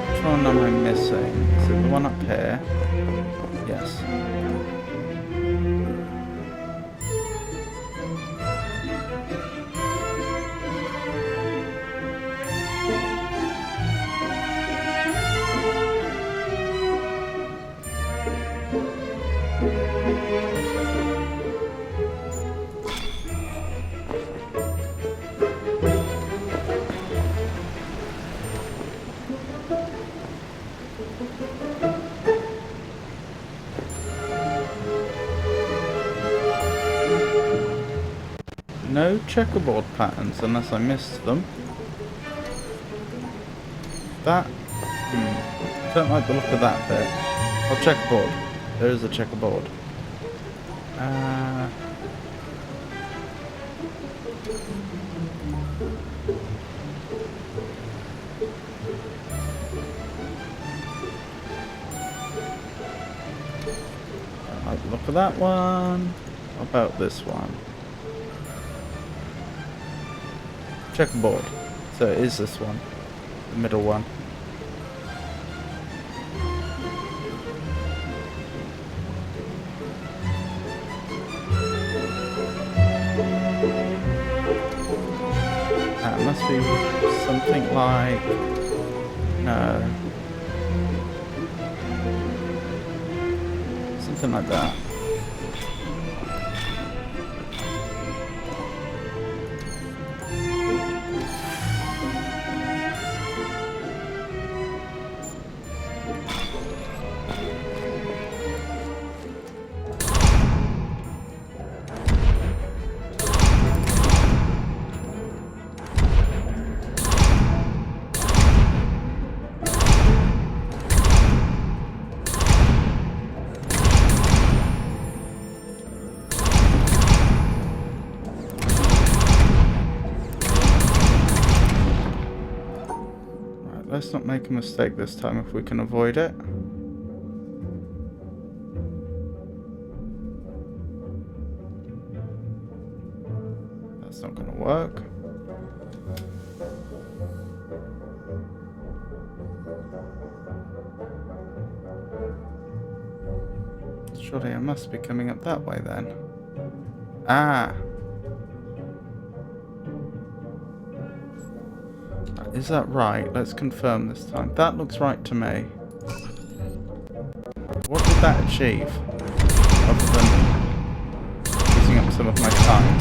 Which one am I missing? Is it the one up here? Yes. No checkerboard patterns unless I missed them. That... don't like the look of that bit. Oh, checkerboard. There is a checkerboard. Don't like the look of that one. What about this one? Checkerboard. So it is this one. The middle one. That must be something like... no. Something like that. Let's not make a mistake this time if we can avoid it. That's not going to work. Surely I must be coming up that way then. Ah! Is that right? Let's confirm this time. That looks right to me. What did that achieve? Other than using up some of my time.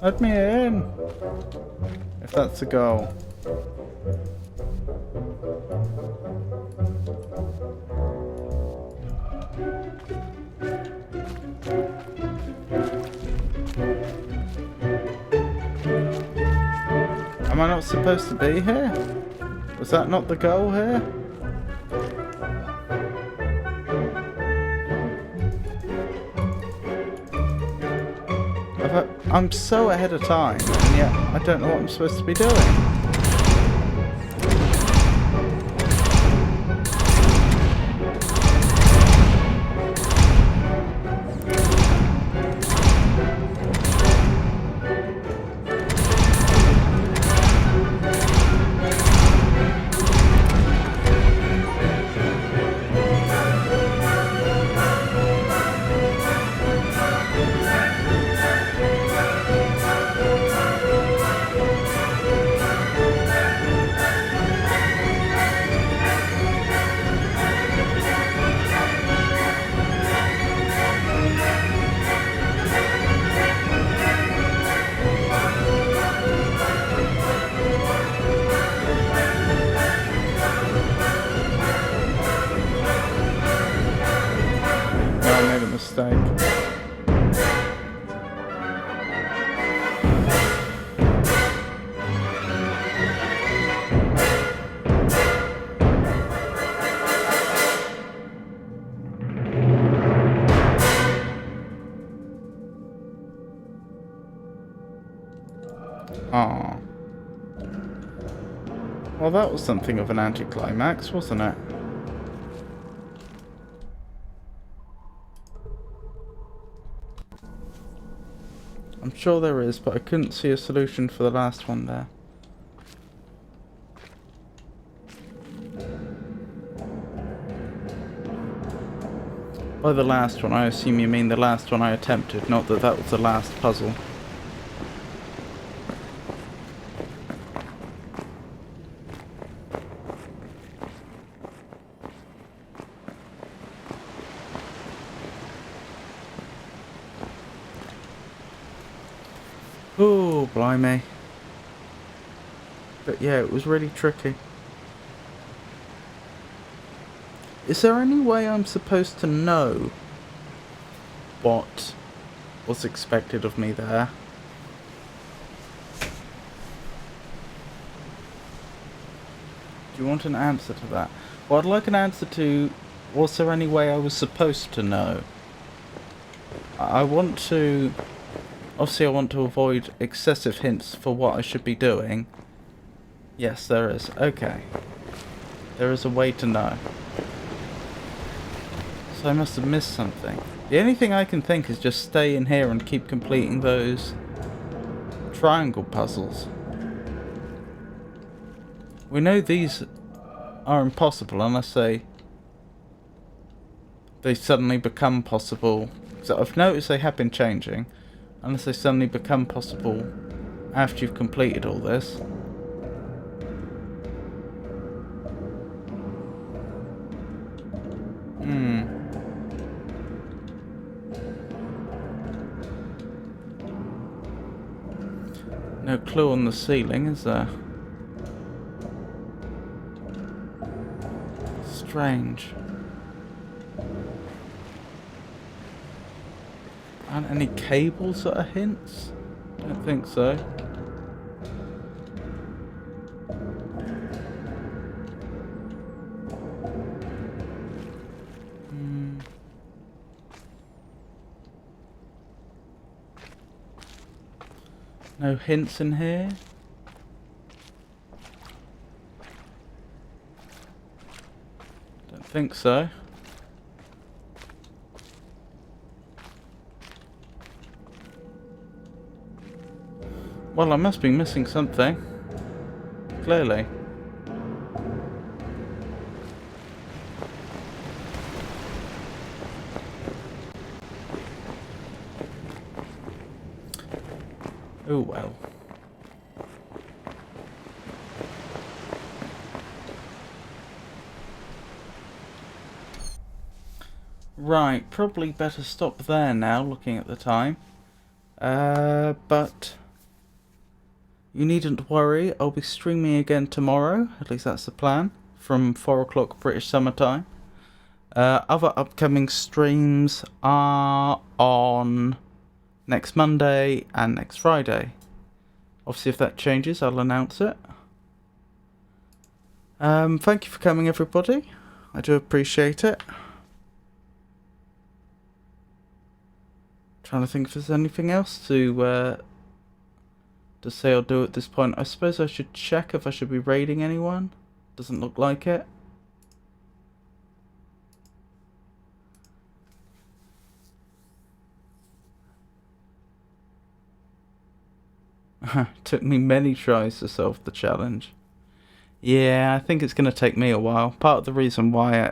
Let me in! If that's the goal. Am I not supposed to be here? Was that not the goal here? I'm so ahead of time, and yet I don't know what I'm supposed to be doing. Aww. Well, that was something of an anticlimax, wasn't it? I'm sure there is, but I couldn't see a solution for the last one there. By the last one, I assume you mean the last one I attempted, not that that was the last puzzle. Oh, blimey. But yeah, it was really tricky. Is there any way I'm supposed to know what was expected of me there? Do you want an answer to that? Well, I'd like an answer to, was there any way I was supposed to know? I want to... Obviously I want to avoid excessive hints for what I should be doing. Yes, there is. Okay. There is a way to know. So I must have missed something. The only thing I can think is just stay in here and keep completing those triangle puzzles. We know these are impossible unless they suddenly become possible. So I've noticed they have been changing. Unless they suddenly become possible after you've completed all this. No clue on the ceiling, is there? Strange. Aren't any cables that are hints? Don't think so. No hints in here? Don't think so. Well, I must be missing something. Clearly. Oh well. Right, probably better stop there now, looking at the time. But you needn't worry, I'll be streaming again tomorrow, at least that's the plan, from 4 o'clock British Summer Time. Other upcoming streams are on next Monday and next Friday. Obviously, if that changes, I'll announce it. Thank you for coming, everybody. I do appreciate it. Trying to think if there's anything else to say or do at this point. I suppose I should check if I should be raiding anyone. Doesn't look like it. Took me many tries to solve the challenge. Yeah, I think it's going to take me a while. Part of the reason why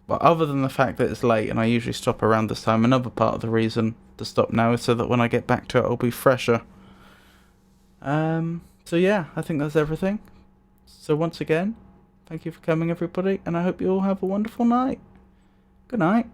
well, other than the fact that it's late and I usually stop around this time, another part of the reason to stop now is so that when I get back to it, I'll be fresher. So yeah, I think that's everything. So once again, thank you for coming, everybody, and I hope you all have a wonderful night. Good night.